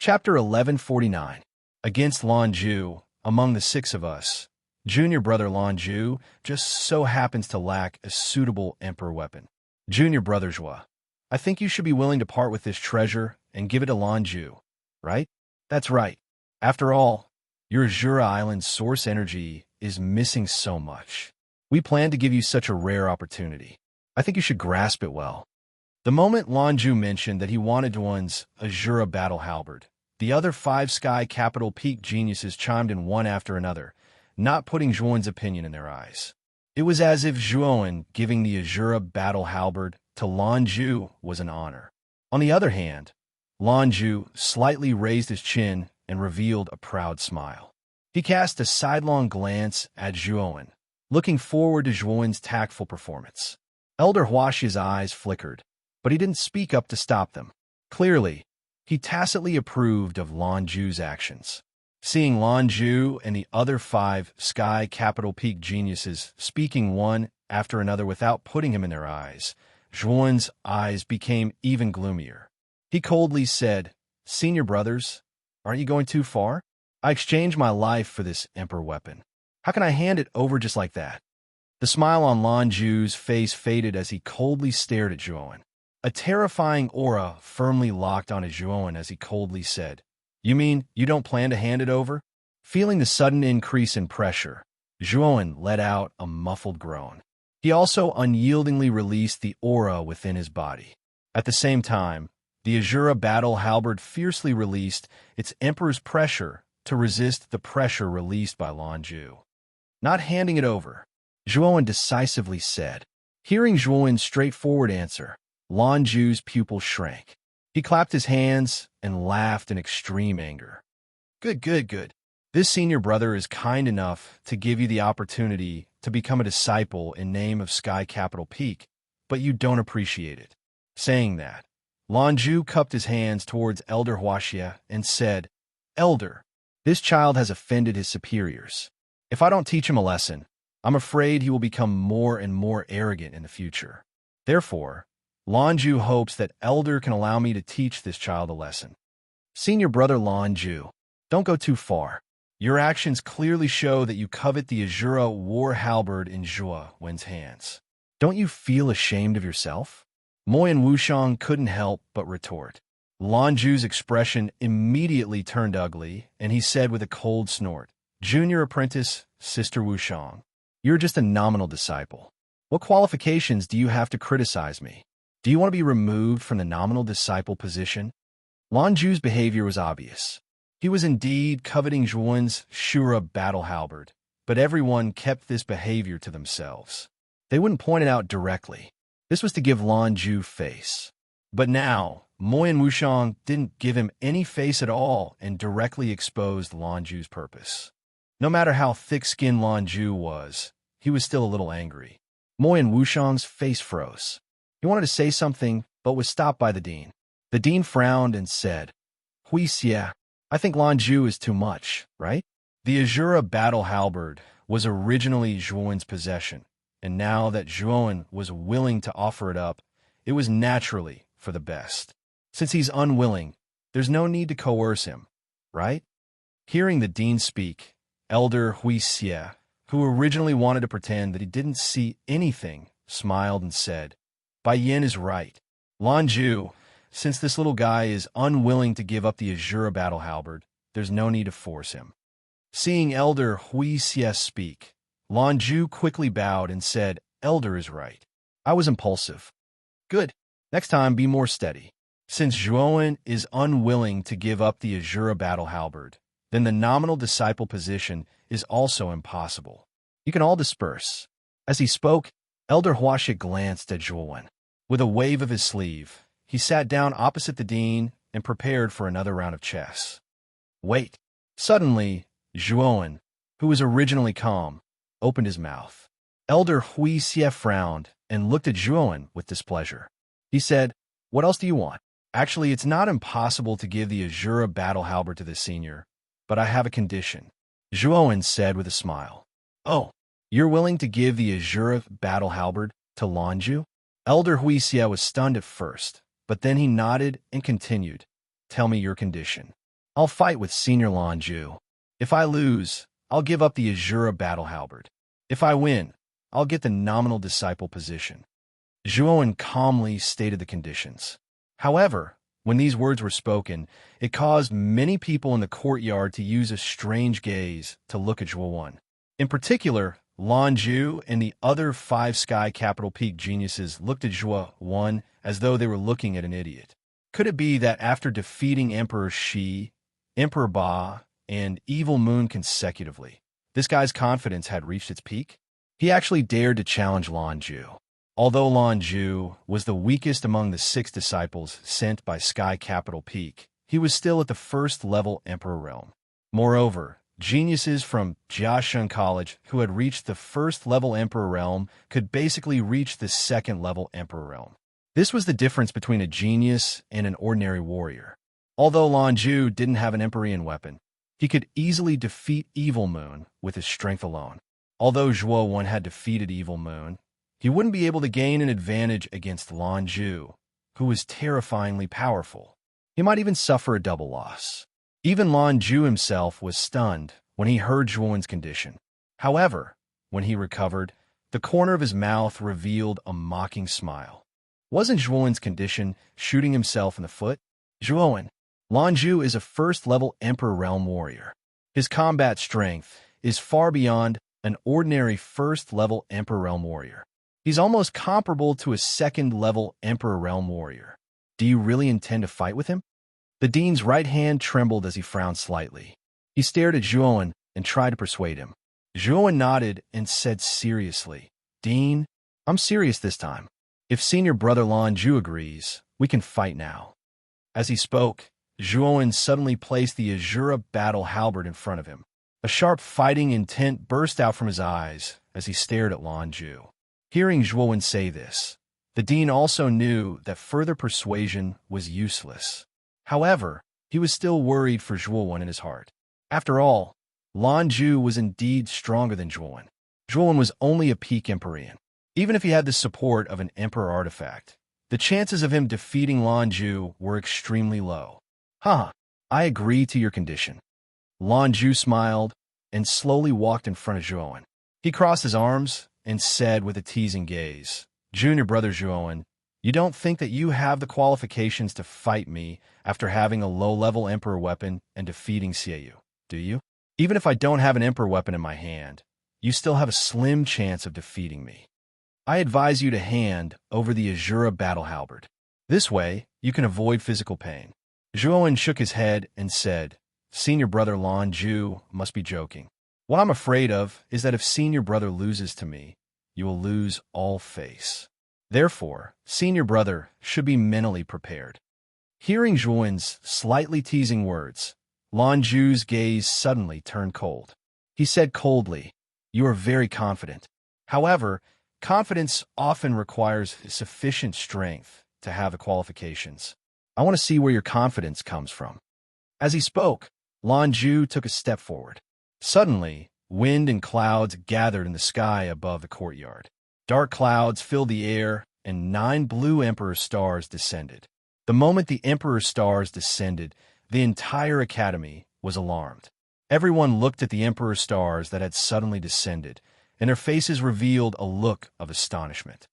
Chapter 1149. Against Lanju, among the six of us, junior brother Lanju just so happens to lack a suitable emperor weapon. Junior brother Zhua, I think you should be willing to part with this treasure and give it to Lanju, right? That's right. After all, your Azura Island's source energy is missing so much. We plan to give you such a rare opportunity. I think you should grasp it well. The moment Lanju mentioned that he wanted one's Azura battle halberd, the other 5 Sky Capital Peak geniuses chimed in one after another, not putting Zhuan's opinion in their eyes. It was as if Zhuan giving the Azura battle halberd to Lanju was an honor. On the other hand, Lanju slightly raised his chin and revealed a proud smile. He cast a sidelong glance at Zhuan, looking forward to Zhuan's tactful performance. Elder Huaxia's eyes flickered, but he didn't speak up to stop them. Clearly, he tacitly approved of Lanju's actions. Seeing Lanju and the other 5 Sky Capital Peak geniuses speaking one after another without putting him in their eyes, Zhuan's eyes became even gloomier. He coldly said, "Senior brothers, aren't you going too far? I exchanged my life for this emperor weapon. How can I hand it over just like that?" The smile on Lanju's face faded as he coldly stared at Zhuan. A terrifying aura firmly locked onto Zhuan as he coldly said, "You mean you don't plan to hand it over?" Feeling the sudden increase in pressure, Zhuan let out a muffled groan. He also unyieldingly released the aura within his body. At the same time, the Azura battle halberd fiercely released its emperor's pressure to resist the pressure released by Lanju. "Not handing it over," Zhuan decisively said. Hearing Zhuan's straightforward answer, Lanju's pupil shrank. He clapped his hands and laughed in extreme anger. Good. This senior brother is kind enough to give you the opportunity to become a disciple in name of Sky Capital Peak, but you don't appreciate it." Saying that, Lanju cupped his hands towards Elder Huaxia and said, "Elder, this child has offended his superiors. If I don't teach him a lesson, I'm afraid he will become more and more arrogant in the future. Therefore, Lanju hopes that Elder can allow me to teach this child a lesson." "Senior brother Lanju, don't go too far. Your actions clearly show that you covet the Azura war halberd in Zhuan's hands. Don't you feel ashamed of yourself?" Moyan Wushang couldn't help but retort. Lanju's expression immediately turned ugly, and he said with a cold snort, "Junior apprentice, Sister Wushang, you're just a nominal disciple. What qualifications do you have to criticize me? Do you want to be removed from the nominal disciple position?" Lanju's behavior was obvious. He was indeed coveting Zhuan's Shura battle halberd, but everyone kept this behavior to themselves. They wouldn't point it out directly. This was to give Lanju face. But now, Moyan Wushang didn't give him any face at all and directly exposed Lanju's purpose. No matter how thick-skinned Lanju was, he was still a little angry. Moyan Wushang's face froze. He wanted to say something, but was stopped by the dean. The dean frowned and said, "Huixia, I think Lanju is too much, right?" The Azura battle halberd was originally Zhuan's possession, and now that Zhuan was willing to offer it up, it was naturally for the best. Since he's unwilling, there's no need to coerce him, right? Hearing the dean speak, Elder Huixia, who originally wanted to pretend that he didn't see anything, smiled and said, "Bai Yin is right. Lanju, since this little guy is unwilling to give up the Azura battle halberd, there's no need to force him." Seeing Elder Huixia speak, Lanju quickly bowed and said, "Elder is right. I was impulsive." "Good. Next time, be more steady. Since Zhuan is unwilling to give up the Azura battle halberd, then the nominal disciple position is also impossible. You can all disperse." As he spoke, Elder Huaxia glanced at Zhuan. With a wave of his sleeve, he sat down opposite the dean and prepared for another round of chess. "Wait." Suddenly, Zhuan, who was originally calm, opened his mouth. Elder Huixia frowned and looked at Zhuan with displeasure. He said, "What else do you want? Actually, it's not impossible to give the Azura battle halberd to the senior, but I have a condition." Zhuan said with a smile, "Oh, you're willing to give the Azura battle halberd to Lanju?" Elder Huixia was stunned at first, but then he nodded and continued, "Tell me your condition." I'll fight with Senior Lanju. If I lose, I'll give up the Azura battle halberd. If I win, I'll get the nominal disciple position. Zhuowen calmly stated the conditions. However, when these words were spoken, it caused many people in the courtyard to use a strange gaze to look at Zhuowen. In particular, Lanju and the other 5 Sky Capital Peak geniuses looked at Zhuowen as though they were looking at an idiot. Could it be that after defeating Emperor Shi, Emperor Ba, and Evil Moon consecutively, this guy's confidence had reached its peak? He actually dared to challenge Lanju. Although Lanju was the weakest among the 6 disciples sent by Sky Capital Peak, he was still at the first-level Emperor realm. Moreover, geniuses from Jiashun College who had reached the first-level Emperor realm could basically reach the second-level Emperor realm. This was the difference between a genius and an ordinary warrior. Although Lanju didn't have an Empyrean weapon, he could easily defeat Evil Moon with his strength alone. Although Zhuowen had defeated Evil Moon, he wouldn't be able to gain an advantage against Lanju, who was terrifyingly powerful. He might even suffer a double loss. Even Lanju himself was stunned when he heard Zhuowen's condition. However, when he recovered, the corner of his mouth revealed a mocking smile. Wasn't Zhuowen's condition shooting himself in the foot? Zhuowen, Lanju is a first-level Emperor Realm warrior. His combat strength is far beyond an ordinary first-level Emperor Realm warrior. He's almost comparable to a second-level Emperor Realm warrior. Do you really intend to fight with him? The dean's right hand trembled as he frowned slightly. He stared at Zhuowen and tried to persuade him. Zhuowen nodded and said seriously, "Dean, I'm serious this time. If Senior Brother Lanju agrees, we can fight now." As he spoke, Zhuowen suddenly placed the Azura battle halberd in front of him. A sharp fighting intent burst out from his eyes as he stared at Lanju. Hearing Zhuowen say this, the dean also knew that further persuasion was useless. However, he was still worried for Zhuowen in his heart. After all, Lanju was indeed stronger than Zhuowen. Zhuowen was only a peak Empyrean. Even if he had the support of an Emperor artifact, the chances of him defeating Lanju were extremely low. I agree to your condition." Lanju smiled and slowly walked in front of Zhuowen. He crossed his arms and said with a teasing gaze, "Junior Brother Zhuowen, you don't think that you have the qualifications to fight me after having a low-level Emperor weapon and defeating Xiaoyu, do you? Even if I don't have an Emperor weapon in my hand, you still have a slim chance of defeating me. I advise you to hand over the Azura battle halberd. This way, you can avoid physical pain." Zhuowen shook his head and said, "Senior Brother Lanju must be joking. What I'm afraid of is that if Senior Brother loses to me, you will lose all face. Therefore, Senior Brother should be mentally prepared." Hearing Zhuowen's slightly teasing words, Lanju's gaze suddenly turned cold. He said coldly, "You are very confident. However, confidence often requires sufficient strength to have the qualifications. I want to see where your confidence comes from." As he spoke, Lanju took a step forward. Suddenly, wind and clouds gathered in the sky above the courtyard. Dark clouds filled the air, and 9 blue Emperor stars descended. The moment the Emperor stars descended, the entire academy was alarmed. Everyone looked at the Emperor stars that had suddenly descended, and their faces revealed a look of astonishment.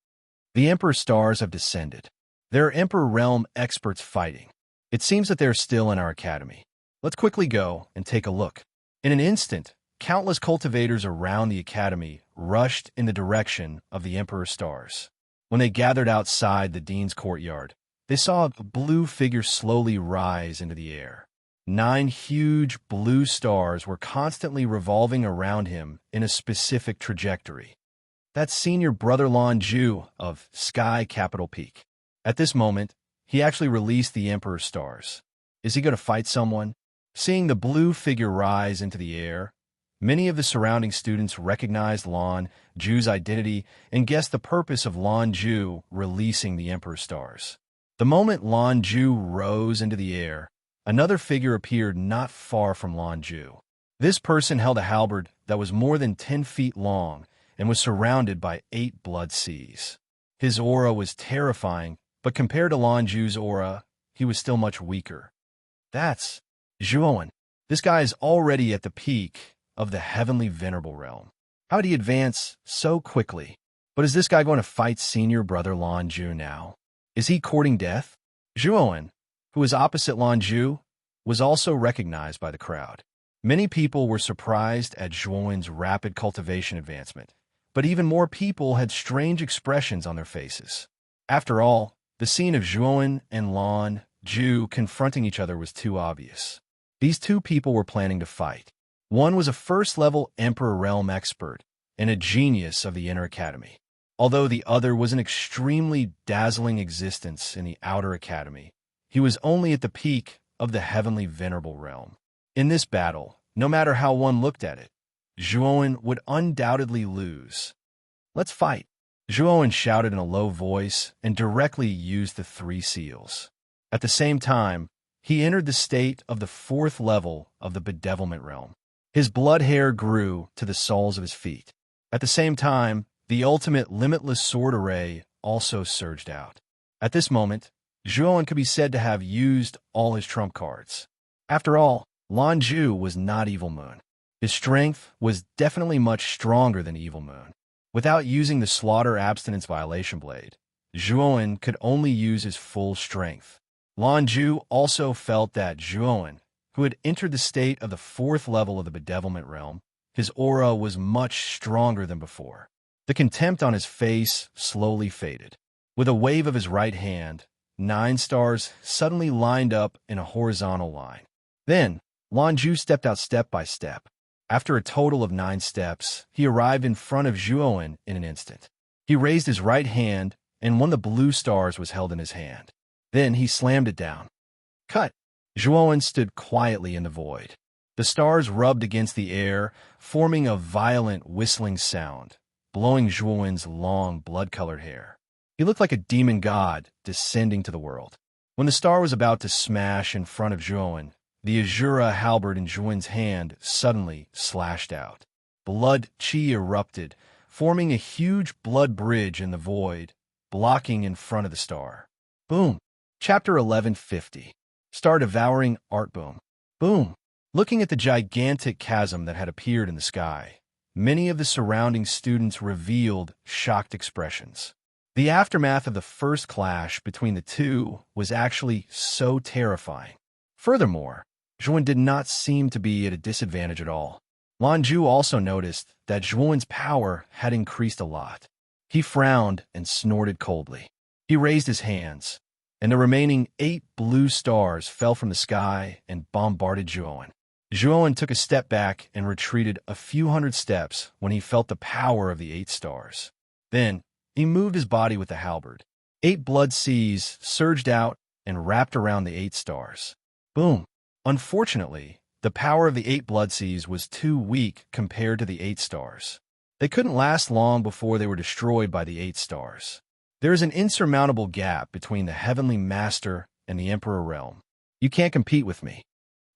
The Emperor stars have descended. There are Emperor Realm experts fighting. It seems that they're still in our academy. Let's quickly go and take a look. In an instant, countless cultivators around the academy rushed in the direction of the Emperor stars. When they gathered outside the dean's courtyard, they saw a blue figure slowly rise into the air. 9 huge blue stars were constantly revolving around him in a specific trajectory. That's Senior Brother Lanju of Sky Capital Peak. At this moment, he actually released the Emperor stars. Is he going to fight someone? Seeing the blue figure rise into the air, many of the surrounding students recognized Lanju's identity and guessed the purpose of Lanju releasing the Emperor stars. The moment Lanju rose into the air, another figure appeared not far from Lanju. This person held a halberd that was more than 10 feet long and was surrounded by 8 blood seas. His aura was terrifying, but compared to Lanju's aura, he was still much weaker. That's Zhuowen, this guy is already at the peak of the heavenly venerable realm. How did he advance so quickly? But is this guy going to fight senior brother Lanju now? Is he courting death? Zhuowen, who was opposite Lanju, was also recognized by the crowd. Many people were surprised at Zhuowen's rapid cultivation advancement, but even more people had strange expressions on their faces. After all, the scene of Zhuowen and Lanju confronting each other was too obvious. These two people were planning to fight. One was a first-level Emperor Realm expert and a genius of the Inner Academy, although the other was an extremely dazzling existence in the Outer Academy. He was only at the peak of the heavenly venerable realm. In this battle, no matter how one looked at it, Zhuowen would undoubtedly lose. "Let's fight," Zhuowen shouted in a low voice and directly used the 3 seals. At the same time, he entered the state of the 4th level of the bedevilment realm. His blood hair grew to the soles of his feet. At the same time, the ultimate limitless sword array also surged out. At this moment, Zhuowen could be said to have used all his trump cards. After all, Lanju was not Evil Moon. His strength was definitely much stronger than Evil Moon. Without using the Slaughter Abstinence Violation Blade, Zhuowen could only use his full strength. Lanju also felt that Zhuowen, who had entered the state of the 4th level of the bedevilment realm, his aura was much stronger than before. The contempt on his face slowly faded. With a wave of his right hand, 9 stars suddenly lined up in a horizontal line. Then, Lanju stepped out step by step. After a total of 9 steps, he arrived in front of Zhuowen in an instant. He raised his right hand, and one of the blue stars was held in his hand. Then he slammed it down. Cut! Zhuowen stood quietly in the void. The stars rubbed against the air, forming a violent whistling sound, blowing Zhuowen's long, blood-colored hair. He looked like a demon god descending to the world. When the star was about to smash in front of Zhuowen, the Azura halberd in Zhuowen's hand suddenly slashed out. Blood chi erupted, forming a huge blood bridge in the void, blocking in front of the star. Boom! Chapter 1150. Star devouring art boom. Boom! Looking at the gigantic chasm that had appeared in the sky, many of the surrounding students revealed shocked expressions. The aftermath of the first clash between the two was actually so terrifying. Furthermore, Zhuowen did not seem to be at a disadvantage at all. Lanju also noticed that Zhuowen's power had increased a lot. He frowned and snorted coldly. He raised his hands, and the remaining 8 blue stars fell from the sky and bombarded Zhuowen. Zhuowen took a step back and retreated a few hundred steps when he felt the power of the 8 stars. Then, he moved his body with the halberd. 8 blood seas surged out and wrapped around the 8 stars. Boom! Unfortunately, the power of the 8 blood seas was too weak compared to the 8 stars. They couldn't last long before they were destroyed by the 8 stars. There is an insurmountable gap between the Heavenly Master and the Emperor Realm. You can't compete with me.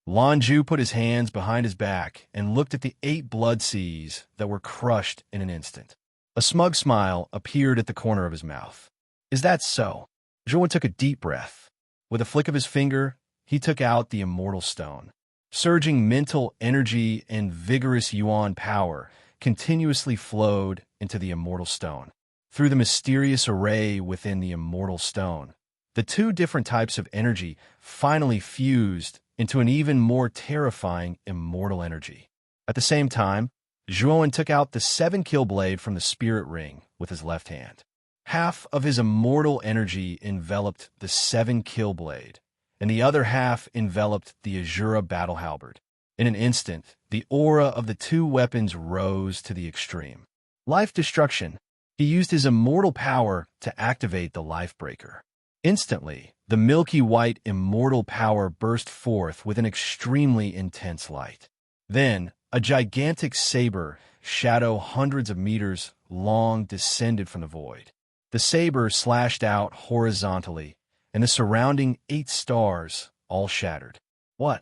Lanju put his hands behind his back and looked at the 8 blood seas that were crushed in an instant. A smug smile appeared at the corner of his mouth. Is that so? Zhuowen took a deep breath. With a flick of his finger, he took out the Immortal Stone. Surging mental energy and vigorous Yuan power continuously flowed into the Immortal Stone. Through the mysterious array within the Immortal Stone, the 2 different types of energy finally fused into an even more terrifying immortal energy. At the same time, Zhuowen took out the 7-kill blade from the spirit ring with his left hand. Half of his immortal energy enveloped the 7-kill blade, and the other half enveloped the Azura battle halberd. In an instant, the aura of the 2 weapons rose to the extreme. Life destruction. He used his immortal power to activate the life breaker. Instantly, the milky white immortal power burst forth with an extremely intense light. Then, a gigantic saber, shadow hundreds of meters long, descended from the void. The saber slashed out horizontally, and the surrounding 8 stars all shattered. What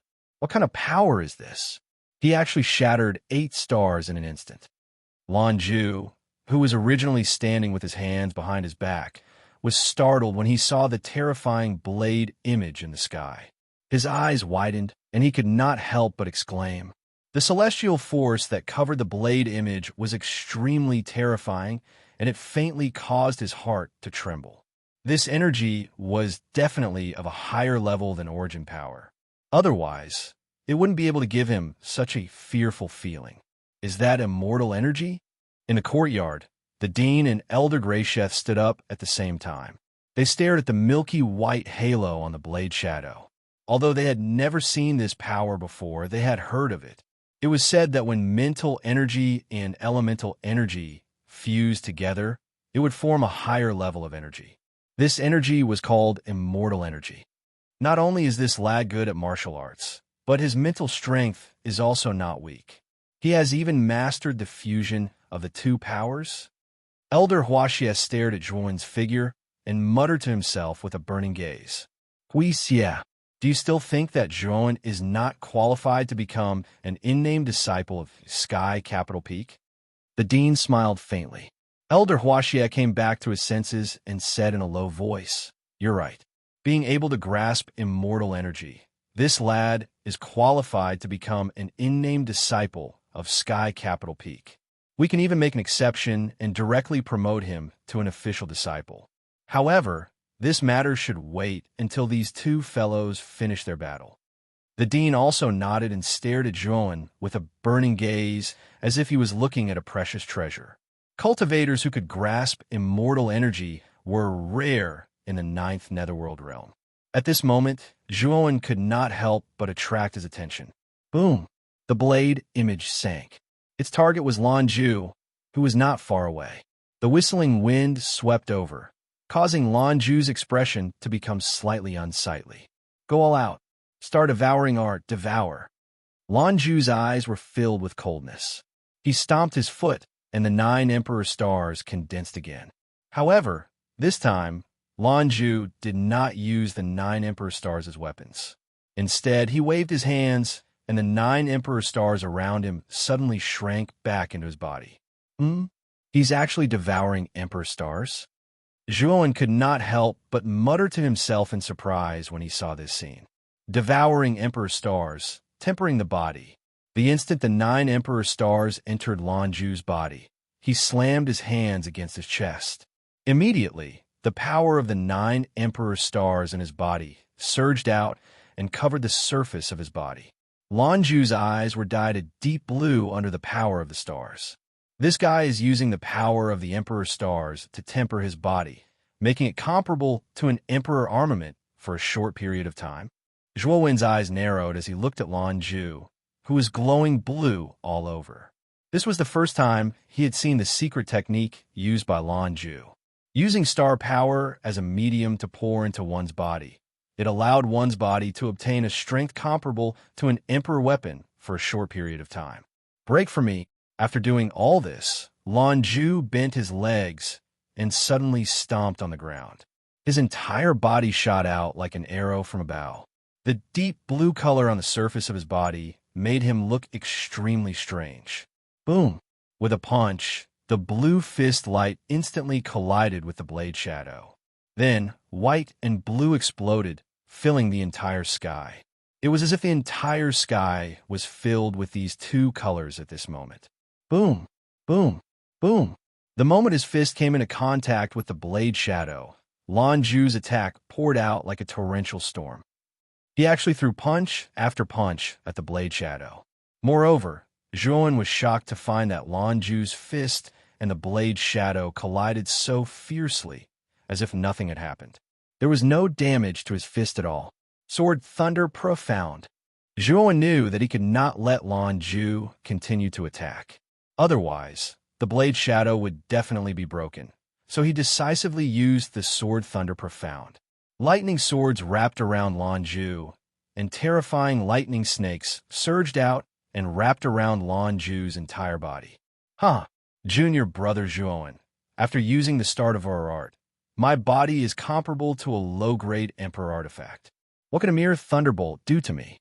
kind of power is this? He actually shattered 8 stars in an instant. Lanju, who was originally standing with his hands behind his back, was startled when he saw the terrifying blade image in the sky. His eyes widened, and he could not help but exclaim. The celestial force that covered the blade image was extremely terrifying, and it faintly caused his heart to tremble. This energy was definitely of a higher level than origin power. Otherwise, it wouldn't be able to give him such a fearful feeling. Is that immortal energy? In the courtyard, the dean and Elder Greysheth stood up at the same time. They stared at the milky white halo on the blade shadow. Although they had never seen this power before, they had heard of it. It was said that when mental energy and elemental energy fused together, it would form a higher level of energy. This energy was called immortal energy. Not only is this lad good at martial arts, but his mental strength is also not weak. He has even mastered the fusion of the two powers. Elder Huaxia stared at Zhuan's figure and muttered to himself with a burning gaze. Huixia, do you still think that Zhuan is not qualified to become an in-name disciple of Sky Capital Peak? The dean smiled faintly. Elder Huaxia came back to his senses and said in a low voice, "You're right. Being able to grasp immortal energy, this lad is qualified to become an in-name disciple of Sky Capital Peak. We can even make an exception and directly promote him to an official disciple. However, this matter should wait until these two fellows finish their battle." The dean also nodded and stared at Zhuan with a burning gaze as if he was looking at a precious treasure. Cultivators who could grasp immortal energy were rare in the 9th Netherworld realm. At this moment, Zhuan could not help but attract his attention. Boom! The blade image sank. Its target was Lan Zhu, who was not far away. The whistling wind swept over, causing Lan Zhu's expression to become slightly unsightly. Go all out. Start devouring art, devour. Lan Zhu's eyes were filled with coldness. He stomped his foot, and the 9 Emperor stars condensed again. However, this time, Lan Zhu did not use the 9 Emperor stars as weapons. Instead, he waved his hands, and the 9 Emperor stars around him suddenly shrank back into his body. He's actually devouring Emperor stars? Zhuan could not help but mutter to himself in surprise when he saw this scene. Devouring Emperor stars, tempering the body. The instant the 9 Emperor stars entered Lan Zhu's body, he slammed his hands against his chest. Immediately, the power of the 9 Emperor stars in his body surged out and covered the surface of his body. Lan Zhu's eyes were dyed a deep blue under the power of the stars. This guy is using the power of the Emperor stars to temper his body, making it comparable to an Emperor armament for a short period of time. Zhuowen's eyes narrowed as he looked at Lan Zhu, who was glowing blue all over. This was the first time he had seen the secret technique used by Lan Zhu. Using star power as a medium to pour into one's body, it allowed one's body to obtain a strength comparable to an Emperor weapon for a short period of time. Break for me. After doing all this, Lan Zhu bent his legs and suddenly stomped on the ground. His entire body shot out like an arrow from a bow. The deep blue color on the surface of his body made him look extremely strange. Boom! With a punch, the blue fist light instantly collided with the blade shadow. Then, white and blue exploded, filling the entire sky. It was as if the entire sky was filled with these two colors at this moment. Boom! Boom! Boom! The moment his fist came into contact with the blade shadow, Lan Zhu's attack poured out like a torrential storm. He actually threw punch after punch at the blade shadow. Moreover, Zhuan was shocked to find that Lan Zhu's fist and the blade shadow collided so fiercely, as if nothing had happened. There was no damage to his fist at all. Sword thunder profound. Zhuan knew that he could not let Lan Zhu continue to attack. Otherwise, the blade shadow would definitely be broken, so he decisively used the sword thunder profound. Lightning swords wrapped around Lan Zhu, and terrifying lightning snakes surged out and wrapped around Lan Zhu's entire body. Junior brother Zhuan, after using the start of our art, my body is comparable to a low-grade Emperor artifact. What can a mere thunderbolt do to me?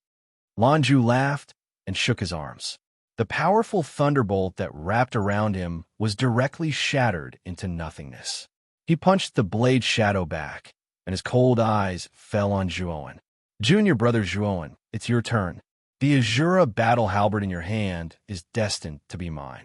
Lan Zhu laughed and shook his arms. The powerful thunderbolt that wrapped around him was directly shattered into nothingness. He punched the blade shadow back, and his cold eyes fell on Zhuan. Junior brother Zhuowen, it's your turn. The Azura battle halberd in your hand is destined to be mine.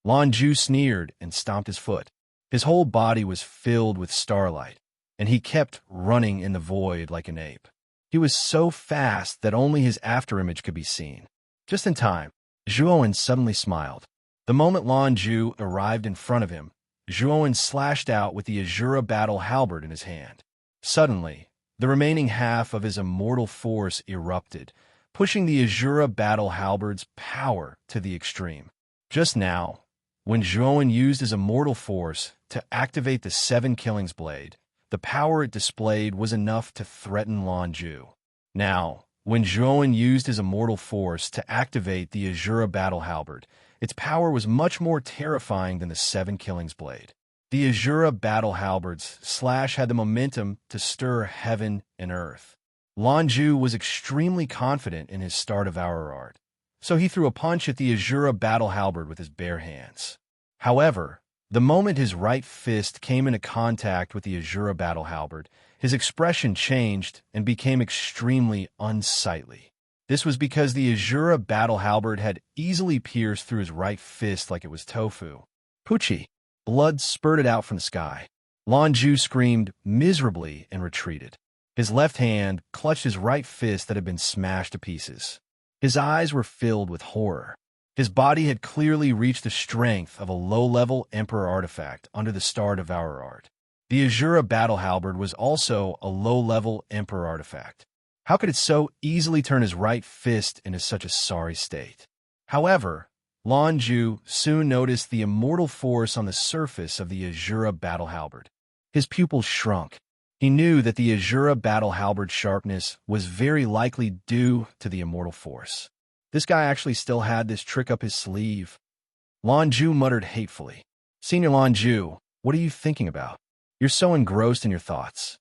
Lan Zhu sneered and stomped his foot. His whole body was filled with starlight, and he kept running in the void like an ape. He was so fast that only his afterimage could be seen. Just in time, Zhuowen suddenly smiled. The moment Lan Zhu arrived in front of him, Zhuowen slashed out with the Azura battle halberd in his hand. Suddenly, the remaining half of his immortal force erupted, pushing the Azura battle halberd's power to the extreme. Just now, when Zhuowen used his immortal force to activate the Seven Killings Blade, the power it displayed was enough to threaten Lan Zhu. Now, when Zhuowen used his immortal force to activate the Azura battle halberd, its power was much more terrifying than the Seven Killings Blade. The Azura battle halberd's slash had the momentum to stir heaven and earth. Lan Zhu was extremely confident in his Star Devourer art, so he threw a punch at the Azura battle halberd with his bare hands. However, the moment his right fist came into contact with the Azura battle halberd, his expression changed and became extremely unsightly. This was because the Azura battle halberd had easily pierced through his right fist like it was tofu. Poochie! Blood spurted out from the sky. Lan Zhu screamed miserably and retreated. His left hand clutched his right fist that had been smashed to pieces. His eyes were filled with horror. His body had clearly reached the strength of a low-level Emperor artifact under the Star Devourer art. The Azura battle halberd was also a low-level Emperor artifact. How could it so easily turn his right fist into such a sorry state? However, Lan Zhu soon noticed the immortal force on the surface of the Azura battle halberd. His pupils shrunk. He knew that the Azura battle halberd's sharpness was very likely due to the immortal force. This guy actually still had this trick up his sleeve. Lan Zhu muttered hatefully. Senior Lan Zhu, what are you thinking about? You're so engrossed in your thoughts.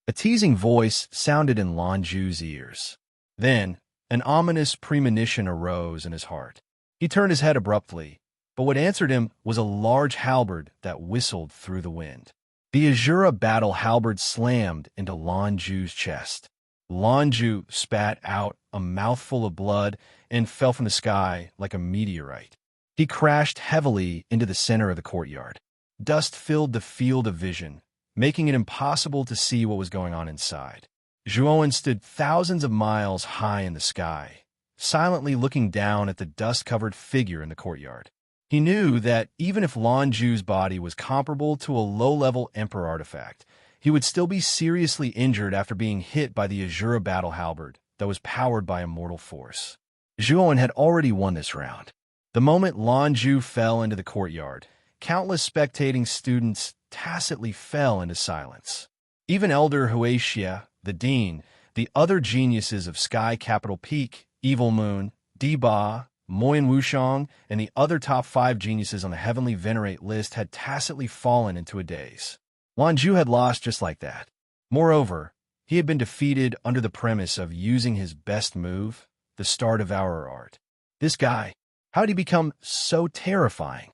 A teasing voice sounded in Lan Zhu's ears. Then, an ominous premonition arose in his heart. He turned his head abruptly, but what answered him was a large halberd that whistled through the wind. The Azura battle halberd slammed into Lan Zhu's chest. Lan Zhu spat out a mouthful of blood and fell from the sky like a meteorite. He crashed heavily into the center of the courtyard. Dust filled the field of vision, making it impossible to see what was going on inside. Zhuowen stood thousands of miles high in the sky, silently looking down at the dust-covered figure in the courtyard. He knew that even if Lan Zhu's body was comparable to a low-level Emperor artifact, he would still be seriously injured after being hit by the Azura battle halberd that was powered by immortal force. Zhuowen had already won this round. The moment Lan Zhu fell into the courtyard, countless spectating students tacitly fell into silence. Even Elder Huaxia, the dean, the other geniuses of Sky Capital Peak, Evil Moon, Diba, Moyan Wushang, and the other top 5 geniuses on the Heavenly Venerate list had tacitly fallen into a daze. Lan Zhu had lost just like that. Moreover, he had been defeated under the premise of using his best move, the Star Devourer art. This guy, how did he become so terrifying?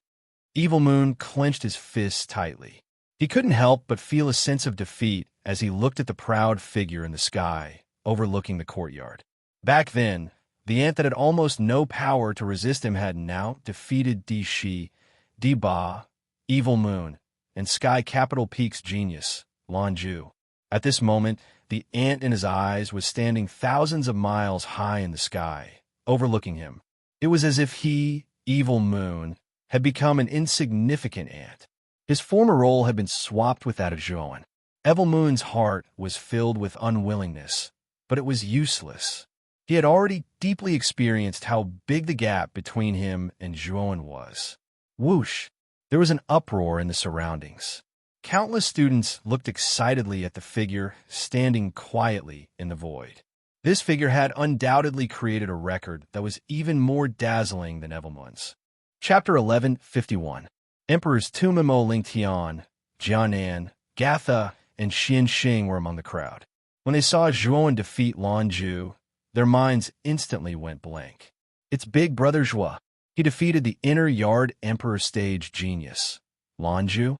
Evil Moon clenched his fists tightly. He couldn't help but feel a sense of defeat as he looked at the proud figure in the sky, overlooking the courtyard. Back then, the ant that had almost no power to resist him had now defeated Di Shi, Di Ba, Evil Moon, and Sky Capital Peak's genius, Lan Zhu. At this moment, the ant in his eyes was standing thousands of miles high in the sky, overlooking him. It was as if he, Evil Moon, had become an insignificant ant. His former role had been swapped with that of Zhuowen. Evil Moon's heart was filled with unwillingness, but it was useless. He had already deeply experienced how big the gap between him and Zhuowen was. Whoosh! There was an uproar in the surroundings. Countless students looked excitedly at the figure standing quietly in the void. This figure had undoubtedly created a record that was even more dazzling than Evil Moon's. Chapter 1151. Emperors Tumimo Lingtian, Jianan, Gatha, and Xianxing were among the crowd. When they saw Zhuowen defeat Lan Zhu, their minds instantly went blank. It's big brother Zhua. He defeated the inner yard Emperor stage genius, Lan Zhu.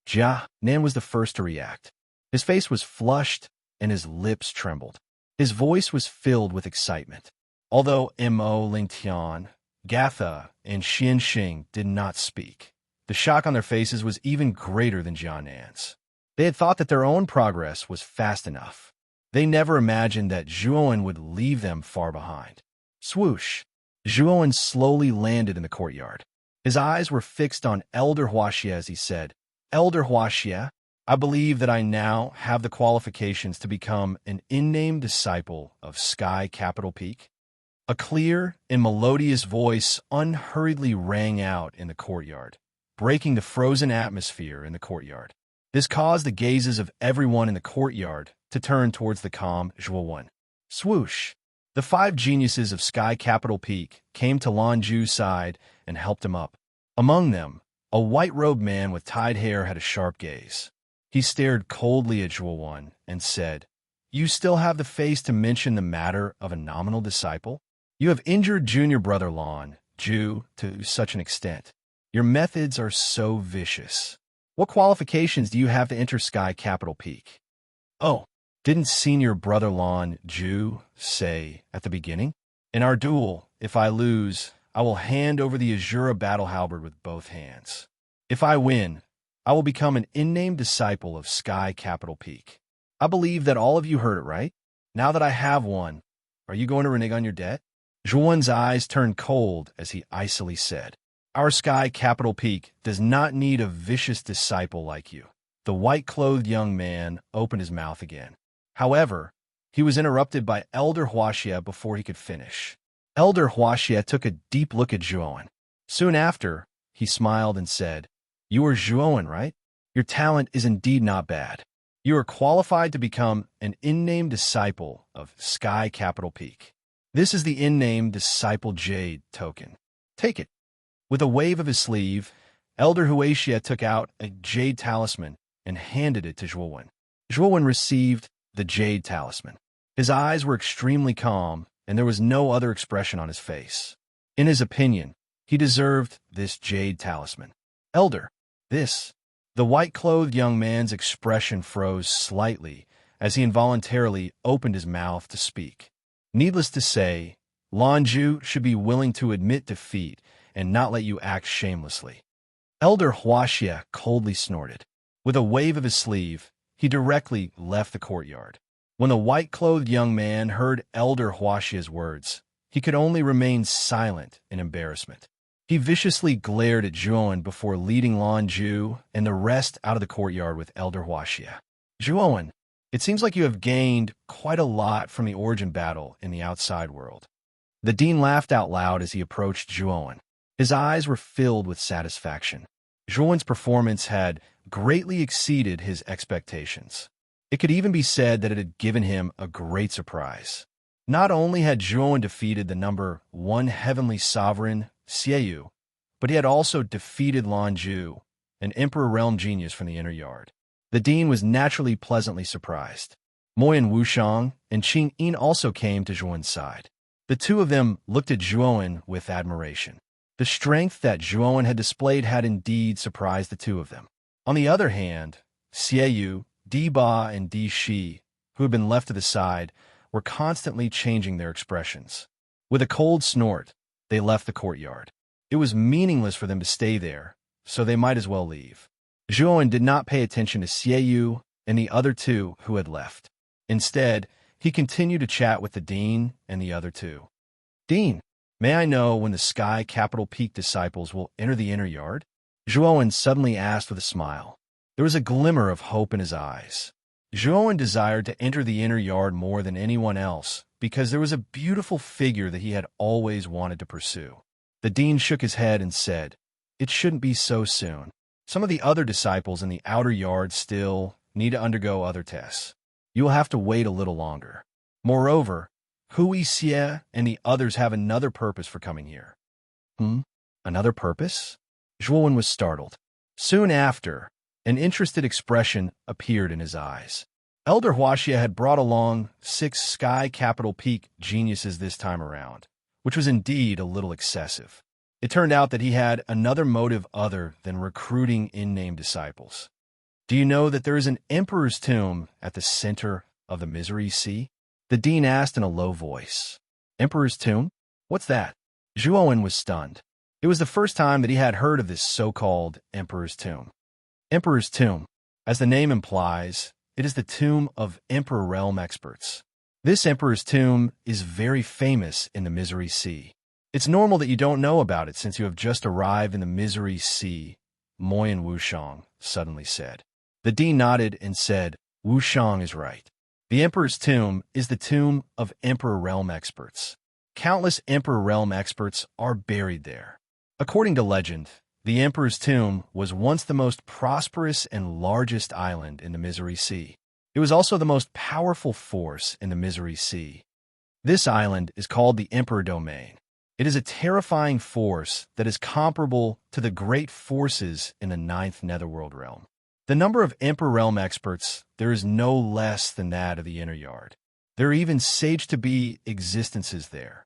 Jianan was the first to react. His face was flushed and his lips trembled. His voice was filled with excitement. Although Mo Lingtian, Gatha, and Xian Xing did not speak, the shock on their faces was even greater than Jiannan's. They had thought that their own progress was fast enough. They never imagined that Zhuowen would leave them far behind. Swoosh! Zhuowen slowly landed in the courtyard. His eyes were fixed on Elder Huaxia as he said, "Elder Huaxia, I believe that I now have the qualifications to become an in-name disciple of Sky Capital Peak." A clear and melodious voice unhurriedly rang out in the courtyard, breaking the frozen atmosphere in the courtyard. This caused the gazes of everyone in the courtyard to turn towards the calm Zhuowen. Swoosh! The 5 geniuses of Sky Capital Peak came to Lan Zhu's side and helped him up. Among them, a white-robed man with tied hair had a sharp gaze. He stared coldly at Zhuowen and said, "You still have the face to mention the matter of a nominal disciple? You have injured junior brother Lan Zhu to such an extent. Your methods are so vicious. What qualifications do you have to enter Sky Capital Peak?" "Oh, didn't senior brother Lan Zhu say at the beginning? In our duel, if I lose, I will hand over the Azura battle halberd with both hands. If I win, I will become an in-name disciple of Sky Capital Peak. I believe that all of you heard it right. Now that I have one, are you going to renege on your debt?" Zhuowen's eyes turned cold as he icily said, "Our Sky Capital Peak does not need a vicious disciple like you." The white-clothed young man opened his mouth again. However, he was interrupted by Elder Huaxia before he could finish. Elder Huaxia took a deep look at Zhuowen. Soon after, he smiled and said, "You are Zhuowen, right? Your talent is indeed not bad. You are qualified to become an in-name disciple of Sky Capital Peak. This is the in-name Disciple Jade token. Take it." With a wave of his sleeve, Elder Huaxia took out a jade talisman and handed it to Zhuowen. Zhuowen received the jade talisman. His eyes were extremely calm, and there was no other expression on his face. In his opinion, he deserved this jade talisman. "Elder, this..." The white-clothed young man's expression froze slightly as he involuntarily opened his mouth to speak. Needless to say, Lan Zhu should be willing to admit defeat and not let you act shamelessly. Elder Huaxia coldly snorted. With a wave of his sleeve, he directly left the courtyard. When the white-clothed young man heard Elder Huaxia's words, he could only remain silent in embarrassment. He viciously glared at Zhuowen before leading Lan Zhu and the rest out of the courtyard with Elder Huaxia. "Zhuowen, it seems like you have gained quite a lot from the origin battle in the outside world." The dean laughed out loud as he approached Zhuowen. His eyes were filled with satisfaction. Zhuowen's performance had greatly exceeded his expectations. It could even be said that it had given him a great surprise. Not only had Zhuowen defeated the number 1 heavenly sovereign, Xieyu, but he had also defeated Lan Zhu, an Emperor Realm genius from the inner yard. The dean was naturally pleasantly surprised. Moyan Wushang and Qing Yin also came to Zhuowen's side. The two of them looked at Zhuowen with admiration. The strength that Zhuowen had displayed had indeed surprised the two of them. On the other hand, Xieyu, Di Ba, and Di Shi, who had been left to the side, were constantly changing their expressions. With a cold snort, they left the courtyard. It was meaningless for them to stay there, so they might as well leave. Zhuowen did not pay attention to Xieyu and the other two who had left. Instead, he continued to chat with the dean and the other two. "Dean, may I know when the Sky Capital Peak disciples will enter the inner yard?" Zhuowen suddenly asked with a smile. There was a glimmer of hope in his eyes. Zhuowen desired to enter the inner yard more than anyone else because there was a beautiful figure that he had always wanted to pursue. The dean shook his head and said, "It shouldn't be so soon. Some of the other disciples in the outer yard still need to undergo other tests. You will have to wait a little longer. Moreover, Hui Xie and the others have another purpose for coming here." Another purpose? Zhuowen was startled. Soon after, an interested expression appeared in his eyes. Elder Huaxia had brought along 6 Sky Capital Peak geniuses this time around, which was indeed a little excessive. It turned out that he had another motive other than recruiting in-name disciples. "Do you know that there is an emperor's tomb at the center of the Misery Sea?" The dean asked in a low voice. Emperor's tomb? What's that? Zhuowen was stunned. It was the first time that he had heard of this so-called Emperor's tomb. Emperor's tomb, as the name implies, it is the tomb of Emperor realm experts. This Emperor's tomb is very famous in the Misery Sea. It's normal that you don't know about it since you have just arrived in the Misery Sea, Moyan Wushang suddenly said. The dean nodded and said, Wushang is right. The Emperor's tomb is the tomb of Emperor realm experts. Countless Emperor realm experts are buried there. According to legend, the Emperor's tomb was once the most prosperous and largest island in the Misery Sea. It was also the most powerful force in the Misery Sea. This island is called the Emperor Domain. It is a terrifying force that is comparable to the great forces in the Ninth Netherworld realm. The number of Emperor realm experts, there is no less than that of the Inner Yard. There are even sage-to-be existences there.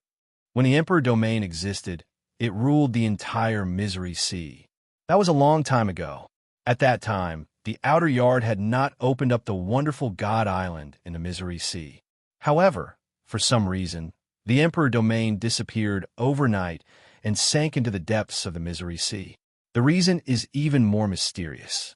When the Emperor Domain existed, it ruled the entire Misery Sea. That was a long time ago. At that time, the Outer Yard had not opened up the wonderful God Island in the Misery Sea. However, for some reason, the Emperor Domain disappeared overnight and sank into the depths of the Misery Sea. The reason is even more mysterious.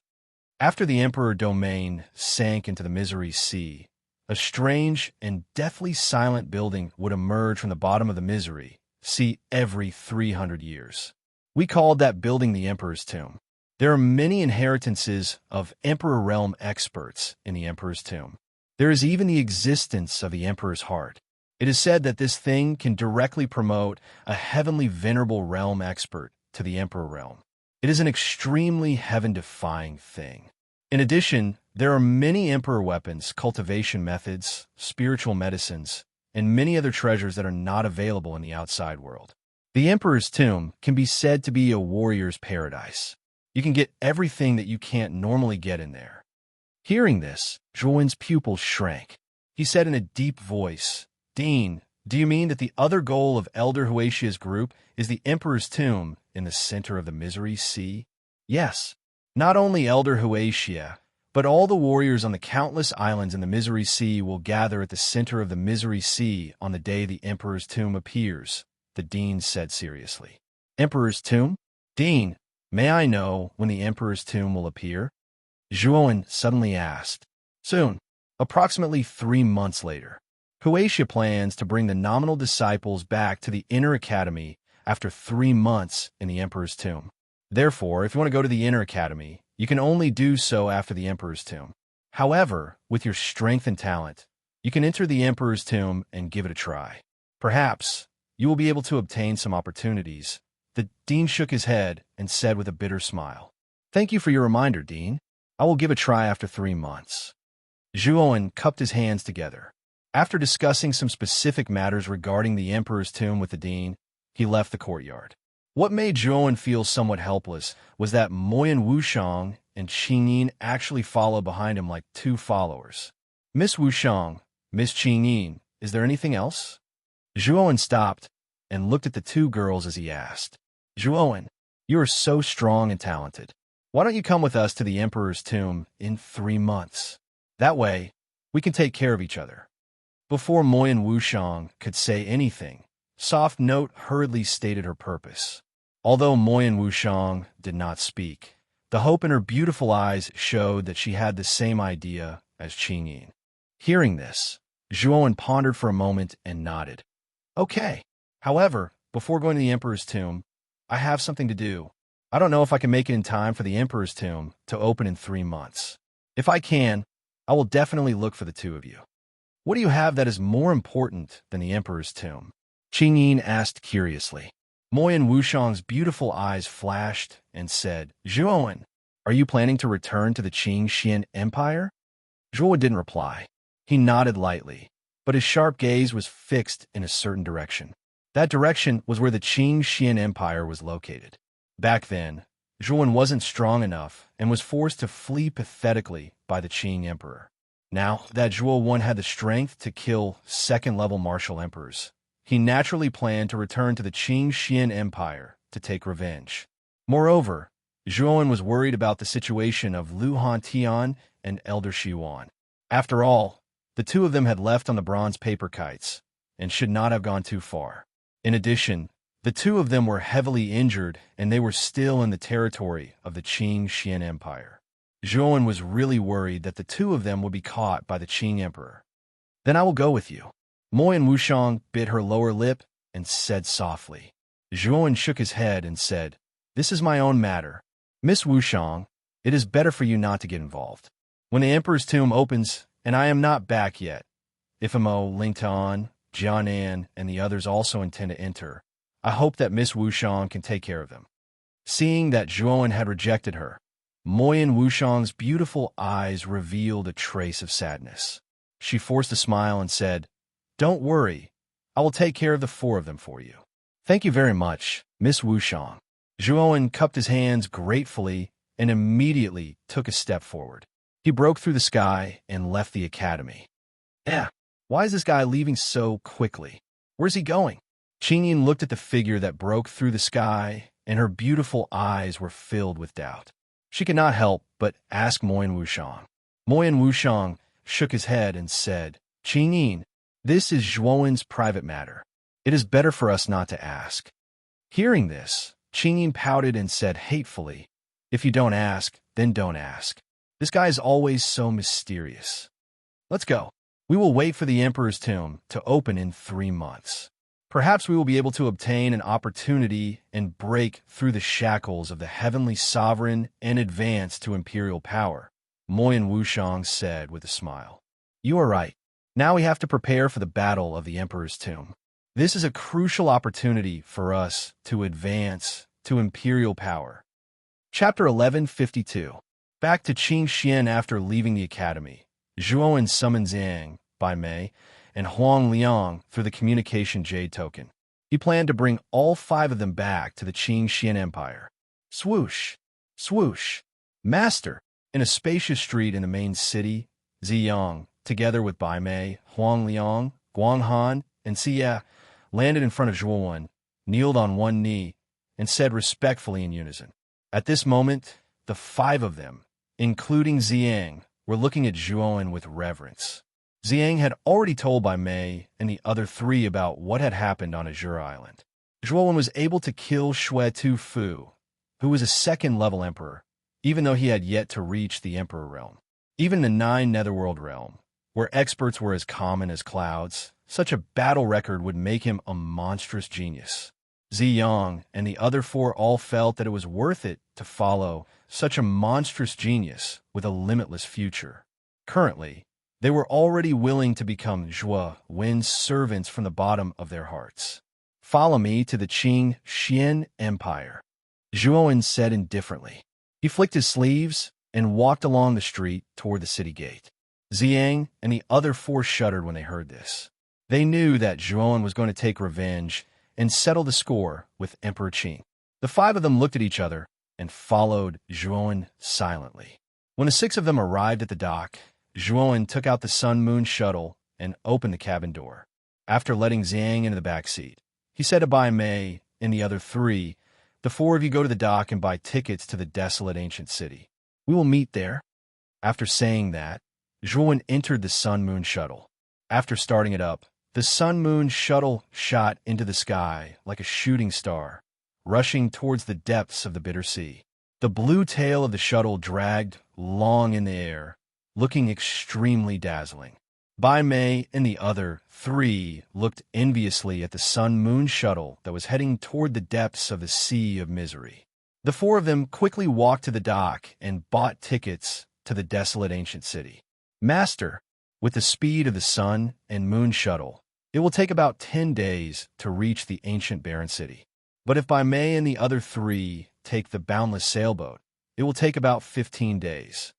After the Emperor Domain sank into the Misery Sea, a strange and deathly silent building would emerge from the bottom of the Misery Sea every 300 years. We called that building the Emperor's Tomb. There are many inheritances of Emperor realm experts in the Emperor's Tomb. There is even the existence of the Emperor's Heart. It is said that this thing can directly promote a heavenly venerable realm expert to the Emperor realm. It is an extremely heaven-defying thing. In addition, there are many Emperor weapons, cultivation methods, spiritual medicines, and many other treasures that are not available in the outside world. The Emperor's Tomb can be said to be a warrior's paradise. You can get everything that you can't normally get in there. Hearing this, Zhuowen's pupils shrank. He said in a deep voice, Dean, do you mean that the other goal of Elder Huatia's group is the Emperor's Tomb in the center of the Misery Sea? Yes. Not only Elder Huatia, but all the warriors on the countless islands in the Misery Sea will gather at the center of the Misery Sea on the day the Emperor's Tomb appears, the Dean said seriously. Emperor's Tomb? Dean, may I know when the Emperor's Tomb will appear? Zhuowen suddenly asked. Soon, approximately 3 months later. Huatia plans to bring the nominal disciples back to the Inner Academy after 3 months in the Emperor's Tomb. Therefore, if you want to go to the Inner Academy, you can only do so after the Emperor's Tomb. However, with your strength and talent, you can enter the Emperor's Tomb and give it a try. Perhaps you will be able to obtain some opportunities. The Dean shook his head and said with a bitter smile, Thank you for your reminder, Dean. I will give a try after 3 months. Zhuowen cupped his hands together. After discussing some specific matters regarding the Emperor's Tomb with the Dean, he left the courtyard. What made Zhuowen feel somewhat helpless was that Moyan Wushang and Qingyin actually followed behind him like 2 followers. Miss Wushang, Miss Qingyin, is there anything else? Zhuowen stopped and looked at the 2 girls as he asked. Zhuowen, you are so strong and talented. Why don't you come with us to the Emperor's Tomb in 3 months? That way, we can take care of each other. Before Moyan Wushang could say anything, Soft Note hurriedly stated her purpose. Although Moyan Wushang did not speak, the hope in her beautiful eyes showed that she had the same idea as Qingyin. Hearing this, Zhuowen pondered for a moment and nodded. Okay. However, before going to the Emperor's Tomb, I have something to do. I don't know if I can make it in time for the Emperor's Tomb to open in 3 months. If I can, I will definitely look for the 2 of you. What do you have that is more important than the Emperor's Tomb? Qingyin asked curiously. Moyan Wushang's beautiful eyes flashed and said, Zhuowen, are you planning to return to the Qing Xian Empire? Zhuowen didn't reply. He nodded lightly, but his sharp gaze was fixed in a certain direction. That direction was where the Qing Xian Empire was located. Back then, Zhuowen wasn't strong enough and was forced to flee pathetically by the Qing Emperor. Now that Zhuowen had the strength to kill second-level martial emperors, he naturally planned to return to the Qing Xian Empire to take revenge. Moreover, Zhuowen was worried about the situation of Lu Hantian and Elder Shiwan. After all, The two of them had left on the bronze paper kites and should not have gone too far. In addition, the two of them were heavily injured and they were still in the territory of the Qing Xian Empire. Zhuan was really worried that the two of them would be caught by the Qing Emperor. "Then I will go with you." Moyan Wushang bit her lower lip and said softly. Zhuan shook his head and said, "This is my own matter. Miss Wushang, it is better for you not to get involved. When the Emperor's tomb opens, and I am not back yet, if Imo, Lingtan, Jianan, and the others also intend to enter, I hope that Miss Wushang can take care of them." Seeing that Zhuan had rejected her, Moyan Wushang's beautiful eyes revealed a trace of sadness. She forced a smile and said, "Don't worry, I will take care of the four of them for you." "Thank you very much, Miss Wushang." Zhuan cupped his hands gratefully and immediately took a step forward. He broke through the sky and left the academy. Why is this guy leaving so quickly? Where's he going? Qingyin looked at the figure that broke through the sky, and her beautiful eyes were filled with doubt. She could not help but ask Moyan Wushang. Moyan Wushang shook his head and said, "Qingyin, this is Zhuan's private matter. It is better for us not to ask." Hearing this, Qingyin pouted and said hatefully, "If you don't ask, then don't ask. This guy is always so mysterious. Let's go. We will wait for the Emperor's tomb to open in 3 months. Perhaps we will be able to obtain an opportunity and break through the shackles of the heavenly sovereign and advance to imperial power," Moyan Wushang said with a smile. "You are right. Now we have to prepare for the battle of the Emperor's tomb. This is a crucial opportunity for us to advance to imperial power." Chapter 1152. Back to Qing Xian after leaving the academy, Zhuan summoned Zhang, Bai Mei, and Huang Liang through the communication jade token. He planned to bring all 5 of them back to the Qing Xian Empire. Swoosh! Swoosh! Master! In a spacious street in the main city, Ziyang, together with Bai Mei, Huang Liang, Guang Han, and Xia, landed in front of Zhuan, kneeled on one knee, and said respectfully in unison. At this moment, the 5 of them, including Ziyang, were looking at Zhuan with reverence. Ziyang had already told Bai Mei and the other 3 about what had happened on Azure Island. Zhuan was able to kill Xue Tu-Fu, who was a 2nd-level emperor, even though he had yet to reach the emperor realm. Even in the 9 Netherworld realm, where experts were as common as clouds, such a battle record would make him a monstrous genius. Ziyang and the other 4 all felt that it was worth it to follow such a monstrous genius with a limitless future. Currently, they were already willing to become Zhua Wen's servants from the bottom of their hearts. "Follow me to the Qing Xian Empire," Zhuan said indifferently. He flicked his sleeves and walked along the street toward the city gate. Ziyang and the other 4 shuddered when they heard this. They knew that Zhuan was going to take revenge and settle the score with Emperor Qing. The 5 of them looked at each other and followed Zhuan silently. When the 6 of them arrived at the dock, Zhuan took out the Sun-Moon shuttle and opened the cabin door. After letting Zhang into the back seat, he said to Bai Mei and the other 3, "The 4 of you go to the dock and buy tickets to the desolate ancient city. We will meet there." After saying that, Zhuan entered the Sun-Moon shuttle. After starting it up, the Sun-Moon shuttle shot into the sky like a shooting star, rushing towards the depths of the bitter sea. The blue tail of the shuttle dragged long in the air, looking extremely dazzling. Bai Mei and the other 3 looked enviously at the Sun-Moon shuttle that was heading toward the depths of the Sea of Misery. The 4 of them quickly walked to the dock and bought tickets to the desolate ancient city. "Master, with the speed of the Sun and Moon shuttle, it will take about 10 days to reach the ancient barren city. But if Bai Mei and the other 3 take the boundless sailboat, it will take about 15 days.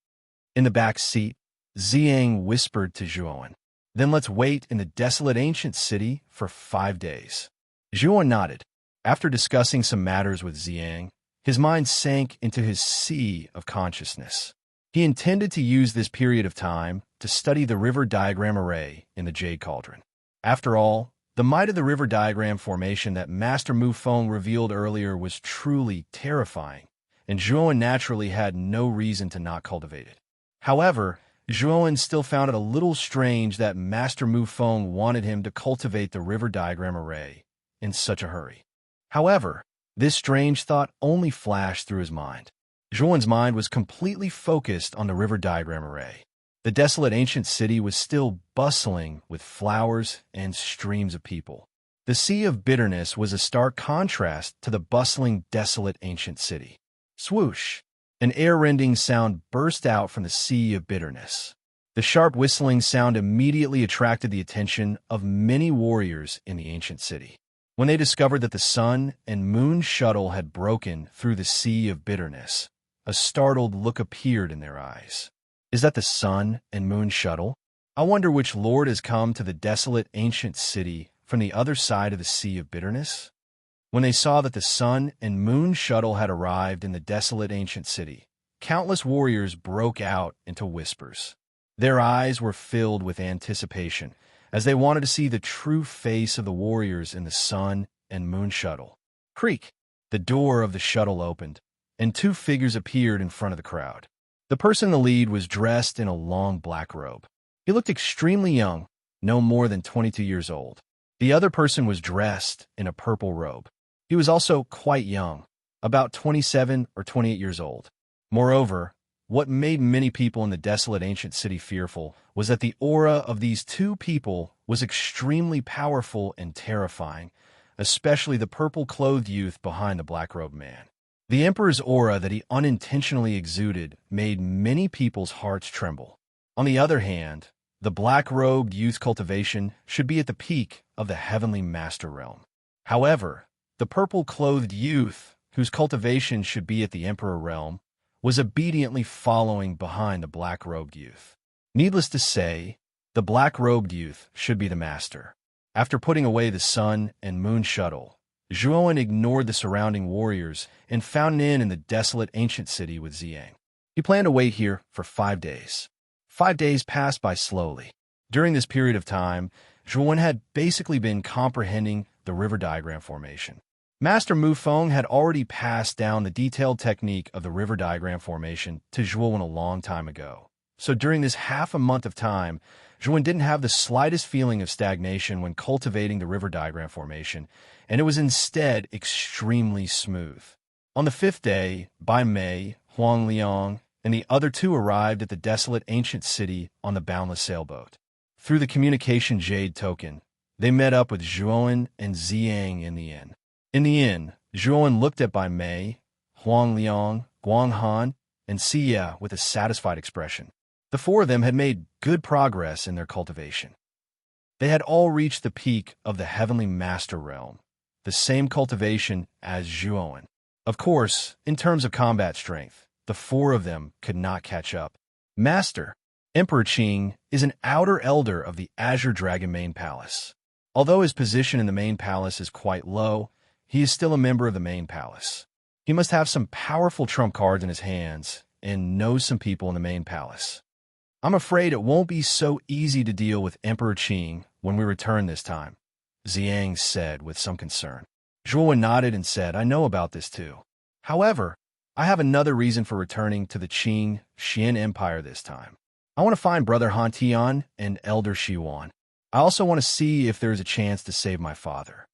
In the back seat, Ziyang whispered to Zhuan, "Then let's wait in the desolate ancient city for 5 days." Zhuan nodded. After discussing some matters with Ziyang, his mind sank into his sea of consciousness. He intended to use this period of time to study the river diagram array in the Jade Cauldron. After all, the might of the river diagram formation that Master Mu Feng revealed earlier was truly terrifying, and Zhuan naturally had no reason to not cultivate it. However, Zhuowen still found it a little strange that Master Mufeng wanted him to cultivate the river diagram array in such a hurry. However, this strange thought only flashed through his mind. Zhuowen's mind was completely focused on the river diagram array. The desolate ancient city was still bustling with flowers and streams of people. The Sea of Bitterness was a stark contrast to the bustling, desolate ancient city. Swoosh! An air-rending sound burst out from the Sea of Bitterness. The sharp whistling sound immediately attracted the attention of many warriors in the ancient city. When they discovered that the sun and moon shuttle had broken through the Sea of Bitterness, a startled look appeared in their eyes. Is that the sun and moon shuttle? I wonder which lord has come to the desolate ancient city from the other side of the Sea of Bitterness? When they saw that the sun and moon shuttle had arrived in the desolate ancient city, countless warriors broke out into whispers. Their eyes were filled with anticipation as they wanted to see the true face of the warriors in the sun and moon shuttle. Creak! The door of the shuttle opened, and two figures appeared in front of the crowd. The person in the lead was dressed in a long black robe. He looked extremely young, no more than 22 years old. The other person was dressed in a purple robe. He was also quite young, about 27 or 28 years old. Moreover, what made many people in the desolate ancient city fearful was that the aura of these two people was extremely powerful and terrifying, especially the purple-clothed youth behind the black-robed man. The Emperor's aura that he unintentionally exuded made many people's hearts tremble. On the other hand, the black-robed youth's cultivation should be at the peak of the heavenly master realm. However, the purple-clothed youth, whose cultivation should be at the Emperor realm, was obediently following behind the black-robed youth. Needless to say, the black-robed youth should be the master. After putting away the sun and moon shuttle, Zhuowen ignored the surrounding warriors and found an inn in the desolate ancient city with Ziyang. He planned to wait here for 5 days. 5 days passed by slowly. During this period of time, Zhuowen had basically been comprehending the river diagram formation. Master Mufeng had already passed down the detailed technique of the river diagram formation to Zhuowen a long time ago. So during this half a month of time, Zhuowen didn't have the slightest feeling of stagnation when cultivating the river diagram formation, and it was instead extremely smooth. On the 5th day, Bai Mei, Huang Liang, and the other two arrived at the desolate ancient city on the boundless sailboat. Through the communication jade token, they met up with Zhuowen and Ziyang in the inn. In the inn, Zhuowen looked at Bai Mei, Huang Liang, Guang Han, and Xia with a satisfied expression. The four of them had made good progress in their cultivation. They had all reached the peak of the heavenly master realm, the same cultivation as Zhuowen. Of course, in terms of combat strength, the four of them could not catch up. Master, Emperor Qing, is an outer elder of the Azure Dragon Main Palace. Although his position in the main palace is quite low, he is still a member of the main palace. He must have some powerful trump cards in his hands and knows some people in the main palace. I'm afraid it won't be so easy to deal with Emperor Qing when we return this time, Ziyang said with some concern. Zhuowen nodded and said, I know about this too. However, I have another reason for returning to the Qing Xian Empire this time. I want to find Brother Han Tian and Elder Shiwan. I also want to see if there is a chance to save my father.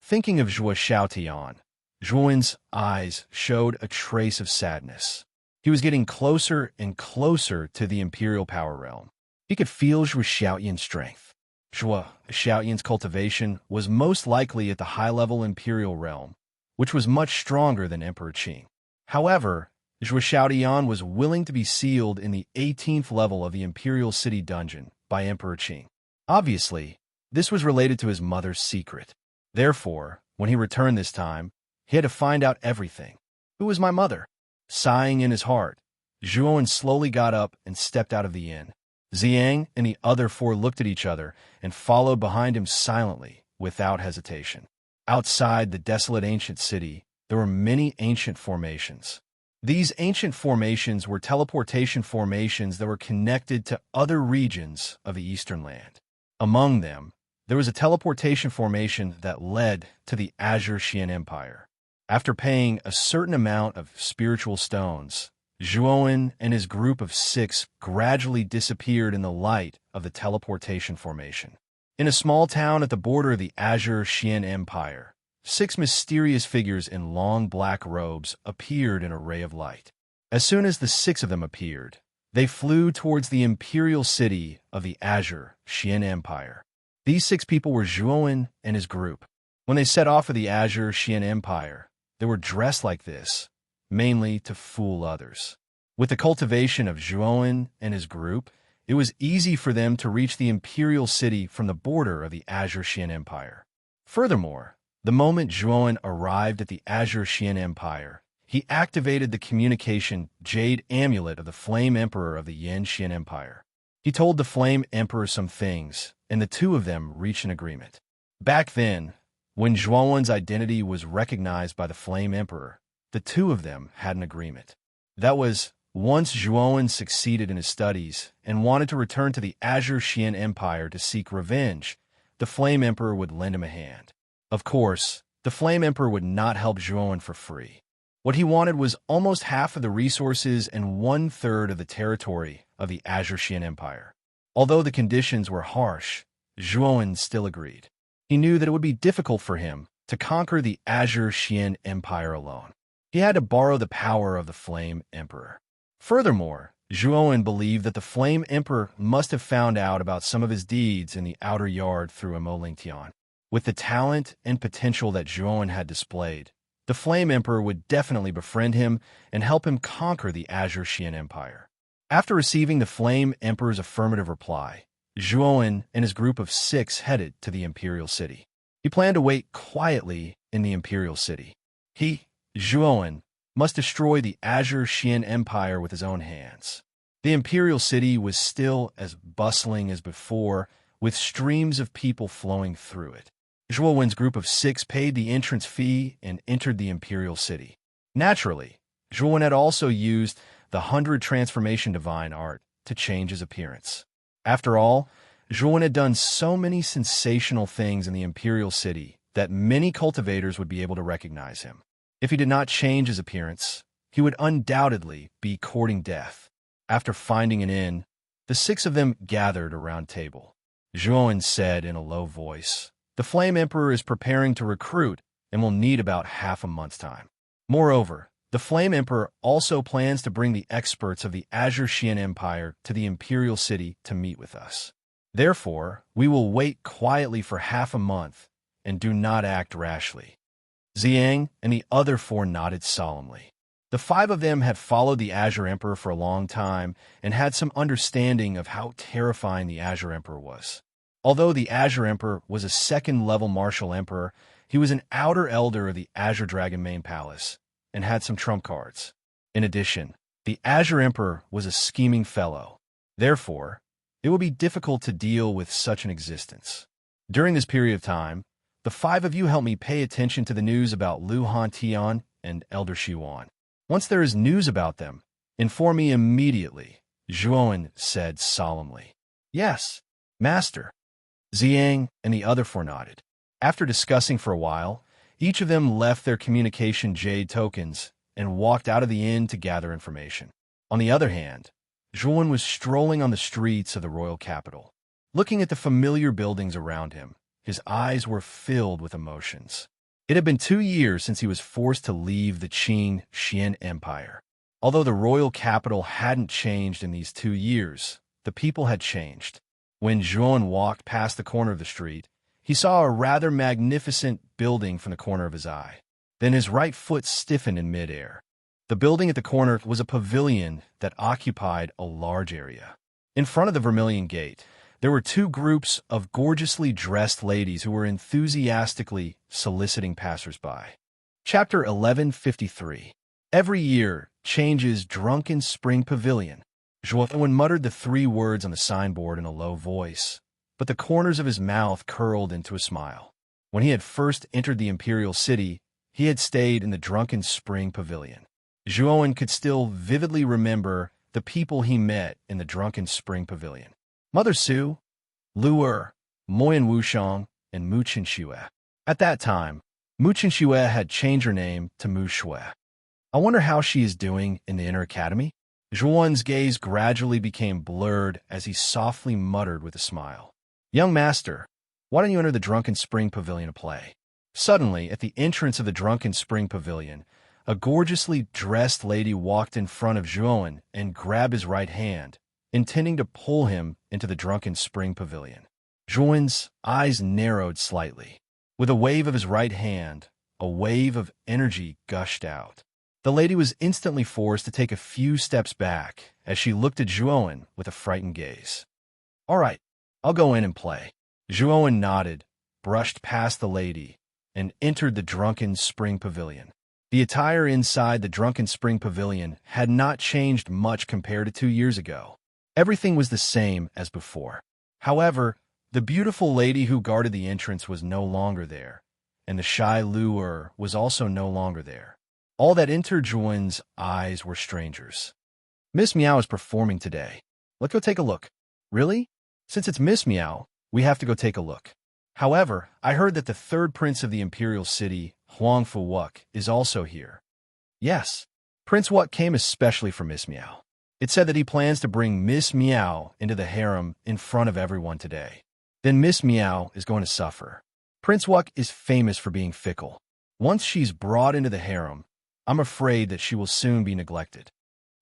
Thinking of Zhuo Xiaotian, Zhuowen's eyes showed a trace of sadness. He was getting closer and closer to the Imperial Power Realm. He could feel Zhuo Xiaotian's strength. Zhuo Xiaotian's cultivation was most likely at the high-level Imperial Realm, which was much stronger than Emperor Qing. However, Zhuo Xiaotian was willing to be sealed in the 18th level of the Imperial City Dungeon by Emperor Qing. Obviously, this was related to his mother's secret. Therefore, when he returned this time, he had to find out everything. Who was my mother? Sighing in his heart, Zhuowen slowly got up and stepped out of the inn. Ziyang and the other four looked at each other and followed behind him silently, without hesitation. Outside the desolate ancient city, there were many ancient formations. These ancient formations were teleportation formations that were connected to other regions of the Eastern Land. Among them, there was a teleportation formation that led to the Azure Xian Empire. After paying a certain amount of spiritual stones, Zhuowen and his group of 6 gradually disappeared in the light of the teleportation formation. In a small town at the border of the Azure Xian Empire, 6 mysterious figures in long black robes appeared in a ray of light. As soon as the 6 of them appeared, they flew towards the imperial city of the Azure Xian Empire. These 6 people were Zhuowen and his group. When they set off for the Azure Xian Empire, they were dressed like this, mainly to fool others. With the cultivation of Zhuowen and his group, it was easy for them to reach the imperial city from the border of the Azure Xian Empire. Furthermore, the moment Zhuowen arrived at the Azure Xian Empire, he activated the communication Jade Amulet of the Flame Emperor of the Yan Xian Empire. He told the Flame Emperor some things, and the 2 of them reached an agreement. Back then, when Zhuowen's identity was recognized by the Flame Emperor, the 2 of them had an agreement. That was, once Zhuowen succeeded in his studies and wanted to return to the Azure Xian Empire to seek revenge, the Flame Emperor would lend him a hand. Of course, the Flame Emperor would not help Zhuowen for free. What he wanted was almost half of the resources and 1/3 of the territory of the Azure Xian Empire. Although the conditions were harsh, Zhuowen still agreed. He knew that it would be difficult for him to conquer the Azure Xian Empire alone. He had to borrow the power of the Flame Emperor. Furthermore, Zhuowen believed that the Flame Emperor must have found out about some of his deeds in the outer yard through Emolingtian. With the talent and potential that Zhuowen had displayed, the Flame Emperor would definitely befriend him and help him conquer the Azure Xian Empire. After receiving the Flame Emperor's affirmative reply, Zhuowen and his group of 6 headed to the imperial city. He planned to wait quietly in the imperial city. He, Zhuowen, must destroy the Azure Xian Empire with his own hands. The imperial city was still as bustling as before, with streams of people flowing through it. Zhuowen's group of 6 paid the entrance fee and entered the imperial city. Naturally, Zhuowen had also used the 100 transformation divine art to change his appearance. After all, Zhuowen had done so many sensational things in the imperial city that many cultivators would be able to recognize him. If he did not change his appearance, he would undoubtedly be courting death. After finding an inn, the 6 of them gathered around a table. Zhuowen said in a low voice, "The Flame Emperor is preparing to recruit and will need about half a month's time. Moreover, the Flame Emperor also plans to bring the experts of the Azure Xian Empire to the imperial city to meet with us. Therefore, we will wait quietly for half a month and do not act rashly." Ziyang and the other 4 nodded solemnly. The 5 of them had followed the Azure Emperor for a long time and had some understanding of how terrifying the Azure Emperor was. Although the Azure Emperor was a 2nd-level martial emperor, he was an outer elder of the Azure Dragon Main Palace and had some trump cards. In addition, the Azure Emperor was a scheming fellow. Therefore, it would be difficult to deal with such an existence. During this period of time, the 5 of you help me pay attention to the news about Lu Hantian and Elder Shiwan. Once there is news about them, inform me immediately, Zhuowen said solemnly. "Yes, Master." Ziyang and the other 4 nodded. After discussing for a while, each of them left their communication jade tokens and walked out of the inn to gather information. On the other hand, Zhuowen was strolling on the streets of the royal capital. Looking at the familiar buildings around him, his eyes were filled with emotions. It had been 2 years since he was forced to leave the Qin Xian Empire. Although the royal capital hadn't changed in these 2 years, the people had changed. When Zhuowen walked past the corner of the street, he saw a rather magnificent building from the corner of his eye. Then his right foot stiffened in midair. The building at the corner was a pavilion that occupied a large area. In front of the Vermilion Gate, there were 2 groups of gorgeously dressed ladies who were enthusiastically soliciting passers-by. Chapter 1153. Every year changes Drunken Spring Pavilion. Zhuowen muttered the 3 words on the signboard in a low voice, but the corners of his mouth curled into a smile. When he had first entered the imperial city, he had stayed in the Drunken Spring Pavilion. Zhuowen could still vividly remember the people he met in the Drunken Spring Pavilion. Mother Su, Lu Er, Moyan Wushang, and Mu Qinxue. At that time, Mu Qinxue had changed her name to Mu Shui. I wonder how she is doing in the inner academy? Zhuan's gaze gradually became blurred as he softly muttered with a smile. Young master, why don't you enter the Drunken Spring Pavilion to play? Suddenly, at the entrance of the Drunken Spring Pavilion, a gorgeously dressed lady walked in front of Zhuan and grabbed his right hand, intending to pull him into the Drunken Spring Pavilion. Zhuan's eyes narrowed slightly. With a wave of his right hand, a wave of energy gushed out. The lady was instantly forced to take a few steps back as she looked at Zhuan with a frightened gaze. All right, I'll go in and play. Zhuan nodded, brushed past the lady, and entered the Drunken Spring Pavilion. The attire inside the Drunken Spring Pavilion had not changed much compared to 2 years ago. Everything was the same as before. However, the beautiful lady who guarded the entrance was no longer there, and the shy lure was also no longer there. All that entered Zhuan's eyes were strangers. Miss Meow is performing today. Let's go take a look. Really? Since it's Miss Meow, we have to go take a look. However, I heard that the third prince of the imperial city, Huang Fuwuk, is also here. Yes, Prince Wuk came especially for Miss Meow. It said that he plans to bring Miss Meow into the harem in front of everyone today. Then Miss Meow is going to suffer. Prince Wuk is famous for being fickle. Once she's brought into the harem, I'm afraid that she will soon be neglected.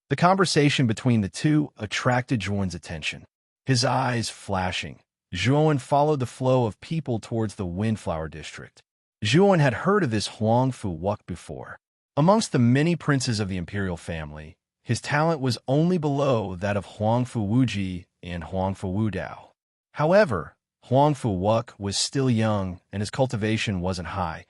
The conversation between the two attracted Zhuan's attention. His eyes flashing, Zhuan followed the flow of people towards the Windflower District. Zhuan had heard of this Huang Fuwuk before. Amongst the many princes of the imperial family, his talent was only below that of Huang Fuwuji and Huang Fuwudao. However, Huang Fuwuk was still young and his cultivation wasn't high,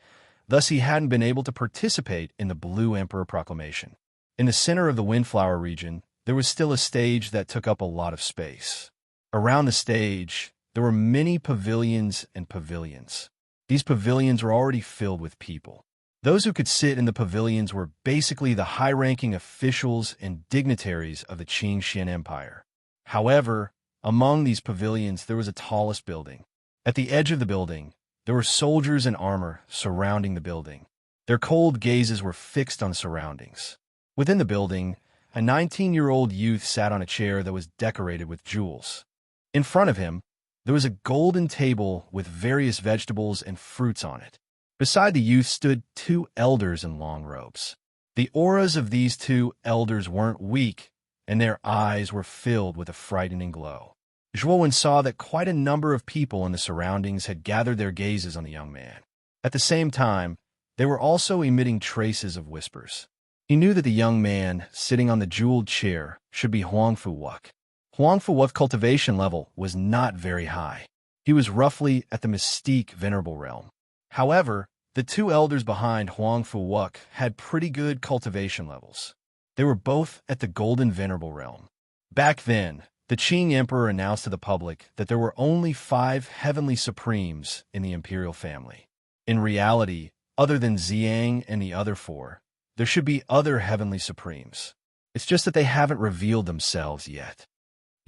thus he hadn't been able to participate in the Blue Emperor Proclamation. In the center of the Windflower region, there was still a stage that took up a lot of space. Around the stage, there were many pavilions and pavilions. These pavilions were already filled with people. Those who could sit in the pavilions were basically the high-ranking officials and dignitaries of the Qing Xian Empire. However, among these pavilions, there was a tallest building. At the edge of the building, there were soldiers in armor surrounding the building. Their cold gazes were fixed on the surroundings. Within the building, a 19-year-old youth sat on a chair that was decorated with jewels. In front of him, there was a golden table with various vegetables and fruits on it. Beside the youth stood 2 elders in long robes. The auras of these 2 elders weren't weak, and their eyes were filled with a frightening glow. Zhuan saw that quite a number of people in the surroundings had gathered their gazes on the young man. At the same time, they were also emitting traces of whispers. He knew that the young man sitting on the jeweled chair should be Huang Fuwuk. Huang Fuwuk's cultivation level was not very high. He was roughly at the mystique venerable realm. However, the 2 elders behind Huang Fuwuk had pretty good cultivation levels. They were both at the golden venerable realm. Back then, the Qing Emperor announced to the public that there were only 5 heavenly supremes in the imperial family. In reality, other than Xiang and the other 4, there should be other heavenly supremes. It's just that they haven't revealed themselves yet.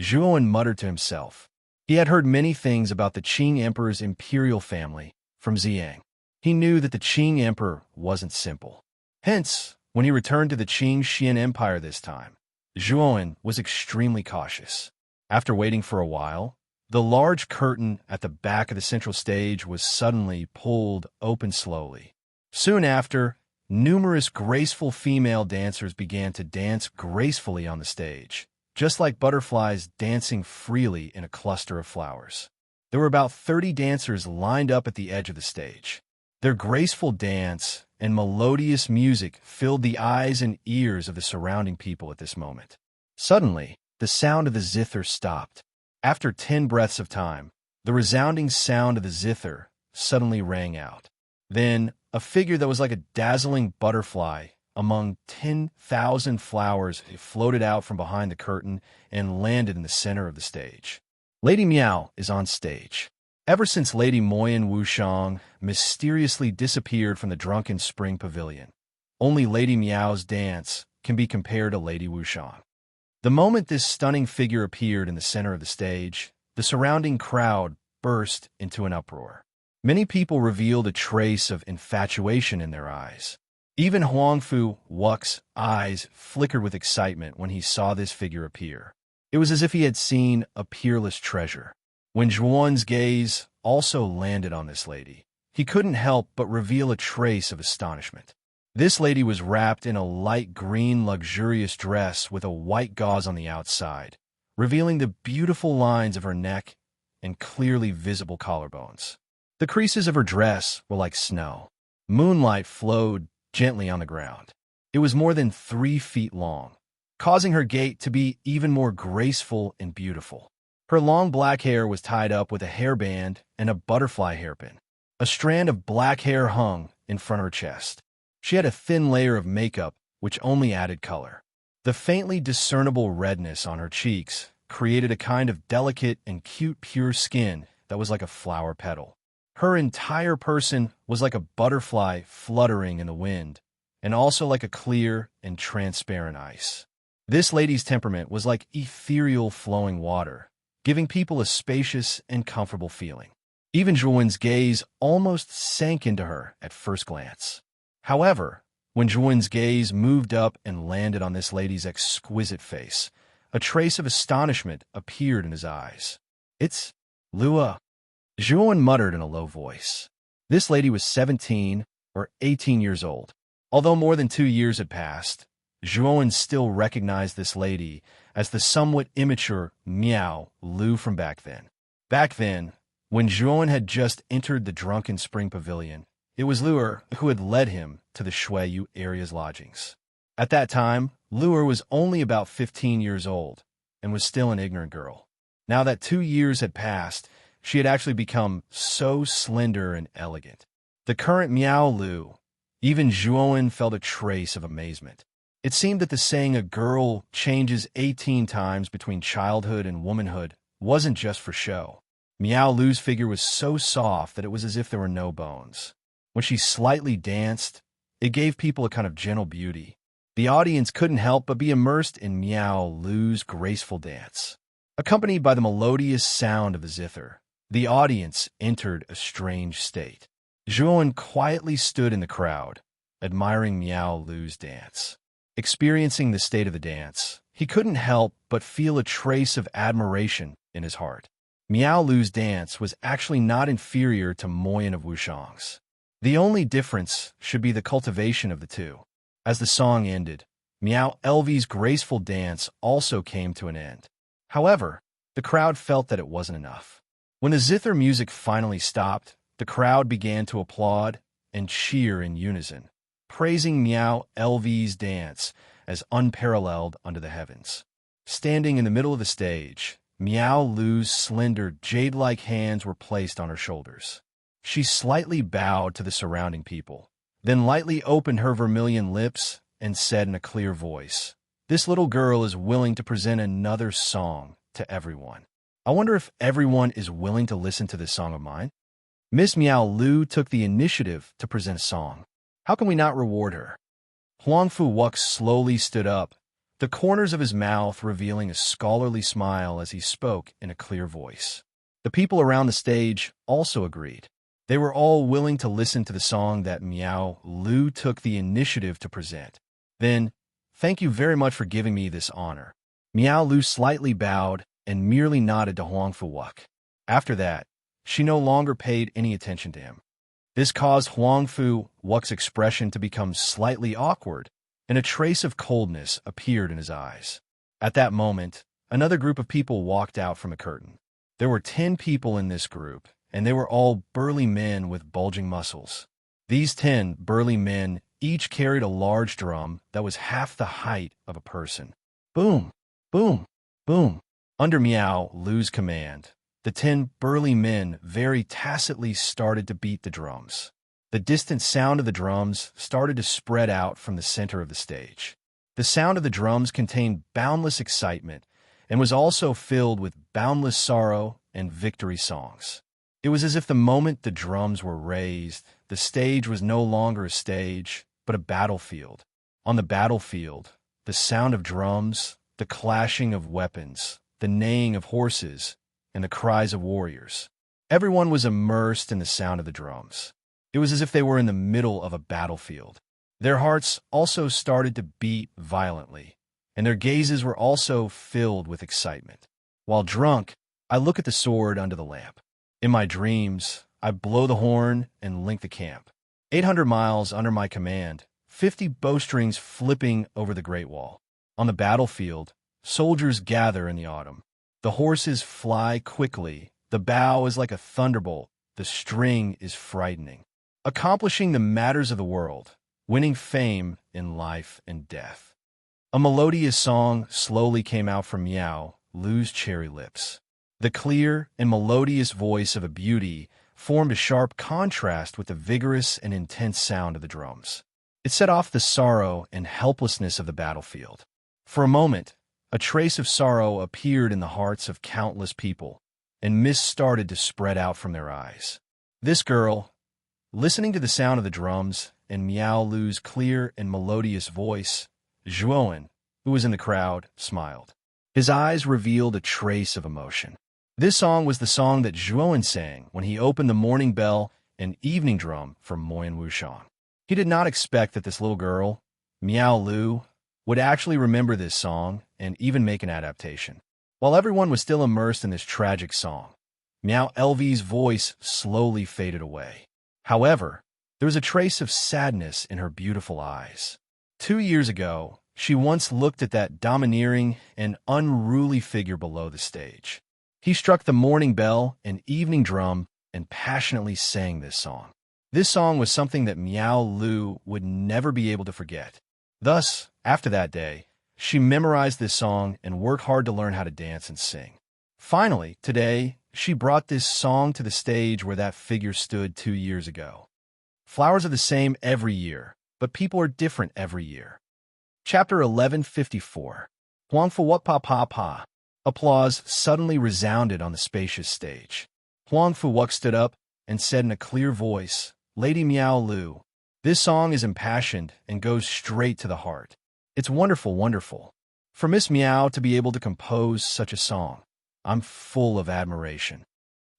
Zhuan muttered to himself. He had heard many things about the Qing Emperor's imperial family from Xiang. He knew that the Qing Emperor wasn't simple. Hence, when he returned to the Qing Xian Empire this time, Zhuan was extremely cautious. After waiting for a while, the large curtain at the back of the central stage was suddenly pulled open slowly. Soon after, numerous graceful female dancers began to dance gracefully on the stage, just like butterflies dancing freely in a cluster of flowers. There were about 30 dancers lined up at the edge of the stage. Their graceful dance and melodious music filled the eyes and ears of the surrounding people at this moment. Suddenly, the sound of the zither stopped. After 10 breaths of time, the resounding sound of the zither suddenly rang out. Then, a figure that was like a dazzling butterfly among 10,000 flowers floated out from behind the curtain and landed in the center of the stage. Lady Meow is on stage. Ever since Lady Moyan Wushang mysteriously disappeared from the Drunken Spring Pavilion, only Lady Meow's dance can be compared to Lady Wushang. The moment this stunning figure appeared in the center of the stage, the surrounding crowd burst into an uproar. Many people revealed a trace of infatuation in their eyes. Even Huangfu Wu's eyes flickered with excitement when he saw this figure appear. It was as if he had seen a peerless treasure. When Zhuan's gaze also landed on this lady, he couldn't help but reveal a trace of astonishment. This lady was wrapped in a light green luxurious dress with a white gauze on the outside, revealing the beautiful lines of her neck and clearly visible collarbones. The creases of her dress were like snow. Moonlight flowed gently on the ground. It was more than 3 feet long, causing her gait to be even more graceful and beautiful. Her long black hair was tied up with a hairband and a butterfly hairpin. A strand of black hair hung in front of her chest. She had a thin layer of makeup, which only added color. The faintly discernible redness on her cheeks created a kind of delicate and cute pure skin that was like a flower petal. Her entire person was like a butterfly fluttering in the wind, and also like a clear and transparent ice. This lady's temperament was like ethereal flowing water, giving people a spacious and comfortable feeling. Even Zhuan's gaze almost sank into her at first glance. However, when Zhuan's gaze moved up and landed on this lady's exquisite face, a trace of astonishment appeared in his eyes. "It's Lua," Zhuan muttered in a low voice. This lady was 17 or 18 years old. Although more than 2 years had passed, Zhuan still recognized this lady as the somewhat immature Miao Lu from back then. Back then, when Zhuan had just entered the drunken spring pavilion, it was Luer who had led him to the Shuiyu area's lodgings. At that time, Luer was only about 15 years old and was still an ignorant girl. Now that 2 years had passed, she had actually become so slender and elegant. The current Miao Lu, even Zhuan felt a trace of amazement. It seemed that the saying a girl changes 18 times between childhood and womanhood wasn't just for show. Miao Lu's figure was so soft that it was as if there were no bones. When she slightly danced, it gave people a kind of gentle beauty. The audience couldn't help but be immersed in Miao Lu's graceful dance. Accompanied by the melodious sound of the zither, the audience entered a strange state. Zhuan quietly stood in the crowd, admiring Miao Lu's dance. Experiencing the state of the dance, he couldn't help but feel a trace of admiration in his heart. Miao Lu's dance was actually not inferior to Moyan of Wushang's. The only difference should be the cultivation of the two. As the song ended, Miao Lv's graceful dance also came to an end. However, the crowd felt that it wasn't enough. When the zither music finally stopped, the crowd began to applaud and cheer in unison, praising Miao Lv's dance as unparalleled under the heavens. Standing in the middle of the stage, Miao Lu's slender, jade-like hands were placed on her shoulders. She slightly bowed to the surrounding people, then lightly opened her vermilion lips and said in a clear voice, "This little girl is willing to present another song to everyone. I wonder if everyone is willing to listen to this song of mine?" Miss Miao Lu took the initiative to present a song. How can we not reward her? Huangfu Wuk slowly stood up, the corners of his mouth revealing a scholarly smile as he spoke in a clear voice. The people around the stage also agreed. They were all willing to listen to the song that Miao Lu took the initiative to present. Then, "Thank you very much for giving me this honor." Miao Lu slightly bowed and merely nodded to Huangfu Wuk. After that, she no longer paid any attention to him. This caused Huangfu Wuk's expression to become slightly awkward, and a trace of coldness appeared in his eyes. At that moment, another group of people walked out from a curtain. There were 10 people in this group, and they were all burly men with bulging muscles. These 10 burly men each carried a large drum that was half the height of a person. Boom, boom, boom. Under Miao Lu's command, the 10 burly men very tacitly started to beat the drums. The distant sound of the drums started to spread out from the center of the stage. The sound of the drums contained boundless excitement and was also filled with boundless sorrow and victory songs. It was as if the moment the drums were raised, the stage was no longer a stage, but a battlefield. On the battlefield, the sound of drums, the clashing of weapons, the neighing of horses, and the cries of warriors. Everyone was immersed in the sound of the drums. It was as if they were in the middle of a battlefield. Their hearts also started to beat violently, and their gazes were also filled with excitement. While drunk, I look at the sword under the lamp. In my dreams, I blow the horn and link the camp. 800 miles under my command, 50 bowstrings flipping over the Great Wall. On the battlefield, soldiers gather in the autumn. The horses fly quickly, the bow is like a thunderbolt, the string is frightening. Accomplishing the matters of the world, winning fame in life and death. A melodious song slowly came out from Meow Lu's cherry lips. The clear and melodious voice of a beauty formed a sharp contrast with the vigorous and intense sound of the drums. It set off the sorrow and helplessness of the battlefield. For a moment, a trace of sorrow appeared in the hearts of countless people, and mist started to spread out from their eyes. This girl, listening to the sound of the drums and Meow Lu's clear and melodious voice, Zhuowen, who was in the crowd, smiled. His eyes revealed a trace of emotion. This song was the song that Zhuowen sang when he opened the morning bell and evening drum for Moyen Wushang. He did not expect that this little girl, Meow Lu, would actually remember this song and even make an adaptation. While everyone was still immersed in this tragic song, Meow LV's voice slowly faded away. However, there was a trace of sadness in her beautiful eyes. 2 years ago, she once looked at that domineering and unruly figure below the stage. He struck the morning bell and evening drum and passionately sang this song. This song was something that Meow Lu would never be able to forget. Thus, after that day, she memorized this song and worked hard to learn how to dance and sing. Finally, today, she brought this song to the stage where that figure stood 2 years ago. Flowers are the same every year, but people are different every year. Chapter 1154. Huangfu What Pa Pa Pa. Applause suddenly resounded on the spacious stage. Huangfu Wuk stood up and said in a clear voice, "Lady Meow Lu, this song is impassioned and goes straight to the heart. It's wonderful, wonderful. For Miss Meow to be able to compose such a song, I'm full of admiration."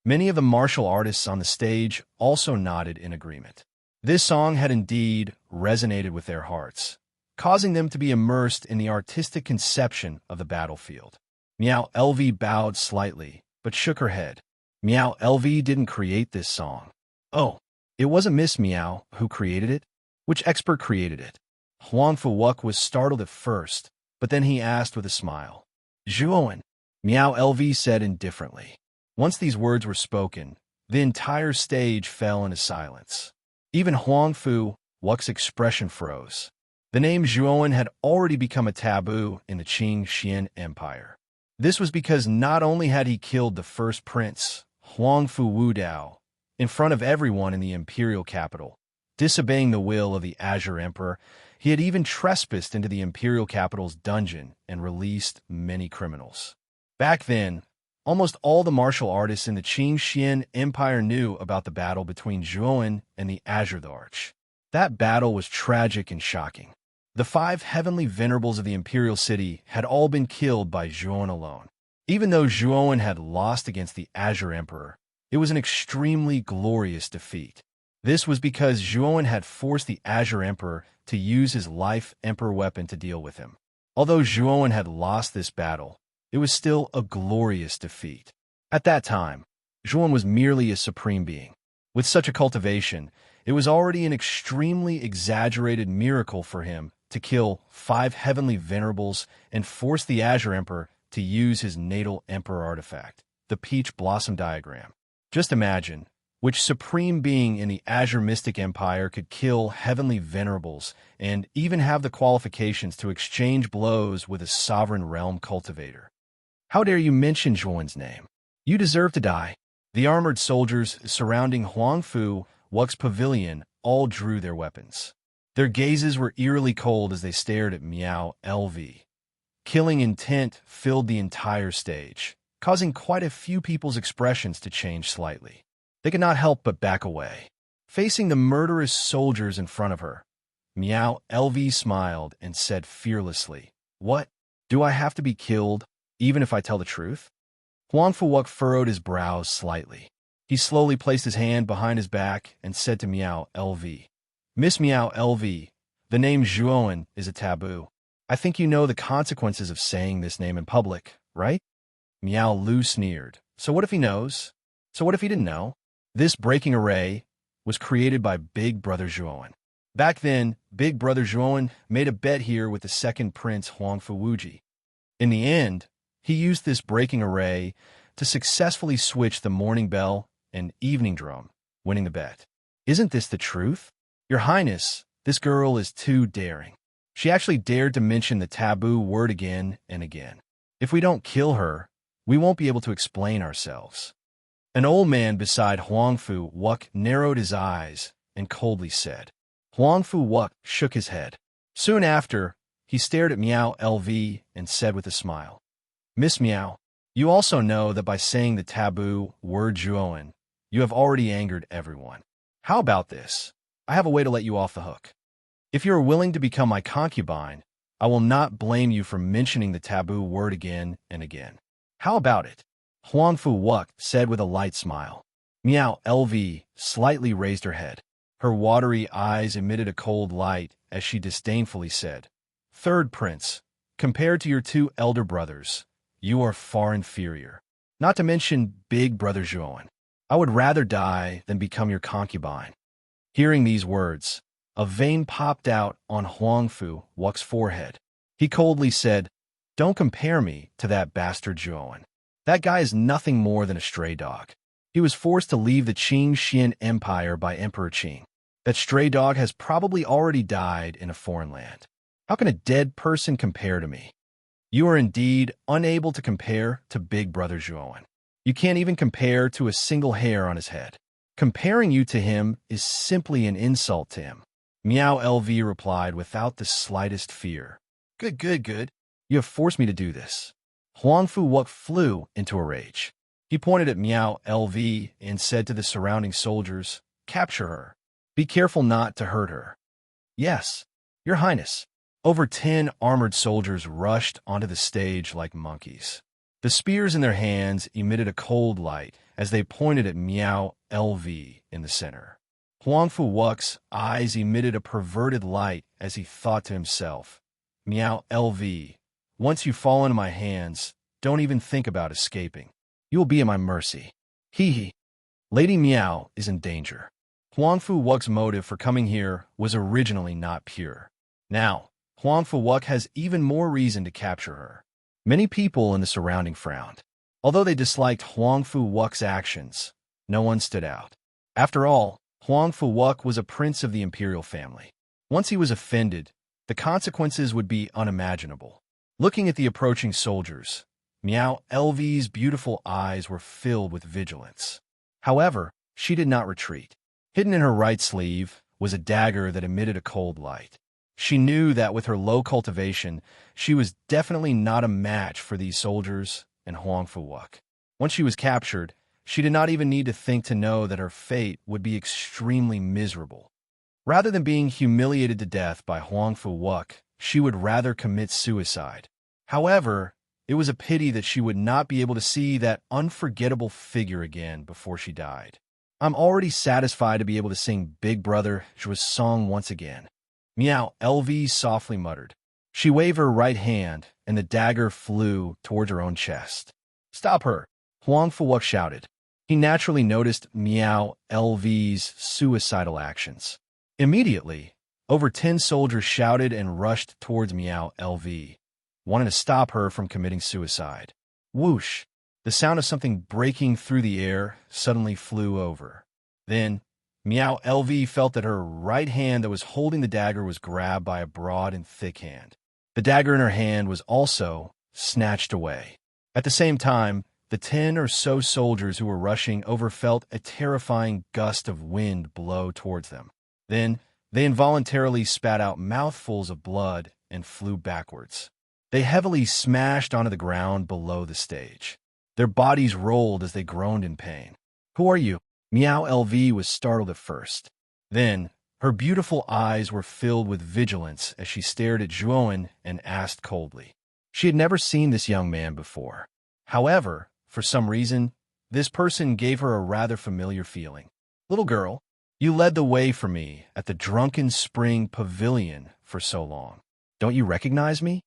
Many of the martial artists on the stage also nodded in agreement. This song had indeed resonated with their hearts, causing them to be immersed in the artistic conception of the battlefield. Meow LV bowed slightly, but shook her head. Meow LV didn't create this song. Oh, it wasn't Miss Meow who created it? Which expert created it? Huangfu Wuk was startled at first, but then he asked with a smile. Zhuowen, Meow LV said indifferently. Once these words were spoken, the entire stage fell into silence. Even Huangfu Wuk's expression froze. The name Zhuowen had already become a taboo in the Qing Xian Empire. This was because not only had he killed the first prince, Huangfu Wudao, in front of everyone in the imperial capital, disobeying the will of the Azure Emperor, he had even trespassed into the imperial capital's dungeon and released many criminals. Back then, almost all the martial artists in the Qing Xian Empire knew about the battle between Zhuowen and the Azure Arch. That battle was tragic and shocking. The 5 heavenly venerables of the imperial city had all been killed by Zhuowen alone. Even though Zhuowen had lost against the Azure Emperor, it was an extremely glorious defeat. This was because Zhuowen had forced the Azure Emperor to use his life Emperor weapon to deal with him. Although Zhuowen had lost this battle, it was still a glorious defeat. At that time, Zhuowen was merely a supreme being. With such a cultivation, it was already an extremely exaggerated miracle for him to kill 5 heavenly venerables and force the Azure Emperor to use his natal Emperor artifact, the Peach Blossom Diagram. Just imagine which supreme being in the Azure Mystic Empire could kill heavenly venerables and even have the qualifications to exchange blows with a sovereign realm cultivator. How dare you mention Zhuowen's name? You deserve to die. The armored soldiers surrounding Huangfu Wuk's pavilion all drew their weapons. Their gazes were eerily cold as they stared at Meow LV. Killing intent filled the entire stage, causing quite a few people's expressions to change slightly. They could not help but back away. Facing the murderous soldiers in front of her, Meow LV smiled and said fearlessly, "What? Do I have to be killed, even if I tell the truth?" Huangfu Wuk furrowed his brows slightly. He slowly placed his hand behind his back and said to Meow LV, "Miss Meow LV, The name Zhuowen is a taboo. I think you know the consequences of saying this name in public, right? Miao Lu sneered. So what if he knows? So what if he didn't know? This breaking array was created by Big Brother Zhuowen. Back then, Big Brother Zhuowen made a bet here with the second prince Huangfu Wuji. In the end, he used this breaking array to successfully switch the morning bell and evening drum, winning the bet. Isn't this the truth? Your Highness, this girl is too daring. She actually dared to mention the taboo word again and again. If we don't kill her, we won't be able to explain ourselves. An old man beside Huangfu Wuk narrowed his eyes and coldly said. Huangfu Wuk shook his head. Soon after, he stared at Miao LV and said with a smile, Miss Miao, you also know that by saying the taboo word Zhuowen, you have already angered everyone. How about this? I have a way to let you off the hook. If you are willing to become my concubine, I will not blame you for mentioning the taboo word again and again. How about it? Huangfu Wuk said with a light smile. Miao LV slightly raised her head. Her watery eyes emitted a cold light as she disdainfully said, Third prince, compared to your two elder brothers, you are far inferior. Not to mention Big Brother Zhuowen. I would rather die than become your concubine. Hearing these words, a vein popped out on Huangfu Wuk's forehead. He coldly said, Don't compare me to that bastard Zhuowen. That guy is nothing more than a stray dog. He was forced to leave the Qing Xian Empire by Emperor Qing. That stray dog has probably already died in a foreign land. How can a dead person compare to me? You are indeed unable to compare to Big Brother Zhuowen. You can't even compare to a single hair on his head. Comparing you to him is simply an insult to him. Miao LV replied without the slightest fear. Good. You have forced me to do this. Huangfu Wuk flew into a rage. He pointed at Miao LV and said to the surrounding soldiers, Capture her. Be careful not to hurt her. Yes, Your Highness. Over 10 armored soldiers rushed onto the stage like monkeys. The spears in their hands emitted a cold light as they pointed at Miao LV in the center. Huangfu Wuk's eyes emitted a perverted light as he thought to himself, Miao LV, once you fall into my hands, don't even think about escaping. You will be at my mercy. Hee. Lady Miao is in danger. Huangfu Wuk's motive for coming here was originally not pure. Now, Huangfu Wuk has even more reason to capture her. Many people in the surrounding frowned. Although they disliked Huangfu Wuk's actions, no one stood out. After all, Huangfu Wuk was a prince of the imperial family. Once he was offended, the consequences would be unimaginable. Looking at the approaching soldiers, Miao LV's beautiful eyes were filled with vigilance. However, she did not retreat. Hidden in her right sleeve was a dagger that emitted a cold light. She knew that with her low cultivation, she was definitely not a match for these soldiers and Huangfu Wuk. Once she was captured, she did not even need to think to know that her fate would be extremely miserable. Rather than being humiliated to death by Huangfu Wuk, she would rather commit suicide. However, it was a pity that she would not be able to see that unforgettable figure again before she died. I'm already satisfied to be able to sing Big Brother Zhuo's song once again. Miao LV softly muttered. She waved her right hand, and the dagger flew towards her own chest. Stop her, Huangfu Wuk shouted. He naturally noticed Miao LV's suicidal actions. Immediately, over 10 soldiers shouted and rushed towards Miao LV, wanting to stop her from committing suicide. Whoosh! The sound of something breaking through the air suddenly flew over. Then, Miao LV felt that her right hand that was holding the dagger was grabbed by a broad and thick hand. The dagger in her hand was also snatched away. At the same time, the 10 or so soldiers who were rushing over felt a terrifying gust of wind blow towards them. Then, they involuntarily spat out mouthfuls of blood and flew backwards. They heavily smashed onto the ground below the stage. Their bodies rolled as they groaned in pain. Who are you? Miao LV was startled at first. Then, her beautiful eyes were filled with vigilance as she stared at Zhuowen and asked coldly. She had never seen this young man before. However, for some reason, this person gave her a rather familiar feeling. Little girl, you led the way for me at the Drunken Spring Pavilion for so long. Don't you recognize me?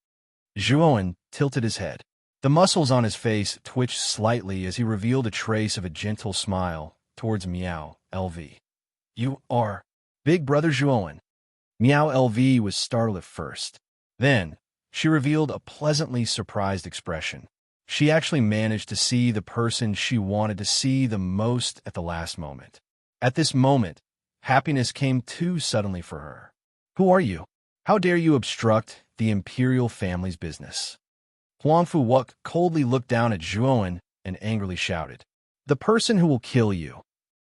Zhuowen tilted his head. The muscles on his face twitched slightly as he revealed a trace of a gentle smile towards Miao LV. You are Big Brother Zhuowen. Miao LV was startled at first. Then, she revealed a pleasantly surprised expression. She actually managed to see the person she wanted to see the most at the last moment. At this moment, happiness came too suddenly for her. Who are you? How dare you obstruct the imperial family's business? Huangfu Wuk coldly looked down at Zhuowen and angrily shouted, The person who will kill you.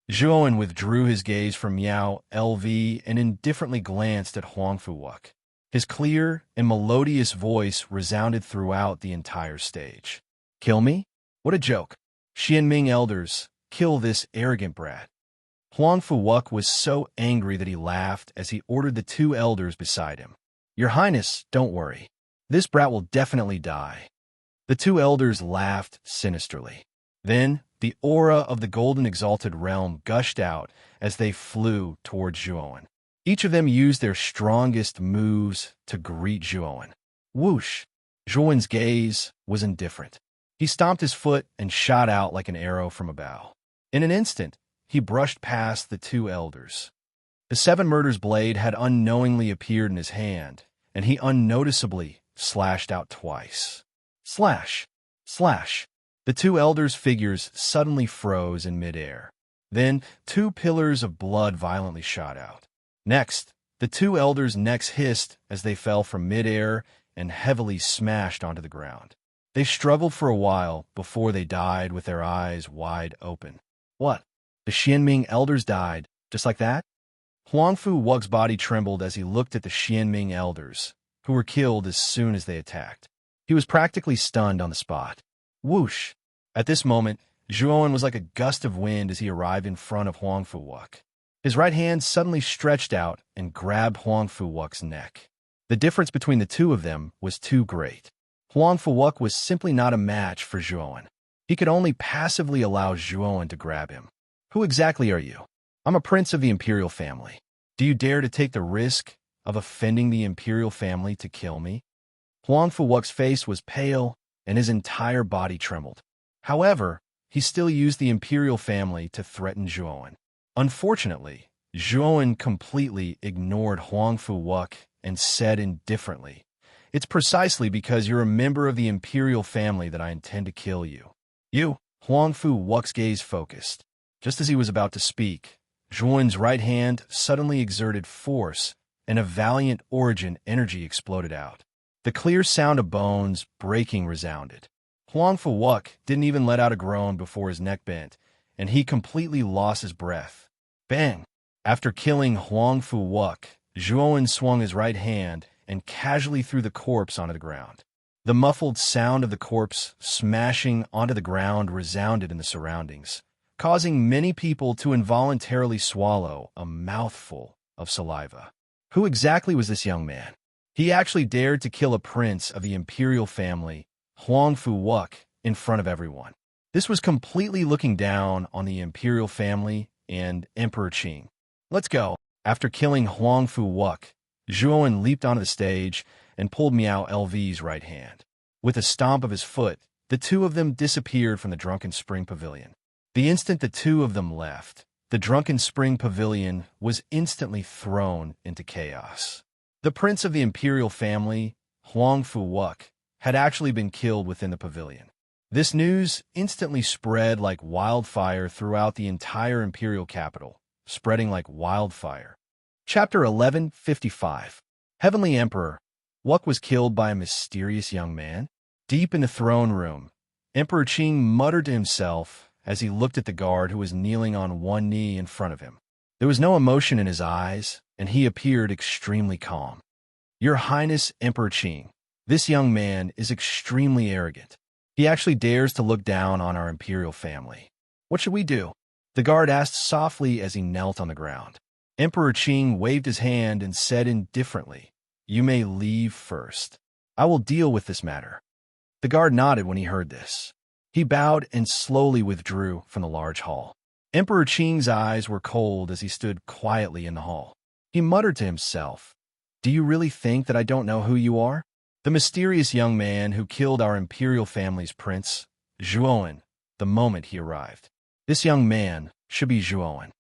Zhuowen withdrew his gaze from Miao LV and indifferently glanced at Huangfu Wuk. His clear and melodious voice resounded throughout the entire stage. Kill me? What a joke. Xianming elders, kill this arrogant brat. Huangfu Wuk was so angry that he laughed as he ordered the two elders beside him. Your Highness, don't worry. This brat will definitely die. The two elders laughed sinisterly. Then, the aura of the golden exalted realm gushed out as they flew towards Zhuowen. Each of them used their strongest moves to greet Zhuowen. Whoosh! Zhuowen's gaze was indifferent. He stomped his foot and shot out like an arrow from a bow. In an instant, he brushed past the two elders. The seven murders blade had unknowingly appeared in his hand, and he unnoticeably slashed out twice. Slash! Slash! The two elders' figures suddenly froze in midair. Then, two pillars of blood violently shot out. Next, the two elders' necks hissed as they fell from midair and heavily smashed onto the ground. They struggled for a while before they died with their eyes wide open. What? The Xianming elders died, just like that? Huangfu Wuk's body trembled as he looked at the Xianming elders, who were killed as soon as they attacked. He was practically stunned on the spot. Whoosh! At this moment, Zhuowen was like a gust of wind as he arrived in front of Huangfu Wuk. His right hand suddenly stretched out and grabbed Huangfu Wuk's neck. The difference between the two of them was too great. Huangfu Wuk was simply not a match for Zhuowen. He could only passively allow Zhuowen to grab him. Who exactly are you? I'm a prince of the imperial family. Do you dare to take the risk of offending the imperial family to kill me? Huangfu Wuk's face was pale and his entire body trembled. However, he still used the imperial family to threaten Zhuowen. Unfortunately, Zhuowen completely ignored Huangfu Wuk and said indifferently, It's precisely because you're a member of the imperial family that I intend to kill you. You? Huangfu Wuk's gaze focused. Just as he was about to speak, Zhuowen's right hand suddenly exerted force and a valiant origin energy exploded out. The clear sound of bones breaking resounded. Huangfu Wuk didn't even let out a groan before his neck bent, and he completely lost his breath. Bang! After killing Huangfu Wuk, Zhuowen swung his right hand and casually threw the corpse onto the ground. The muffled sound of the corpse smashing onto the ground resounded in the surroundings, causing many people to involuntarily swallow a mouthful of saliva. Who exactly was this young man? He actually dared to kill a prince of the imperial family, Huangfu Wuk, in front of everyone. This was completely looking down on the imperial family and Emperor Qing. Let's go. After killing Huangfu Wuk, Zhuowen leaped onto the stage and pulled Miao LV's right hand. With a stomp of his foot, the two of them disappeared from the Drunken Spring Pavilion. The instant the two of them left, the Drunken Spring Pavilion was instantly thrown into chaos. The prince of the imperial family, Huangfu Wuk, had actually been killed within the pavilion. This news instantly spread like wildfire throughout the entire imperial capital, spreading like wildfire. Chapter 1155. Heavenly Emperor, Wuk was killed by a mysterious young man. Deep in the throne room, Emperor Qing muttered to himself as he looked at the guard who was kneeling on one knee in front of him. There was no emotion in his eyes, and he appeared extremely calm. Your Highness Emperor Qing, this young man is extremely arrogant. He actually dares to look down on our imperial family. What should we do? The guard asked softly as he knelt on the ground. Emperor Qing waved his hand and said indifferently, You may leave first. I will deal with this matter. The guard nodded when he heard this. He bowed and slowly withdrew from the large hall. Emperor Qing's eyes were cold as he stood quietly in the hall. He muttered to himself, Do you really think that I don't know who you are? The mysterious young man who killed our imperial family's prince, Zhuowen, the moment he arrived. This young man should be Zhuowen.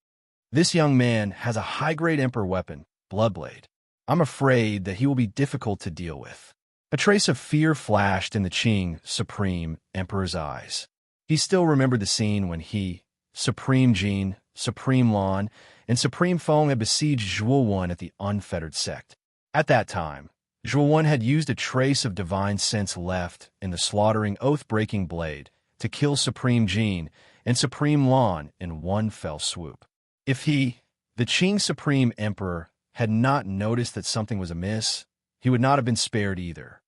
This young man has a high-grade emperor weapon, Bloodblade. I'm afraid that he will be difficult to deal with. A trace of fear flashed in the Qing Supreme Emperor's eyes. He still remembered the scene when he, Supreme Jin, Supreme Lan, and Supreme Feng had besieged Zhuowen at the Unfettered Sect. At that time, Zhuowen had used a trace of divine sense left in the slaughtering oath-breaking blade to kill Supreme Jin and Supreme Lan in one fell swoop. If he, the Qing Supreme Emperor, had not noticed that something was amiss, he would not have been spared either.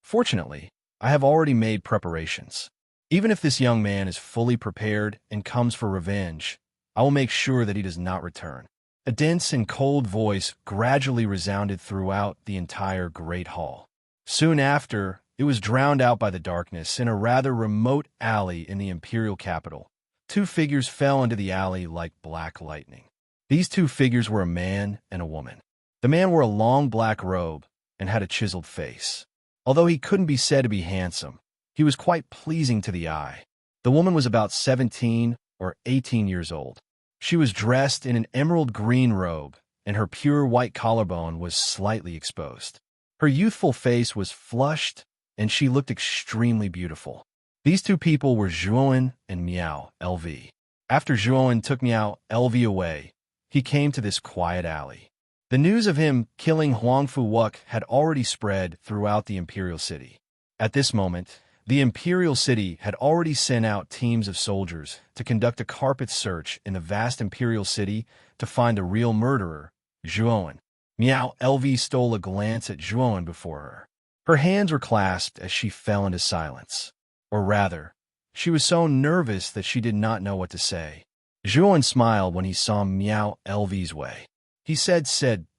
Fortunately, I have already made preparations. Even if this young man is fully prepared and comes for revenge, I will make sure that he does not return. A dense and cold voice gradually resounded throughout the entire great hall. Soon after, it was drowned out by the darkness in a rather remote alley in the imperial capital. Two figures fell into the alley like black lightning. These two figures were a man and a woman. The man wore a long black robe and had a chiseled face. Although he couldn't be said to be handsome, he was quite pleasing to the eye. The woman was about 17 or 18 years old. She was dressed in an emerald green robe, and her pure white collarbone was slightly exposed. Her youthful face was flushed, and she looked extremely beautiful. These two people were Zhuowen and Miao LV. After Zhuowen took Miao LV away, he came to this quiet alley. The news of him killing Huangfu Wuk had already spread throughout the imperial city. At this moment, the imperial city had already sent out teams of soldiers to conduct a carpet search in the vast imperial city to find the real murderer, Zhuowen. Miao LV stole a glance at Zhuowen before her. Her hands were clasped as she fell into silence. Or rather, she was so nervous that she did not know what to say. Zhuowen smiled when he saw Miao LV's way. He said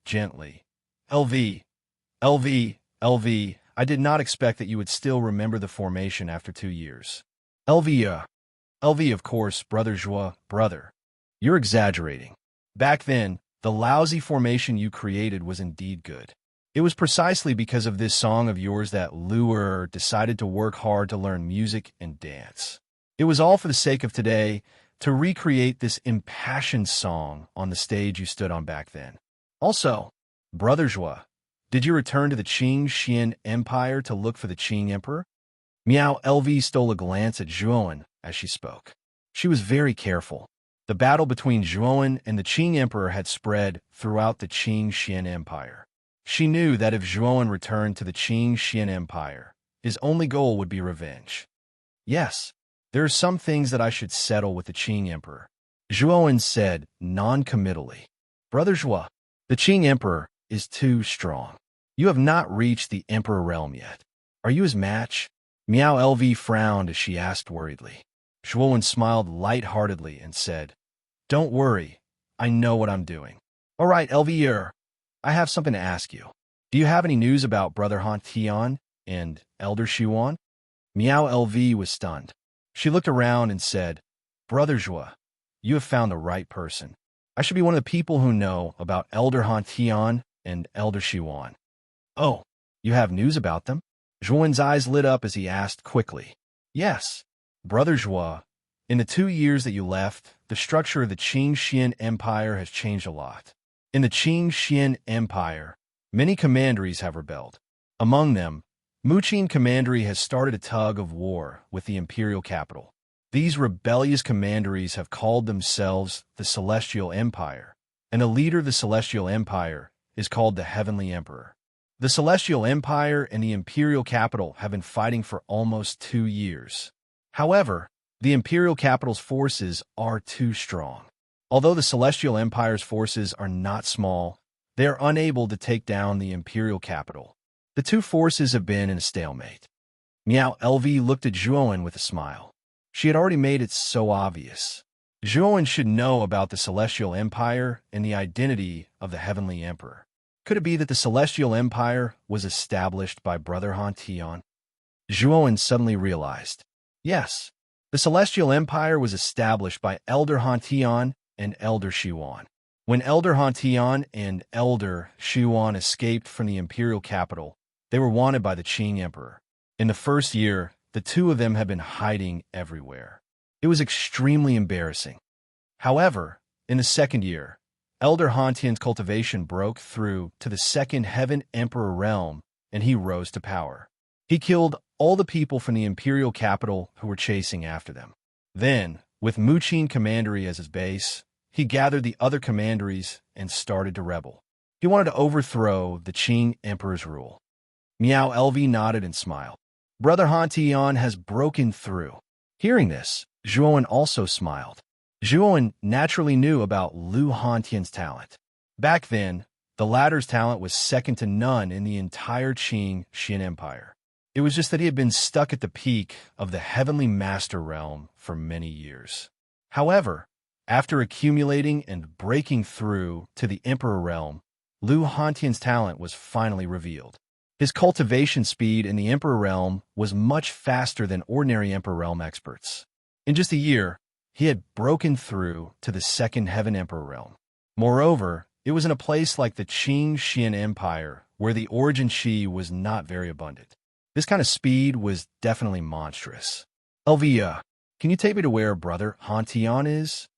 gently, LV, I did not expect that you would still remember the formation after 2 years. LV, of course, brother Zhuo, brother. You're exaggerating. Back then, the lousy formation you created was indeed good. It was precisely because of this song of yours that Luer decided to work hard to learn music and dance. It was all for the sake of today, to recreate this impassioned song on the stage you stood on back then. Also, brother Zhuo, did you return to the Qing Xian Empire to look for the Qing Emperor? Miao LV stole a glance at Zhuowen as she spoke. She was very careful. The battle between Zhuowen and the Qing Emperor had spread throughout the Qing Xian Empire. She knew that if Zhuowen returned to the Qing Xian Empire, his only goal would be revenge. Yes, there are some things that I should settle with the Qing Emperor, Zhuowen said non-committally. Brother Zhuo, the Qing Emperor is too strong. You have not reached the Emperor realm yet. Are you his match? Miao LV frowned as she asked worriedly. Zhuowen smiled light-heartedly and said, Don't worry, I know what I'm doing. All right, LV, I have something to ask you. Do you have any news about Brother Han Tian and Elder Shiwan? Miao LV was stunned. She looked around and said, Brother Zhuo, you have found the right person. I should be one of the people who know about Elder Han Tian and Elder Shiwan. Oh, you have news about them? Zhuowen's eyes lit up as he asked quickly. Yes, Brother Zhuo, in the 2 years that you left, the structure of the Qing Xian Empire has changed a lot. In the Qing Xian Empire, many commanderies have rebelled. Among them, Muqin Commandery has started a tug of war with the imperial capital. These rebellious commanderies have called themselves the Celestial Empire, and the leader of the Celestial Empire is called the Heavenly Emperor. The Celestial Empire and the imperial capital have been fighting for almost 2 years. However, the imperial capital's forces are too strong. Although the Celestial Empire's forces are not small, they are unable to take down the imperial capital. The two forces have been in a stalemate. Miao LV looked at Zhuowen with a smile. She had already made it so obvious. Zhuowen should know about the Celestial Empire and the identity of the Heavenly Emperor. Could it be that the Celestial Empire was established by Brother Han Tian? Zhuowen suddenly realized. Yes, the Celestial Empire was established by Elder Han Tian and Elder Shiwan. When Elder Han Tian and Elder Xuan escaped from the imperial capital, they were wanted by the Qing Emperor. In the first year, the two of them had been hiding everywhere. It was extremely embarrassing. However, in the second year, Elder Han Tian's cultivation broke through to the second Heaven Emperor realm, and he rose to power. He killed all the people from the imperial capital who were chasing after them. Then, with Muqin Commandery as his base, he gathered the other commanderies and started to rebel. He wanted to overthrow the Qing Emperor's rule. Miao LV nodded and smiled. Brother Han Tian has broken through. Hearing this, Zhuowen also smiled. Zhuowen naturally knew about Lu Hantian's talent. Back then, the latter's talent was second to none in the entire Qing Xin Empire. It was just that he had been stuck at the peak of the Heavenly Master realm for many years. However, after accumulating and breaking through to the Emperor realm, Lu Hantian's talent was finally revealed. His cultivation speed in the Emperor realm was much faster than ordinary Emperor realm experts. In just a year, he had broken through to the second Heaven Emperor realm. Moreover, it was in a place like the Qing Xin Empire, where the origin Qi was not very abundant. This kind of speed was definitely monstrous. Elvia, can you take me to where Brother Han Tian is?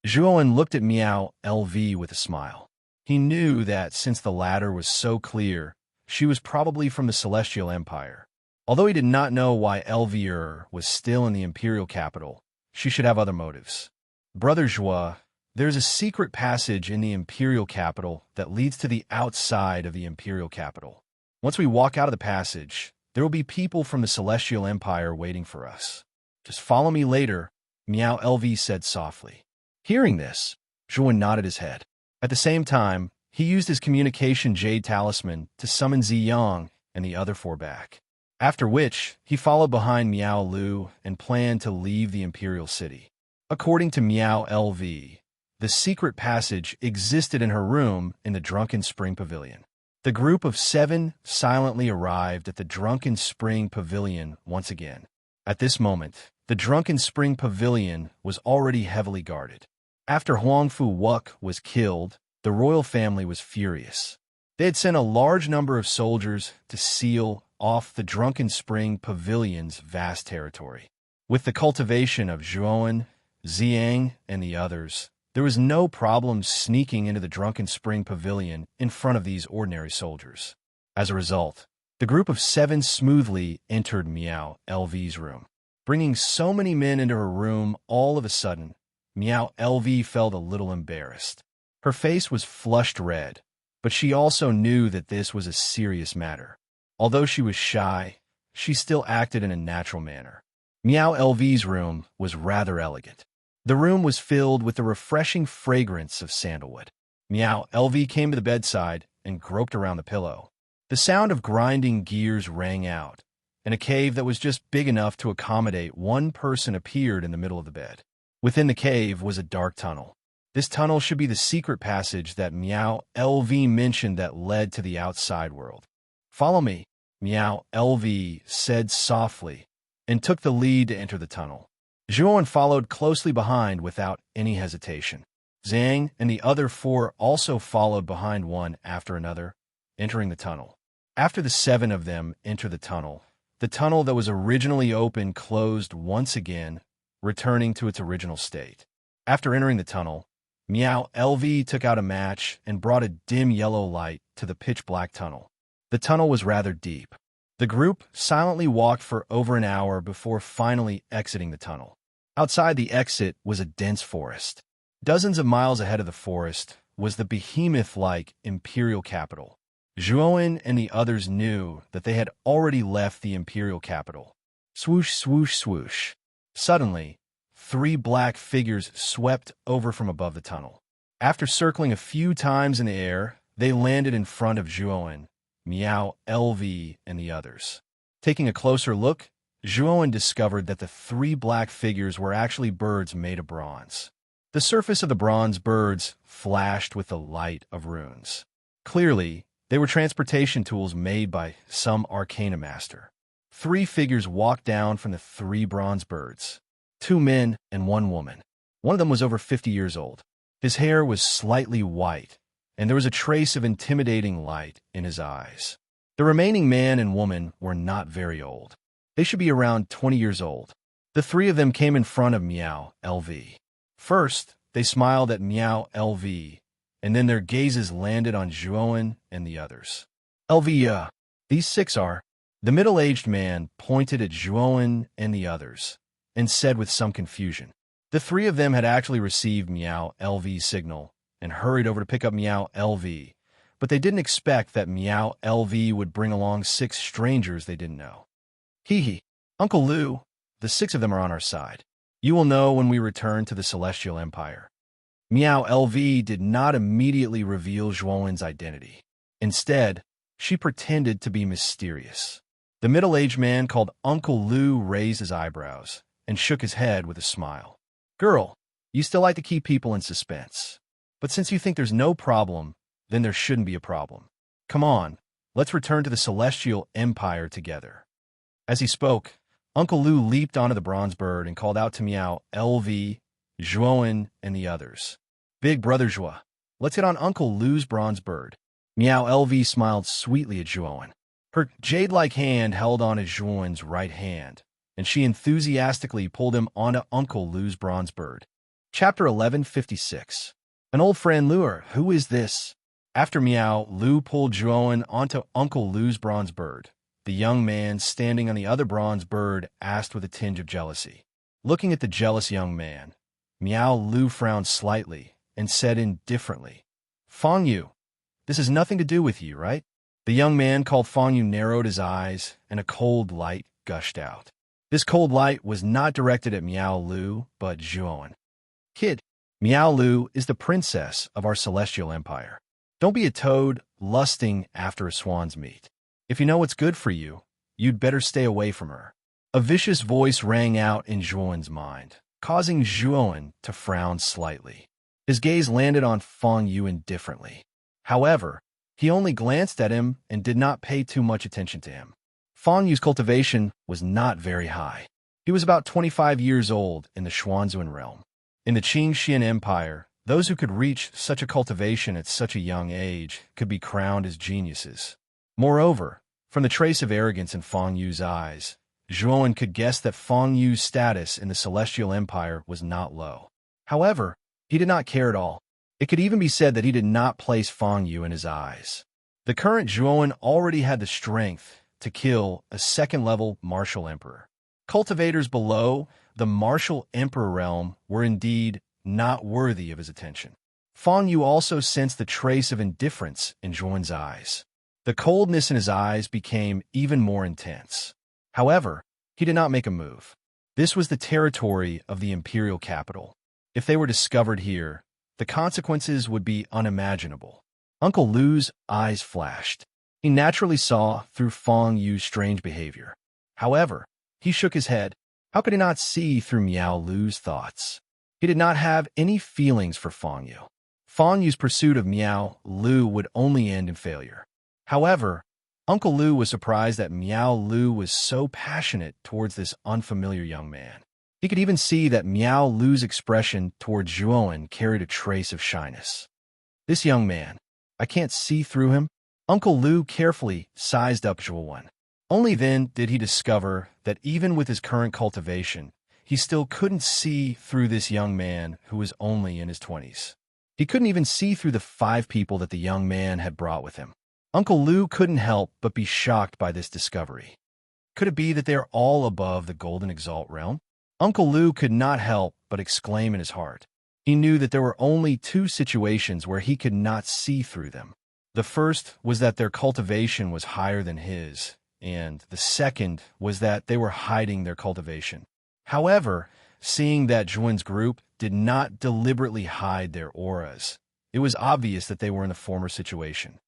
Zhuowen looked at Miao LV with a smile. He knew that since the latter was so clear, she was probably from the Celestial Empire. Although he did not know why Elvir was still in the imperial capital, she should have other motives. Brother Zhua, there's a secret passage in the imperial capital that leads to the outside of the imperial capital. Once we walk out of the passage, there will be people from the Celestial Empire waiting for us. Just follow me later, Miao LV said softly. Hearing this, Zhuowen nodded his head. At the same time, he used his communication jade talisman to summon Ziyang and the other four back. After which, he followed behind Miao Lu and planned to leave the imperial city. According to Miao LV, the secret passage existed in her room in the Drunken Spring Pavilion. The group of 7 silently arrived at the Drunken Spring Pavilion once again. At this moment, the Drunken Spring Pavilion was already heavily guarded. After Huangfu Wuk was killed, the royal family was furious. They had sent a large number of soldiers to seal off the Drunken Spring Pavilion's vast territory. With the cultivation of Zhuowen, Ziyang, and the others, there was no problem sneaking into the Drunken Spring Pavilion in front of these ordinary soldiers. As a result, the group of 7 smoothly entered Miao LV's room. Bringing so many men into her room all of a sudden, Miao LV felt a little embarrassed. Her face was flushed red, but she also knew that this was a serious matter. Although she was shy, she still acted in a natural manner. Miao LV's room was rather elegant. The room was filled with the refreshing fragrance of sandalwood. Miao LV came to the bedside and groped around the pillow. The sound of grinding gears rang out, and a cave that was just big enough to accommodate one person appeared in the middle of the bed. Within the cave was a dark tunnel. This tunnel should be the secret passage that Miao LV mentioned that led to the outside world. Follow me, Miao LV said softly, and took the lead to enter the tunnel. Zhuowen followed closely behind without any hesitation. Zhang and the other 4 also followed behind one after another, entering the tunnel. After the 7 of them entered the tunnel that was originally open closed once again, returning to its original state. After entering the tunnel, Miao LV took out a match and brought a dim yellow light to the pitch-black tunnel. The tunnel was rather deep. The group silently walked for over an hour before finally exiting the tunnel. Outside the exit was a dense forest. Dozens of miles ahead of the forest was the behemoth-like imperial capital. Zhuowen and the others knew that they had already left the imperial capital. Swoosh, swoosh, swoosh. Suddenly, 3 black figures swept over from above the tunnel. After circling a few times in the air, they landed in front of Zhuowen, Miao LV, and the others. Taking a closer look, Zhuowen discovered that the 3 black figures were actually birds made of bronze. The surface of the bronze birds flashed with the light of runes. Clearly, they were transportation tools made by some arcana master. 3 figures walked down from the 3 bronze birds. 2 men and 1 woman. One of them was over 50 years old. His hair was slightly white, and there was a trace of intimidating light in his eyes. The remaining man and woman were not very old. They should be around 20 years old. The three of them came in front of Meow LV. First, they smiled at Meow LV, and then their gazes landed on Zhuowen and the others. LV, these six are. The middle-aged man pointed at Zhuowen and the others, and said with some confusion. The three of them had actually received Meow LV's signal and hurried over to pick up Meow LV, but they didn't expect that Meow LV would bring along six strangers they didn't know. Hee, Uncle Lu, the six of them are on our side. You will know when we return to the Celestial Empire. Meow LV did not immediately reveal Zhuowen's identity. Instead, she pretended to be mysterious. The middle-aged man called Uncle Lu raised his eyebrows and shook his head with a smile. Girl, you still like to keep people in suspense. But since you think there's no problem, then there shouldn't be a problem. Come on, let's return to the Celestial Empire together. As he spoke, Uncle Lu leaped onto the bronze bird and called out to Meow LV, Zhuowen, and the others. Big brother Zhua, let's get on Uncle Lu's bronze bird. Meow LV smiled sweetly at Zhuowen. Her jade-like hand held on Zhuowen's right hand, and she enthusiastically pulled him onto Uncle Lu's bronze bird. Chapter 1156. An old friend Luer, who is this? After Meow, Lu pulled Zhuowen onto Uncle Lu's bronze bird. The young man standing on the other bronze bird asked with a tinge of jealousy. Looking at the jealous young man, Meow Lu frowned slightly and said indifferently, Fang Yu, this has nothing to do with you, right? The young man called Fang Yu narrowed his eyes, and a cold light gushed out. This cold light was not directed at Meow Lu, but Zhuowen. Kid, Meow Lu is the princess of our Celestial Empire. Don't be a toad lusting after a swan's meat. If you know what's good for you, you'd better stay away from her. A vicious voice rang out in Zhuowen's mind, causing Zhuowen to frown slightly. His gaze landed on Fang Yu indifferently. However, he only glanced at him and did not pay too much attention to him. Fang Yu's cultivation was not very high. He was about 25 years old in the Xuanzuan realm. In the Qingxian Empire, those who could reach such a cultivation at such a young age could be crowned as geniuses. Moreover, from the trace of arrogance in Fang Yu's eyes, Zhuowen could guess that Fang Yu's status in the Celestial Empire was not low. However, he did not care at all. It could even be said that he did not place Fang Yu in his eyes. The current Zhuowen already had the strength to kill a second-level martial emperor. Cultivators below the martial emperor realm were indeed not worthy of his attention. Fang Yu also sensed the trace of indifference in Zhuowen's eyes. The coldness in his eyes became even more intense. However, he did not make a move. This was the territory of the imperial capital. If they were discovered here, the consequences would be unimaginable. Uncle Lu's eyes flashed. He naturally saw through Fang Yu's strange behavior. However, he shook his head. How could he not see through Meow Lu's thoughts? He did not have any feelings for Fang Yu. Fang Yu's pursuit of Meow Lu would only end in failure. However, Uncle Lu was surprised that Meow Lu was so passionate towards this unfamiliar young man. He could even see that Meow Lu's expression toward Zhuowen carried a trace of shyness. This young man, I can't see through him. Uncle Lu carefully sized up Zhuowen. Only then did he discover that even with his current cultivation, he still couldn't see through this young man who was only in his 20s. He couldn't even see through the 5 people that the young man had brought with him. Uncle Lu couldn't help but be shocked by this discovery. Could it be that they are all above the Golden Exalt realm? Uncle Lu could not help but exclaim in his heart. He knew that there were only 2 situations where he could not see through them. The first was that their cultivation was higher than his, and the second was that they were hiding their cultivation. However, seeing that Zhuowen's group did not deliberately hide their auras, it was obvious that they were in the former situation.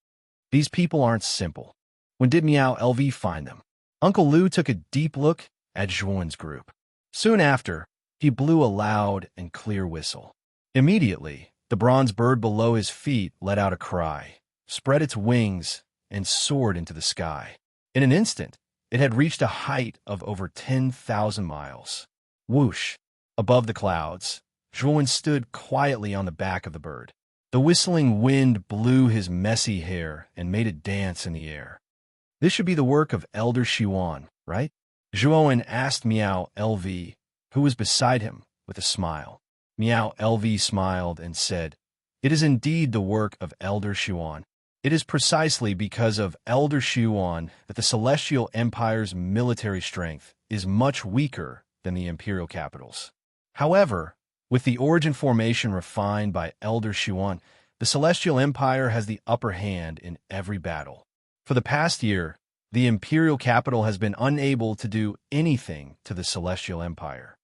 These people aren't simple. When did Meow LV find them? Uncle Lu took a deep look at Zhuowen's group. Soon after, he blew a loud and clear whistle. Immediately, the bronze bird below his feet let out a cry, spread its wings, and soared into the sky. In an instant, it had reached a height of over 10,000 miles. Whoosh! Above the clouds, Zhuan stood quietly on the back of the bird. The whistling wind blew his messy hair and made it dance in the air. This should be the work of Elder Xuan, right? Zhuan asked Miao LV, who was beside him, with a smile. Miao LV smiled and said, "It is indeed the work of Elder Xuan. It is precisely because of Elder Xuan that the Celestial Empire's military strength is much weaker than the imperial capital's. However, with the origin formation refined by Elder Xuan, the Celestial Empire has the upper hand in every battle. For the past year, the imperial capital has been unable to do anything to the Celestial Empire."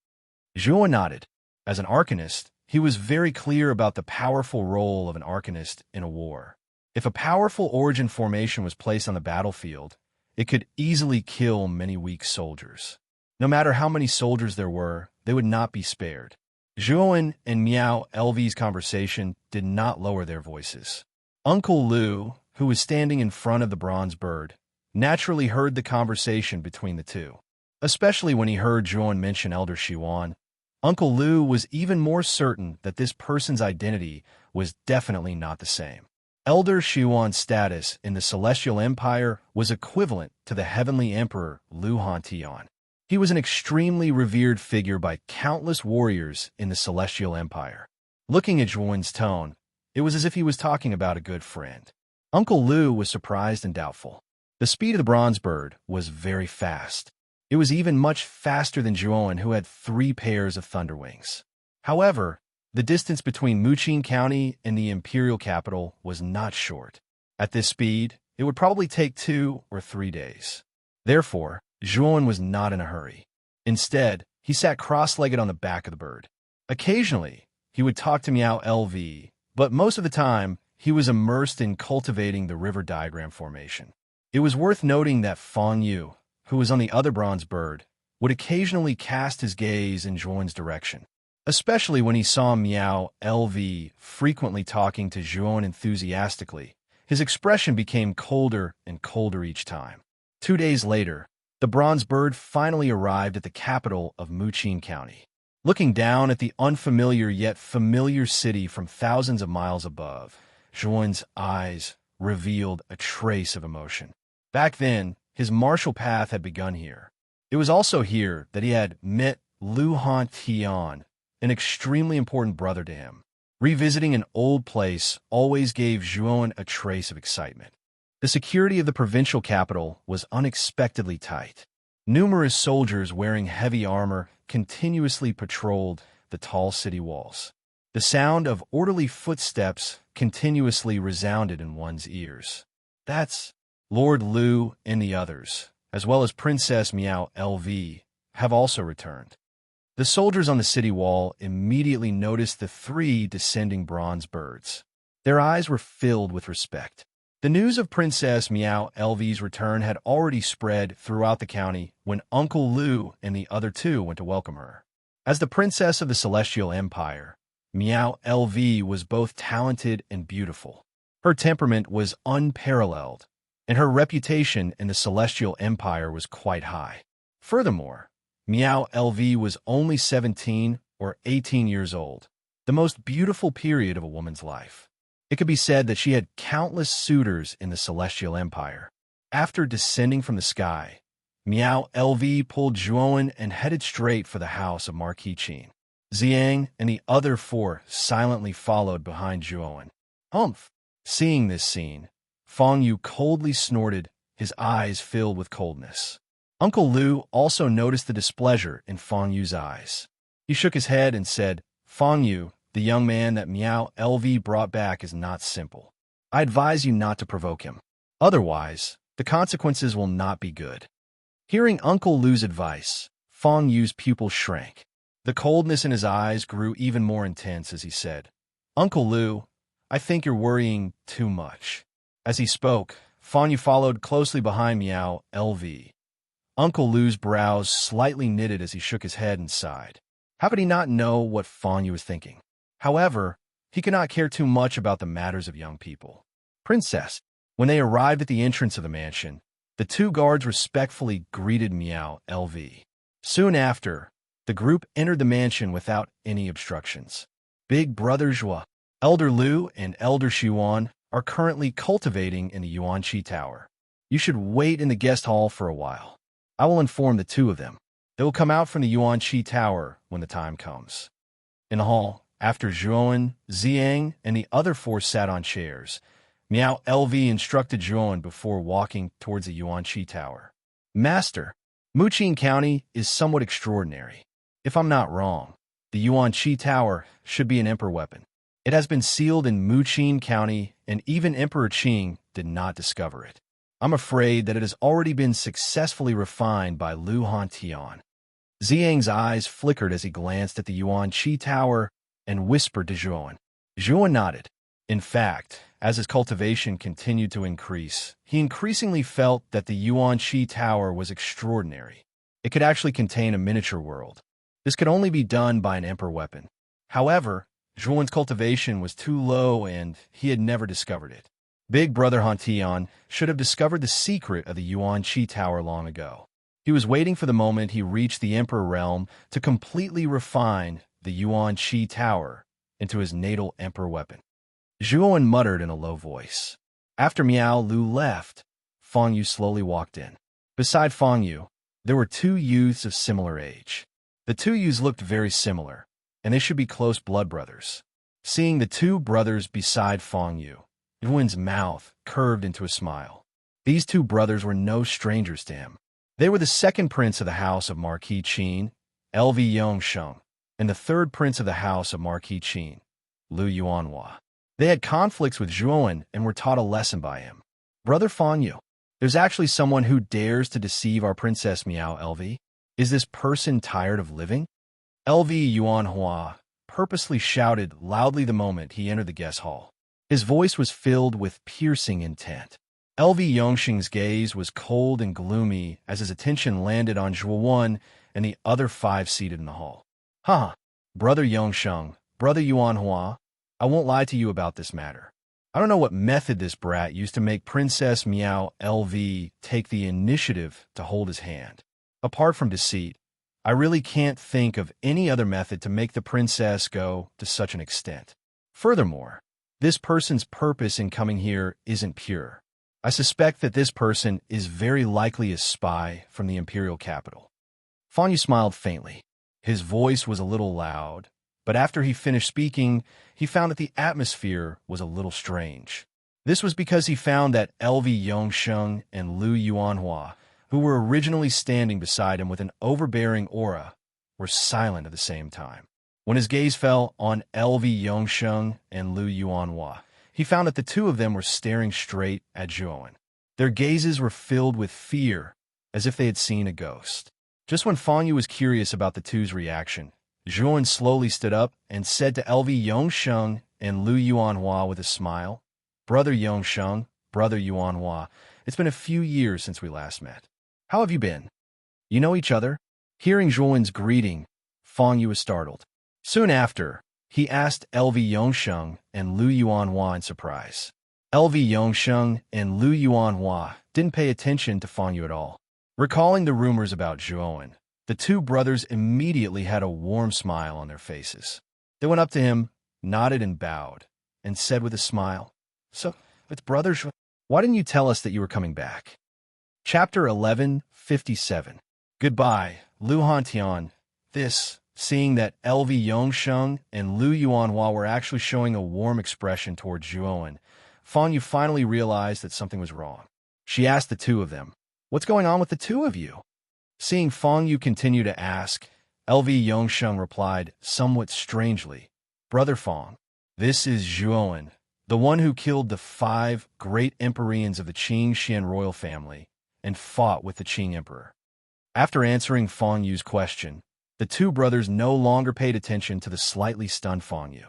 Zhuan nodded. As an arcanist, he was very clear about the powerful role of an arcanist in a war. If a powerful origin formation was placed on the battlefield, it could easily kill many weak soldiers. No matter how many soldiers there were, they would not be spared. Zhuan and Miao LV's conversation did not lower their voices. Uncle Lu, who was standing in front of the bronze bird, naturally heard the conversation between the two. Especially when he heard Zhuan mention Elder Xuan, Uncle Lu was even more certain that this person's identity was definitely not the same. Elder Xuan's status in the Celestial Empire was equivalent to the Heavenly Emperor Lu Hantian. He was an extremely revered figure by countless warriors in the Celestial Empire. Looking at Zhuan's tone, it was as if he was talking about a good friend. Uncle Lu was surprised and doubtful. The speed of the bronze bird was very fast. It was even much faster than Zhuan, who had 3 pairs of thunder wings. However, the distance between Muqin County and the imperial capital was not short. At this speed, it would probably take 2 or 3 days. Therefore, Zhuan was not in a hurry. Instead, he sat cross-legged on the back of the bird. Occasionally, he would talk to Miao LV, but most of the time, he was immersed in cultivating the river diagram formation. It was worth noting that Fang Yu, who was on the other bronze bird, would occasionally cast his gaze in Zhuan's direction. Especially when he saw Miao LV frequently talking to Zhuan enthusiastically, his expression became colder and colder each time. 2 days later, the bronze bird finally arrived at the capital of Muqin County. Looking down at the unfamiliar yet familiar city from thousands of miles above, Zhuan's eyes revealed a trace of emotion. Back then, his martial path had begun here. It was also here that he had met Lu Hantian, an extremely important brother to him. Revisiting an old place always gave Zhuan a trace of excitement. The security of the provincial capital was unexpectedly tight. Numerous soldiers wearing heavy armor continuously patrolled the tall city walls. The sound of orderly footsteps continuously resounded in one's ears. That's Lord Lu and the others, as well as Princess Miao LV, have also returned. The soldiers on the city wall immediately noticed the 3 descending bronze birds. Their eyes were filled with respect. The news of Princess Miao LV's return had already spread throughout the county when Uncle Lu and the other 2 went to welcome her. As the princess of the Celestial Empire, Miao LV was both talented and beautiful. Her temperament was unparalleled, and her reputation in the Celestial Empire was quite high. Furthermore, Miao LV was only 17 or 18 years old, the most beautiful period of a woman's life. It could be said that she had countless suitors in the Celestial Empire. After descending from the sky, Miao LV pulled Zhuan and headed straight for the house of Marquis Qin. Xiang and the other 4 silently followed behind Zhuan. Humph! Seeing this scene, Fang Yu coldly snorted, his eyes filled with coldness. Uncle Lu also noticed the displeasure in Fang Yu's eyes. He shook his head and said, "Fang Yu, the young man that Miao LV brought back is not simple. I advise you not to provoke him. Otherwise, the consequences will not be good." Hearing Uncle Lu's advice, Fang Yu's pupils shrank. The coldness in his eyes grew even more intense as he said, "Uncle Lu, I think you're worrying too much." As he spoke, Fang Yu followed closely behind Miao LV. Uncle Lu's brows slightly knitted as he shook his head and sighed. How could he not know what Fang Yu was thinking? However, he could not care too much about the matters of young people. "Princess." When they arrived at the entrance of the mansion, the 2 guards respectfully greeted Miao LV. Soon after, The group entered the mansion without any obstructions. Big Brother Zhua, Elder Lu, and Elder Xuan are currently cultivating in the Yuanqi Tower. You should wait in the guest hall for a while. I will inform the two of them. They will come out from the Yuanqi Tower when the time comes. In the hall, after Zhuan, Ziang, and the other four sat on chairs, Miao LV instructed Zhuan before walking towards the Yuanqi Tower. Master, Muqing County is somewhat extraordinary. If I'm not wrong, the Yuanqi Tower should be an emperor weapon. It has been sealed in Muqing County, and even Emperor Qing did not discover it. I'm afraid that it has already been successfully refined by Lu Hantian. Ziang's eyes flickered as he glanced at the Yuanqi Tower and whispered to Zhuan. Zhuan nodded. In fact, as his cultivation continued to increase, he increasingly felt that the Yuanqi Tower was extraordinary. It could actually contain a miniature world. This could only be done by an emperor weapon. However, Zhuan's cultivation was too low and he had never discovered it. Big Brother Hantian should have discovered the secret of the Yuanqi Tower long ago. He was waiting for the moment he reached the Emperor realm to completely refine the Yuanqi Tower into his natal emperor weapon. Zhuan muttered in a low voice. After Miao Lu left, Fang Yu slowly walked in. Beside Fang Yu, there were two youths of similar age. The two youths looked very similar, and they should be close blood brothers. Seeing the two brothers beside Fang Yu, Zhuan's mouth curved into a smile. These two brothers were no strangers to him. They were the second prince of the house of Marquis Qin, LV Yongsheng, and the third prince of the house of Marquis Qin, Lu Yuanhua. They had conflicts with Zhuan and were taught a lesson by him. Brother Fang Yu, there's actually someone who dares to deceive our Princess Miao LV. Is this person tired of living? LV Yuanhua purposely shouted loudly the moment he entered the guest hall. His voice was filled with piercing intent. LV Yongsheng's gaze was cold and gloomy as his attention landed on Zhuan and the other five seated in the hall. Brother Yongsheng, Brother Yuanhua, I won't lie to you about this matter. I don't know what method this brat used to make Princess Miao LV take the initiative to hold his hand. Apart from deceit, I really can't think of any other method to make the princess go to such an extent. Furthermore, this person's purpose in coming here isn't pure. I suspect that this person is very likely a spy from the imperial capital. Fang Yu smiled faintly. His voice was a little loud, but after he finished speaking, he found that the atmosphere was a little strange. This was because he found that LV Yongsheng and Lu Yuanhua, who were originally standing beside him with an overbearing aura, were silent at the same time. When his gaze fell on LV Yongsheng and Lu Yuanhua, he found that the two of them were staring straight at Zhuan. Their gazes were filled with fear, as if they had seen a ghost. Just when Fang Yu was curious about the two's reaction, Zhuan slowly stood up and said to LV Yongsheng and Lu Yuanhua with a smile, Brother Yongsheng, Brother Yuanhua, it's been a few years since we last met. How have you been? You know each other? Hearing Zhuan's greeting, Fang Yu was startled. Soon after, he asked LV Yongsheng and Lu Yuanhua in surprise. LV Yongsheng and Lu Yuanhua didn't pay attention to Fang Yu at all. Recalling the rumors about Zhuan, the two brothers immediately had a warm smile on their faces. They went up to him, nodded and bowed, and said with a smile, So, it's Brother Zhuan. Why didn't you tell us that you were coming back? Chapter 11:57. Goodbye, Lu Hantian. Seeing that LV Yongsheng and Lu Yuanhua were actually showing a warm expression towards Zhuan, Fang Yu finally realized that something was wrong. She asked the two of them, What's going on with the two of you? Seeing Fang Yu continue to ask, LV Yongsheng replied somewhat strangely, Brother Fang, this is Zhuan, the one who killed the 5 great Emperors of the Qing Xian royal family and fought with the Qing Emperor. After answering Fang Yu's question, the two brothers no longer paid attention to the slightly stunned Fang Yu.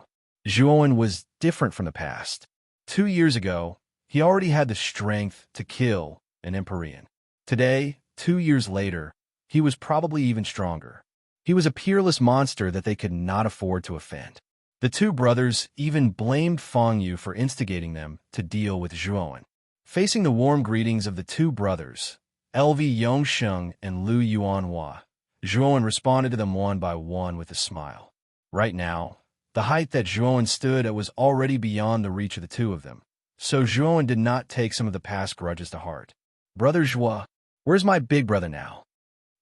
Zhuan was different from the past. 2 years ago, he already had the strength to kill an Emperor. Today, 2 years later, he was probably even stronger. He was a peerless monster that they could not afford to offend. The two brothers even blamed Fang Yu for instigating them to deal with Zhuan. Facing the warm greetings of the two brothers, LV Yongsheng and Lu Yuanhua, Zhuowen responded to them one by one with a smile. Right now, the height that Zhuowen stood at was already beyond the reach of the two of them, so Zhuowen did not take some of the past grudges to heart. Brother Zhuo, where's my big brother now?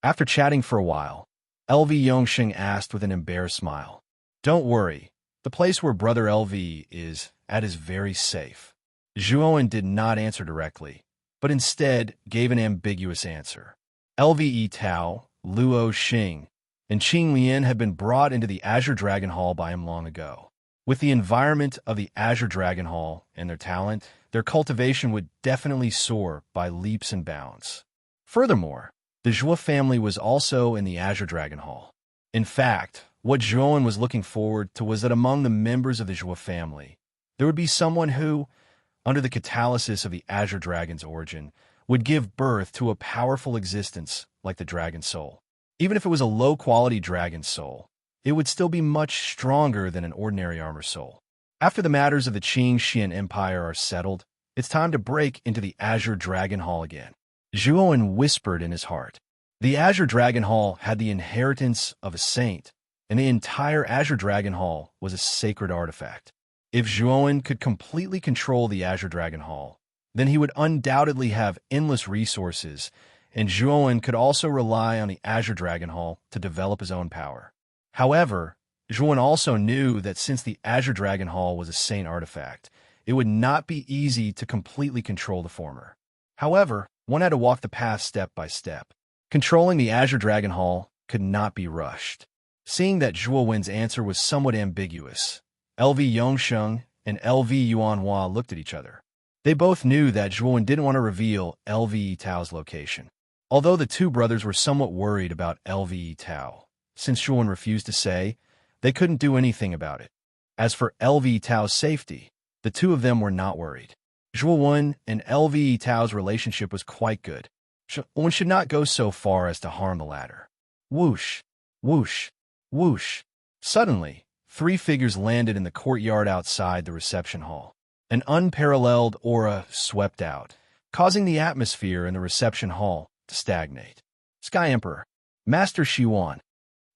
After chatting for a while, LV Yongsheng asked with an embarrassed smile. Don't worry, the place where Brother LV is at is very safe. Zhuowen did not answer directly, but instead gave an ambiguous answer. LVE Tao, Luo Xing, and Qing Lian had been brought into the Azure Dragon Hall by him long ago. With the environment of the Azure Dragon Hall and their talent, their cultivation would definitely soar by leaps and bounds. Furthermore, the Zhuo family was also in the Azure Dragon Hall. In fact, what Zhuowen was looking forward to was that among the members of the Zhuo family, there would be someone who, under the catalysis of the Azure Dragon's origin, would give birth to a powerful existence like the Dragon Soul. Even if it was a low-quality Dragon Soul, it would still be much stronger than an ordinary Armor Soul. After the matters of the Qing Xian Empire are settled, it's time to break into the Azure Dragon Hall again. Zhuowen whispered in his heart. The Azure Dragon Hall had the inheritance of a saint, and the entire Azure Dragon Hall was a sacred artifact. If Zhuowen could completely control the Azure Dragon Hall, then he would undoubtedly have endless resources, and Zhuowen could also rely on the Azure Dragon Hall to develop his own power. However, Zhuowen also knew that since the Azure Dragon Hall was a saint artifact, it would not be easy to completely control the former. However, one had to walk the path step by step. Controlling the Azure Dragon Hall could not be rushed. Seeing that Zhuowen's answer was somewhat ambiguous, LV Yongsheng and LV Yuanhua looked at each other. They both knew that Zhuowen didn't want to reveal LV Tao's location. Although the two brothers were somewhat worried about LV Tao, since Zhuowen refused to say, they couldn't do anything about it. As for LV Tao's safety, the two of them were not worried. Zhuowen and LV Tao's relationship was quite good. One should not go so far as to harm the latter. Whoosh, whoosh, whoosh. Suddenly, three figures landed in the courtyard outside the reception hall. An unparalleled aura swept out, causing the atmosphere in the reception hall to stagnate. Sky Emperor, Master Xiwan,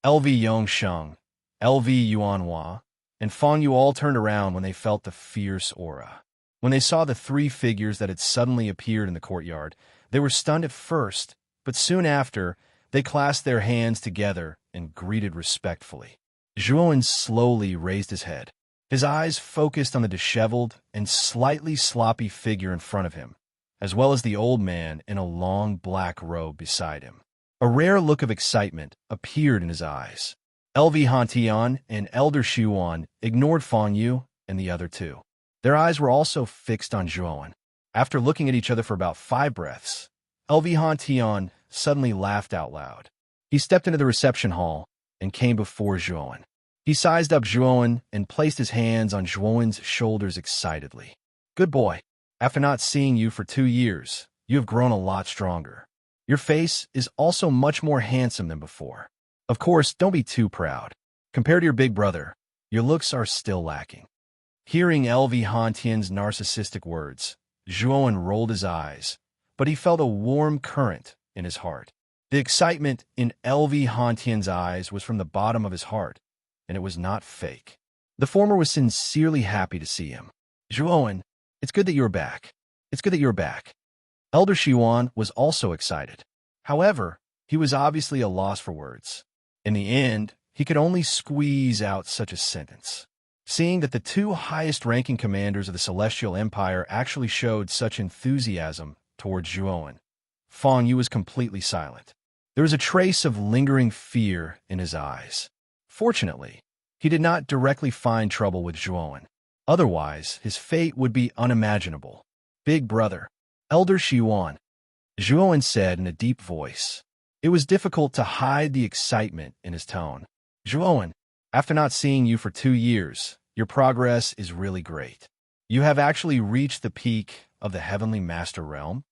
LV Yongsheng, LV Yuanhua, and Fang Yu all turned around when they felt the fierce aura. When they saw the three figures that had suddenly appeared in the courtyard, they were stunned at first, but soon after, they clasped their hands together and greeted respectfully. Zhuowen slowly raised his head. His eyes focused on the disheveled and slightly sloppy figure in front of him, as well as the old man in a long black robe beside him. A rare look of excitement appeared in his eyes. LV Hantian and Elder Xiwan ignored Fang Yu and the other two. Their eyes were also fixed on Zhuowen. After looking at each other for about 5 breaths, LV Hantian suddenly laughed out loud. He stepped into the reception hall and came before Zhuowen. He sized up Zhuowen and placed his hands on Zhuowen's shoulders excitedly. Good boy. After not seeing you for 2 years, you have grown a lot stronger. Your face is also much more handsome than before. Of course, don't be too proud. Compared to your big brother, your looks are still lacking. Hearing LV Hantian's narcissistic words, Zhuowen rolled his eyes, but he felt a warm current in his heart. The excitement in LV Hantian's eyes was from the bottom of his heart, and it was not fake. The former was sincerely happy to see him. Zhuowen, it's good that you're back. It's good that you're back. Elder Xiwan was also excited. However, he was obviously a loss for words. In the end, he could only squeeze out such a sentence. Seeing that the two highest-ranking commanders of the Celestial Empire actually showed such enthusiasm towards Zhuowen, Fang Yu was completely silent. There was a trace of lingering fear in his eyes. Fortunately, he did not directly find trouble with Zhuowen. Otherwise, his fate would be unimaginable. Big brother, Elder Xiwan, Zhuowen said in a deep voice. It was difficult to hide the excitement in his tone. Zhuowen, after not seeing you for 2 years, your progress is really great. You have actually reached the peak of the Heavenly Master Realm.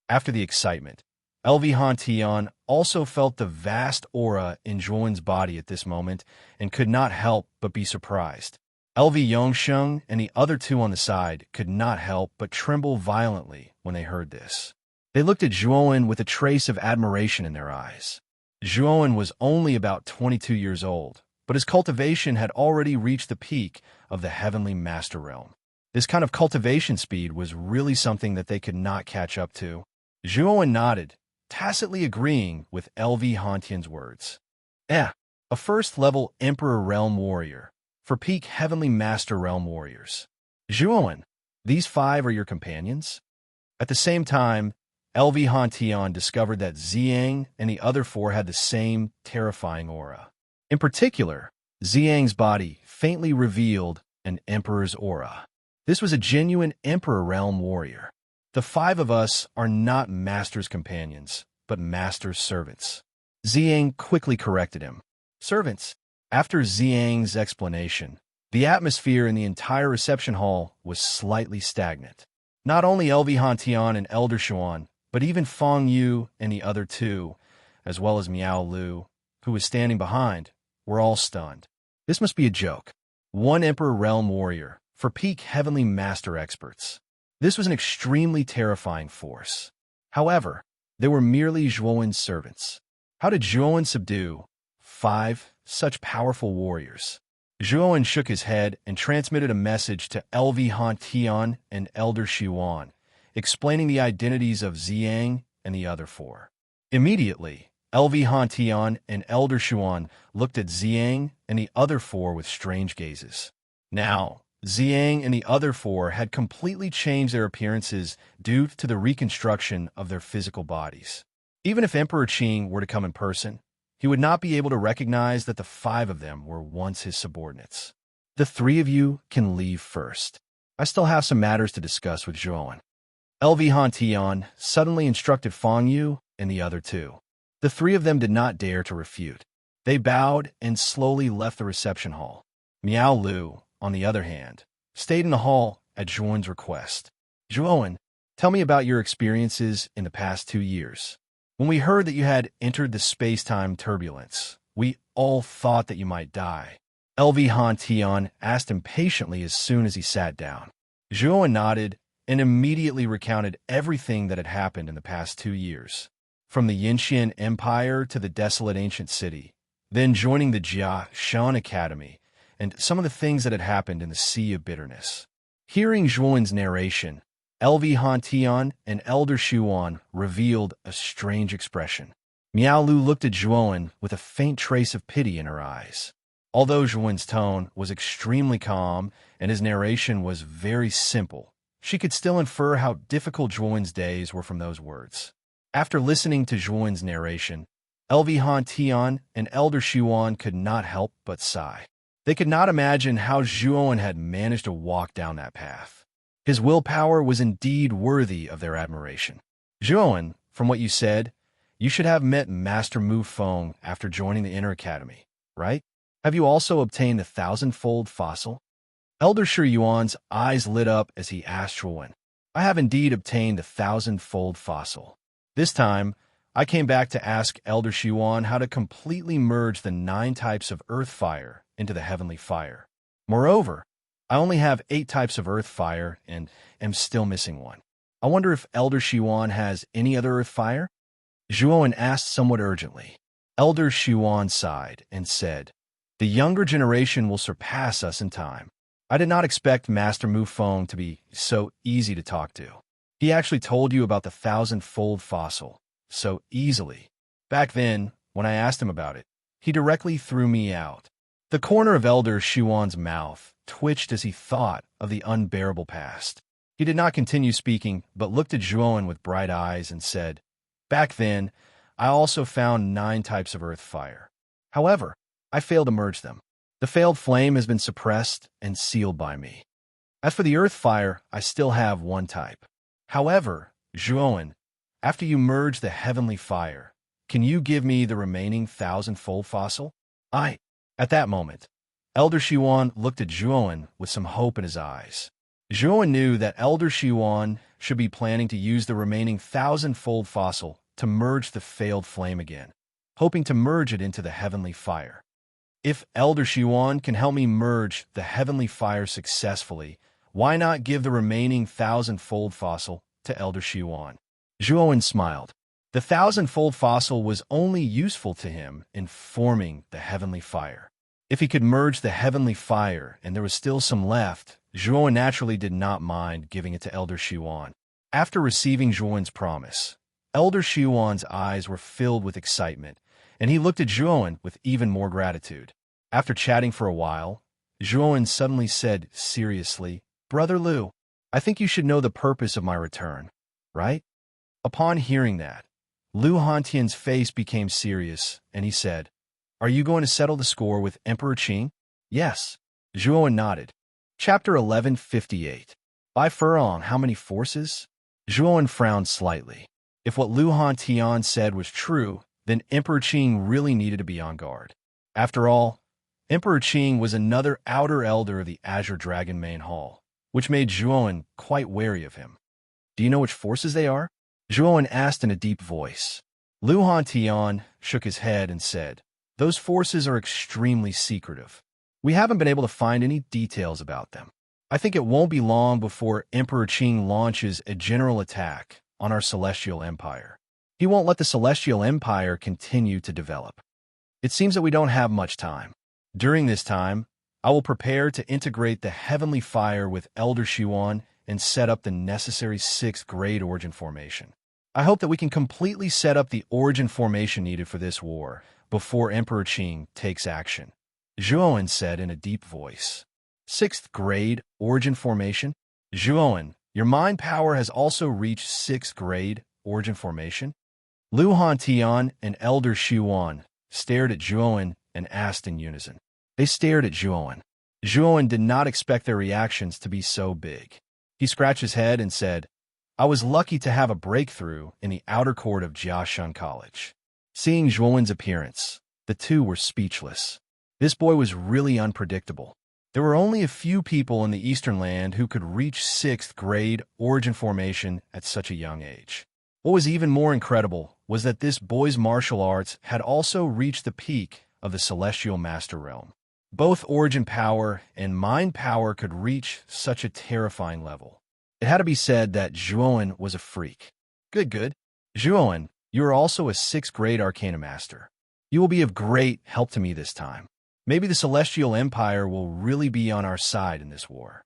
After the excitement, LV Hantian also felt the vast aura in Zhuowen's body at this moment and could not help but be surprised. LV Yongsheng and the other two on the side could not help but tremble violently when they heard this. They looked at Zhuowen with a trace of admiration in their eyes. Zhuowen was only about 22 years old, but his cultivation had already reached the peak of the heavenly master realm. This kind of cultivation speed was really something that they could not catch up to. Zhuowen nodded, tacitly agreeing with LV Hantian's words. A first-level Emperor Realm Warrior, for peak Heavenly Master Realm Warriors. Zhuowen, these 5 are your companions? At the same time, LV Hantian discovered that Xiang and the other 4 had the same terrifying aura. In particular, Xiang's body faintly revealed an Emperor's aura. This was a genuine Emperor Realm Warrior. The 5 of us are not Master's companions, but Master's servants. Xiang quickly corrected him. Servants. After Xiang's explanation, the atmosphere in the entire reception hall was slightly stagnant. Not only LV Hantian and Elder Xuan, but even Feng Yu and the other 2, as well as Miao Lu, who was standing behind, were all stunned. This must be a joke. 1 Emperor Realm Warrior, for peak Heavenly Master experts. This was an extremely terrifying force. However, they were merely Zhuowen's servants. How did Zhuowen subdue 5 such powerful warriors? Zhuowen shook his head and transmitted a message to LV Hantian and Elder Xuan, explaining the identities of Xiang and the other 4. Immediately, LV Hantian and Elder Xuan looked at Xiang and the other 4 with strange gazes. Now, Xiang and the other 4 had completely changed their appearances due to the reconstruction of their physical bodies. Even if Emperor Qing were to come in person, he would not be able to recognize that the 5 of them were once his subordinates. The 3 of you can leave first. I still have some matters to discuss with Zhuowen. LV Hantian suddenly instructed Feng Yu and the other 2. The 3 of them did not dare to refute. They bowed and slowly left the reception hall. Miao Lu, on the other hand, stayed in the hall at Zhuowen's request. Zhuowen, tell me about your experiences in the past 2 years. When we heard that you had entered the space-time turbulence, we all thought that you might die. LV Hantian asked impatiently as soon as he sat down. Zhuowen nodded and immediately recounted everything that had happened in the past 2 years, from the Yinxian Empire to the desolate ancient city, then joining the Jia Shan Academy, and some of the things that had happened in the Sea of Bitterness. Hearing Zhuowen's narration, LV Hantian and Elder Xuan revealed a strange expression. Miao Lu looked at Zhuowen with a faint trace of pity in her eyes. Although Zhuowen's tone was extremely calm and his narration was very simple, she could still infer how difficult Zhuowen's days were from those words. After listening to Zhuowen's narration, LV Hantian and Elder Xuan could not help but sigh. They could not imagine how Zhuowen had managed to walk down that path. His willpower was indeed worthy of their admiration. Zhuowen, from what you said, you should have met Master Mu Feng after joining the Inner Academy, right? Have you also obtained the 1,000-fold fossil? Elder Shi Yuan's eyes lit up as he asked Zhuowen. I have indeed obtained the 1,000-fold fossil. This time, I came back to ask Elder Shi Yuan how to completely merge the 9 types of earth fire into the heavenly fire. Moreover, I only have 8 types of earth fire and am still missing 1. I wonder if Elder Xuan has any other earth fire? Zhuowen asked somewhat urgently. Elder Xuan sighed and said, the younger generation will surpass us in time. I did not expect Master Mu Feng to be so easy to talk to. He actually told you about the 1,000-fold fossil so easily. Back then, when I asked him about it, he directly threw me out. The corner of Elder Xuan's mouth twitched as he thought of the unbearable past. He did not continue speaking, but looked at Zhuowen with bright eyes and said, back then, I also found 9 types of earth fire. However, I failed to merge them. The failed flame has been suppressed and sealed by me. As for the earth fire, I still have 1 type. However, Zhuowen, after you merge the heavenly fire, can you give me the remaining 1,000-fold fossil? At that moment, Elder Xuan looked at Zhuowen with some hope in his eyes. Zhuowen knew that Elder Xuan should be planning to use the remaining 1,000-fold fossil to merge the failed flame again, hoping to merge it into the heavenly fire. If Elder Xuan can help me merge the heavenly fire successfully, why not give the remaining 1,000-fold fossil to Elder Xuan? Zhuowen smiled. The thousand-fold fossil was only useful to him in forming the heavenly fire. If he could merge the heavenly fire and there was still some left, Zhuowen naturally did not mind giving it to Elder Xiuan. After receiving Zhuowen's promise, Elder Xiuan's eyes were filled with excitement, and he looked at Zhuowen with even more gratitude. After chatting for a while, Zhuowen suddenly said seriously, "Brother Lu, I think you should know the purpose of my return, right?" Upon hearing that, Lu Hantian's face became serious, and he said, "Are you going to settle the score with Emperor Qing?" "Yes." Zhuowen nodded. Chapter 1158. By Furong, how many forces? Zhuowen frowned slightly. If what Lu Hantian said was true, then Emperor Qing really needed to be on guard. After all, Emperor Qing was another outer elder of the Azure Dragon Main Hall, which made Zhuowen quite wary of him. "Do you know which forces they are?" Zhuowen asked in a deep voice. Lu Hantian shook his head and said, "Those forces are extremely secretive. We haven't been able to find any details about them. I think it won't be long before Emperor Qing launches a general attack on our Celestial Empire. He won't let the Celestial Empire continue to develop. It seems that we don't have much time. During this time, I will prepare to integrate the heavenly fire with Elder Xiuan and set up the necessary 6th grade origin formation. I hope that we can completely set up the origin formation needed for this war before Emperor Qing takes action," Zhuowen said in a deep voice. 6th grade origin formation? Zhuowen, your mind power has also reached 6th grade origin formation? Lu Hantian and Elder Xiuan stared at Zhuowen and asked in unison. They stared at Zhuowen. Zhuowen did not expect their reactions to be so big. He scratched his head and said, "I was lucky to have a breakthrough in the outer court of Jiaxun College." Seeing Zhuowen's appearance, the two were speechless. This boy was really unpredictable. There were only a few people in the Eastern Land who could reach 6th grade origin formation at such a young age. What was even more incredible was that this boy's martial arts had also reached the peak of the Celestial Master Realm. Both origin power and mind power could reach such a terrifying level. It had to be said that Zhuowen was a freak. Good. Zhuowen, you are also a 6th grade Arcana Master. You will be of great help to me this time. Maybe the Celestial Empire will really be on our side in this war."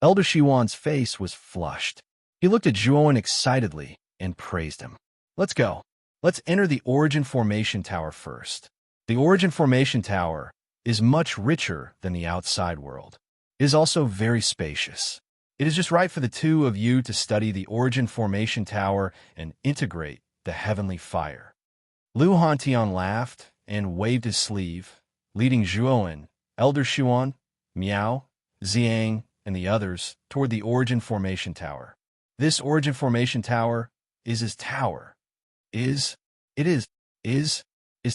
Elder Xiuan's face was flushed. He looked at Zhuowen excitedly and praised him. "Let's go. Let's enter the Origin Formation Tower first. The Origin Formation Tower is much richer than the outside world. It is also very spacious. It is just right for the two of you to study the Origin Formation Tower and integrate the heavenly fire." Lu Hantian laughed and waved his sleeve, leading Zhuowen, Elder Xiuan, Miao, Xiang, and the others toward the Origin Formation Tower. This Origin Formation Tower is his tower. Is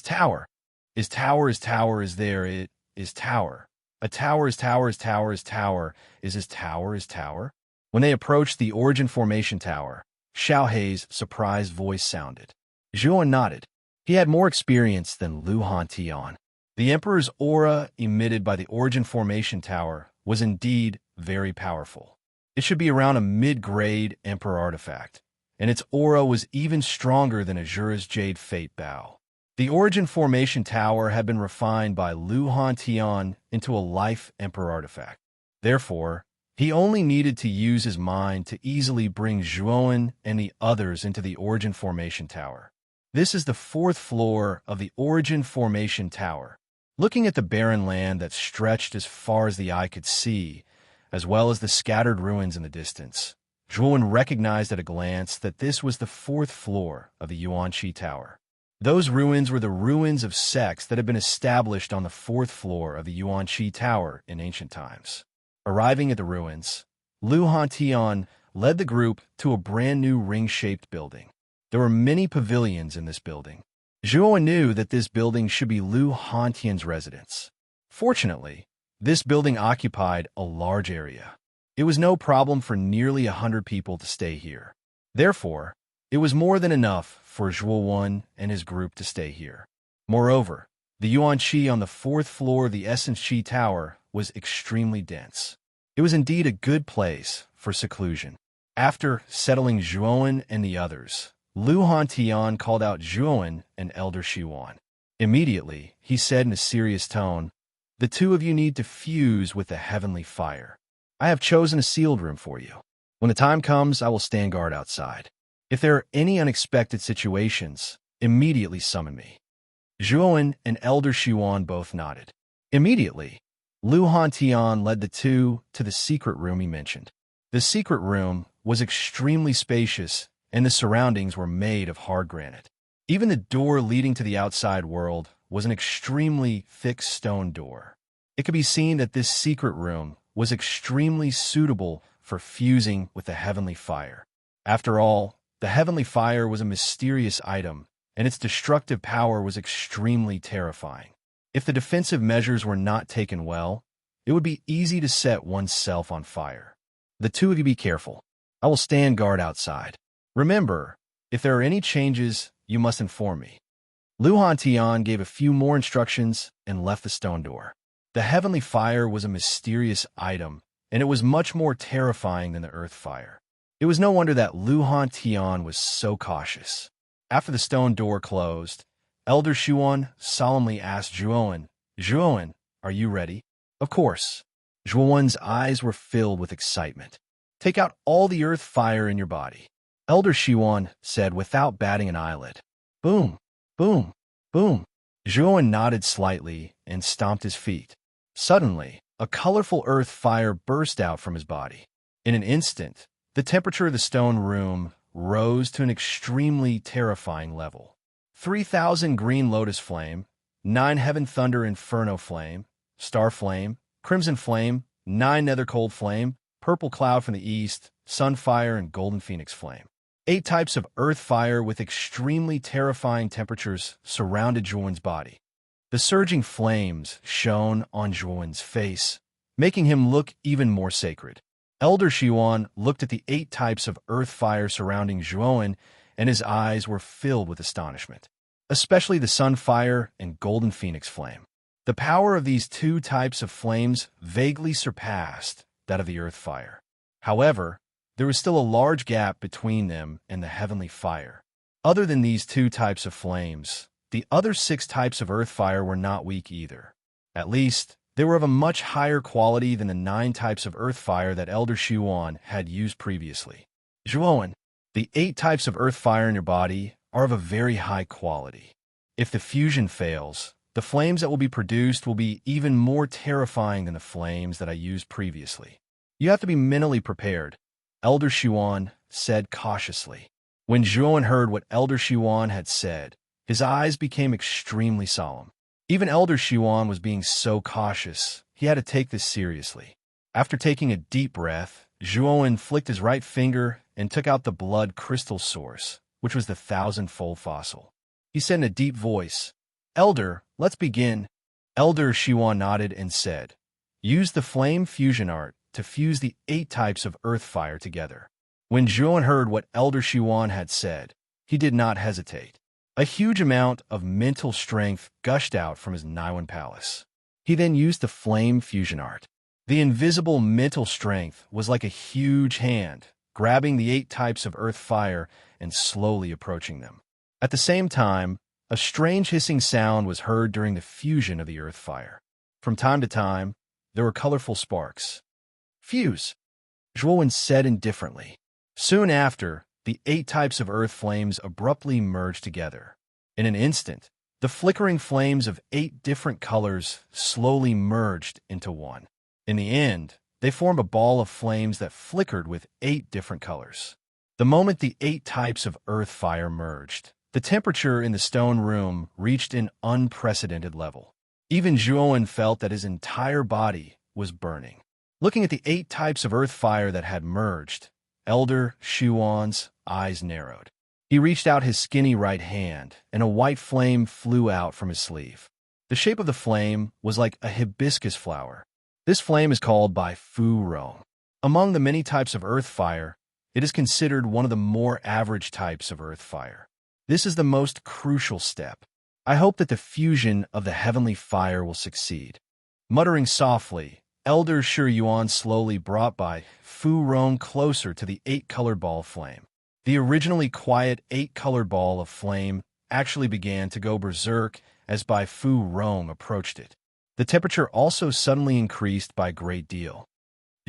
tower. Is tower is tower is there it is tower. A tower is tower is tower is tower is his tower is tower. When they approached the Origin Formation Tower, Xiao Hei's surprised voice sounded. Zhuowen nodded. He had more experience than Lu Hantian. The Emperor's aura emitted by the Origin Formation Tower was indeed very powerful. It should be around a mid-grade Emperor artifact, and its aura was even stronger than Azura's Jade Fate Bow. The Origin Formation Tower had been refined by Lu Hantian into a life Emperor artifact. Therefore, he only needed to use his mind to easily bring Zhuowen and the others into the Origin Formation Tower. This is the 4th floor of the Origin Formation Tower. Looking at the barren land that stretched as far as the eye could see, as well as the scattered ruins in the distance, Zhuowen recognized at a glance that this was the 4th floor of the Yuanqi Tower. Those ruins were the ruins of sects that had been established on the 4th floor of the Yuanqi Tower in ancient times. Arriving at the ruins, Lu Hantian led the group to a brand new ring-shaped building. There were many pavilions in this building. Zhuowen knew that this building should be Lu Hantian's residence. Fortunately, this building occupied a large area. It was no problem for nearly 100 people to stay here. Therefore, it was more than enough for Zhuowen and his group to stay here. Moreover, the Yuanqi on the 4th floor of the Essence Qi Tower was extremely dense. It was indeed a good place for seclusion. After settling Zhuowen and the others, Lu Hantian called out Zhuan and Elder Shiwan. Immediately, he said in a serious tone, "The two of you need to fuse with the heavenly fire. I have chosen a sealed room for you. When the time comes, I will stand guard outside. If there are any unexpected situations, immediately summon me." Zhuan and Elder Shiwan both nodded. Immediately, Lu Hantian led the two to the secret room he mentioned. The secret room was extremely spacious, and the surroundings were made of hard granite. Even the door leading to the outside world was an extremely thick stone door. It could be seen that this secret room was extremely suitable for fusing with the heavenly fire. After all, the heavenly fire was a mysterious item, and its destructive power was extremely terrifying. If the defensive measures were not taken well, it would be easy to set oneself on fire. The two of you be careful. I will stand guard outside. Remember, if there are any changes, you must inform me. Lu Hantian gave a few more instructions and left the stone door. The heavenly fire was a mysterious item, and it was much more terrifying than the earth fire. It was no wonder that Lu Hantian was so cautious. After the stone door closed, Elder Shuan solemnly asked Zhuan, "Zhuan, are you ready?" "Of course." Zhuan's eyes were filled with excitement. "Take out all the earth fire in your body," Elder Shuan said without batting an eyelid. Boom, boom, boom. Zhuan nodded slightly and stomped his feet. Suddenly, a colorful earth fire burst out from his body. In an instant, the temperature of the stone room rose to an extremely terrifying level. 3,000 green lotus flame, 9 heaven thunder inferno flame, star flame, crimson flame, 9 nether cold flame, purple cloud from the east, sun fire, and golden phoenix flame. 8 types of earth fire with extremely terrifying temperatures surrounded Zhuan's body. The surging flames shone on Zhuan's face, making him look even more sacred. Elder Shiwan looked at the 8 types of earth fire surrounding Zhuan, and his eyes were filled with astonishment, especially the sun fire and golden phoenix flame. The power of these 2 types of flames vaguely surpassed that of the earth fire. However, there was still a large gap between them and the heavenly fire. Other than these 2 types of flames, the other 6 types of earth fire were not weak either. At least, they were of a much higher quality than the 9 types of earth fire that Elder Shuan had used previously. Zhuan, the 8 types of earth fire in your body are of a very high quality. If the fusion fails, the flames that will be produced will be even more terrifying than the flames that I used previously. You have to be mentally prepared, Elder Shuan said cautiously. When Zhuan heard what Elder Shuan had said, his eyes became extremely solemn. Even Elder Shuan was being so cautious, he had to take this seriously. After taking a deep breath, Zhuan flicked his right finger and took out the blood crystal source, which was the 1,000-fold fossil. He said in a deep voice, "Elder, let's begin." Elder Shuan nodded and said, "Use the flame fusion art to fuse the 8 types of earth fire together." When Zhuan heard what Elder Shuan had said, he did not hesitate. A huge amount of mental strength gushed out from his Niwan palace. He then used the flame fusion art. The invisible mental strength was like a huge hand, grabbing the 8 types of earth fire and slowly approaching them. At the same time, a strange hissing sound was heard during the fusion of the earth fire. From time to time, there were colorful sparks. "Fuse," Zhuan said indifferently. Soon after, the 8 types of earth flames abruptly merged together. In an instant, the flickering flames of 8 different colors slowly merged into one. In the end, they formed a ball of flames that flickered with 8 different colors. The moment the 8 types of earth fire merged, the temperature in the stone room reached an unprecedented level. Even Zhuan felt that his entire body was burning. Looking at the 8 types of earth fire that had merged, Elder Shuan's eyes narrowed. He reached out his skinny right hand, and a white flame flew out from his sleeve. The shape of the flame was like a hibiscus flower. This flame is called by Fu Rong. Among the many types of earth fire, it is considered one of the more average types of earth fire. This is the most crucial step. I hope that the fusion of the heavenly fire will succeed. Muttering softly, Elder Shi Yuan slowly brought by Fu Rong closer to the 8-colored ball flame. The originally quiet 8-colored ball of flame actually began to go berserk as Bai Fu Rong approached it. The temperature also suddenly increased by a great deal.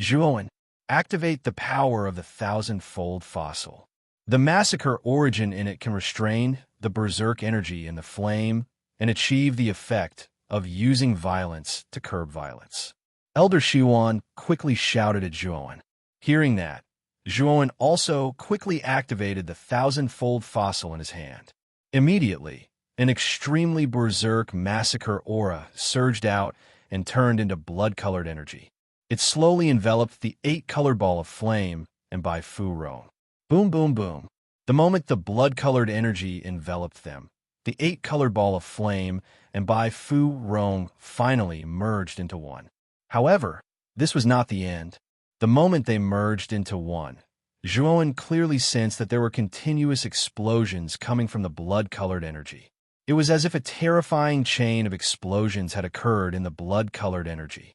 Zhuowen, activate the power of the thousand-fold fossil. The massacre origin in it can restrain the berserk energy in the flame and achieve the effect of using violence to curb violence. Elder Shiwan quickly shouted at Zhuowen. Hearing that, Zhuowen also quickly activated the thousand-fold fossil in his hand. Immediately, an extremely berserk massacre aura surged out and turned into blood-colored energy. It slowly enveloped the 8-colored ball of flame and Bai Fu Rong. Boom, boom, boom. The moment the blood-colored energy enveloped them, the 8-colored ball of flame and Bai Fu Rong finally merged into one. However, this was not the end. The moment they merged into one, Zhuowen clearly sensed that there were continuous explosions coming from the blood-colored energy. It was as if a terrifying chain of explosions had occurred in the blood-colored energy.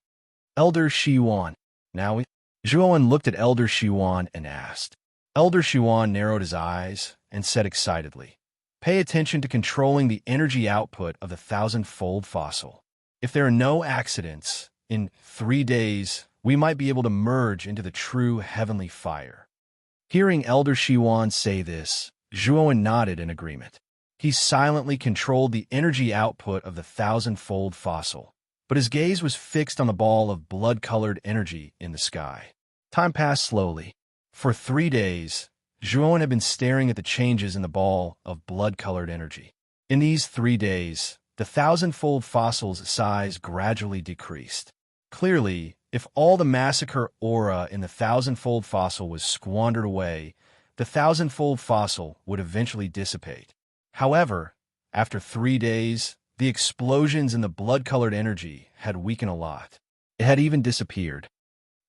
Elder Shiwan. Now, Zhuowen looked at Elder Shiwan and asked. Elder Shiwan narrowed his eyes and said excitedly, "Pay attention to controlling the energy output of the thousand-fold fossil. If there are no accidents, in 3 days, we might be able to merge into the true heavenly fire." Hearing Elder Shiwan say this, Zhuowen nodded in agreement. He silently controlled the energy output of the thousand-fold fossil, but his gaze was fixed on the ball of blood-colored energy in the sky. Time passed slowly. For 3 days, Zhuowen had been staring at the changes in the ball of blood-colored energy. In these 3 days, the thousand-fold fossil's size gradually decreased. Clearly, if all the massacre aura in the thousand-fold fossil was squandered away, the thousand-fold fossil would eventually dissipate. However, after 3 days, the explosions in the blood-colored energy had weakened a lot. It had even disappeared.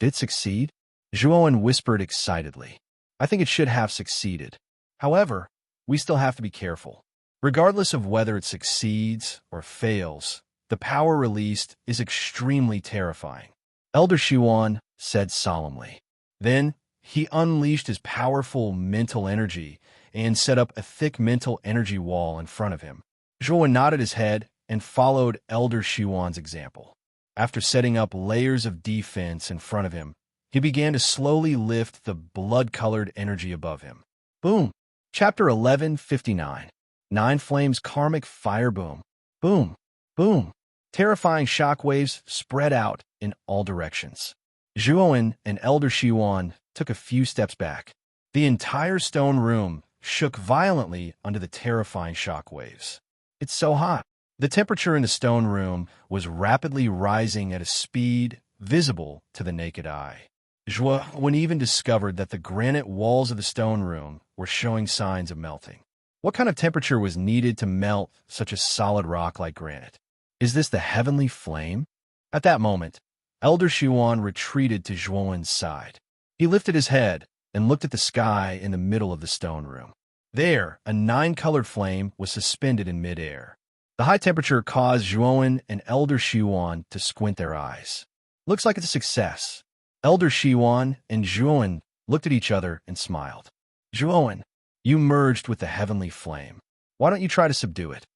Did it succeed? Zhuowen whispered excitedly. I think it should have succeeded. However, we still have to be careful. Regardless of whether it succeeds or fails, the power released is extremely terrifying. Elder Shiwan said solemnly. Then, he unleashed his powerful mental energy and set up a thick mental energy wall in front of him. Zhuowen nodded his head and followed Elder Shiwan's example. After setting up layers of defense in front of him, he began to slowly lift the blood-colored energy above him. Boom! Chapter 1159. 9 Flames Karmic Fire Boom. Boom! Boom! Terrifying shockwaves spread out in all directions. Zhuowen and Elder Shiwan took a few steps back. The entire stone room shook violently under the terrifying shockwaves. It's so hot. The temperature in the stone room was rapidly rising at a speed visible to the naked eye. Zhuowen even discovered that the granite walls of the stone room were showing signs of melting. What kind of temperature was needed to melt such a solid rock like granite? Is this the heavenly flame? At that moment, Elder Shiwan retreated to Zhuowen's side. He lifted his head and looked at the sky in the middle of the stone room. There, a 9-colored flame was suspended in midair. The high temperature caused Zhuowen and Elder Shiwan to squint their eyes. Looks like it's a success. Elder Shiwan and Zhuowen looked at each other and smiled. Zhuowen, you merged with the heavenly flame. Why don't you try to subdue it?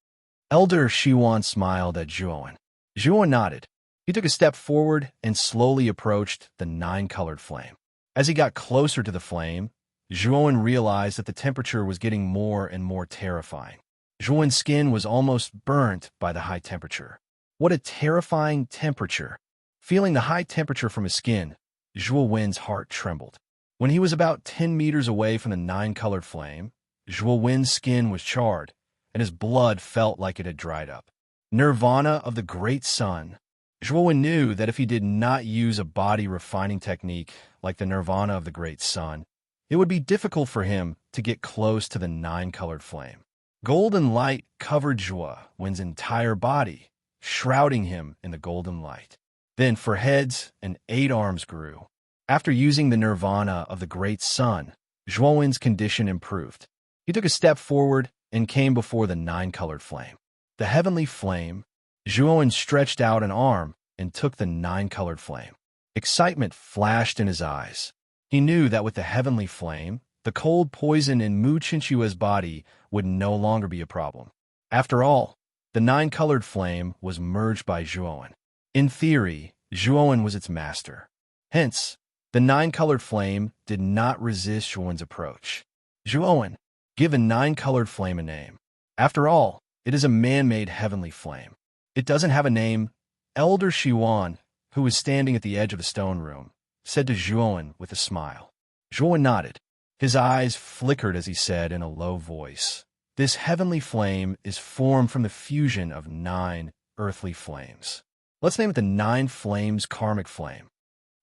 Elder Shiwan smiled at Zhuowen. Zhuowen nodded. He took a step forward and slowly approached the 9-colored flame. As he got closer to the flame, Zhuowen realized that the temperature was getting more and more terrifying. Zhuowen's skin was almost burnt by the high temperature. What a terrifying temperature! Feeling the high temperature from his skin, Zhuowen's heart trembled. When he was about 10 meters away from the 9-colored flame, Zhuowen's skin was charred, and his blood felt like it had dried up. Nirvana of the great sun. Zhuowen knew that if he did not use a body refining technique like the nirvana of the great sun, it would be difficult for him to get close to the 9-colored flame. Golden light covered Zhuowen's entire body, shrouding him in the golden light. Then 4 heads and 8 arms grew. After using the nirvana of the great sun, Zhuowen's condition improved. He took a step forward and came before the 9-colored flame. The heavenly flame, Zhuowen stretched out an arm and took the 9-colored flame. Excitement flashed in his eyes. He knew that with the heavenly flame, the cold poison in Mu Chinchua's body would no longer be a problem. After all, the nine-colored flame was merged by Zhuowen. In theory, Zhuowen was its master. Hence, the nine-colored flame did not resist Zhuowen's approach. Zhuowen, give a nine-colored flame a name. After all, it is a man-made heavenly flame. It doesn't have a name. Elder Shiwan, who was standing at the edge of the stone room, said to Zhuowen with a smile. Zhuowen nodded. His eyes flickered as he said in a low voice, "This heavenly flame is formed from the fusion of 9 earthly flames. Let's name it the 9 Flames Karmic Flame."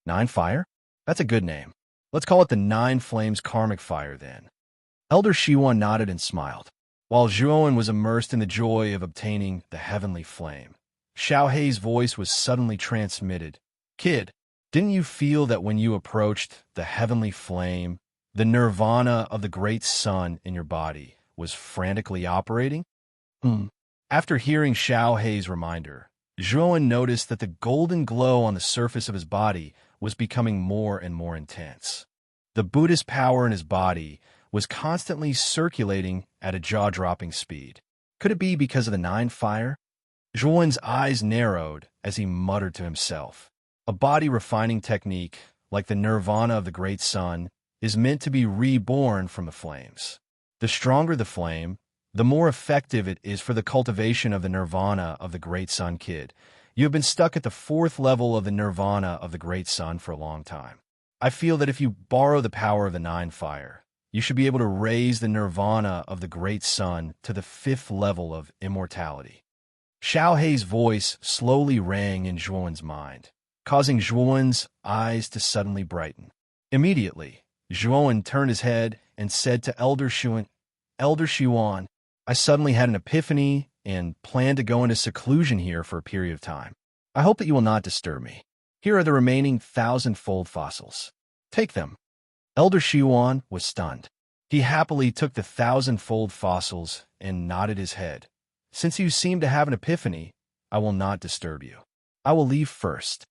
9 Fire? That's a good name. Let's call it the 9 Flames Karmic Fire then. Elder Shiwan nodded and smiled. While Zhuowen was immersed in the joy of obtaining the heavenly flame, Xiaohei's voice was suddenly transmitted. "Kid, didn't you feel that when you approached the heavenly flame, the nirvana of the great sun in your body was frantically operating?" After hearing Xiaohei's reminder, Zhuowen noticed that the golden glow on the surface of his body was becoming more and more intense. The Buddhist power in his body was constantly circulating at a jaw-dropping speed. Could it be because of the 9 Fire? Zhuowen's eyes narrowed as he muttered to himself. A body-refining technique, like the nirvana of the great sun, is meant to be reborn from the flames. The stronger the flame, the more effective it is for the cultivation of the nirvana of the great sun. Kid, you have been stuck at the 4th level of the nirvana of the great sun for a long time. I feel that if you borrow the power of the 9 Fire, you should be able to raise the nirvana of the great sun to the 5th level of immortality. Xiaohei's voice slowly rang in Zhuowen's mind, causing Zhuowen's eyes to suddenly brighten. Immediately, Zhuowen turned his head and said to Elder Shiwan, "Elder Shiwan, I suddenly had an epiphany and plan to go into seclusion here for a period of time. I hope that you will not disturb me. Here are the remaining 1,000-fold fossils. Take them." Elder Shiwan was stunned. He happily took the 1,000-fold fossils and nodded his head. "Since you seem to have an epiphany, I will not disturb you. I will leave first."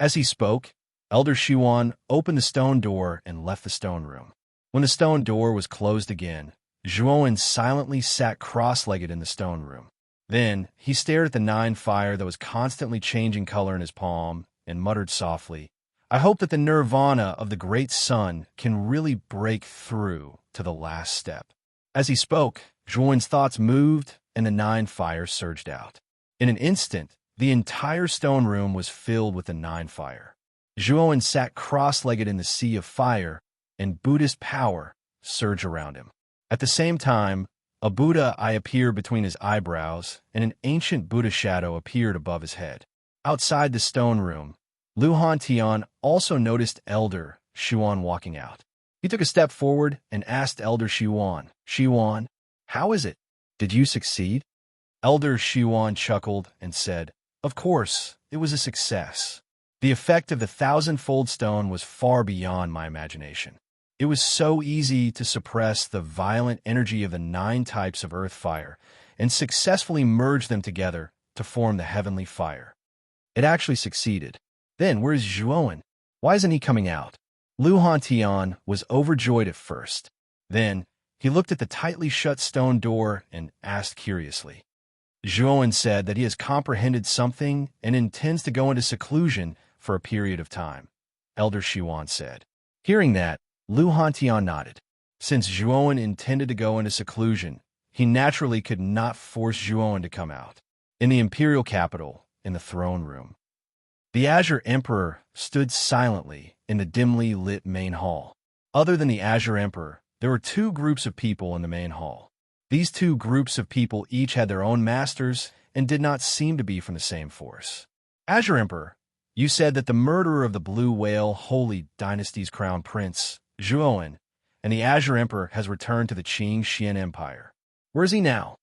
As he spoke, Elder Shiwan opened the stone door and left the stone room. When the stone door was closed again, Zhuowen silently sat cross-legged in the stone room. Then he stared at the 9 Fire that was constantly changing color in his palm and muttered softly, "I hope that the nirvana of the great sun can really break through to the last step." As he spoke, Zhuowen's thoughts moved and the 9 Fire surged out. In an instant, the entire stone room was filled with the 9 Fire. Zhuowen sat cross-legged in the sea of fire, and Buddhist power surged around him. At the same time, a Buddha eye appeared between his eyebrows, and an ancient Buddha shadow appeared above his head. Outside the stone room, Lu Hantian also noticed Elder Shiwan walking out. He took a step forward and asked Elder Shiwan, "Shiwan, how is it? Did you succeed?" Elder Shiwan chuckled and said, "Of course, it was a success. The effect of the 1,000-fold stone was far beyond my imagination. It was so easy to suppress the violent energy of the 9 types of earth fire and successfully merge them together to form the heavenly fire. It actually succeeded. Then where's Zhuowen? Why isn't he coming out?" Lu Hantian was overjoyed at first. Then he looked at the tightly shut stone door and asked curiously. Zhuowen said that he has comprehended something and intends to go into seclusion for a period of time, Elder Shiwan said. Hearing that, Lu Hantian nodded. Since Zhuowen intended to go into seclusion, he naturally could not force Zhuowen to come out. In the imperial capital, in the throne room, the Azure Emperor stood silently in the dimly lit main hall. Other than the Azure Emperor, there were 2 groups of people in the main hall. These 2 groups of people each had their own masters and did not seem to be from the same force. Azure Emperor, you said that the murderer of the Blue Whale Holy Dynasty's crown prince, Zhuowen, and the Azure Emperor has returned to the Qing Xian Empire. Where is he now?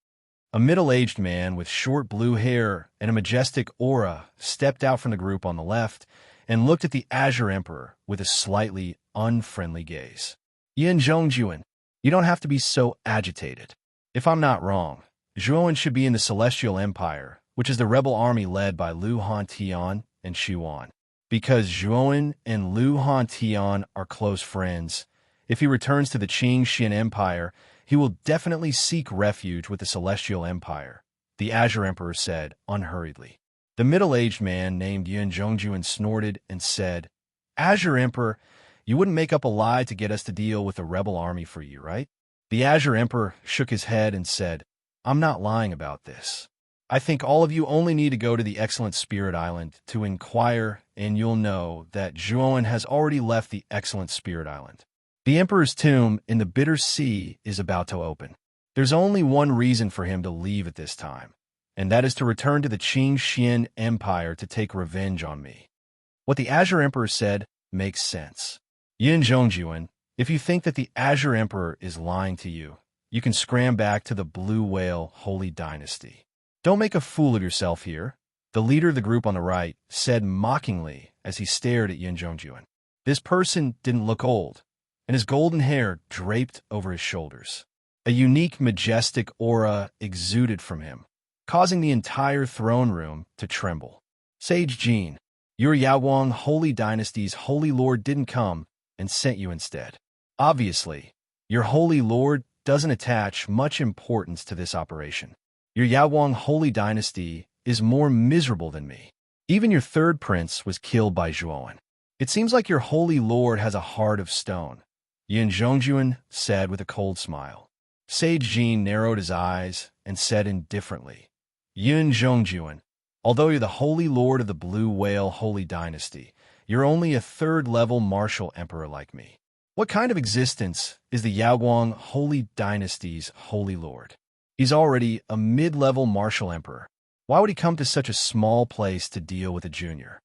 A middle-aged man with short blue hair and a majestic aura stepped out from the group on the left and looked at the Azure Emperor with a slightly unfriendly gaze. Yin Zhongjuan, you don't have to be so agitated. If I'm not wrong, Zhuowen should be in the Celestial Empire, which is the rebel army led by Lu Hantian and Shiwan. Because Zhuowen and Lu Hantian are close friends, If he returns to the Qing Xin Empire, he will definitely seek refuge with the Celestial Empire, the Azure Emperor said unhurriedly. The middle-aged man named Yun Zhongjuan snorted and said, Azure Emperor, you wouldn't make up a lie to get us to deal with a rebel army for you, right? The Azure Emperor shook his head and said, I'm not lying about this. I think all of you only need to go to the Excellent Spirit Island to inquire, and you'll know that Zhuowen has already left the Excellent Spirit Island. The Emperor's tomb in the Bitter Sea is about to open. There's only one reason for him to leave at this time, and that is to return to the Qing Xin Empire to take revenge on me. What the Azure Emperor said makes sense. Yin Zhongjuan, if you think that the Azure Emperor is lying to you, you can scram back to the Blue Whale Holy Dynasty. Don't make a fool of yourself here, the leader of the group on the right said mockingly as he stared at Yin Zhongjuan. This person didn't look old, and his golden hair draped over his shoulders. A unique, majestic aura exuded from him, causing the entire throne room to tremble. Sage Jin, your Yaoguang Holy Dynasty's Holy Lord didn't come and sent you instead. Obviously, your Holy Lord doesn't attach much importance to this operation. Your Yaoguang Holy Dynasty is more miserable than me. Even your third prince was killed by Zhuowen. It seems like your Holy Lord has a heart of stone, Yin Zhongjuan said with a cold smile. Sage Jin narrowed his eyes and said indifferently, Yin Zhongjuan, although you're the Holy Lord of the Blue Whale Holy Dynasty, you're only a third-level martial emperor like me. What kind of existence is the Yaoguang Holy Dynasty's Holy Lord? He's already a mid-level martial emperor. Why would he come to such a small place to deal with a junior?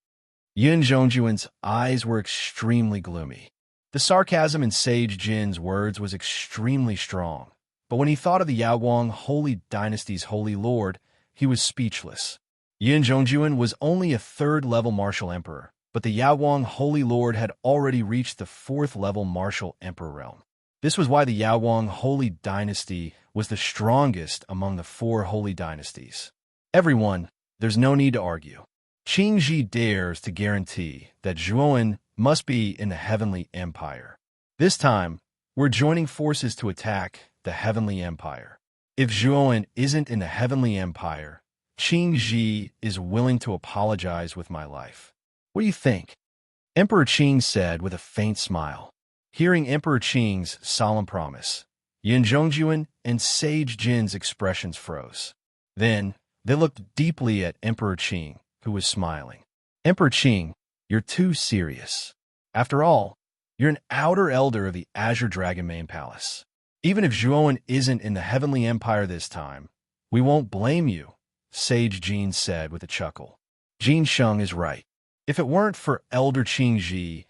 Yin Zhongjuan's eyes were extremely gloomy. The sarcasm in Sage Jin's words was extremely strong, but when he thought of the Yaoguang Holy Dynasty's Holy Lord, he was speechless. Yin Zhongjuan was only a third-level martial emperor, but the Yaoguang Holy Lord had already reached the fourth-level martial emperor realm. This was why the Yaoguang Holy Dynasty was the strongest among the four holy dynasties. Everyone, there's no need to argue. Qingji dares to guarantee that Zhuowen must be in the Heavenly Empire. This time, we're joining forces to attack the Heavenly Empire. If Zhuowen isn't in the Heavenly Empire, Qingji is willing to apologize with my life. What do you think? Emperor Qing said with a faint smile. Hearing Emperor Qing's solemn promise, Yin Zhongjuan and Sage Jin's expressions froze. Then, they looked deeply at Emperor Qing, who was smiling. Emperor Qing, you're too serious. After all, you're an outer elder of the Azure Dragon Main Palace. Even if Zhuowen isn't in the Heavenly Empire this time, we won't blame you, Sage Jin said with a chuckle. Jin Sheng is right. If it weren't for Elder Qingji,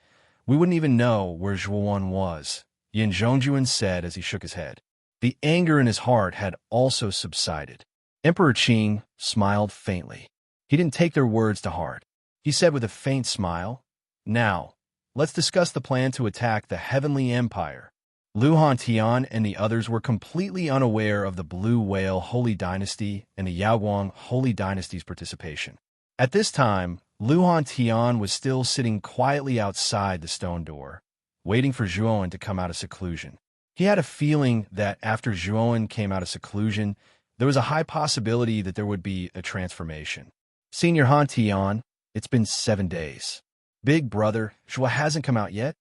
we wouldn't even know where Zhuowen was, Yin Zhongjuan said as he shook his head. The anger in his heart had also subsided. Emperor Qing smiled faintly. He didn't take their words to heart. He said with a faint smile, Now, let's discuss the plan to attack the Heavenly Empire. Lu Hantian and the others were completely unaware of the Blue Whale Holy Dynasty and the Yaoguang Holy Dynasty's participation. At this time, Lu Hantian was still sitting quietly outside the stone door, waiting for Zhuowen to come out of seclusion. He had a feeling that after Zhuowen came out of seclusion, there was a high possibility that there would be a transformation. Senior Hantian, it's been 7 days. Big brother, Zhuo hasn't come out yet?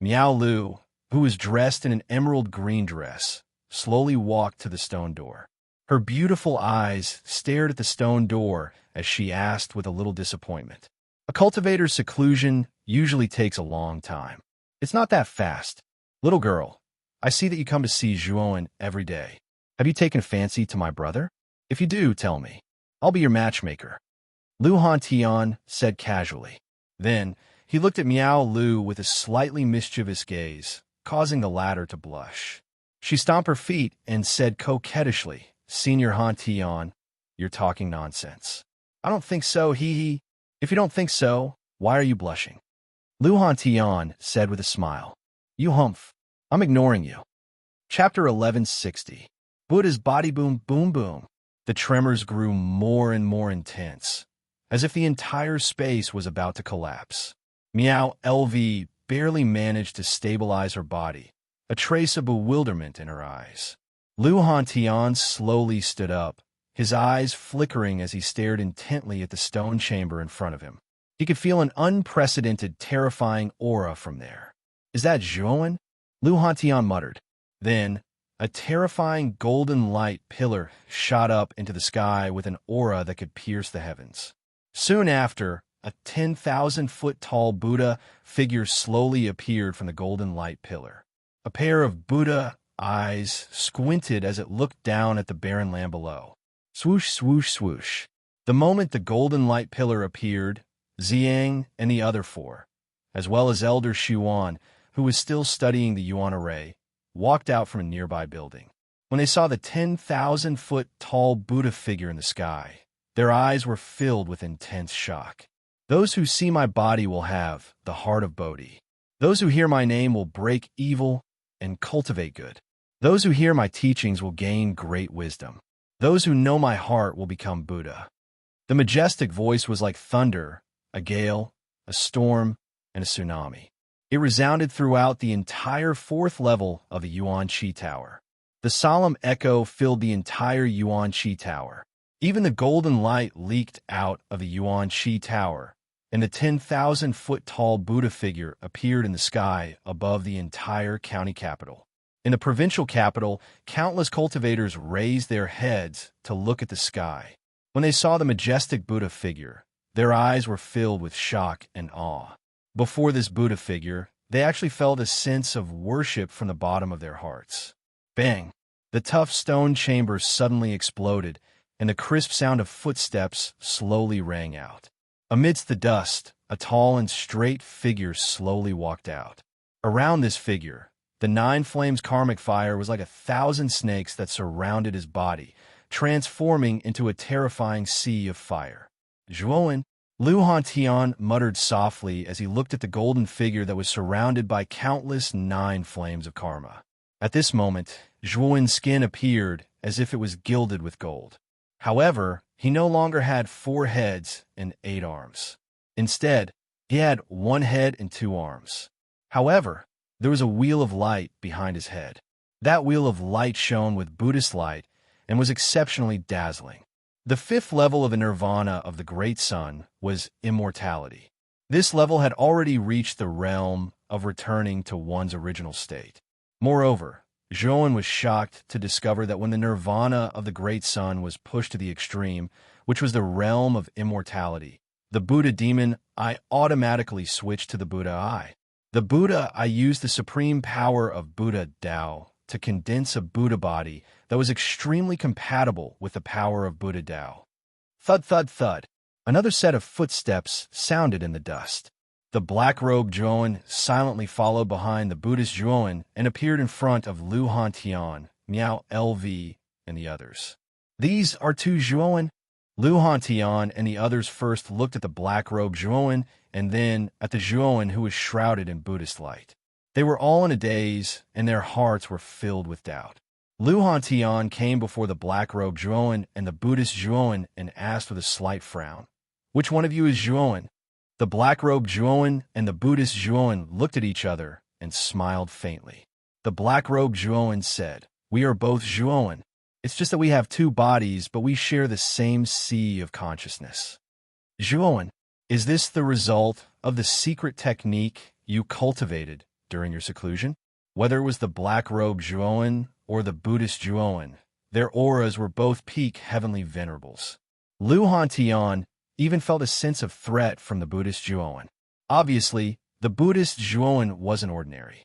Miao Lu, who was dressed in an emerald green dress, slowly walked to the stone door. Her beautiful eyes stared at the stone door as she asked with a little disappointment. A cultivator's seclusion usually takes a long time. It's not that fast. Little girl, I see that you come to see Zhuowen every day. Have you taken a fancy to my brother? If you do, tell me. I'll be your matchmaker. Lu Hantian said casually. Then, he looked at Miao Lu with a slightly mischievous gaze, causing the latter to blush. She stomped her feet and said coquettishly, Senior Hantian, you're talking nonsense. I don't think so, hee. If you don't think so, why are you blushing? Lu Hantian said with a smile. You humph. I'm ignoring you. Chapter 1160. Buddha's body boom boom boom. The tremors grew more and more intense, as if the entire space was about to collapse. Miao LV barely managed to stabilize her body a trace of bewilderment in her eyes. Lu Hantian slowly stood up, his eyes flickering as he stared intently at the stone chamber in front of him. He could feel an unprecedented, terrifying aura from there. "Is that Zhuan?" Lu Hantian muttered. Then, a terrifying golden light pillar shot up into the sky with an aura that could pierce the heavens. Soon after, a 10,000-foot tall Buddha figure slowly appeared from the golden light pillar. A pair of Buddha eyes squinted as it looked down at the barren land below. Swoosh, swoosh, swoosh. The moment the golden light pillar appeared, Xiang and the other four, as well as Elder Xuan, who was still studying the Yuan array, walked out from a nearby building. When they saw the 10,000-foot tall Buddha figure in the sky, their eyes were filled with intense shock. "Those who see my body will have the heart of Bodhi. Those who hear my name will break evil and cultivate good. Those who hear my teachings will gain great wisdom. Those who know my heart will become Buddha." The majestic voice was like thunder, a gale, a storm, and a tsunami. It resounded throughout the entire fourth level of the Yuan Qi Tower. The solemn echo filled the entire Yuan Qi Tower. Even the golden light leaked out of the Yuan Qi Tower, and the 10,000-foot tall Buddha figure appeared in the sky above the entire county capital. In the provincial capital, countless cultivators raised their heads to look at the sky. When they saw the majestic Buddha figure, their eyes were filled with shock and awe. Before this Buddha figure, they actually felt a sense of worship from the bottom of their hearts. Bang! The tough stone chamber suddenly exploded, and the crisp sound of footsteps slowly rang out. Amidst the dust, a tall and straight figure slowly walked out. Around this figure, the 9 flames karmic fire was like 1,000 snakes that surrounded his body, transforming into a terrifying sea of fire. "Zhuan," Lu Hantian muttered softly as he looked at the golden figure that was surrounded by countless 9 flames of karma. At this moment, Zhuan's skin appeared as if it was gilded with gold. However, he no longer had 4 heads and 8 arms. Instead, he had 1 head and 2 arms. However, there was a wheel of light behind his head. That wheel of light shone with Buddhist light and was exceptionally dazzling. The 5th level of the nirvana of the Great Sun was immortality. This level had already reached the realm of returning to one's original state. Moreover, Zhuan was shocked to discover that when the nirvana of the Great Sun was pushed to the extreme, which was the realm of immortality, the Buddha demon I automatically switched to the Buddha I. The Buddha I used the supreme power of Buddha Tao to condense a Buddha body that was extremely compatible with the power of Buddha Tao. Thud, thud, thud. Another set of footsteps sounded in the dust. The black-robed Zhuan silently followed behind the Buddhist Zhuan and appeared in front of Lu Hantian, Miao LV, and the others. "These are 2 Zhuan?" Lu Hantian and the others first looked at the black-robed Zhuan and then at the Zhuan who was shrouded in Buddhist light. They were all in a daze, and their hearts were filled with doubt. Lu Hantian came before the black-robed Zhuan and the Buddhist Zhuan and asked with a slight frown, "Which one of you is Zhuan?" The black-robed Zhuan and the Buddhist Zhuan looked at each other and smiled faintly. The black-robed Zhuan said, "We are both Zhuan. It's just that we have 2 bodies, but we share the same sea of consciousness." "Zhuan, is this the result of the secret technique you cultivated during your seclusion?" Whether it was the black-robed Zhuan or the Buddhist Zhuan, their auras were both peak heavenly venerables. Lu Hantian even felt a sense of threat from the Buddhist Zhuan. Obviously, the Buddhist Zhuan wasn't ordinary.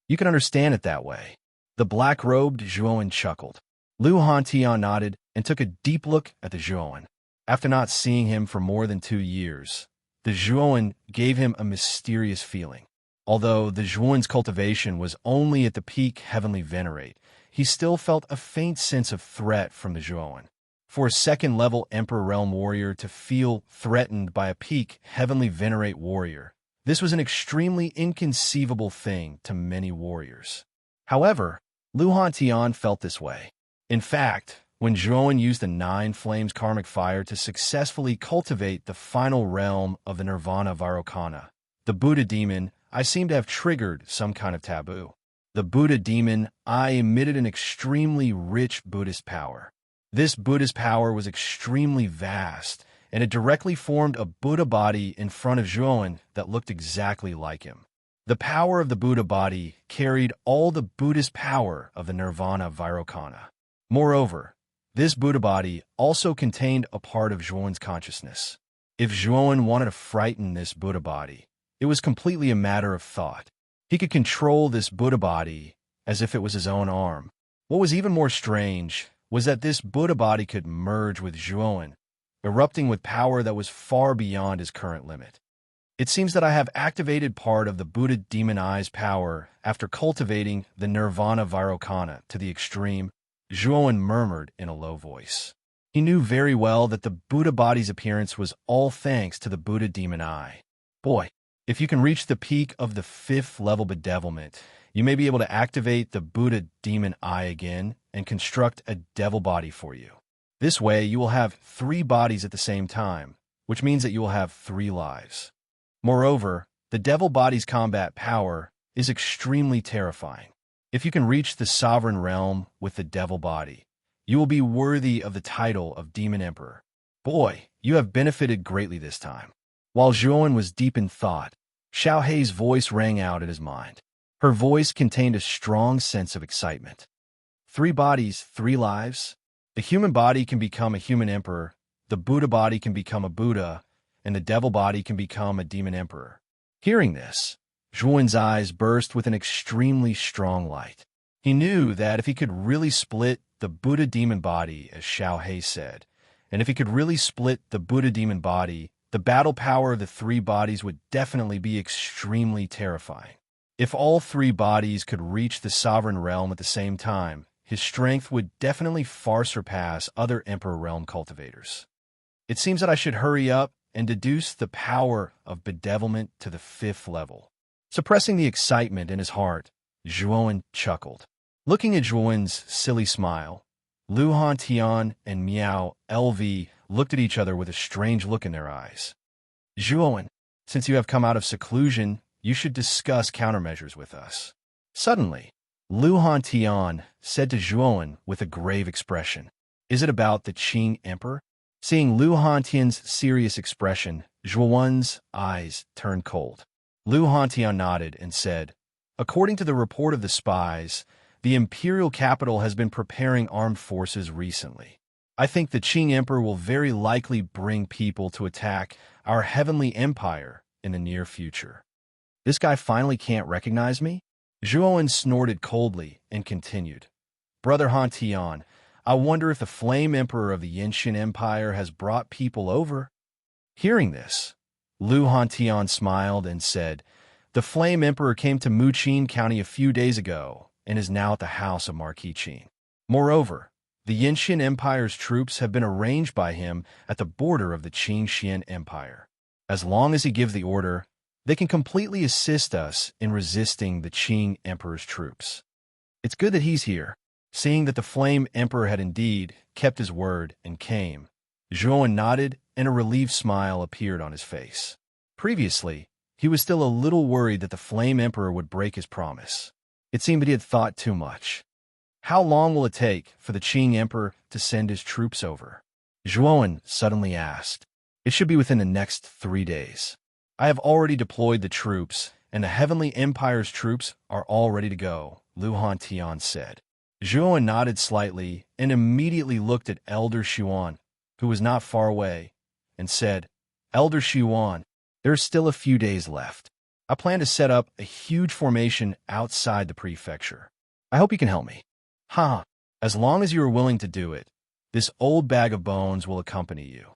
You can understand it that way. The black-robed Zhuan chuckled. Lu Hantian nodded and took a deep look at the Zhuan. After not seeing him for more than 2 years, the Zhuan gave him a mysterious feeling. Although the Zhuan's cultivation was only at the peak heavenly venerate, he still felt a faint sense of threat from the Zhuan. For a 2nd-level Emperor Realm warrior to feel threatened by a peak heavenly venerate warrior, this was an extremely inconceivable thing to many warriors. However, Lu Hantian felt this way. In fact, when Zhuan used the 9 flames karmic fire to successfully cultivate the final realm of the nirvana Vairocana, the Buddha demon, I seem to have triggered some kind of taboo. The Buddha demon eye emitted an extremely rich Buddhist power. This Buddhist power was extremely vast, and it directly formed a Buddha body in front of Zhuan that looked exactly like him. The power of the Buddha body carried all the Buddhist power of the Nirvana Vairocana. Moreover, this Buddha body also contained a part of Zhuan's consciousness. If Zhuan wanted to frighten this Buddha body, it was completely a matter of thought. He could control this Buddha body as if it was his own arm. What was even more strange was that this Buddha body could merge with Zhuan, erupting with power that was far beyond his current limit. It seems that I have activated part of the Buddha demon eye's power after cultivating the Nirvana Vairocana to the extreme, Zhuan murmured in a low voice. He knew very well that the Buddha body's appearance was all thanks to the Buddha demon eye. Boy, if you can reach the peak of the 5th level bedevilment, you may be able to activate the Buddha demon eye again and construct a devil body for you. This way, you will have 3 bodies at the same time, which means that you will have 3 lives. Moreover, the devil body's combat power is extremely terrifying. If you can reach the sovereign realm with the devil body, you will be worthy of the title of Demon Emperor. Boy, you have benefited greatly this time. While Zhuan was deep in thought, Xiao Hei's voice rang out in his mind. Her voice contained a strong sense of excitement. 3 bodies, 3 lives? The human body can become a human emperor, the Buddha body can become a Buddha, and the devil body can become a demon emperor. Hearing this, Zhuan's eyes burst with an extremely strong light. He knew that if he could really split the Buddha demon body, as Xiao Hei said, and if he could really split the Buddha demon body, the battle power of the 3 bodies would definitely be extremely terrifying. If all 3 bodies could reach the sovereign realm at the same time, his strength would definitely far surpass other Emperor Realm cultivators. It seems that I should hurry up and deduce the power of bedevilment to the 5th level. Suppressing the excitement in his heart, Zhuan chuckled. Looking at Zhuan's silly smile, Lu Hantian and Miao LV looked at each other with a strange look in their eyes. Zhuan, since you have come out of seclusion, you should discuss countermeasures with us. Suddenly, Lu Hantian said to Zhuan with a grave expression, "Is it about the Qing Emperor?" Seeing Lu Hantian's serious expression, Zhuan's eyes turned cold. Lu Hantian nodded and said, "According to the report of the spies, the imperial capital has been preparing armed forces recently. I think the Qing Emperor will very likely bring people to attack our heavenly empire in the near future." This guy finally can't recognize me? Zhuan snorted coldly and continued, "Brother Hantian, I wonder if the Flame Emperor of the Yinxin Empire has brought people over?" Hearing this, Lu Hantian smiled and said, "The Flame Emperor came to Muqin County a few days ago and is now at the house of Marquis Qin. Moreover, the Yinxin Empire's troops have been arranged by him at the border of the Qingxian Empire. As long as he gives the order, they can completely assist us in resisting the Qing Emperor's troops. It's good that he's here." Seeing that the Flame Emperor had indeed kept his word and came, Zhuan nodded and a relieved smile appeared on his face. Previously, he was still a little worried that the Flame Emperor would break his promise. It seemed that he had thought too much. How long will it take for the Qing Emperor to send his troops over? Zhuan suddenly asked. "It should be within the next 3 days. I have already deployed the troops, and the Heavenly Empire's troops are all ready to go," Lu Hantian said. Zhuan nodded slightly and immediately looked at Elder Xuan, who was not far away, and said, "Elder Xuan, there's still a few days left. I plan to set up a huge formation outside the prefecture. I hope you can help me." "Ha! As long as you are willing to do it, this old bag of bones will accompany you."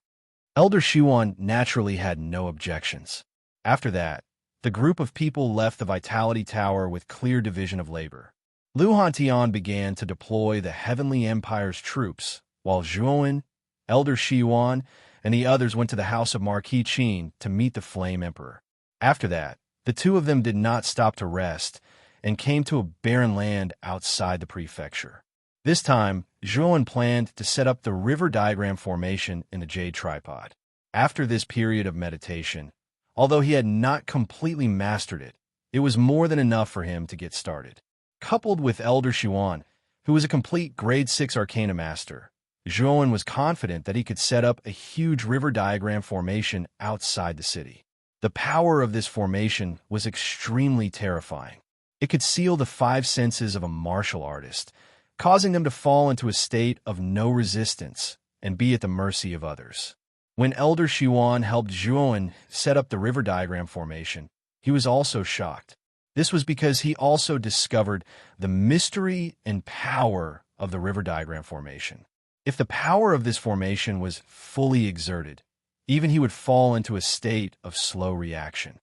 Elder Xuan naturally had no objections. After that, the group of people left the Vitality Tower with clear division of labor. Lu Hantian began to deploy the Heavenly Empire's troops, while Zhuan, Elder Xuan, and the others went to the house of Marquis Qin to meet the Flame Emperor. After that, the 2 of them did not stop to rest and came to a barren land outside the prefecture. This time, Zhuan planned to set up the river diagram formation in the Jade Tripod. After this period of meditation, although he had not completely mastered it, it was more than enough for him to get started. Coupled with Elder Xuan, who was a complete Grade 6 Arcana Master, Zhuan was confident that he could set up a huge river diagram formation outside the city. The power of this formation was extremely terrifying. It could seal the five senses of a martial artist, causing them to fall into a state of no resistance and be at the mercy of others. When Elder Xuan helped Zhuan set up the river diagram formation, he was also shocked. This was because he also discovered the mystery and power of the river diagram formation. If the power of this formation was fully exerted, even he would fall into a state of slow reaction.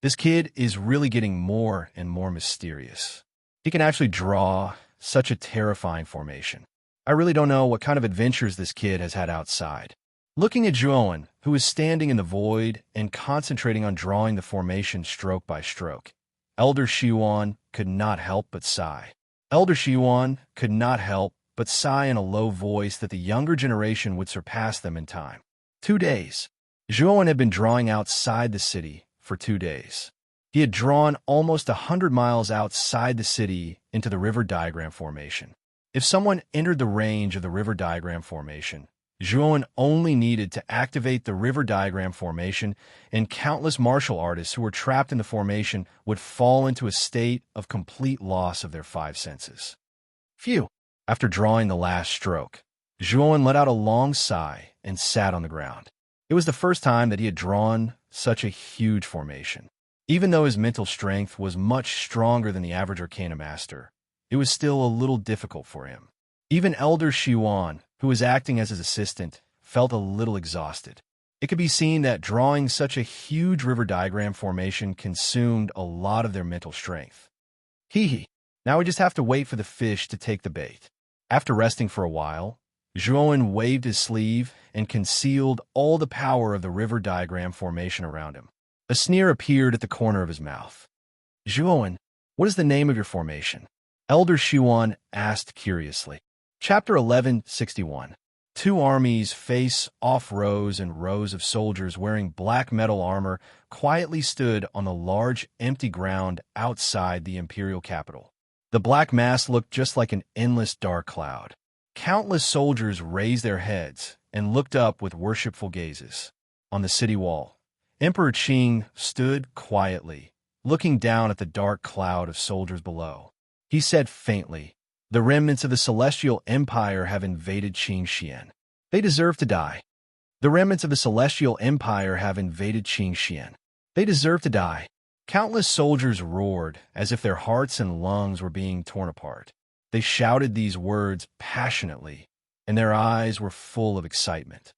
This kid is really getting more and more mysterious. He can actually draw such a terrifying formation. I really don't know what kind of adventures this kid has had outside. Looking at Zhuan, who is standing in the void and concentrating on drawing the formation stroke by stroke, Elder Xuan could not help but sigh. Elder Xuan could not help but sigh in a low voice that the younger generation would surpass them in time. 2 days. Zhuan had been drawing outside the city for 2 days. He had drawn almost 100 miles outside the city into the river diagram formation. If someone entered the range of the river diagram formation, Zhuan only needed to activate the river diagram formation, and countless martial artists who were trapped in the formation would fall into a state of complete loss of their five senses. Phew! After drawing the last stroke, Zhuan let out a long sigh and sat on the ground. It was the first time that he had drawn such a huge formation. Even though his mental strength was much stronger than the average Arcana Master, it was still a little difficult for him. Even Elder Xuan, who was acting as his assistant, felt a little exhausted. It could be seen that drawing such a huge river diagram formation consumed a lot of their mental strength. Hee. Now we just have to wait for the fish to take the bait. After resting for a while, Zhuan waved his sleeve and concealed all the power of the river diagram formation around him. A sneer appeared at the corner of his mouth. Zhuan, what is the name of your formation? Elder Xuan asked curiously. Chapter 1161. 2 armies face off. Rows and rows of soldiers wearing black metal armor quietly stood on the large empty ground outside the imperial capital. The black mass looked just like an endless dark cloud. Countless soldiers raised their heads and looked up with worshipful gazes. On the city wall, Emperor Qing stood quietly, looking down at the dark cloud of soldiers below. He said faintly, "The remnants of the Celestial Empire have invaded Qingxian. They deserve to die. The remnants of the Celestial Empire have invaded Qingxian. They deserve to die." Countless soldiers roared as if their hearts and lungs were being torn apart. They shouted these words passionately, and their eyes were full of excitement.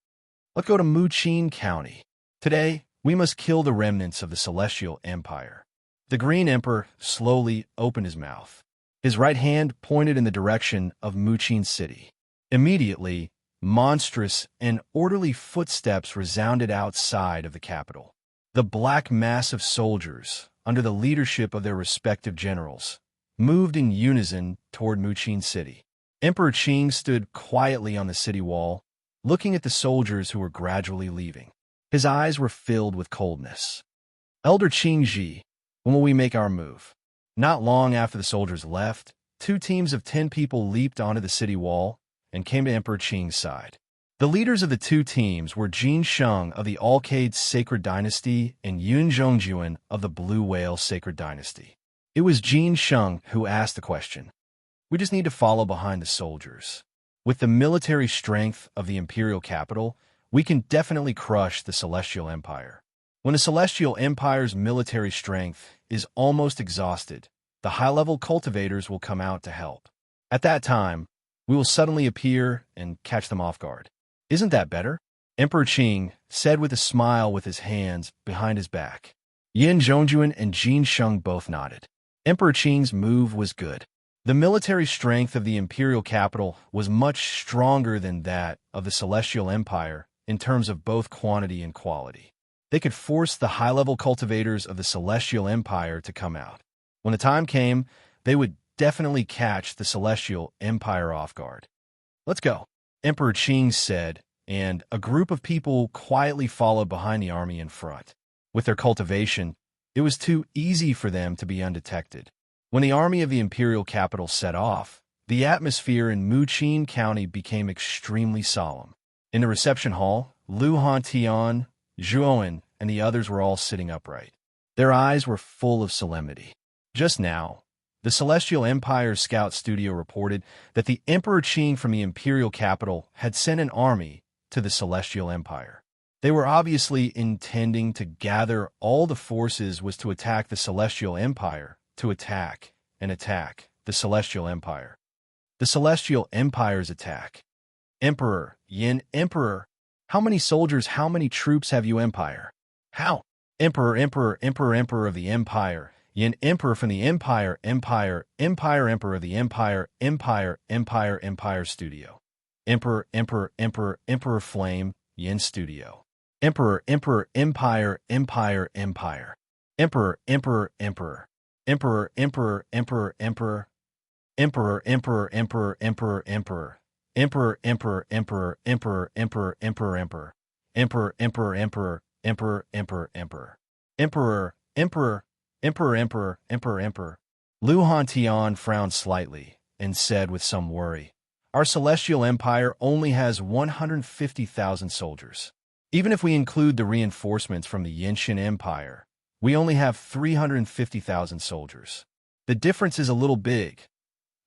Let's go to Muqin County. Today, we must kill the remnants of the Celestial Empire. The Green Emperor slowly opened his mouth. His right hand pointed in the direction of Muqin City. Immediately, monstrous and orderly footsteps resounded outside of the capital. The black mass of soldiers, under the leadership of their respective generals, moved in unison toward Muqin City. Emperor Qing stood quietly on the city wall, looking at the soldiers who were gradually leaving. His eyes were filled with coldness. Elder Qingji, when will we make our move? Not long after the soldiers left, 2 teams of 10 people leaped onto the city wall and came to Emperor Qing's side. The leaders of the 2 teams were Jin Sheng of the Alcade Sacred Dynasty and Yun Zhongjuan of the Blue Whale Sacred Dynasty. It was Jin Sheng who asked the question. We just need to follow behind the soldiers. With the military strength of the imperial capital, we can definitely crush the Celestial Empire. When the Celestial Empire's military strength is almost exhausted, the high-level cultivators will come out to help. At that time, we will suddenly appear and catch them off guard. Isn't that better? Emperor Qing said with a smile with his hands behind his back. Yin Zhongjuan and Jin Sheng both nodded. Emperor Qing's move was good. The military strength of the imperial capital was much stronger than that of the Celestial Empire in terms of both quantity and quality. They could force the high-level cultivators of the Celestial Empire to come out. When the time came, they would definitely catch the Celestial Empire off guard. Let's go, Emperor Qing said, and a group of people quietly followed behind the army in front. With their cultivation, it was too easy for them to be undetected. When the army of the imperial capital set off, the atmosphere in Muqing County became extremely solemn. In the reception hall, Lu Hantian, Zhuowen, and the others were all sitting upright. Their eyes were full of solemnity. Just now, the Celestial Empire's scout studio reported that the Emperor Qing from the imperial capital had sent an army to the Celestial Empire. They were obviously intending to gather all the forces was to attack the Celestial Empire, to attack the Celestial Empire. The Celestial Empire's attack. Emperor, Yin, Emperor, how many soldiers, how many troops have you, Empire? How? Emperor, Emperor, Emperor, Emperor of the Empire, Yin, Emperor from the Empire, Empire, Empire, Emperor of the Empire, Empire, Empire, Empire Studio. Emperor, Emperor, Emperor, Emperor Flame, Yin Studio. Emperor, Emperor, Empire, Empire, Empire. Emperor, Emperor, Emperor. Emperor, Emperor, Emperor, Emperor. Emperor, Emperor, Emperor, Emperor, Emperor. Emperor, Emperor, Emperor, Emperor, Emperor, Emperor, Emperor. Emperor, Emperor, Emperor, Emperor, Emperor, Emperor. Emperor, Emperor, Emperor, Emperor, Emperor, Emperor. Lu Hantian frowned slightly and said with some worry, "Our Celestial Empire only has 150,000 soldiers. Even if we include the reinforcements from the Yinshan Empire, we only have 350,000 soldiers. The difference is a little big.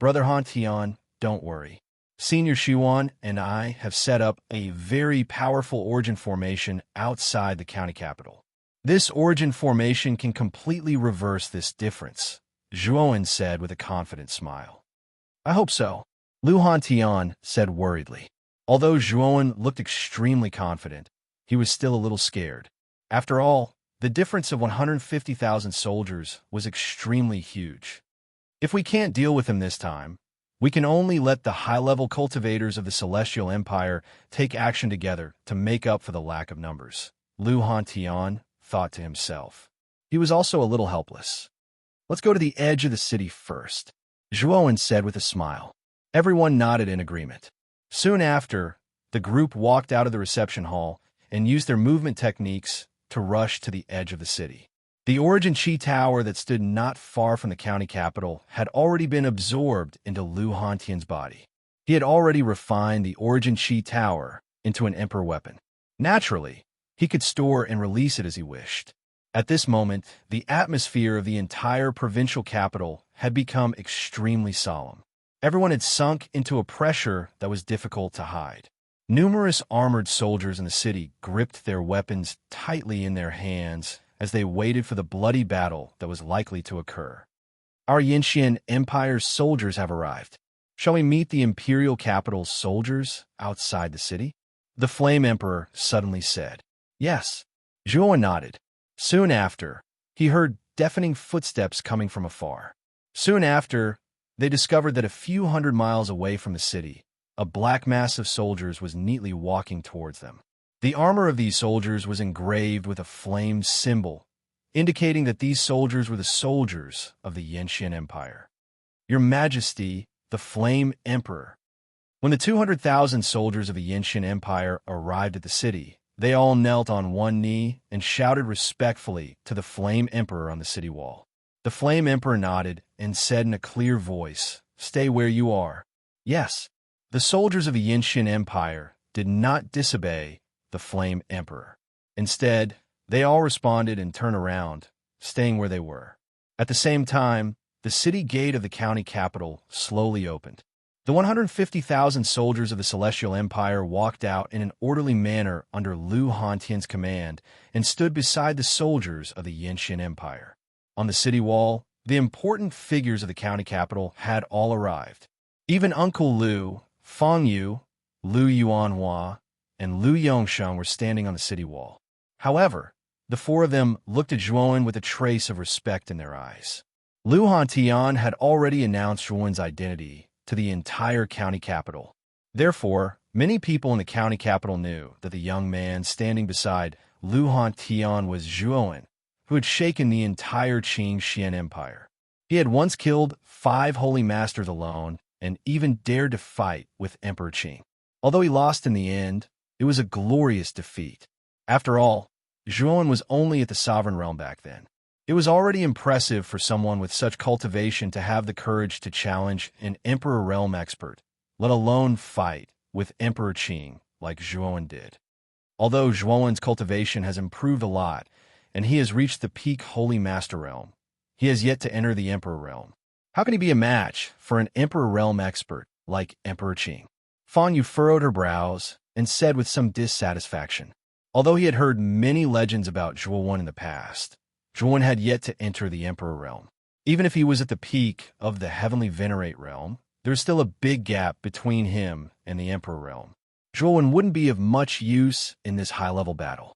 Brother Hantian, don't worry. Senior Xuan and I have set up a very powerful origin formation outside the county capital. This origin formation can completely reverse this difference," Zhuowen said with a confident smile. "I hope so," Lu Hantian said worriedly. Although Zhuowen looked extremely confident, he was still a little scared. After all, the difference of 150,000 soldiers was extremely huge. If we can't deal with him this time, we can only let the high-level cultivators of the Celestial Empire take action together to make up for the lack of numbers, Lu Hantian thought to himself. He was also a little helpless. "Let's go to the edge of the city first," Zhuowen said with a smile. Everyone nodded in agreement. Soon after, the group walked out of the reception hall and used their movement techniques to rush to the edge of the city. The Origin Chi Tower that stood not far from the county capital had already been absorbed into Lu Hantian's body. He had already refined the Origin Chi Tower into an Emperor weapon. Naturally, he could store and release it as he wished. At this moment, the atmosphere of the entire provincial capital had become extremely solemn. Everyone had sunk into a pressure that was difficult to hide. Numerous armored soldiers in the city gripped their weapons tightly in their hands as they waited for the bloody battle that was likely to occur. "Our Yinshan Empire's soldiers have arrived. Shall we meet the imperial capital's soldiers outside the city?" The Flame Emperor suddenly said. "Yes." Zhuo nodded. Soon after, he heard deafening footsteps coming from afar. Soon after, they discovered that a few hundred miles away from the city, a black mass of soldiers was neatly walking towards them. The armor of these soldiers was engraved with a flame symbol, indicating that these soldiers were the soldiers of the Yinshan Empire. "Your Majesty, the Flame Emperor." When the 200,000 soldiers of the Yinshan Empire arrived at the city, they all knelt on one knee and shouted respectfully to the Flame Emperor on the city wall. The Flame Emperor nodded and said in a clear voice, "Stay where you are." Yes, the soldiers of the Yinshan Empire did not disobey the Flame Emperor. Instead, they all responded and turned around, staying where they were. At the same time, the city gate of the county capital slowly opened. The 150,000 soldiers of the Celestial Empire walked out in an orderly manner under Lu Hantian's command and stood beside the soldiers of the Yinshan Empire. On the city wall, the important figures of the county capital had all arrived. Even Uncle Lu, Feng Yu, Lu Yuanhua, and Lu Yongsheng were standing on the city wall. However, the four of them looked at Zhuowen with a trace of respect in their eyes. Lu Hantian had already announced Zhuowen's identity to the entire county capital. Therefore, many people in the county capital knew that the young man standing beside Lu Hantian was Zhuowen, who had shaken the entire Qing Xian Empire. He had once killed 5 holy masters alone and even dared to fight with Emperor Qing. Although he lost in the end, it was a glorious defeat. After all, Zhuowen was only at the sovereign realm back then. It was already impressive for someone with such cultivation to have the courage to challenge an Emperor realm expert, let alone fight with Emperor Qing like Zhuowen did. Although Zhuowen's cultivation has improved a lot, and he has reached the peak Holy Master realm, he has yet to enter the Emperor realm. How can he be a match for an Emperor realm expert like Emperor Qing? Fan Yu furrowed her brows and said with some dissatisfaction. Although he had heard many legends about Zhuowen in the past, Zhuowen had yet to enter the Emperor realm. Even if he was at the peak of the Heavenly Venerate realm, there is still a big gap between him and the Emperor realm. Zhuowen wouldn't be of much use in this high-level battle.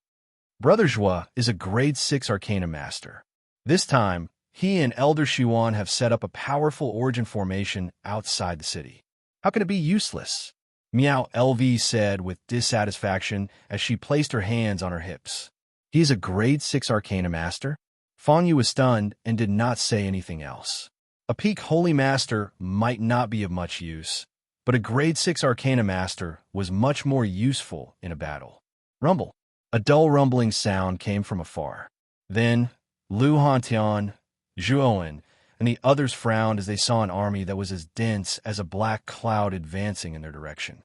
Brother Zhua is a grade 6 Arcana Master. This time, he and Elder Xuan have set up a powerful origin formation outside the city. How can it be useless? Miao LV said with dissatisfaction as she placed her hands on her hips. He is a grade 6 Arcana Master? Fan Yu was stunned and did not say anything else. A peak Holy Master might not be of much use, but a grade 6 Arcana Master was much more useful in a battle. Rumble. A dull rumbling sound came from afar. Then, Lu Hantian, Zhuowen, and the others frowned as they saw an army that was as dense as a black cloud advancing in their direction.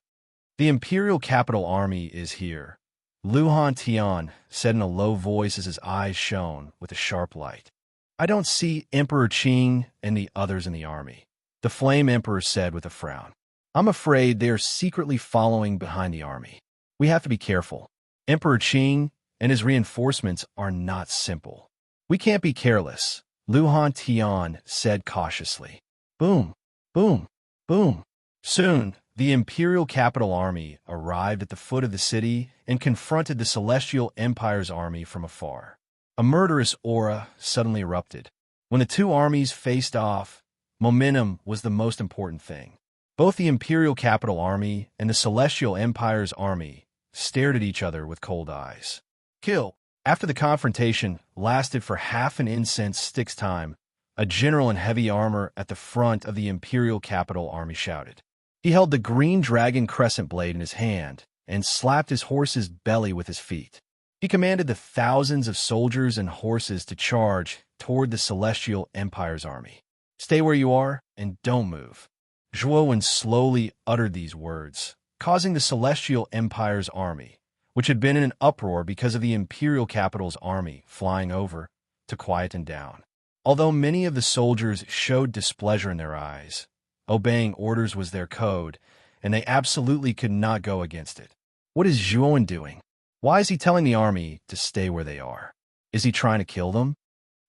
The Imperial Capital Army is here, Lu Hantian said in a low voice as his eyes shone with a sharp light. I don't see Emperor Qing and the others in the army, the Flame Emperor said with a frown. I'm afraid they are secretly following behind the army. We have to be careful. Emperor Qing and his reinforcements are not simple. We can't be careless, Lu Hantian said cautiously. Boom, boom, boom. Soon, the Imperial Capital Army arrived at the foot of the city and confronted the Celestial Empire's army from afar. A murderous aura suddenly erupted. When the two armies faced off, momentum was the most important thing. Both the Imperial Capital Army and the Celestial Empire's army stared at each other with cold eyes. Kill. After the confrontation lasted for half an incense stick's time, a general in heavy armor at the front of the Imperial Capital Army shouted. He held the green dragon crescent blade in his hand and slapped his horse's belly with his feet. He commanded the thousands of soldiers and horses to charge toward the Celestial Empire's army. Stay where you are and don't move. Zhuowen slowly uttered these words, causing the Celestial Empire's army, which had been in an uproar because of the Imperial Capital's army flying over, to quieten down. Although many of the soldiers showed displeasure in their eyes, obeying orders was their code, and they absolutely could not go against it. What is Zhuowen doing? Why is he telling the army to stay where they are? Is he trying to kill them?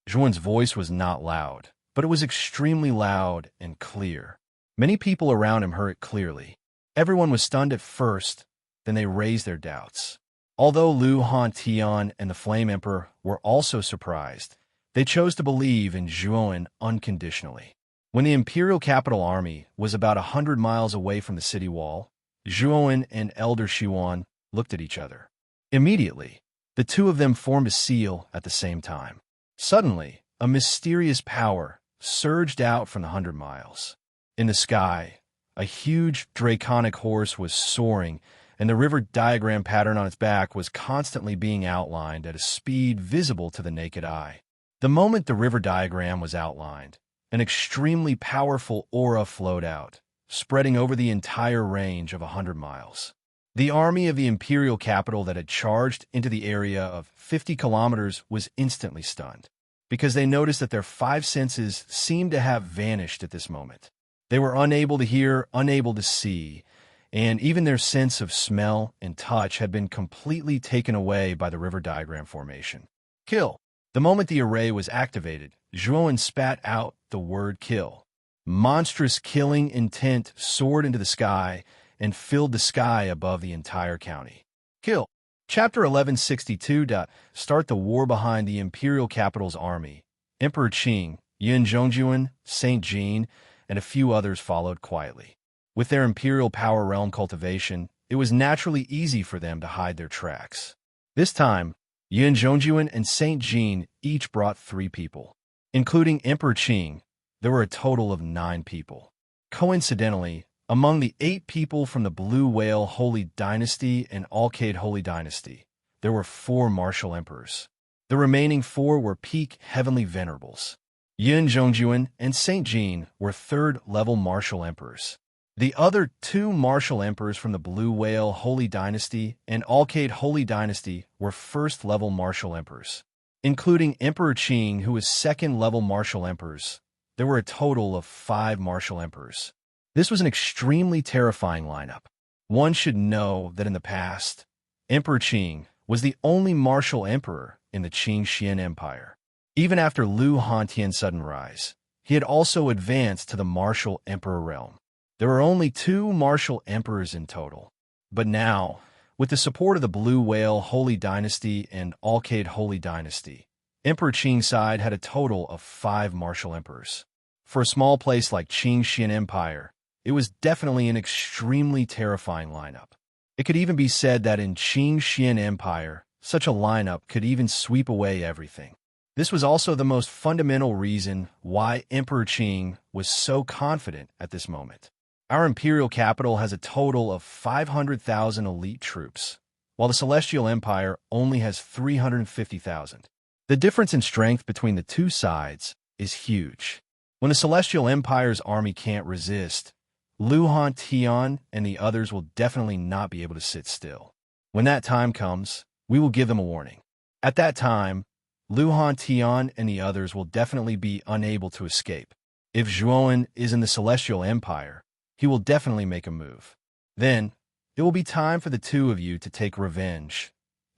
Zhuowen's voice was not loud, but it was extremely loud and clear. Many people around him heard it clearly. Everyone was stunned at first, then they raised their doubts. Although Lu Hantian and the Flame Emperor were also surprised, they chose to believe in Zhuowen unconditionally. When the Imperial Capital Army was about 100 miles away from the city wall, Zhuowen and Elder Xuan looked at each other. Immediately, the two of them formed a seal at the same time. Suddenly, a mysterious power surged out from the 100 miles. In the sky, a huge draconic horse was soaring, and the river diagram pattern on its back was constantly being outlined at a speed visible to the naked eye. The moment the river diagram was outlined, an extremely powerful aura flowed out, spreading over the entire range of 100 miles. The army of the Imperial Capital that had charged into the area of 50 kilometers was instantly stunned, because they noticed that their five senses seemed to have vanished at this moment. They were unable to hear, unable to see, and even their sense of smell and touch had been completely taken away by the river diagram formation. Kill. The moment the array was activated, Zhuowen spat out the word kill. Monstrous killing intent soared into the sky and filled the sky above the entire county. Kill. Chapter 1162. Start the war behind the Imperial Capital's army. Emperor Qing, Yin Zhongjuan, Saint Jean, and a few others followed quietly. With their Imperial Power Realm cultivation, it was naturally easy for them to hide their tracks. This time, Yin Zhongjuan and Saint Jean each brought 3 people. Including Emperor Qing, there were a total of 9 people. Coincidentally, among the 8 people from the Blue Whale Holy Dynasty and Alcade Holy Dynasty, there were 4 martial emperors. The remaining 4 were peak heavenly venerables. Yin Zhongjuan and Saint Jean were third-level martial emperors. The other 2 martial emperors from the Blue Whale Holy Dynasty and Alcade Holy Dynasty were first-level martial emperors. Including Emperor Qing, who was second-level martial emperors, there were a total of 5 martial emperors. This was an extremely terrifying lineup. One should know that in the past, Emperor Qing was the only martial emperor in the Qing Xian Empire. Even after Liu Hantian's sudden rise, he had also advanced to the martial emperor realm. There were only 2 martial emperors in total. But now, with the support of the Blue Whale Holy Dynasty and Alcade Holy Dynasty, Emperor Qing's side had a total of 5 martial emperors. For a small place like Qing Xian Empire, it was definitely an extremely terrifying lineup. It could even be said that in Qing Xian Empire, such a lineup could even sweep away everything. This was also the most fundamental reason why Emperor Qing was so confident at this moment. Our imperial capital has a total of 500,000 elite troops, while the Celestial Empire only has 350,000. The difference in strength between the 2 sides is huge. When the Celestial Empire's army can't resist, Liu Hantian and the others will definitely not be able to sit still. When that time comes, we will give them a warning. At that time, Liu Hantian and the others will definitely be unable to escape. If Zhuowen is in the Celestial Empire, he will definitely make a move. Then, it will be time for the 2 of you to take revenge,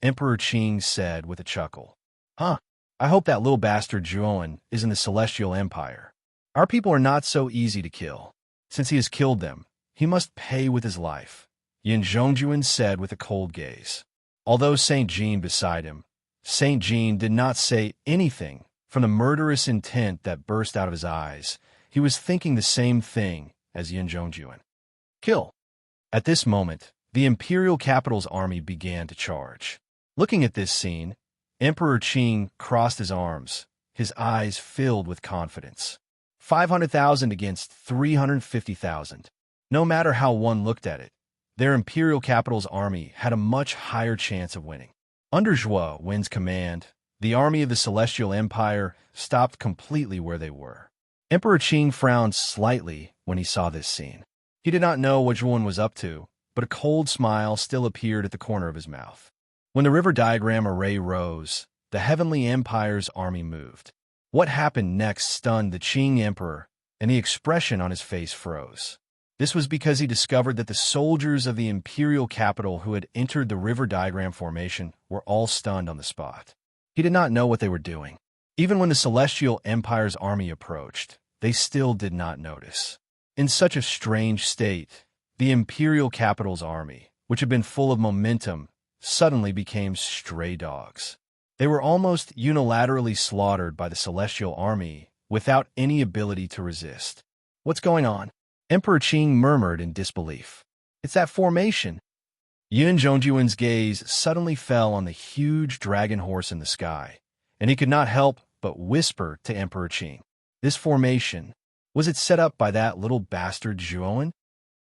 Emperor Qing said with a chuckle. Huh, I hope that little bastard Zhuowen is in the Celestial Empire. Our people are not so easy to kill. Since he has killed them, he must pay with his life, Yin Zhongjuan said with a cold gaze. Although Saint Jean beside him, Saint Jean did not say anything from the murderous intent that burst out of his eyes. He was thinking the same thing as Yin Zhongjuan. Kill! At this moment, the imperial capital's army began to charge. Looking at this scene, Emperor Qing crossed his arms, his eyes filled with confidence. 500,000 against 350,000. No matter how one looked at it, their imperial capital's army had a much higher chance of winning. Under Zhuowen's command, the army of the Celestial Empire stopped completely where they were. Emperor Qing frowned slightly when he saw this scene. He did not know what Zhuowen was up to, but a cold smile still appeared at the corner of his mouth. When the river diagram array rose, the Heavenly Empire's army moved. What happened next stunned the Qing Emperor, and the expression on his face froze. This was because he discovered that the soldiers of the imperial capital who had entered the river diagram formation were all stunned on the spot. He did not know what they were doing. Even when the Celestial Empire's army approached, they still did not notice. In such a strange state, the imperial capital's army, which had been full of momentum, suddenly became stray dogs. They were almost unilaterally slaughtered by the Celestial Army without any ability to resist. What's going on? Emperor Qing murmured in disbelief. It's that formation. Yin Zhongjuan's gaze suddenly fell on the huge dragon horse in the sky, and he could not help but whisper to Emperor Qing. This formation, was it set up by that little bastard Zhuowen?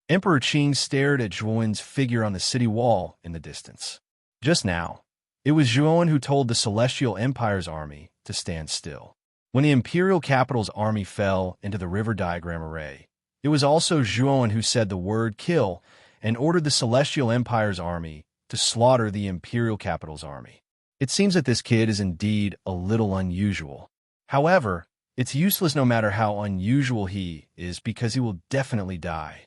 Emperor Qing stared at Zhuowen's figure on the city wall in the distance. Just now, it was Zhuowen who told the Celestial Empire's army to stand still. When the imperial capital's army fell into the river diagram array, it was also Zhuowen who said the word kill and ordered the Celestial Empire's army to slaughter the imperial capital's army. It seems that this kid is indeed a little unusual. However, it's useless no matter how unusual he is because he will definitely die.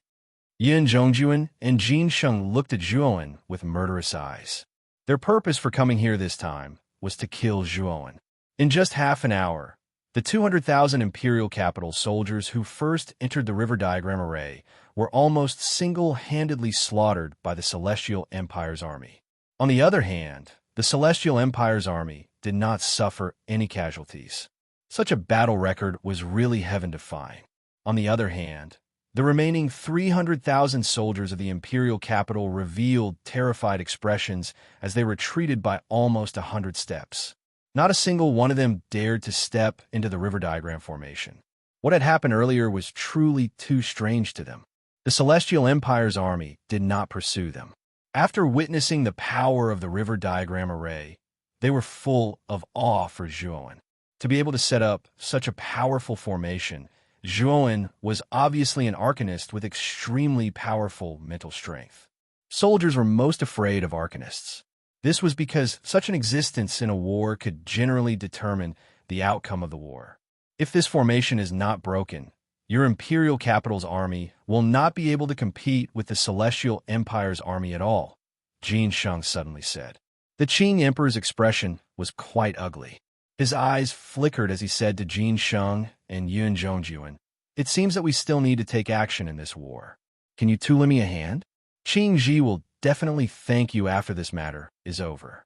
Yin Zhongjuan and Jin Sheng looked at Zhuowen with murderous eyes. Their purpose for coming here this time was to kill Zhuowen. In just half an hour, the 200,000 imperial capital soldiers who first entered the river diagram array were almost single-handedly slaughtered by the Celestial Empire's army. On the other hand, the Celestial Empire's army did not suffer any casualties. Such a battle record was really heaven-defying. On the other hand, the remaining 300,000 soldiers of the imperial capital revealed terrified expressions as they retreated by almost 100 steps. Not a single one of them dared to step into the river diagram formation. What had happened earlier was truly too strange to them. The Celestial Empire's army did not pursue them. After witnessing the power of the river diagram array, They were full of awe for Zhuowen. To be able to set up such a powerful formation, Zhuowen was obviously an arcanist with extremely powerful mental strength. Soldiers were most afraid of arcanists. This was because such an existence in a war could generally determine the outcome of the war. If this formation is not broken, your imperial capital's army will not be able to compete with the Celestial Empire's army at all, Jin Sheng suddenly said. The Qing Emperor's expression was quite ugly. His eyes flickered as he said to Jin Sheng and Yun Zhongjuan, "It seems that we still need to take action in this war. Can you two lend me a hand? Qing Ji will definitely thank you after this matter is over."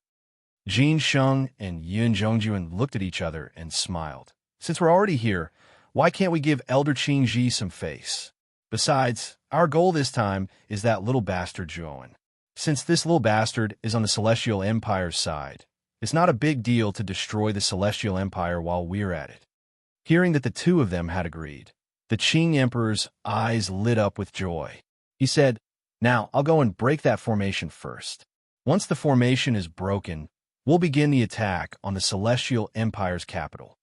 Jin Sheng and Yun Zhongjuan looked at each other and smiled. "Since we're already here, why can't we give Elder Qing Ji some face? Besides, our goal this time is that little bastard Zhuowen. Since this little bastard is on the Celestial Empire's side, it's not a big deal to destroy the Celestial Empire while we're at it." Hearing that the two of them had agreed, the Qing Emperor's eyes lit up with joy. He said, "Now, I'll go and break that formation first. Once the formation is broken, we'll begin the attack on the Celestial Empire's capital."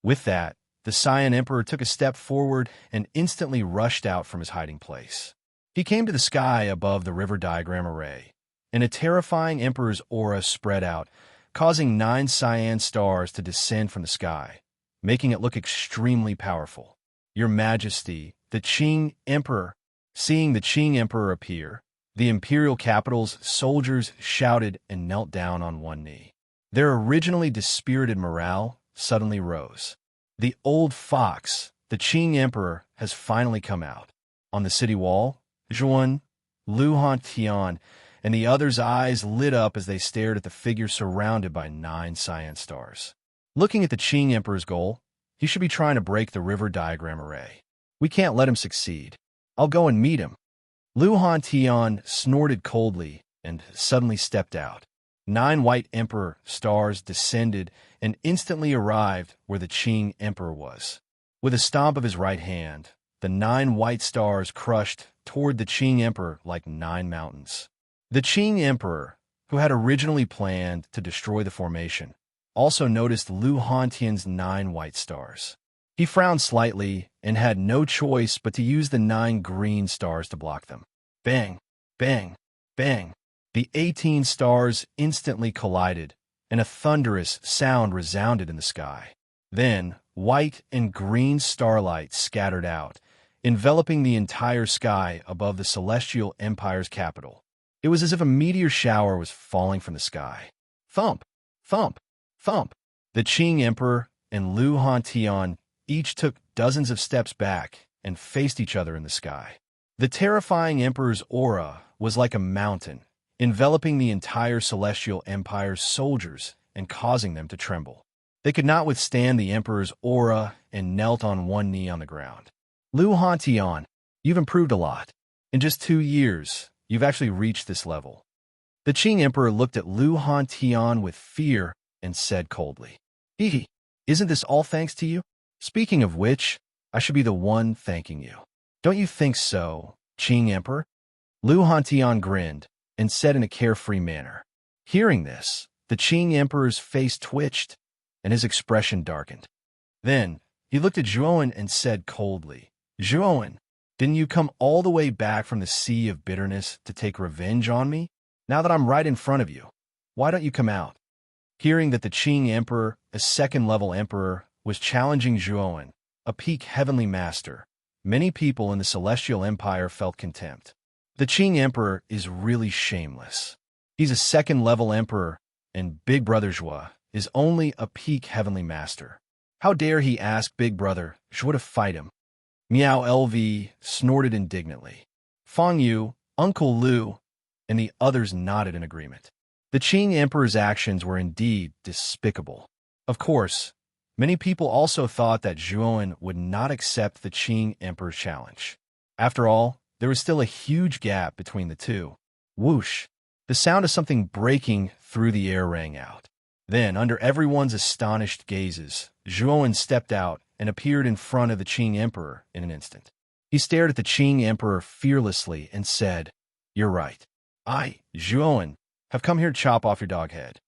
With that, the Saiyan Emperor took a step forward and instantly rushed out from his hiding place. He came to the sky above the river diagram array, and a terrifying Emperor's aura spread out, causing 9 cyan stars to descend from the sky, making it look extremely powerful. "Your Majesty, the Qing Emperor." Seeing the Qing Emperor appear, the imperial capital's soldiers shouted and knelt down on one knee. Their originally dispirited morale suddenly rose. The old fox, the Qing Emperor, has finally come out. On the city wall, Zhuan, Lu Hantian, and the others' eyes lit up as they stared at the figure surrounded by 9 cyan stars. Looking at the Qing Emperor's goal, he should be trying to break the river diagram array. We can't let him succeed. I'll go and meet him. Lu Hantian snorted coldly and suddenly stepped out. 9 white Emperor stars descended and instantly arrived where the Qing Emperor was. With a stomp of his right hand, the 9 white stars crushed toward the Qing Emperor like 9 mountains. The Qing Emperor, who had originally planned to destroy the formation, also noticed Lu Hantian's 9 white stars. He frowned slightly and had no choice but to use the 9 green stars to block them. Bang, bang, bang. The 18 stars instantly collided, and a thunderous sound resounded in the sky. Then, white and green starlight scattered out, enveloping the entire sky above the Celestial Empire's capital. It was as if a meteor shower was falling from the sky. Thump, thump, thump. The Qing Emperor and Lu Hantian each took dozens of steps back and faced each other in the sky. The terrifying Emperor's aura was like a mountain, enveloping the entire Celestial Empire's soldiers and causing them to tremble. They could not withstand the Emperor's aura and knelt on one knee on the ground. "Lu Hantian, you've improved a lot. In just 2 years, you've actually reached this level." The Qing Emperor looked at Lu Hantian with fear and said coldly, "Hee, isn't this all thanks to you? Speaking of which, I should be the one thanking you. Don't you think so, Qing Emperor?" Lu Hantian grinned and said in a carefree manner. Hearing this, the Qing Emperor's face twitched and his expression darkened. Then he looked at Zhuowen and said coldly, "Zhuowen, didn't you come all the way back from the Sea of Bitterness to take revenge on me? Now that I'm right in front of you, why don't you come out?" Hearing that the Qing Emperor, a second-level emperor, was challenging Zhuowen, a peak heavenly master, many people in the Celestial Empire felt contempt. The Qing Emperor is really shameless. He's a second-level emperor, and Big Brother Zhua is only a peak heavenly master. How dare he ask Big Brother Zhua to fight him? Miao LV snorted indignantly. Fang Yu, Uncle Lu, and the others nodded in agreement. The Qing Emperor's actions were indeed despicable. Of course, many people also thought that Zhuowen would not accept the Qing Emperor's challenge. After all, there was still a huge gap between the two. Whoosh! The sound of something breaking through the air rang out. Then, under everyone's astonished gazes, Zhuowen stepped out and appeared in front of the Qing Emperor in an instant. He stared at the Qing Emperor fearlessly and said, "You're right. I, Zhuowen, have come here to chop off your dog head."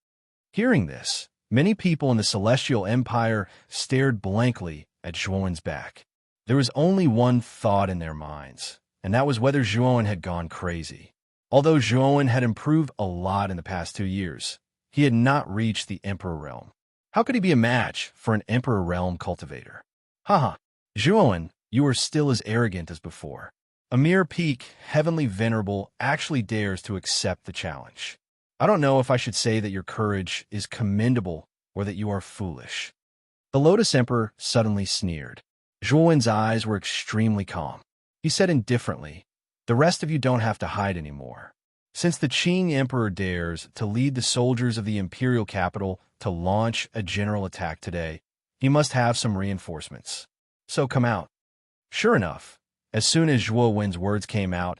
Hearing this, many people in the Celestial Empire stared blankly at Zhuowen's back. There was only one thought in their minds, and that was whether Zhuowen had gone crazy. Although Zhuowen had improved a lot in the past 2 years, he had not reached the Emperor Realm. How could he be a match for an Emperor Realm cultivator? Haha, Zhuowen, you are still as arrogant as before. A mere peak, heavenly venerable, actually dares to accept the challenge. I don't know if I should say that your courage is commendable or that you are foolish. The Lotus Emperor suddenly sneered. Zhuowen's eyes were extremely calm. He said indifferently, "The rest of you don't have to hide anymore. Since the Qing Emperor dares to lead the soldiers of the imperial capital to launch a general attack today, he must have some reinforcements. So come out." Sure enough, as soon as Zhuowen's words came out,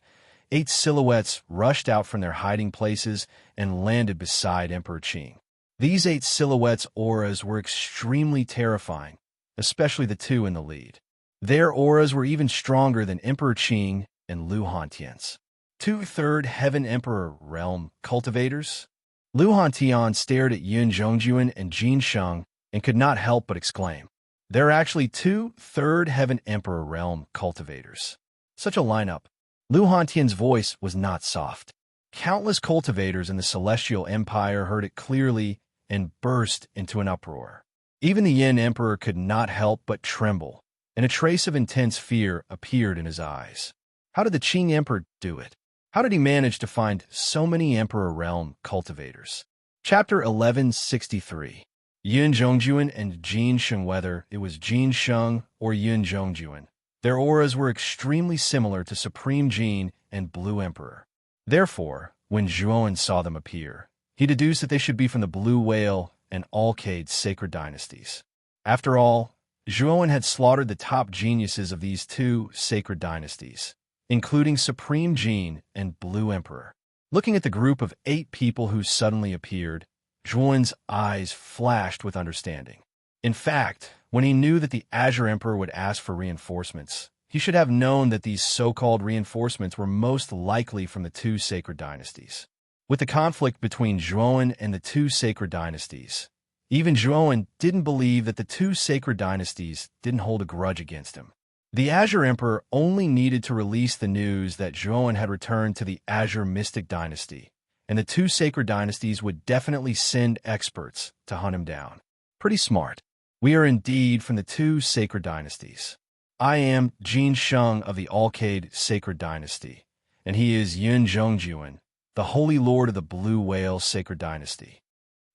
8 silhouettes rushed out from their hiding places and landed beside Emperor Qing. These 8 silhouettes' auras were extremely terrifying, especially the 2 in the lead. Their auras were even stronger than Emperor Qing and Lu Hantian's. 2 third Heaven Emperor Realm cultivators? Lu Hantian stared at Yun Zhongjuan and Jin Sheng and could not help but exclaim, "There are actually 2 third Heaven Emperor Realm cultivators." Such a lineup. Lu Hantian's voice was not soft. Countless cultivators in the Celestial Empire heard it clearly and burst into an uproar. Even the Yin Emperor could not help but tremble, and a trace of intense fear appeared in his eyes. How did the Qing Emperor do it? How did he manage to find so many Emperor Realm cultivators? Chapter 1163. Yun Zhongjuan and Jin Sheng. Whether it was Jin Sheng or Yun Zhongjuan, their auras were extremely similar to Supreme Jin and Blue Emperor. Therefore, when Zhuowen saw them appear, he deduced that they should be from the Blue Whale and Alcade sacred dynasties. After all, Zhuowen had slaughtered the top geniuses of these 2 sacred dynasties, including Supreme Jin and Blue Emperor. Looking at the group of 8 people who suddenly appeared, Zhuowen's eyes flashed with understanding. In fact, when he knew that the Azure Emperor would ask for reinforcements, he should have known that these so-called reinforcements were most likely from the 2 sacred dynasties. With the conflict between Zhuowen and the 2 sacred dynasties, even Zhuowen didn't believe that the 2 sacred dynasties didn't hold a grudge against him. The Azure Emperor only needed to release the news that Zhuowen had returned to the Azure Mystic Dynasty, and the 2 sacred dynasties would definitely send experts to hunt him down. Pretty smart. We are indeed from the 2 sacred dynasties. I am Jin Sheng of the Alcade sacred dynasty, and he is Yun Zhongjuan, the Holy Lord of the Blue Whale sacred dynasty.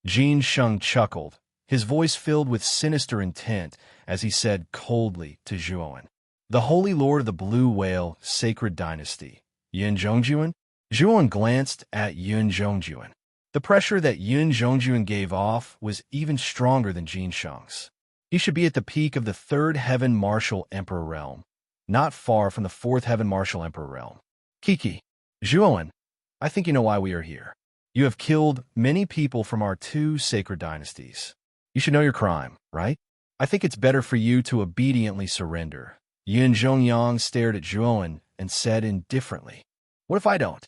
Jin Sheng chuckled, his voice filled with sinister intent as he said coldly to Zhuowen, "The Holy Lord of the Blue Whale sacred dynasty, Yun Zhongjuan?" Zhuowen glanced at Yun Zhongjuan. The pressure that Yun Zhongjuan gave off was even stronger than Jin Sheng's. He should be at the peak of the 3rd Heaven Martial Emperor Realm, not far from the 4th Heaven Martial Emperor Realm. Kiki. Zhuowen, I think you know why we are here. You have killed many people from our 2 sacred dynasties. You should know your crime, right? I think it's better for you to obediently surrender. Yun Zhongyang stared at Zhuowen and said indifferently, "What if I don't?"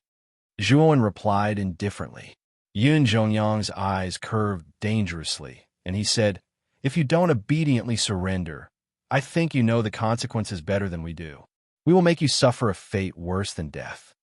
Zhuowen replied indifferently. Yun Zhongyang's eyes curved dangerously, and he said, "If you don't obediently surrender, I think you know the consequences better than we do. We will make you suffer a fate worse than death."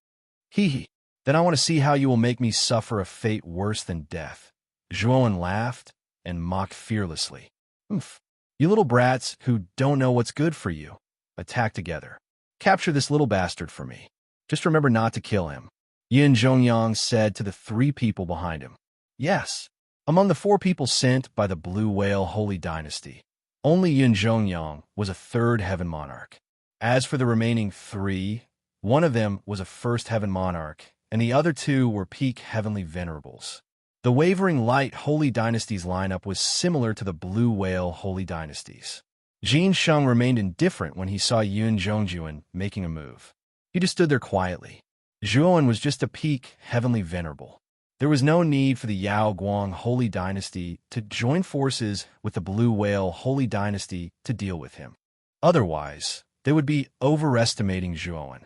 Hee. Then I want to see how you will make me suffer a fate worse than death. Zhuowen laughed and mocked fearlessly. "Oomph. You little brats who don't know what's good for you. Attack together. Capture this little bastard for me. Just remember not to kill him." Yin Zhongyang said to the 3 people behind him. Yes. Among the 4 people sent by the Blue Whale Holy Dynasty, only Yun Zhongyang was a 3rd Heaven Monarch. As for the remaining 3, one of them was a 1st Heaven Monarch, and the other 2 were peak Heavenly Venerables. The Wavering Light Holy Dynasty's lineup was similar to the Blue Whale Holy Dynasty's. Jin Sheng remained indifferent when he saw Yun Zhongjuan making a move. He just stood there quietly. Zhuowen was just a peak Heavenly Venerable. There was no need for the Yao Guang Holy Dynasty to join forces with the Blue Whale Holy Dynasty to deal with him. Otherwise, they would be overestimating Zhuowen.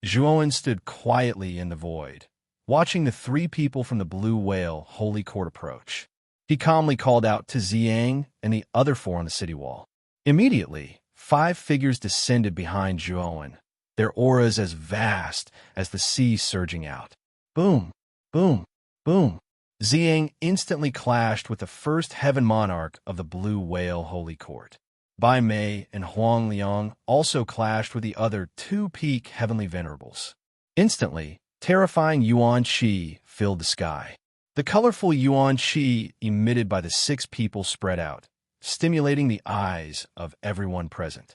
Zhuowen stood quietly in the void, watching the three people from the Blue Whale Holy Court approach. He calmly called out to Ziyang and the other four on the city wall. Immediately, 5 figures descended behind Zhuowen, their auras as vast as the sea surging out. Boom, boom, boom. Ziyang instantly clashed with the first heaven monarch of the Blue Whale Holy Court. Bai Mei and Huang Liang also clashed with the other 2 peak heavenly venerables. Instantly, terrifying yuan qi filled the sky. The colorful yuan qi emitted by the 6 people spread out, stimulating the eyes of everyone present.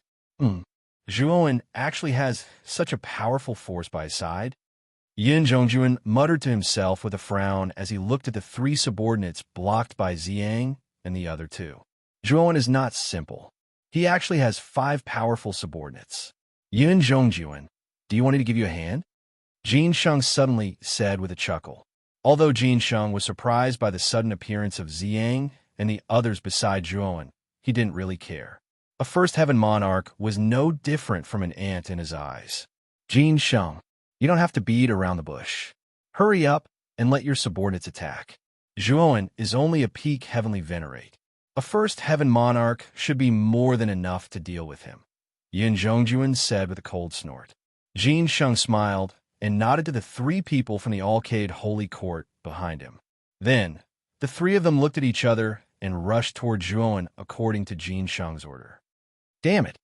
Zhuowen actually has such a powerful force by his side. Yin Zhongjuan muttered to himself with a frown as he looked at the 3 subordinates blocked by Ziyang and the other 2. Zhuowen is not simple. He actually has 5 powerful subordinates. Yin Zhongjuan, do you want me to give you a hand? Jin Sheng suddenly said with a chuckle. Although Jin Sheng was surprised by the sudden appearance of Ziyang and the others beside Zhuowen, he didn't really care. A first heaven monarch was no different from an ant in his eyes. Jin Sheng, you don't have to beat around the bush. Hurry up and let your subordinates attack. Zhuowen is only a peak heavenly venerate. A first heaven monarch should be more than enough to deal with him, Yin Zhongjuan said with a cold snort. Jin Sheng smiled and nodded to the 3 people from the Alcade Holy Court behind him. Then, the 3 of them looked at each other and rushed toward Zhuowen according to Jin Sheng's order. Damn it!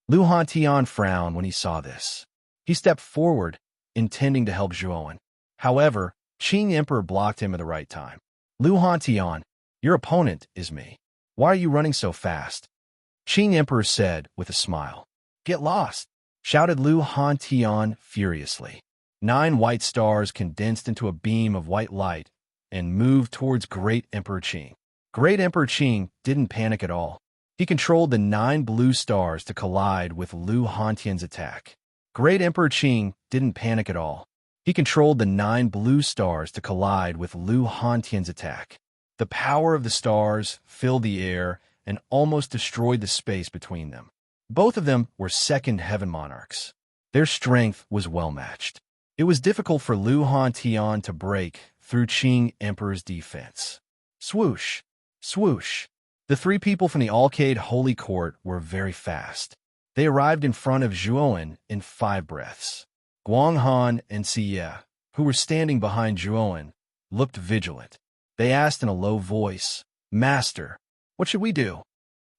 Lu Hantian frowned when he saw this. He stepped forward, intending to help Zhuowen. However, Qing Emperor blocked him at the right time. Lu Hantian, your opponent is me. Why are you running so fast? Qing Emperor said with a smile. Get lost, shouted Lu Hantian furiously. 9 white stars condensed into a beam of white light and moved towards Great Emperor Qing. Great Emperor Qing didn't panic at all. He controlled the 9 blue stars to collide with Lu Hantian's attack. Great Emperor Qing didn't panic at all. He controlled the 9 blue stars to collide with Lu Hantian's attack. The power of the stars filled the air and almost destroyed the space between them. Both of them were second heaven monarchs. Their strength was well matched. It was difficult for Lu Hantian to break through Qing Emperor's defense. Swoosh, swoosh. The 3 people from the Alcade Holy Court were very fast. They arrived in front of Zhuowen in 5 breaths. Guanghan and Siye, who were standing behind Zhuowen, looked vigilant. They asked in a low voice, Master, what should we do?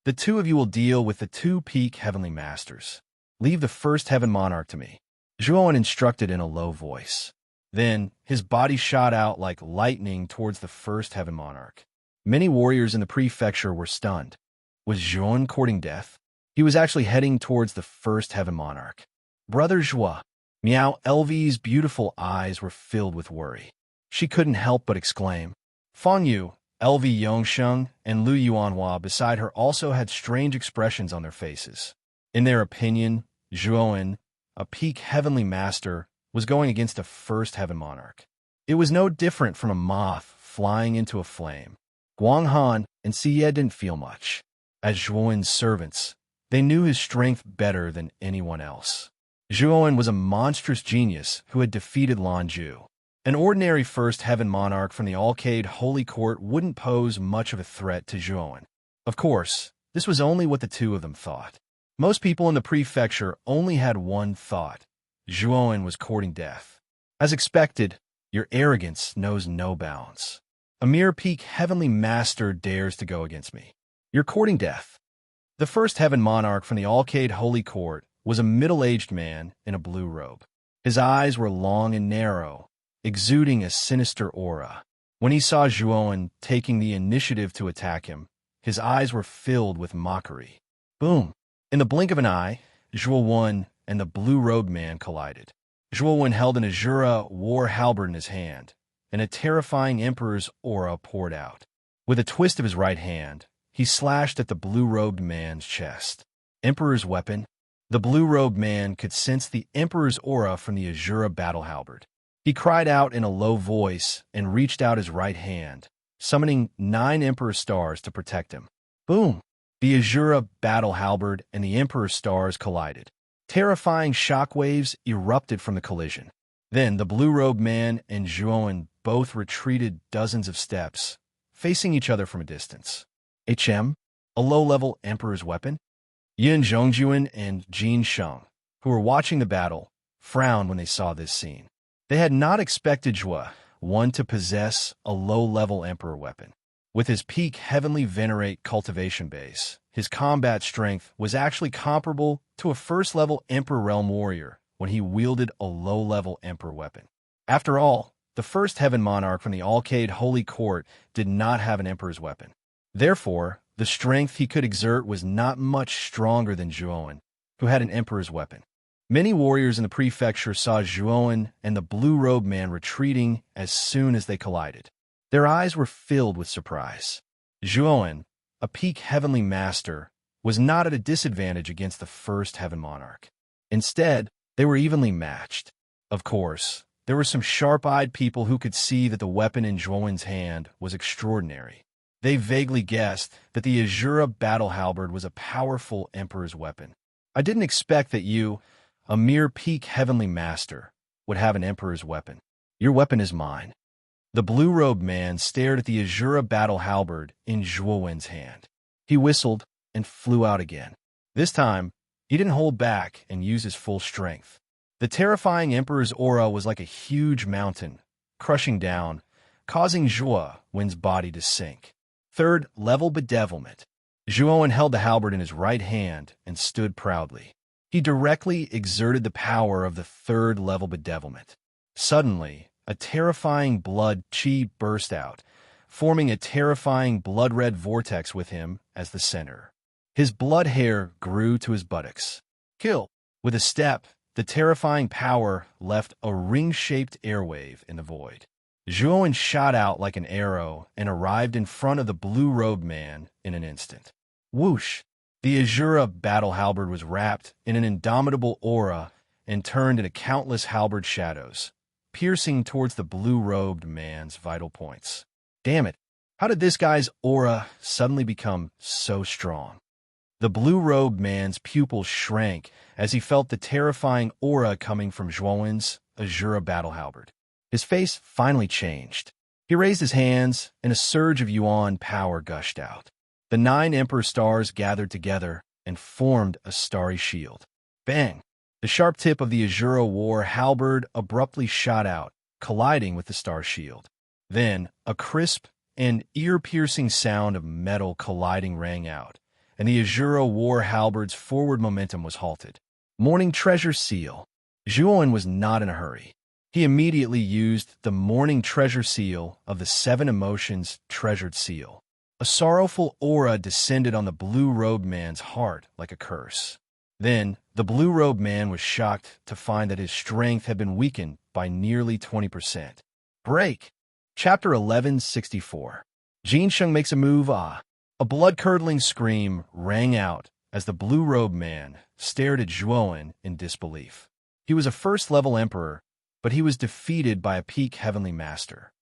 The 2 of you will deal with the 2 peak heavenly masters. Leave the first heaven monarch to me. Zhuowen instructed in a low voice. Then, his body shot out like lightning towards the first heaven monarch. Many warriors in the prefecture were stunned. Was Zhuowen courting death? He was actually heading towards the first heaven monarch. Brother Zhua, Miao Lv's beautiful eyes were filled with worry. She couldn't help but exclaim. Fang Yu, Lv Yongsheng, and Lu Yuanhua beside her also had strange expressions on their faces. In their opinion, Zhuowen, a peak heavenly master, was going against a first heaven monarch. It was no different from a moth flying into a flame. Guanghan and Siye didn't feel much. As Zhuowen's servants, they knew his strength better than anyone else. Zhuowen was a monstrous genius who had defeated Lanju. An ordinary first heaven monarch from the Alcade Holy Court wouldn't pose much of a threat to Zhuowen. Of course, this was only what the 2 of them thought. Most people in the prefecture only had one thought. Zhuowen was courting death. As expected, your arrogance knows no bounds. A mere peak heavenly master dares to go against me. You're courting death. The first heaven monarch from the Alcade Holy Court was a middle-aged man in a blue robe. His eyes were long and narrow, exuding a sinister aura. When he saw Zhuowen taking the initiative to attack him, his eyes were filled with mockery. Boom! In the blink of an eye, Zhuowen and the blue-robed man collided. Zhuowen held an Azura war halberd in his hand, and a terrifying emperor's aura poured out. With a twist of his right hand, he slashed at the blue-robed man's chest. Emperor's weapon? The blue-robed man could sense the emperor's aura from the Azura battle halberd. He cried out in a low voice and reached out his right hand, summoning 9 emperor stars to protect him. Boom! The Azura battle halberd and the emperor's stars collided. Terrifying shockwaves erupted from the collision. Then the blue-robed man and Zhuowen both retreated dozens of steps, facing each other from a distance. HM, a low-level emperor's weapon? Yin Zhongjuan and Jin Sheng, who were watching the battle, frowned when they saw this scene. They had not expected Zhua, one to possess a low-level emperor weapon. With his peak heavenly venerate cultivation base, his combat strength was actually comparable to a first-level emperor realm warrior when he wielded a low-level emperor weapon. After all, the first heaven monarch from the Alcade Holy Court did not have an emperor's weapon. Therefore, the strength he could exert was not much stronger than Zhuowen, who had an emperor's weapon. Many warriors in the prefecture saw Zhuowen and the blue-robed man retreating as soon as they collided. Their eyes were filled with surprise. Zhuowen, a peak heavenly master, was not at a disadvantage against the first heaven monarch. Instead, they were evenly matched. Of course, there were some sharp-eyed people who could see that the weapon in Zhuowen's hand was extraordinary. They vaguely guessed that the Azura battle halberd was a powerful emperor's weapon. I didn't expect that you, a mere peak heavenly master, would have an emperor's weapon. Your weapon is mine. The blue-robed man stared at the Azura battle halberd in Zhuowen's hand. He whistled and flew out again. This time, he didn't hold back and use his full strength. The terrifying emperor's aura was like a huge mountain, crushing down, causing Zhuowen's body to sink. Third level bedevilment. Zhuowen held the halberd in his right hand and stood proudly. He directly exerted the power of the third level bedevilment. Suddenly, a terrifying blood chi burst out, forming a terrifying blood-red vortex with him as the center. His blood hair grew to his buttocks. Kill! With a step, the terrifying power left a ring-shaped airwave in the void. Zhuowen shot out like an arrow and arrived in front of the blue-robed man in an instant. Whoosh! The Azura battle halberd was wrapped in an indomitable aura and turned into countless halberd shadows, piercing towards the blue-robed man's vital points. Damn it! How did this guy's aura suddenly become so strong? The blue-robed man's pupils shrank as he felt the terrifying aura coming from Zhuowen's Azura battle halberd. His face finally changed. He raised his hands, and a surge of Yuan power gushed out. The 9 emperor stars gathered together and formed a starry shield. Bang! The sharp tip of the Azura war halberd abruptly shot out, colliding with the star shield. Then, a crisp and ear-piercing sound of metal colliding rang out, and the Azura war halberd's forward momentum was halted. Morning treasure seal. Zhuowen was not in a hurry. He immediately used the morning treasure seal of the 7 emotions treasured seal. A sorrowful aura descended on the blue-robed man's heart like a curse. Then, the blue-robed man was shocked to find that his strength had been weakened by nearly 20%. Break! Chapter 1164. Jin Sheng makes a move. A blood-curdling scream rang out as the blue-robed man stared at Zhuowen in disbelief. He was a first-level emperor, but he was defeated by a peak heavenly master.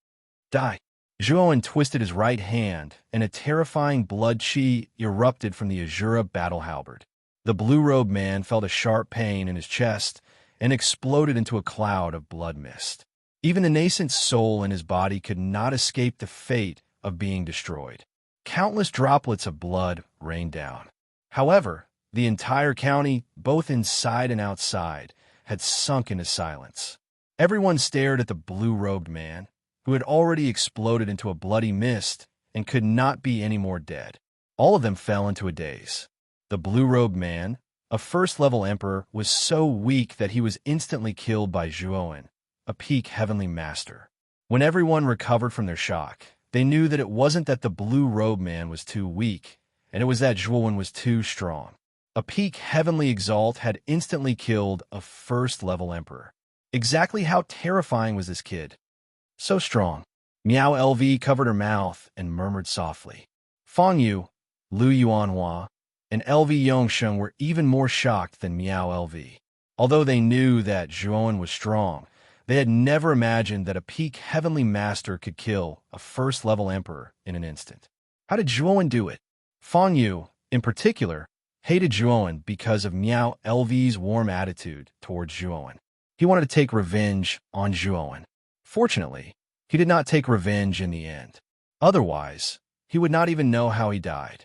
Die! Zhuowen twisted his right hand, and a terrifying blood chi erupted from the Azura battle halberd. The blue-robed man felt a sharp pain in his chest and exploded into a cloud of blood mist. Even the nascent soul in his body could not escape the fate of being destroyed. Countless droplets of blood rained down. However, the entire county, both inside and outside, had sunk into silence. Everyone stared at the blue-robed man, who had already exploded into a bloody mist and could not be any more dead. All of them fell into a daze. The blue-robed man, a first-level emperor, was so weak that he was instantly killed by Zhuowen, a peak heavenly master. When everyone recovered from their shock, they knew that it wasn't that the blue-robed man was too weak, and it was that Zhuowen was too strong. A peak heavenly exalt had instantly killed a first-level emperor. Exactly how terrifying was this kid? So strong. Miao LV covered her mouth and murmured softly. Fang Yu, Lu Yuanhua, and LV Yongsheng were even more shocked than Miao LV. Although they knew that Zhuowen was strong, they had never imagined that a peak heavenly master could kill a first-level emperor in an instant. How did Zhuowen do it? Fang Yu, in particular, hated Zhuowen because of Miao LV's warm attitude towards Zhuowen. He wanted to take revenge on Zhuowen. Fortunately, he did not take revenge in the end. Otherwise, he would not even know how he died.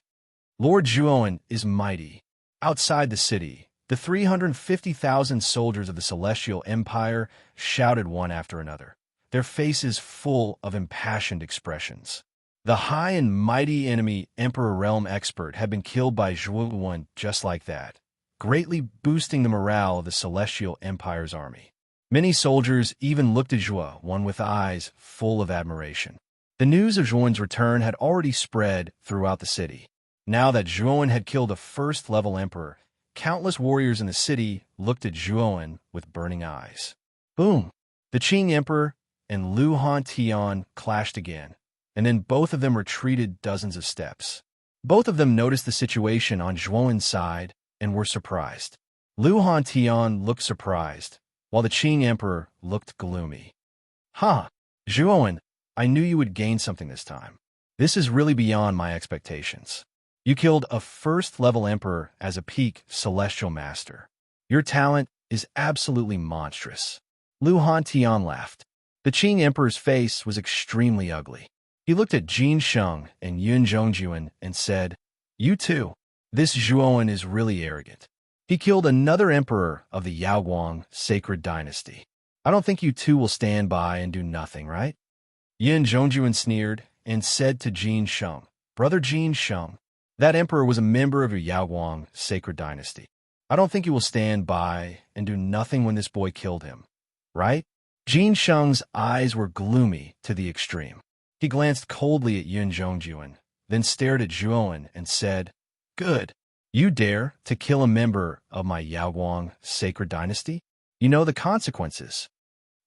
Lord Zhuowen is mighty. Outside the city, the 350,000 soldiers of the Celestial Empire shouted one after another, their faces full of impassioned expressions. The high and mighty enemy Emperor Realm Expert had been killed by Zhuowen just like that, greatly boosting the morale of the Celestial Empire's army. Many soldiers even looked at Zhuowen with eyes full of admiration. The news of Zhuowen's return had already spread throughout the city. Now that Zhuowen had killed a first-level emperor, countless warriors in the city looked at Zhuowen with burning eyes. Boom! The Qing Emperor and Lu Hantian clashed again, and then both of them retreated dozens of steps. Both of them noticed the situation on Zhuowen's side and were surprised. Lu Hantian looked surprised, while the Qing Emperor looked gloomy. "Ha! Zhuowen, I knew you would gain something this time. This is really beyond my expectations. You killed a first-level emperor as a peak celestial master. Your talent is absolutely monstrous." Lu Hantian laughed. The Qing Emperor's face was extremely ugly. He looked at Jin Sheng and Yun Zhongjuan and said, "You too. This Zhuowen is really arrogant. He killed another emperor of the Yaoguang sacred dynasty. I don't think you two will stand by and do nothing, right?" Yun Zhongjuan sneered and said to Jin Sheng, "Brother Jin Sheng, that emperor was a member of your Yaoguang sacred dynasty. I don't think you will stand by and do nothing when this boy killed him, right?" Jin Sheng's eyes were gloomy to the extreme. He glanced coldly at Yun Zhongjuan, then stared at Zhuowen and said, "Good. You dare to kill a member of my Yaoguang sacred dynasty? You know the consequences."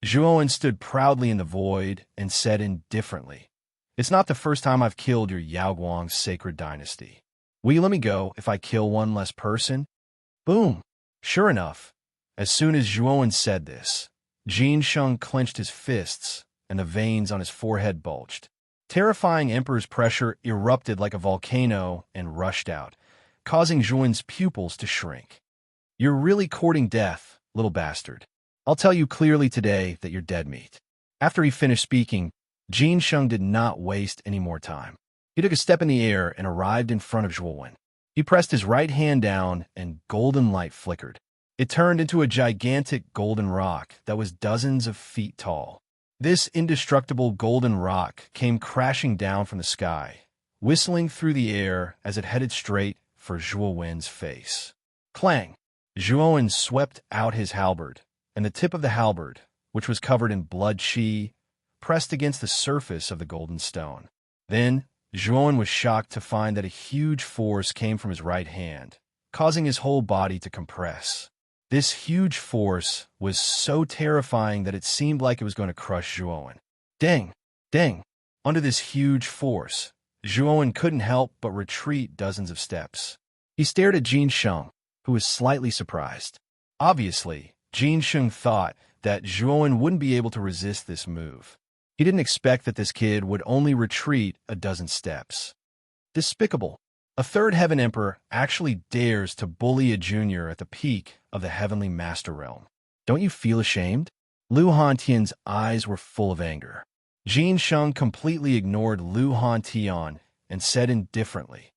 Zhuowen stood proudly in the void and said indifferently, "It's not the first time I've killed your Yaoguang sacred dynasty. Will you let me go if I kill one less person?" Boom! Sure enough, as soon as Zhuowen said this, Jin Sheng clenched his fists and the veins on his forehead bulged. Terrifying Emperor's pressure erupted like a volcano and rushed out, causing Zhuowen's pupils to shrink. "You're really courting death, little bastard. I'll tell you clearly today that you're dead meat." After he finished speaking, Jin Sheng did not waste any more time. He took a step in the air and arrived in front of Zhuowen. He pressed his right hand down and golden light flickered. It turned into a gigantic golden rock that was dozens of feet tall. This indestructible golden rock came crashing down from the sky, whistling through the air as it headed straight for Zhuowen's face. Clang! Zhuowen swept out his halberd, and the tip of the halberd, which was covered in blood qi, pressed against the surface of the golden stone. Then, Zhuowen was shocked to find that a huge force came from his right hand, causing his whole body to compress. This huge force was so terrifying that it seemed like it was going to crush Zhuowen. Dang! Dang! Under this huge force, Zhuowen couldn't help but retreat dozens of steps. He stared at Jin Sheng, who was slightly surprised. Obviously, Jin Sheng thought that Zhuowen wouldn't be able to resist this move. He didn't expect that this kid would only retreat a dozen steps. Despicable. A third Heaven Emperor actually dares to bully a junior at the peak of the Heavenly Master Realm. Don't you feel ashamed? Lu Hantian's eyes were full of anger. Jin Sheng completely ignored Lu Hantian and said indifferently,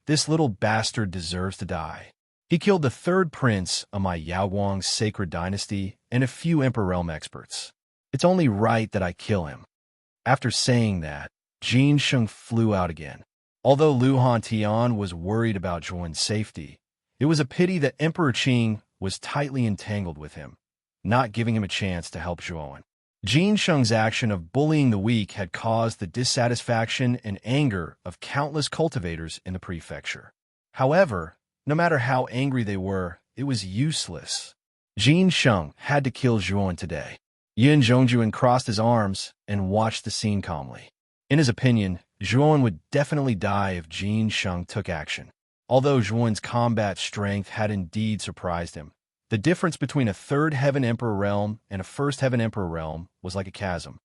"This little bastard deserves to die. He killed the third prince of my Yaoguang sacred dynasty and a few Emperor Realm experts. It's only right that I kill him." After saying that, Jin Sheng flew out again. Although Lu Hantian was worried about Zhuowen's safety, it was a pity that Emperor Qing was tightly entangled with him, not giving him a chance to help Zhuowen. Jin Sheng's action of bullying the weak had caused the dissatisfaction and anger of countless cultivators in the prefecture. However, no matter how angry they were, it was useless. Jin Sheng had to kill Zhuowen today. Yun Zhongjuan crossed his arms and watched the scene calmly. In his opinion, Zhuowen would definitely die if Jin Sheng took action. Although Zhuowen's combat strength had indeed surprised him, the difference between a third Heaven Emperor realm and a first Heaven Emperor realm was like a chasm.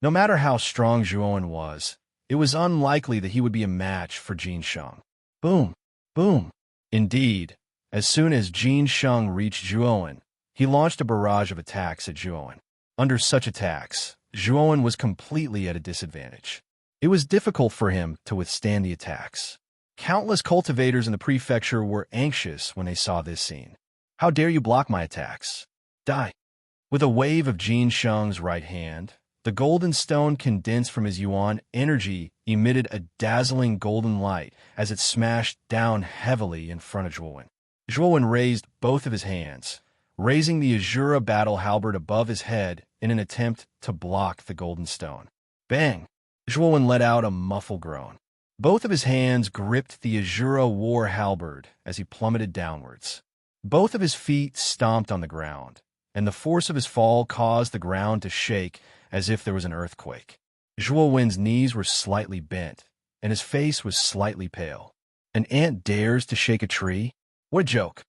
No matter how strong Zhuowen was, it was unlikely that he would be a match for Jin Sheng. Boom! Boom! Indeed, as soon as Jin Sheng reached Zhuowen, He launched a barrage of attacks at Zhuowen. Under such attacks, Zhuowen was completely at a disadvantage. It was difficult for him to withstand the attacks. Countless cultivators in the prefecture were anxious when they saw this scene. How dare you block my attacks? Die! With a wave of Jin Sheng's right hand, the golden stone condensed from his yuan energy emitted a dazzling golden light as it smashed down heavily in front of Zhuowen. Zhuowen raised both of his hands, raising the Azura battle halberd above his head in an attempt to block the golden stone. Bang! Zhuowen let out a muffled groan. Both of his hands gripped the Azura war halberd as he plummeted downwards. Both of his feet stomped on the ground, and the force of his fall caused the ground to shake as if there was an earthquake. Zhuowen's knees were slightly bent, and his face was slightly pale. An ant dares to shake a tree? What a joke!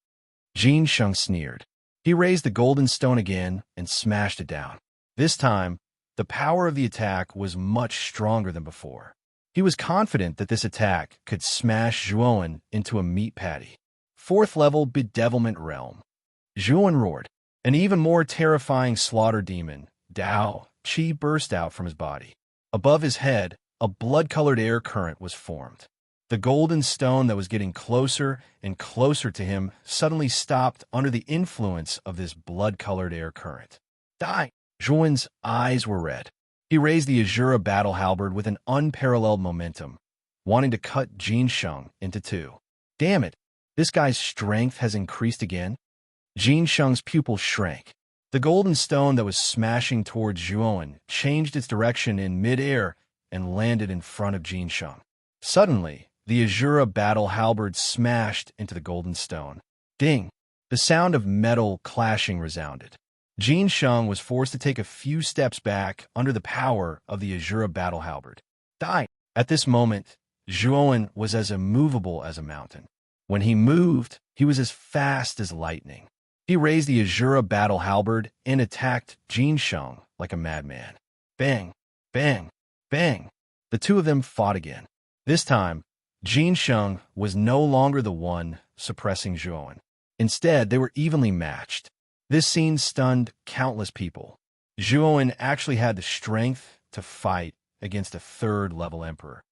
Jin Sheng sneered. He raised the golden stone again and smashed it down. This time, the power of the attack was much stronger than before. He was confident that this attack could smash Zhuowen into a meat patty. 4th level Bedevilment Realm. Zhuowen roared. An even more terrifying slaughter demon, Dao Qi, burst out from his body. Above his head, a blood-colored air current was formed. The golden stone that was getting closer and closer to him suddenly stopped under the influence of this blood-colored air current. Die! Zhuowen's eyes were red. He raised the Azura battle halberd with an unparalleled momentum, wanting to cut Jin Sheng into two. Damn it! This guy's strength has increased again. Jin Sheng's pupils shrank. The golden stone that was smashing towards Zhuowen changed its direction in mid-air and landed in front of Jin Sheng. Suddenly, the Azura battle halberd smashed into the golden stone. Ding! The sound of metal clashing resounded. Jin Sheng was forced to take a few steps back under the power of the Azura battle halberd. Die! At this moment, Zhuowen was as immovable as a mountain. When he moved, he was as fast as lightning. He raised the Azura battle halberd and attacked Jin Sheng like a madman. Bang! Bang! Bang! The two of them fought again. This time, Jin Sheng was no longer the one suppressing Zhuowen. Instead, they were evenly matched. This scene stunned countless people. Zhuowen actually had the strength to fight against a 3rd-level emperor.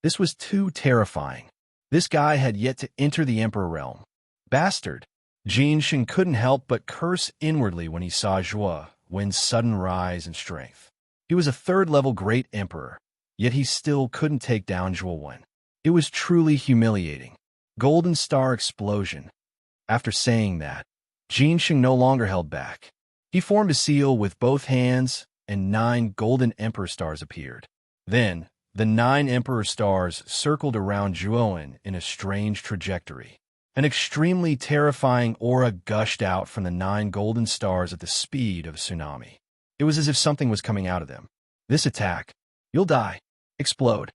This was too terrifying. This guy had yet to enter the emperor realm. Bastard! Jin Sheng couldn't help but curse inwardly when he saw Zhuowen's sudden rise in strength. He was a 3rd-level great emperor, yet he still couldn't take down Zhuowen. It was truly humiliating. Golden Star Explosion. After saying that, Jin Sheng no longer held back. He formed a seal with both hands, and 9 golden emperor stars appeared. Then, the 9 emperor stars circled around Zhuowen in a strange trajectory. An extremely terrifying aura gushed out from the 9 golden stars at the speed of a tsunami. It was as if something was coming out of them. This attack, you'll die. Explode.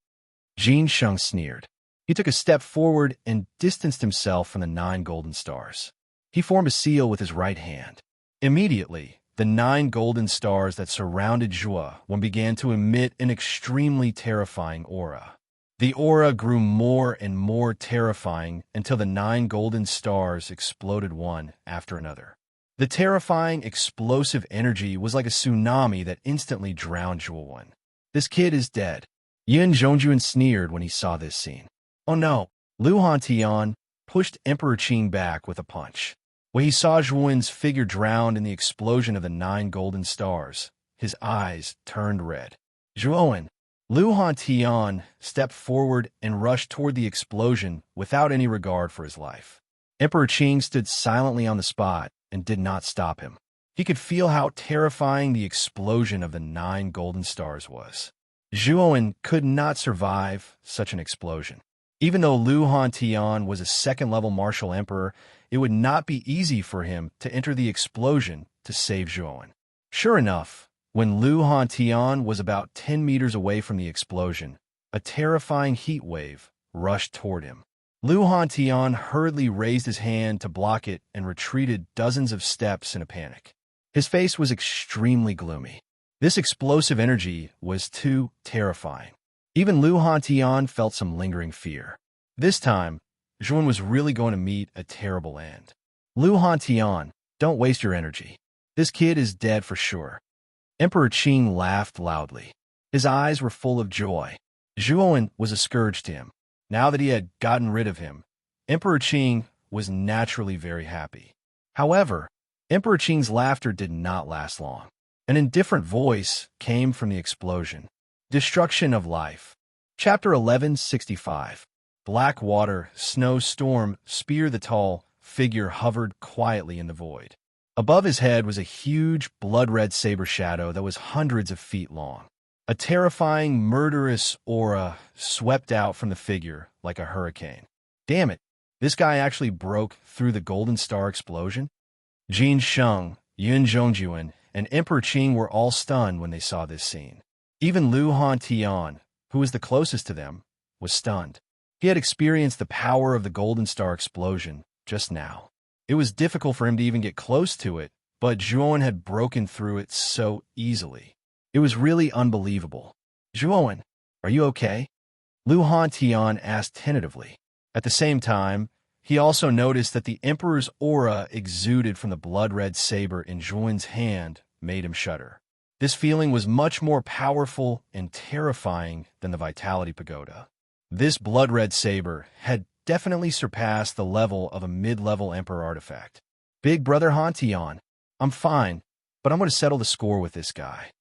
Jin Sheng sneered. He took a step forward and distanced himself from the 9 golden stars. He formed a seal with his right hand. Immediately, the 9 golden stars that surrounded Zhuowen began to emit an extremely terrifying aura. The aura grew more and more terrifying until the 9 golden stars exploded one after another. The terrifying, explosive energy was like a tsunami that instantly drowned Zhuowen. This kid is dead. Yin Zhongjuan sneered when he saw this scene. Oh no! Lu Hantian pushed Emperor Qing back with a punch. When he saw Zhuowen's figure drowned in the explosion of the 9 golden stars, his eyes turned red. Zhuowen! Lu Hantian stepped forward and rushed toward the explosion without any regard for his life. Emperor Qing stood silently on the spot and did not stop him. He could feel how terrifying the explosion of the 9 golden stars was. Zhuowen could not survive such an explosion. Even though Lu Hantian was a 2nd-level martial emperor, it would not be easy for him to enter the explosion to save Zhuowen. Sure enough, when Lu Hantian was about 10 meters away from the explosion, a terrifying heat wave rushed toward him. Lu Hantian hurriedly raised his hand to block it and retreated dozens of steps in a panic. His face was extremely gloomy. This explosive energy was too terrifying. Even Lu Hantian felt some lingering fear. This time, Zhuowen was really going to meet a terrible end. Lu Hantian, Don't waste your energy. This kid is dead for sure. Emperor Qing laughed loudly. His eyes were full of joy. Zhuowen was a scourge to him. Now that he had gotten rid of him, Emperor Qing was naturally very happy. However, Emperor Qing's laughter did not last long. An indifferent voice came from the explosion. Destruction of life. Chapter 1165. Black water, snowstorm, spear. The tall figure hovered quietly in the void. Above his head was a huge, blood-red saber shadow that was hundreds of feet long. A terrifying, murderous aura swept out from the figure like a hurricane. Damn it, this guy actually broke through the Golden Star explosion? Jin Sheng, Yun Zhongjuan, and Emperor Qing were all stunned when they saw this scene. Even Lu Hantian, who was the closest to them, was stunned. He had experienced the power of the Golden Star explosion just now. It was difficult for him to even get close to it, but Zhuowen had broken through it so easily. It was really unbelievable. Zhuowen, are you okay? Lu Hantian asked tentatively. At the same time, he also noticed that the Emperor's aura exuded from the blood-red saber in Zhuowen's hand made him shudder. This feeling was much more powerful and terrifying than the Vitality Pagoda. This blood-red saber had definitely surpassed the level of a mid-level Emperor artifact. Big Brother Hantian, I'm fine, but I'm going to settle the score with this guy.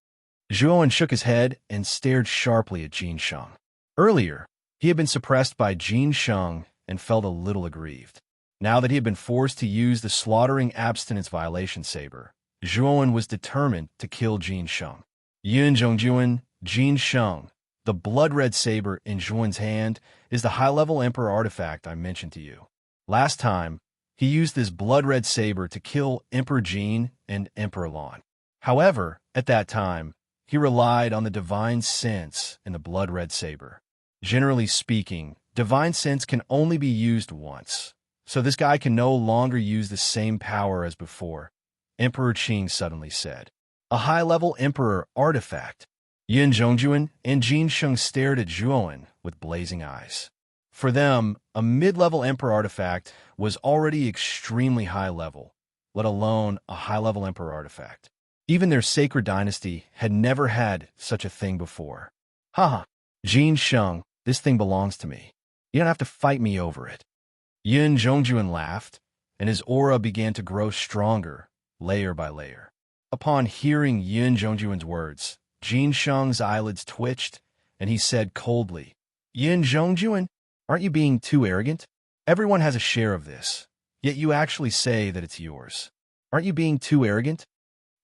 Zhuowen shook his head and stared sharply at Jin Sheng. Earlier, he had been suppressed by Jin Sheng and felt a little aggrieved. Now that he had been forced to use the slaughtering abstinence violation saber, Zhuowen was determined to kill Jin Sheng. Yun Zhongjuan, Jin Sheng, the blood-red saber in Zhuowen's hand, is the high-level Emperor artifact I mentioned to you. Last time, he used this blood-red saber to kill Emperor Jin and Emperor Lan. However, at that time, he relied on the divine sense in the blood-red saber. Generally speaking, divine sense can only be used once, so this guy can no longer use the same power as before, Emperor Qing suddenly said. A high-level Emperor artifact. Yun Zhongjuan and Jin Sheng stared at Zhuowen with blazing eyes. For them, a mid-level Emperor artifact was already extremely high-level, let alone a high-level Emperor artifact. Even their sacred dynasty had never had such a thing before. Haha, Jin Sheng, this thing belongs to me. You don't have to fight me over it. Yun Zhongjuan laughed, and his aura began to grow stronger, layer by layer. Upon hearing Yun Zhongjuan's words, Jin Sheng's eyelids twitched, and he said coldly, Yun Zhongjuan, aren't you being too arrogant? Everyone has a share of this, yet you actually say that it's yours. Aren't you being too arrogant?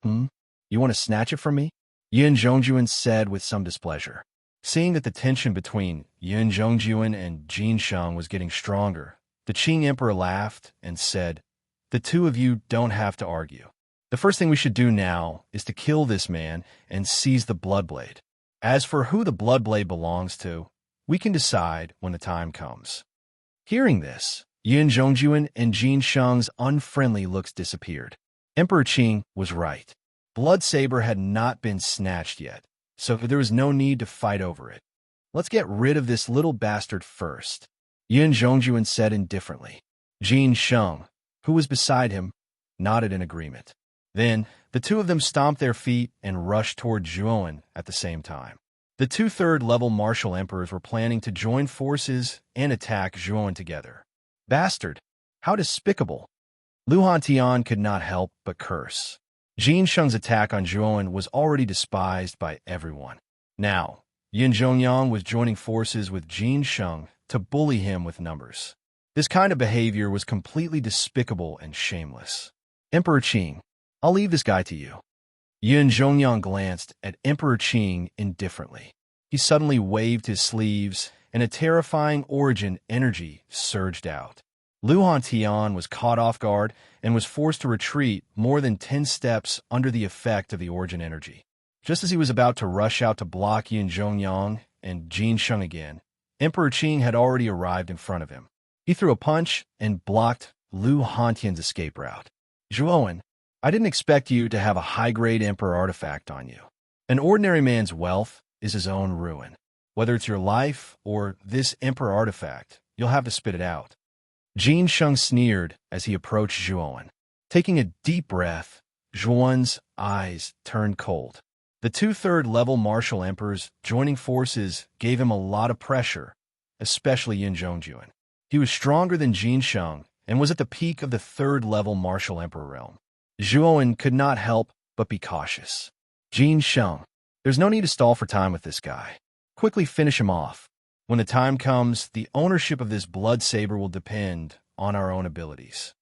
You want to snatch it from me? Yun Zhongjuan said with some displeasure. Seeing that the tension between Yun Zhongjuan and Jin Sheng was getting stronger, the Qing Emperor laughed and said, The two of you don't have to argue. The first thing we should do now is to kill this man and seize the Bloodblade. As for who the Bloodblade belongs to, we can decide when the time comes. Hearing this, Yun Zhongjuan and Jin Sheng's unfriendly looks disappeared. Emperor Qing was right. Blood Saber had not been snatched yet, so there was no need to fight over it. Let's get rid of this little bastard first, Yun Zhongjuan said indifferently. Jin Sheng, who was beside him, nodded in agreement. Then, the two of them stomped their feet and rushed toward Zhuowen at the same time. The two third-level martial emperors were planning to join forces and attack Zhuowen together. Bastard! How despicable! Lu Hantian could not help but curse. Jin Sheng's attack on Zhuowen was already despised by everyone. Now, Yin Zhongyang was joining forces with Jin Sheng to bully him with numbers. This kind of behavior was completely despicable and shameless. Emperor Qing, I'll leave this guy to you. Yin Zhongyang glanced at Emperor Qing indifferently. He suddenly waved his sleeves, and a terrifying origin energy surged out. Lu Hantian was caught off guard and was forced to retreat more than 10 steps under the effect of the origin energy. Just as he was about to rush out to block Yin Zhongyang and Jin Sheng again, Emperor Qing had already arrived in front of him. He threw a punch and blocked Lu Hantian's escape route. Zhuowen, I didn't expect you to have a high-grade Emperor artifact on you. An ordinary man's wealth is his own ruin. Whether it's your life or this Emperor artifact, you'll have to spit it out. Jin Sheng sneered as he approached Zhuowen. Taking a deep breath, Zhuowen's eyes turned cold. The 2/3 level martial emperors joining forces gave him a lot of pressure, especially Yin Zhongjuan. He was stronger than Jin Sheng and was at the peak of the 3rd level martial emperor realm. Zhuowen could not help but be cautious. Jin Sheng, there's no need to stall for time with this guy. Quickly finish him off. When the time comes, the ownership of this blood saber will depend on our own abilities.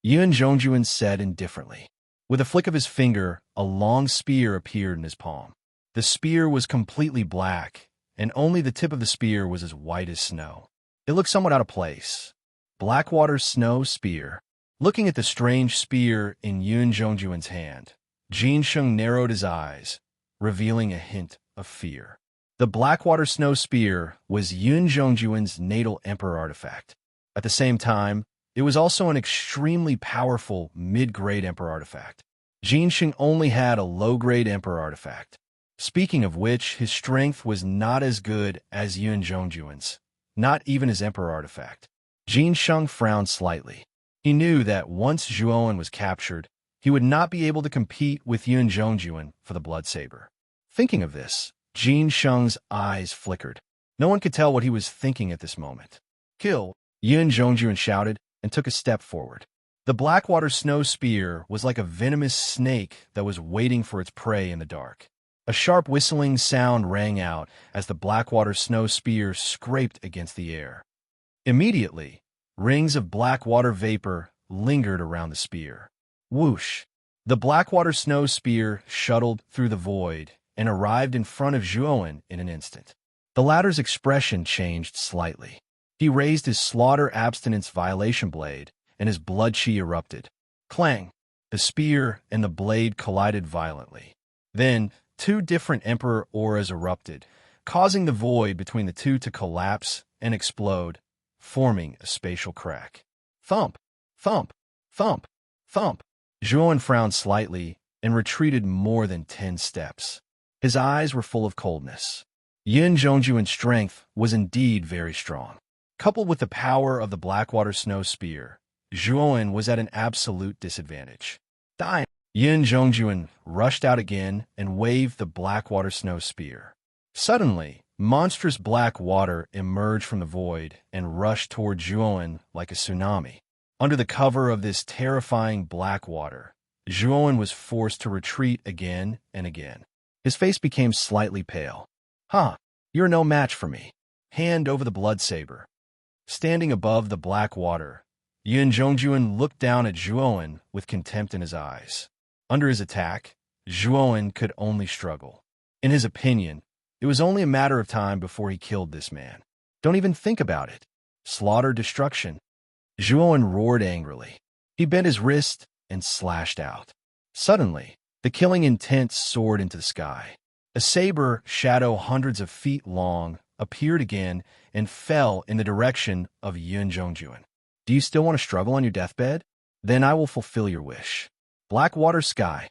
Yin Zhongjuan said indifferently. With a flick of his finger, a long spear appeared in his palm. The spear was completely black, and only the tip of the spear was as white as snow. It looked somewhat out of place. Blackwater snow spear. Looking at the strange spear in Yin Zhongjuan's hand, Jin Sheng narrowed his eyes, revealing a hint of fear. The Blackwater Snow Spear was Yin Zhongjuan's natal emperor artifact. At the same time, it was also an extremely powerful mid-grade emperor artifact. Jin Sheng only had a low-grade emperor artifact. Speaking of which, his strength was not as good as Yin Zhongjuan's, not even his emperor artifact. Jin Sheng frowned slightly. He knew that once Zhuowen was captured, he would not be able to compete with Yin Zhongjuan for the blood saber. Thinking of this, Jin Sheng's eyes flickered. No one could tell what he was thinking at this moment. Kill! Yin Zhongjuan shouted and took a step forward. The Blackwater Snow Spear was like a venomous snake that was waiting for its prey in the dark. A sharp whistling sound rang out as the Blackwater Snow Spear scraped against the air. Immediately, rings of black water vapor lingered around the spear. Whoosh! The Blackwater Snow Spear shuttled through the void and arrived in front of Zhuowen in an instant. The latter's expression changed slightly. He raised his slaughter abstinence violation blade, and his blood chi erupted. Clang! The spear and the blade collided violently. Then, 2 different emperor auras erupted, causing the void between the two to collapse and explode, forming a spatial crack. Thump! Thump! Thump! Thump! Zhuowen frowned slightly and retreated more than 10 steps. His eyes were full of coldness. Yin Zhongjuan's strength was indeed very strong. Coupled with the power of the Blackwater Snow Spear, Zhuowen was at an absolute disadvantage. Dying! Yin Zhongjuan rushed out again and waved the Blackwater Snow Spear. Suddenly, monstrous black water emerged from the void and rushed toward Zhuowen like a tsunami. Under the cover of this terrifying black water, Zhuowen was forced to retreat again and again. His face became slightly pale. Huh, you're no match for me. Hand over the blood saber. Standing above the black water, Yin Zhongjuan looked down at Zhuowen with contempt in his eyes. Under his attack, Zhuowen could only struggle. In his opinion, it was only a matter of time before he killed this man. Don't even think about it. Slaughter, destruction. Zhuowen roared angrily. He bent his wrist and slashed out. Suddenly, the killing intent soared into the sky. A saber shadow hundreds of feet long appeared again and fell in the direction of Yin Zhongjuan. Do you still want to struggle on your deathbed? Then I will fulfill your wish. Blackwater Sky.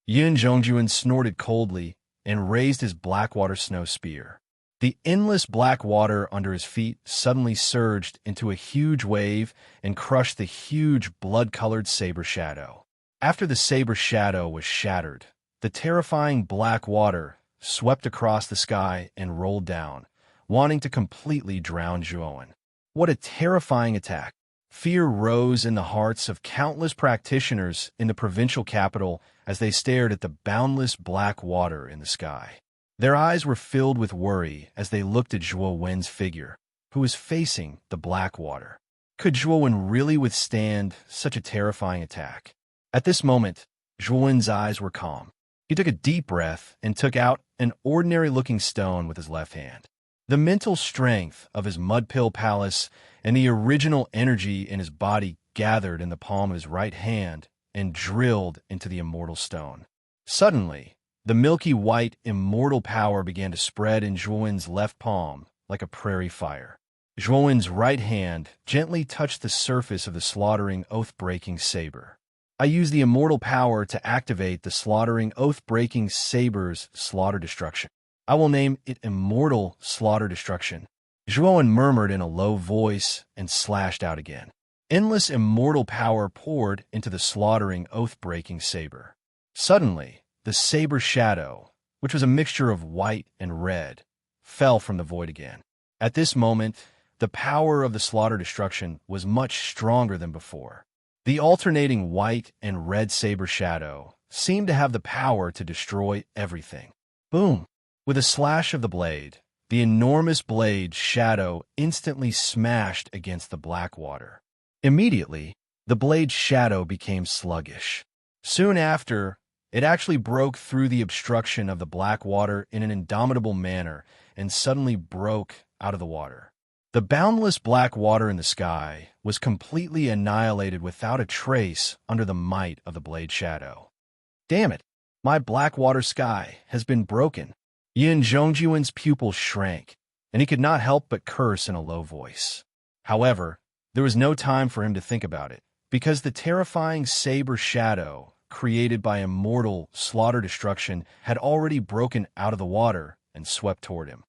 Yin Zhongjuan snorted coldly and raised his Blackwater Snow Spear. The endless black water under his feet suddenly surged into a huge wave and crushed the huge blood-colored saber shadow. After the saber shadow was shattered, the terrifying black water swept across the sky and rolled down, wanting to completely drown Zhuowen. What a terrifying attack! Fear rose in the hearts of countless practitioners in the provincial capital as they stared at the boundless black water in the sky. Their eyes were filled with worry as they looked at Zhuowen's figure, who was facing the black water. Could Zhuowen really withstand such a terrifying attack? At this moment, Zhuowen's eyes were calm. He took a deep breath and took out an ordinary-looking stone with his left hand. The mental strength of his Mudpill Palace and the original energy in his body gathered in the palm of his right hand and drilled into the immortal stone. Suddenly, the milky white immortal power began to spread in Zhuowen's left palm like a prairie fire. Zhuowen's right hand gently touched the surface of the slaughtering, oath-breaking saber. I use the immortal power to activate the slaughtering, oath-breaking saber's slaughter destruction. I will name it Immortal Slaughter Destruction. Zhuowen murmured in a low voice and slashed out again. Endless immortal power poured into the slaughtering, oath-breaking saber. Suddenly, the saber shadow, which was a mixture of white and red, fell from the void again. At this moment, the power of the slaughter destruction was much stronger than before. The alternating white and red saber shadow seemed to have the power to destroy everything. Boom! With a slash of the blade, the enormous blade shadow instantly smashed against the black water. Immediately, the blade's shadow became sluggish. Soon after, it actually broke through the obstruction of the black water in an indomitable manner and suddenly broke out of the water. The boundless black water in the sky was completely annihilated without a trace under the might of the blade shadow. Damn it! My black water sky has been broken. Yin Zhongjuan's pupils shrank, and he could not help but curse in a low voice. However, there was no time for him to think about it, because the terrifying saber shadow created by immortal slaughter destruction had already broken out of the water and swept toward him.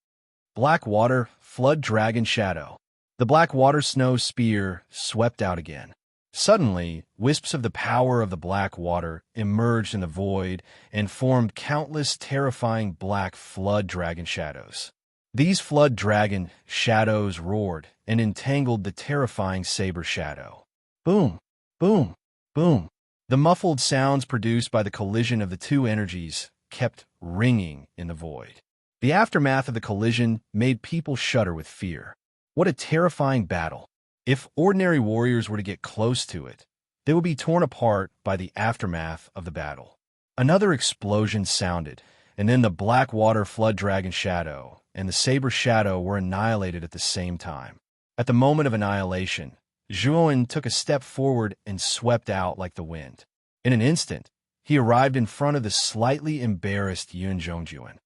Black water, flood dragon shadow. The black water snow spear swept out again. Suddenly, wisps of the power of the black water emerged in the void and formed countless terrifying black flood dragon shadows. These flood dragon shadows roared and entangled the terrifying saber shadow. Boom! Boom! Boom! The muffled sounds produced by the collision of the two energies kept ringing in the void. The aftermath of the collision made people shudder with fear. What a terrifying battle! If ordinary warriors were to get close to it, they would be torn apart by the aftermath of the battle. Another explosion sounded, and then the black water flood dragon shadow and the saber shadow were annihilated at the same time. At the moment of annihilation, Zhuowen took a step forward and swept out like the wind. In an instant, he arrived in front of the slightly embarrassed Yin Zhongjuan.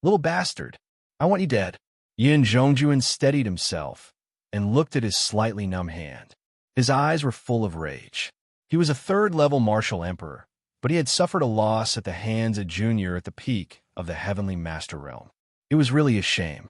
"Little bastard, I want you dead." Yin Zhongjuan steadied himself and looked at his slightly numb hand. His eyes were full of rage. He was a third-level martial emperor, but he had suffered a loss at the hands of Junior at the peak of the Heavenly Master Realm. It was really a shame.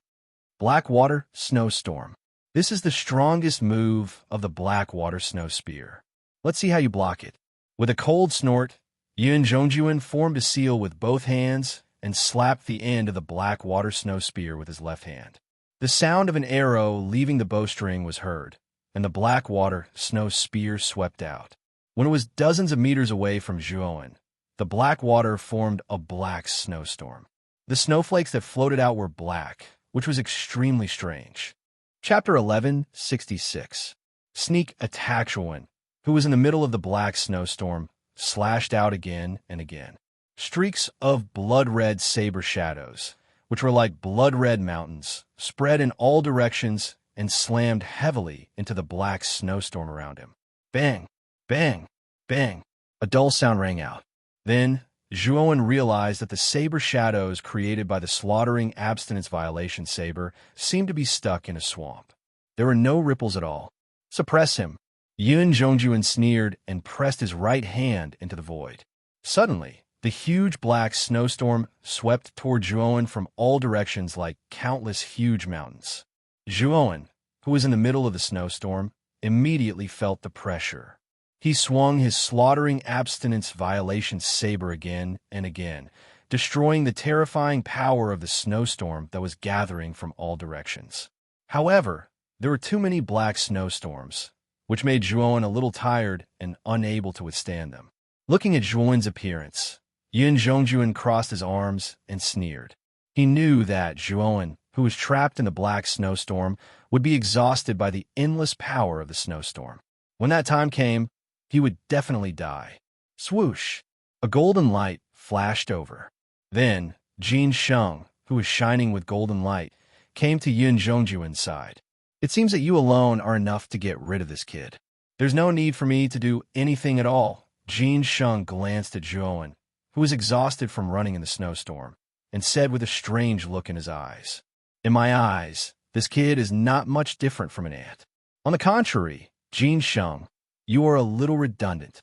Blackwater Snowstorm. This is the strongest move of the Blackwater Snow Spear. Let's see how you block it. With a cold snort, Yin Zhongjuan formed a seal with both hands and slapped the end of the Blackwater Snow Spear with his left hand. The sound of an arrow leaving the bowstring was heard, and the Blackwater Snow Spear swept out. When it was dozens of meters away from Zhuowen, the black water formed a black snowstorm. The snowflakes that floated out were black, which was extremely strange. Chapter 1166. Sneak attack. Zhuowen, who was in the middle of the black snowstorm, slashed out again and again. Streaks of blood-red saber shadows, which were like blood-red mountains, spread in all directions and slammed heavily into the black snowstorm around him. Bang! Bang! Bang! A dull sound rang out. Then, Zhuowen realized that the saber shadows created by the slaughtering abstinence violation saber seemed to be stuck in a swamp. There were no ripples at all. Suppress him! Yin Zhongjuan sneered and pressed his right hand into the void. Suddenly, the huge black snowstorm swept toward Zhuowen from all directions like countless huge mountains. Zhuowen, who was in the middle of the snowstorm, immediately felt the pressure. He swung his slaughtering abstinence violation saber again and again, destroying the terrifying power of the snowstorm that was gathering from all directions. However, there were too many black snowstorms, which made Zhuowen a little tired and unable to withstand them. Looking at Zhuowen's appearance, Yin Zhongjuan crossed his arms and sneered. He knew that Zhuowen, who was trapped in the black snowstorm, would be exhausted by the endless power of the snowstorm. When that time came, he would definitely die. Swoosh! A golden light flashed over. Then, Jin Sheng, who was shining with golden light, came to Yin Zhongjuan's side. "It seems that you alone are enough to get rid of this kid. There's no need for me to do anything at all." Jin Sheng glanced at Zhuowen, who was exhausted from running in the snowstorm, and said with a strange look in his eyes, "In my eyes, this kid is not much different from an ant. On the contrary, Jin Sheng, you are a little redundant."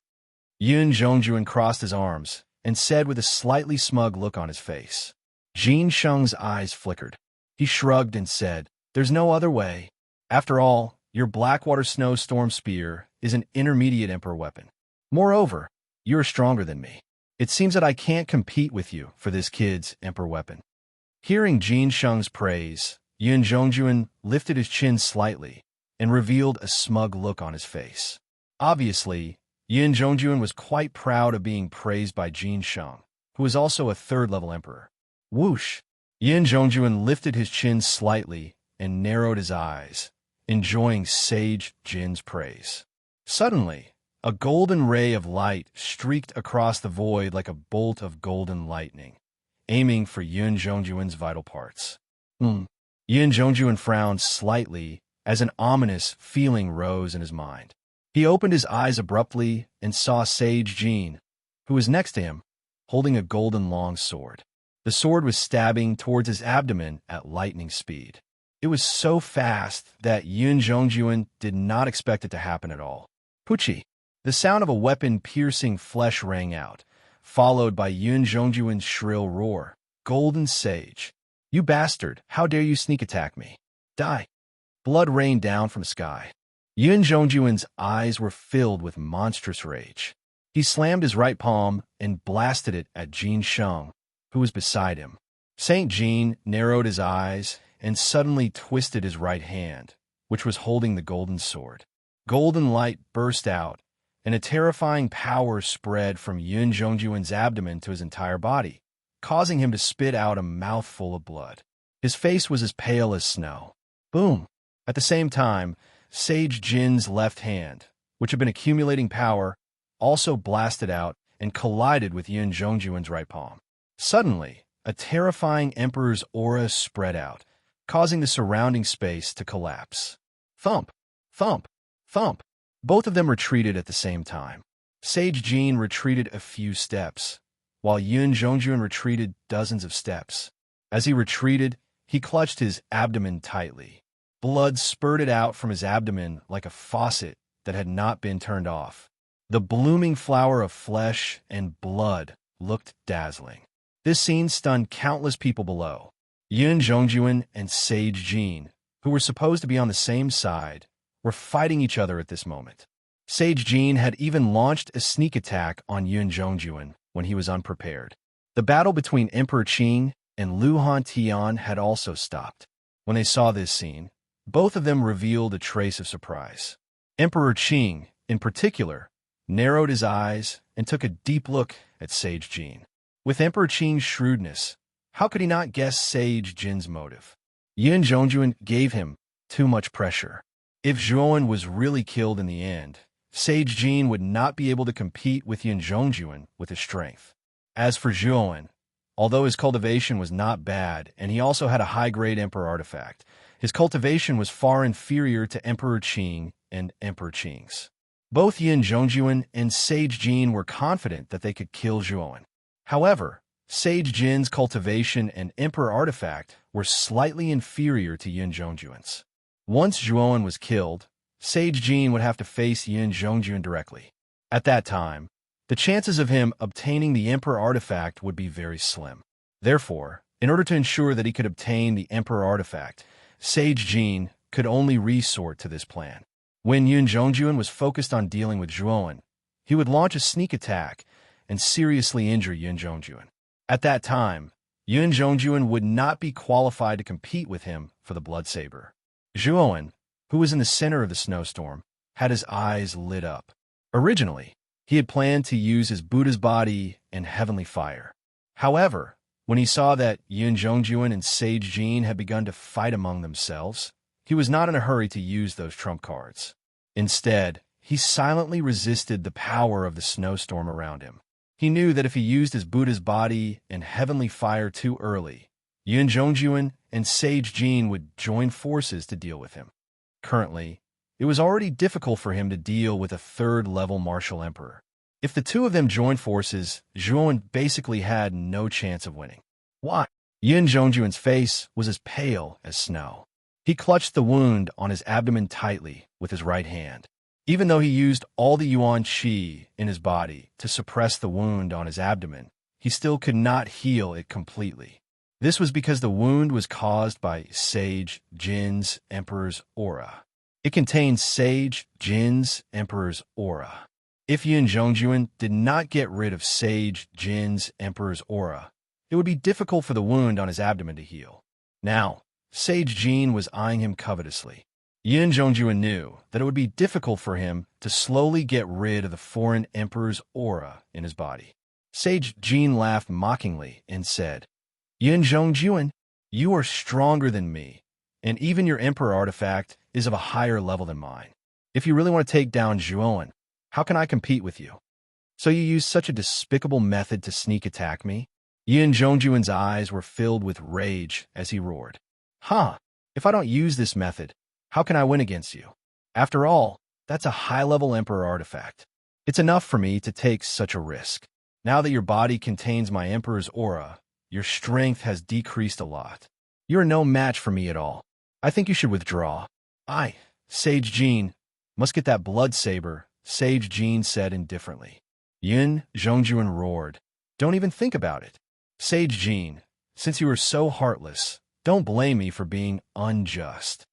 Yin Zhongjuan crossed his arms and said with a slightly smug look on his face. Jin Sheng's eyes flickered. He shrugged and said, "There's no other way. After all, your Blackwater Snowstorm Spear is an intermediate Emperor weapon. Moreover, you are stronger than me. It seems that I can't compete with you for this kid's Emperor weapon." Hearing Jin Sheng's praise, Yun Zhongjuan lifted his chin slightly and revealed a smug look on his face. Obviously, Yun Zhongjuan was quite proud of being praised by Jin Sheng, who was also a third-level emperor. Whoosh! Yun Zhongjuan lifted his chin slightly and narrowed his eyes, enjoying Sage Jin's praise. Suddenly, a golden ray of light streaked across the void like a bolt of golden lightning, aiming for Yun Zhongjuan's vital parts. Yun Zhongjuan frowned slightly as an ominous feeling rose in his mind. He opened his eyes abruptly and saw Sage Jin, who was next to him, holding a golden long sword. The sword was stabbing towards his abdomen at lightning speed. It was so fast that Yun Zhongjuan did not expect it to happen at all. Puchi! The sound of a weapon piercing flesh rang out, followed by Yun Zhongjuan's shrill roar. "Golden Sage! You bastard! How dare you sneak attack me? Die!" Blood rained down from the sky. Yun Zhongjuan's eyes were filled with monstrous rage. He slammed his right palm and blasted it at Jin Sheng, who was beside him. Saint Jin narrowed his eyes and suddenly twisted his right hand, which was holding the golden sword. Golden light burst out, and a terrifying power spread from Yun Zhongjuan's abdomen to his entire body, causing him to spit out a mouthful of blood. His face was as pale as snow. Boom! At the same time, Sage Jin's left hand, which had been accumulating power, also blasted out and collided with Yun Zhongjuan's right palm. Suddenly, a terrifying emperor's aura spread out, causing the surrounding space to collapse. Thump! Thump! Thump! Both of them retreated at the same time. Sage Jin retreated a few steps, while Yun Zhongjuan retreated dozens of steps. As he retreated, he clutched his abdomen tightly. Blood spurted out from his abdomen like a faucet that had not been turned off. The blooming flower of flesh and blood looked dazzling. This scene stunned countless people below. Yun Zhongjuan and Sage Jin, who were supposed to be on the same side, were fighting each other at this moment. Sage Jin had even launched a sneak attack on Yun Zhongjuan when he was unprepared. The battle between Emperor Qing and Lu Hantian had also stopped. When they saw this scene, both of them revealed a trace of surprise. Emperor Qing, in particular, narrowed his eyes and took a deep look at Sage Jin. With Emperor Qing's shrewdness, how could he not guess Sage Jin's motive? Yun Zhongjuan gave him too much pressure. If Zhuan was really killed in the end, Sage Jin would not be able to compete with Yun Zhongjuan with his strength. As for Zhuan, although his cultivation was not bad and he also had a high-grade Emperor artifact, his cultivation was far inferior to Emperor Qing and Emperor Qing's. Both Yun Zhongjuan and Sage Jin were confident that they could kill Zhuan. However, Sage Jin's cultivation and Emperor artifact were slightly inferior to Yun Zhongjuan's. Once Zhuan was killed, Sage Jin would have to face Yun Zhongjuan directly. At that time, the chances of him obtaining the Emperor artifact would be very slim. Therefore, in order to ensure that he could obtain the Emperor artifact, Sage Jin could only resort to this plan. When Yun Zhongjuan was focused on dealing with Zhuan, he would launch a sneak attack and seriously injure Yun Zhongjuan. At that time, Yun Zhongjuan would not be qualified to compete with him for the Blood Saber. Zhuan, who was in the center of the snowstorm, had his eyes lit up. Originally, he had planned to use his Buddha's body and heavenly fire. However, when he saw that Yun Zhongjuan and Sage Jin had begun to fight among themselves, he was not in a hurry to use those trump cards. Instead, he silently resisted the power of the snowstorm around him. He knew that if he used his Buddha's body and heavenly fire too early, Yun Zhongjuan and Sage Jin would join forces to deal with him. Currently, it was already difficult for him to deal with a third-level martial emperor. If the two of them joined forces, Zhuan basically had no chance of winning. Why? Yun Zhongjuan's face was as pale as snow. He clutched the wound on his abdomen tightly with his right hand. Even though he used all the Yuan Qi in his body to suppress the wound on his abdomen, he still could not heal it completely. This was because the wound was caused by Sage Jin's Emperor's aura. It contains Sage Jin's Emperor's aura. If Yun Zhongjuan did not get rid of Sage Jin's Emperor's aura, it would be difficult for the wound on his abdomen to heal. Now, Sage Jin was eyeing him covetously. Yun Zhongjuan knew that it would be difficult for him to slowly get rid of the foreign emperor's aura in his body. Sage Jin laughed mockingly and said, Yun Zhongjuan, you are stronger than me, and even your emperor artifact is of a higher level than mine. If you really want to take down Zhuowen, how can I compete with you? So you use such a despicable method to sneak attack me? Yun Zhongjuan's eyes were filled with rage as he roared. Huh, if I don't use this method, how can I win against you? After all, that's a high-level emperor artifact. It's enough for me to take such a risk. Now that your body contains my emperor's aura, your strength has decreased a lot. You're no match for me at all. I think you should withdraw. Sage Jin, must get that blood saber, Sage Jin said indifferently. Yun Zhongjuan roared. Don't even think about it. Sage Jin, since you are so heartless, don't blame me for being unjust.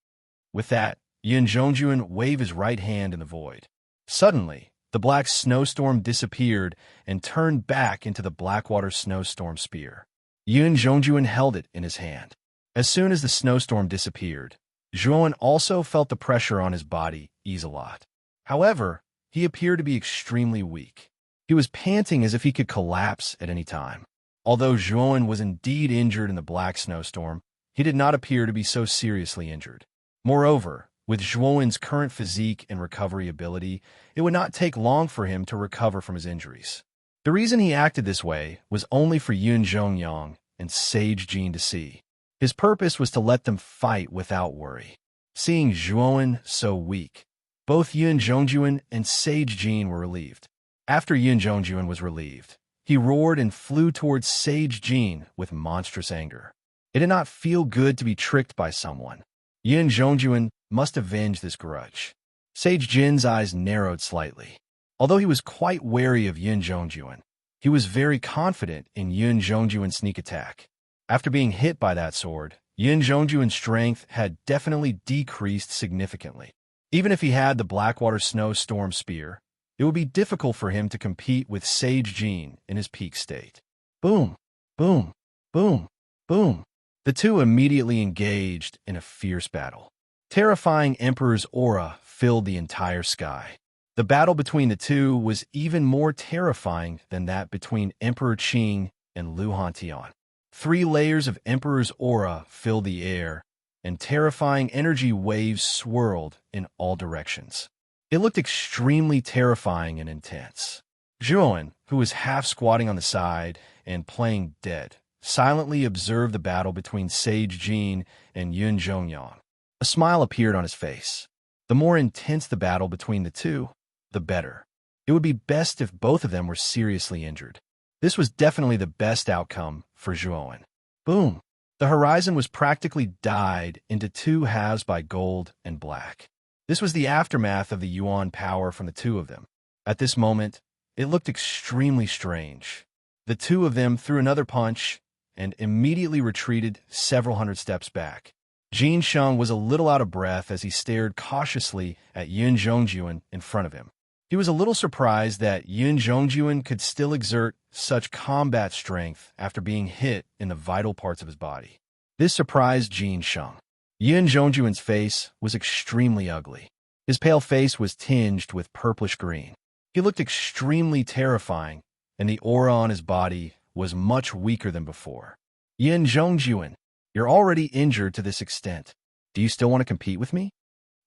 With that, Yun Zhongjuan waved his right hand in the void. Suddenly, the black snowstorm disappeared and turned back into the Blackwater snowstorm spear. Yun Zhongjuan held it in his hand. As soon as the snowstorm disappeared, Zhuowen also felt the pressure on his body ease a lot. However, he appeared to be extremely weak. He was panting as if he could collapse at any time. Although Zhuowen was indeed injured in the black snowstorm, he did not appear to be so seriously injured. Moreover, with Zhuowen's current physique and recovery ability, it would not take long for him to recover from his injuries. The reason he acted this way was only for Yun Zhongyang and Sage Jin to see. His purpose was to let them fight without worry. Seeing Zhuowen so weak, both Yun Zhongjuan and Sage Jin were relieved. After Yun Zhongjuan was relieved, he roared and flew towards Sage Jin with monstrous anger. It did not feel good to be tricked by someone. Yun Zhongjuan must avenge this grudge. Sage Jin's eyes narrowed slightly. Although he was quite wary of Yun Zhongjuan, he was very confident in Yun Zhongjuan's sneak attack. After being hit by that sword, Yun Zhongjuan's strength had definitely decreased significantly. Even if he had the Blackwater Snowstorm Spear, it would be difficult for him to compete with Sage Jin in his peak state. Boom, boom, boom, boom. The two immediately engaged in a fierce battle. Terrifying Emperor's aura filled the entire sky. The battle between the two was even more terrifying than that between Emperor Qing and Lu Hantian. 3 layers of Emperor's aura filled the air, and terrifying energy waves swirled in all directions. It looked extremely terrifying and intense. Zhuowen, who was half squatting on the side and playing dead, silently observed the battle between Sage Jin and Yun Zhongyang. A smile appeared on his face. The more intense the battle between the two, the better. It would be best if both of them were seriously injured. This was definitely the best outcome for Zhuowen. Boom! The horizon was practically dyed into 2 halves by gold and black. This was the aftermath of the Yuan power from the 2 of them. At this moment, it looked extremely strange. The 2 of them threw another punch and immediately retreated several hundred steps back. Jin Sheng was a little out of breath as he stared cautiously at Yun Zhongjuan in front of him. He was a little surprised that Yun Zhongjuan could still exert such combat strength after being hit in the vital parts of his body. This surprised Jin Sheng. Yun Zhongjuan's face was extremely ugly. His pale face was tinged with purplish green. He looked extremely terrifying, and the aura on his body was much weaker than before. Yun Zhongjuan, you're already injured to this extent. Do you still want to compete with me?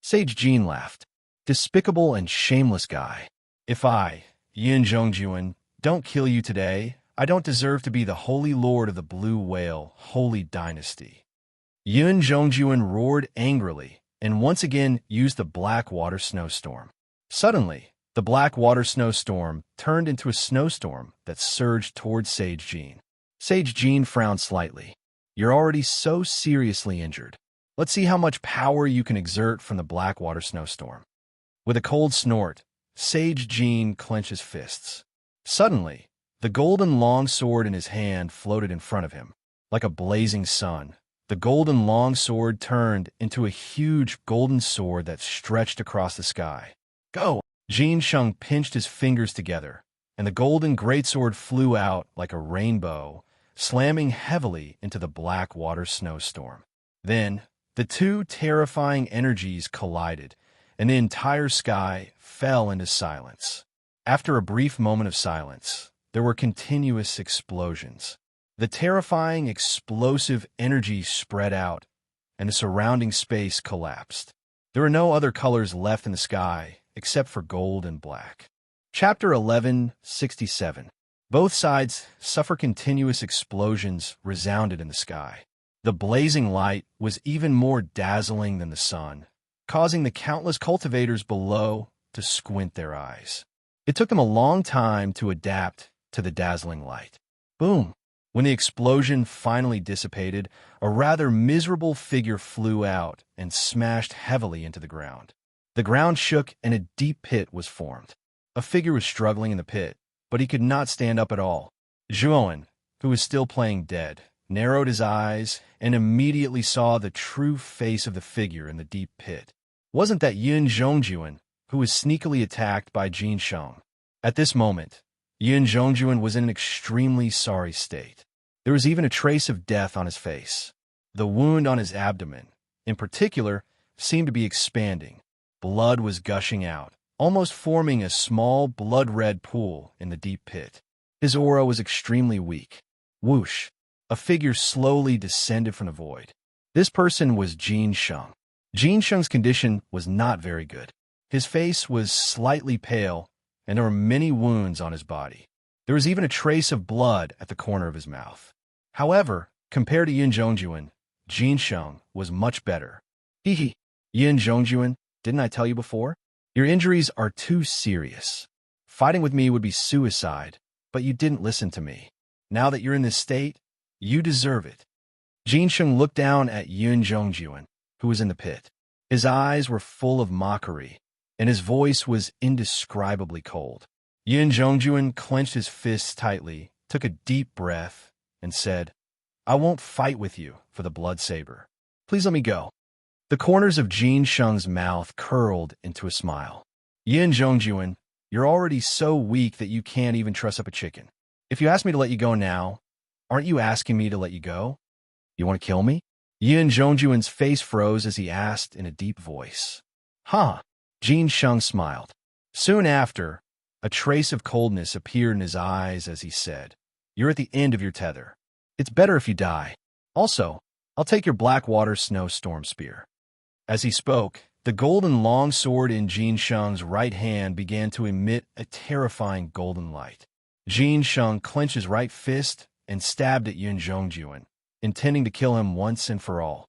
Sage Jin laughed. Despicable and shameless guy. If I, Yun Zhongjuan, don't kill you today, I don't deserve to be the Holy Lord of the Blue Whale Holy Dynasty. Yun Zhongjuan roared angrily and once again used the Blackwater Snowstorm. Suddenly, the Blackwater Snowstorm turned into a snowstorm that surged towards Sage Jin. Sage Jin frowned slightly. You're already so seriously injured. Let's see how much power you can exert from the Blackwater Snowstorm. With a cold snort, Sage Jin clenched his fists. Suddenly, the golden longsword in his hand floated in front of him. Like a blazing sun, the golden longsword turned into a huge golden sword that stretched across the sky. Go! Jin Sheng pinched his fingers together, and the golden greatsword flew out like a rainbow, slamming heavily into the black water snowstorm. Then, the two terrifying energies collided, and the entire sky fell into silence. After a brief moment of silence, there were continuous explosions. The terrifying, explosive energy spread out, and the surrounding space collapsed. There were no other colors left in the sky except for gold and black. Chapter 11:67. Both sides suffer continuous explosions resounded in the sky. The blazing light was even more dazzling than the sun, causing the countless cultivators below to squint their eyes. It took them a long time to adapt to the dazzling light. Boom! When the explosion finally dissipated, a rather miserable figure flew out and smashed heavily into the ground. The ground shook and a deep pit was formed. A figure was struggling in the pit, but he could not stand up at all. Zhuowen, who was still playing dead, narrowed his eyes and immediately saw the true face of the figure in the deep pit. Wasn't that Yun Zhongjuan, who was sneakily attacked by Jin Sheng? At this moment, Yun Zhongjuan was in an extremely sorry state. There was even a trace of death on his face. The wound on his abdomen, in particular, seemed to be expanding. Blood was gushing out, almost forming a small blood-red pool in the deep pit. His aura was extremely weak. Whoosh! A figure slowly descended from the void. This person was Jin Sheng. Jin Sheng's condition was not very good. His face was slightly pale, and there were many wounds on his body. There was even a trace of blood at the corner of his mouth. However, compared to Yun Zhongjuan, Jin Sheng was much better. Hee. Yun Zhongjuan, didn't I tell you before? Your injuries are too serious. Fighting with me would be suicide, but you didn't listen to me. Now that you're in this state, you deserve it. Jin Sheng looked down at Yun Zhongjuan, who was in the pit. His eyes were full of mockery, and his voice was indescribably cold. Yun Zhongjuan clenched his fists tightly, took a deep breath, and said, I won't fight with you for the blood saber. Please let me go. The corners of Jin Sheng's mouth curled into a smile. Yun Zhongjuan, you're already so weak that you can't even truss up a chicken. If you ask me to let you go now, aren't you asking me to let you go? You want to kill me? Yun Zhongjuan's face froze as he asked in a deep voice. Huh? Jin Sheng smiled. Soon after, a trace of coldness appeared in his eyes as he said, You're at the end of your tether. It's better if you die. Also, I'll take your Blackwater snowstorm spear. As he spoke, the golden longsword in Jin Sheng's right hand began to emit a terrifying golden light. Jin Sheng clenched his right fist and stabbed at Yun Zhongjuan, intending to kill him once and for all.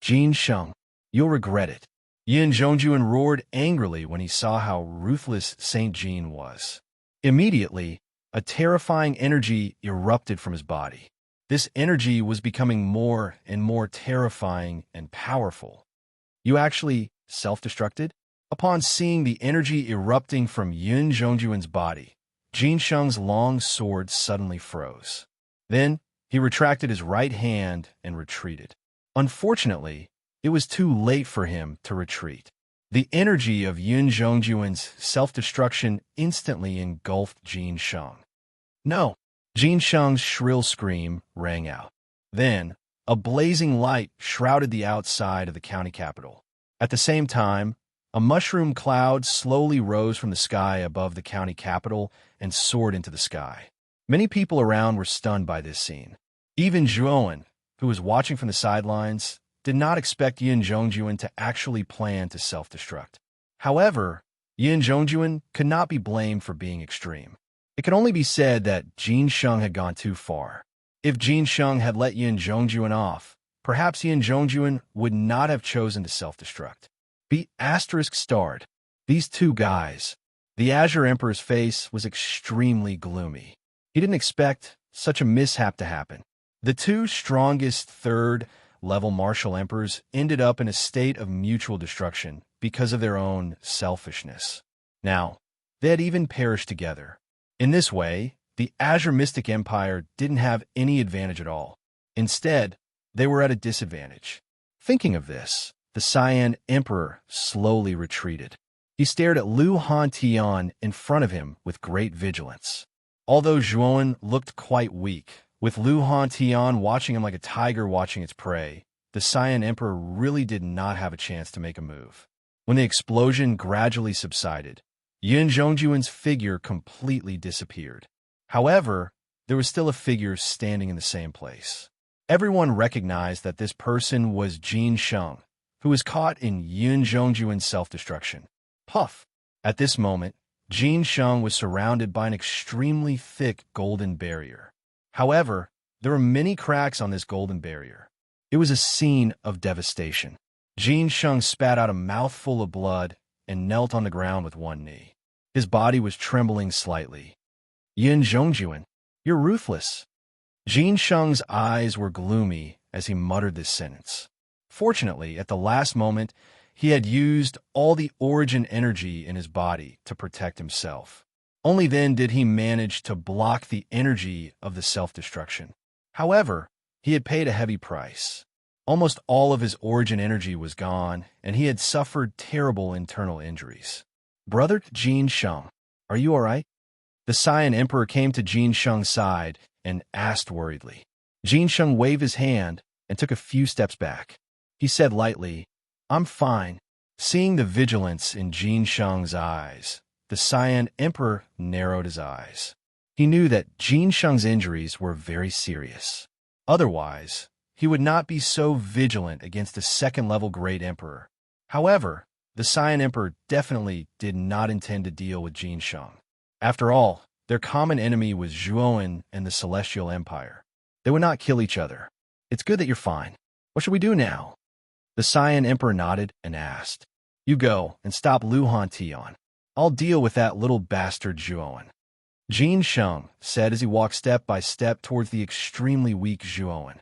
Jin Sheng, you'll regret it. Yun Zhongjuan roared angrily when he saw how ruthless Saint Jin was. Immediately, a terrifying energy erupted from his body. This energy was becoming more and more terrifying and powerful. You actually self-destructed? Upon seeing the energy erupting from Yun Zhongjuan's body, Jin Sheng's long sword suddenly froze. Then, he retracted his right hand and retreated. Unfortunately, it was too late for him to retreat. The energy of Yun Zhongjuan's self-destruction instantly engulfed Jin Sheng. No! Jin Sheng's shrill scream rang out. Then, a blazing light shrouded the outside of the county capital. At the same time, a mushroom cloud slowly rose from the sky above the county capital and soared into the sky. Many people around were stunned by this scene. Even Zhuowen, who was watching from the sidelines, did not expect Yun Zhongjuan to actually plan to self-destruct. However, Yun Zhongjuan could not be blamed for being extreme. It could only be said that Jin Sheng had gone too far. If Jin Sheng had let Yun Zhongjuan off, perhaps Yun Zhongjuan would not have chosen to self-destruct. Be *starred. These two guys. The Azure Emperor's face was extremely gloomy. He didn't expect such a mishap to happen. The two strongest third-level martial emperors ended up in a state of mutual destruction because of their own selfishness. Now, they had even perished together. In this way, the Azure Mystic Empire didn't have any advantage at all. Instead, they were at a disadvantage. Thinking of this, the Cyan Emperor slowly retreated. He stared at Lu Hantian in front of him with great vigilance. Although Zhuowen looked quite weak, with Lu Hantian watching him like a tiger watching its prey, the Cyan Emperor really did not have a chance to make a move. When the explosion gradually subsided, Yin Zhongjuan's figure completely disappeared. However, there was still a figure standing in the same place. Everyone recognized that this person was Jin Sheng, who was caught in Yin Zhongjuan's self-destruction. Puff! At this moment, Jin Sheng was surrounded by an extremely thick golden barrier. However, there were many cracks on this golden barrier. It was a scene of devastation. Jin Sheng spat out a mouthful of blood and knelt on the ground with one knee. His body was trembling slightly. Yin Zhongjuan, you're ruthless. Jin Sheng's eyes were gloomy as he muttered this sentence. Fortunately, at the last moment, he had used all the origin energy in his body to protect himself. Only then did he manage to block the energy of the self-destruction. However, he had paid a heavy price. Almost all of his origin energy was gone, and he had suffered terrible internal injuries. Brother Jin Sheng, are you all right? The Cyan Emperor came to Jin Sheng's side and asked worriedly. Jin Sheng waved his hand and took a few steps back. He said lightly, I'm fine. Seeing the vigilance in Jin Sheng's eyes, the Cyan Emperor narrowed his eyes. He knew that Jin Sheng's injuries were very serious. Otherwise, he would not be so vigilant against a second-level Great Emperor. However, the Cyan Emperor definitely did not intend to deal with Jin Sheng. After all, their common enemy was Zhuowen and the Celestial Empire. They would not kill each other. It's good that you're fine. What should we do now? The Cyan Emperor nodded and asked, You go and stop Lu Hantian. I'll deal with that little bastard Zhuowen. Jin Sheng said as he walked step by step towards the extremely weak Zhuowen.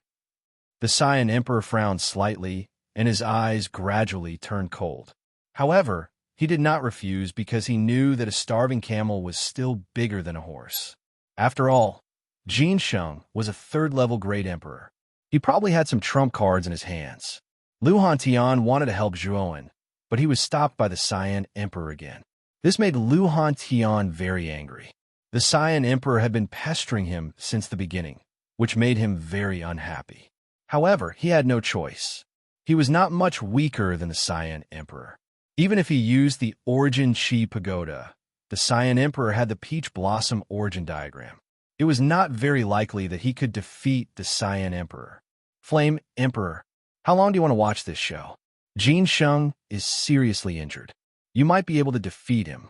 The Cyan Emperor frowned slightly, and his eyes gradually turned cold. However, he did not refuse because he knew that a starving camel was still bigger than a horse. After all, Jin Sheng was a third-level Great Emperor. He probably had some trump cards in his hands. Lu Hantian wanted to help Zhuowen, but he was stopped by the Cyan Emperor again. This made Lu Hantian very angry. The Cyan Emperor had been pestering him since the beginning, which made him very unhappy. However, he had no choice. He was not much weaker than the Cyan Emperor. Even if he used the Origin Chi Pagoda, the Cyan Emperor had the Peach Blossom origin diagram. It was not very likely that he could defeat the Cyan Emperor. Flame Emperor, how long do you want to watch this show? Jin Sheng is seriously injured. You might be able to defeat him.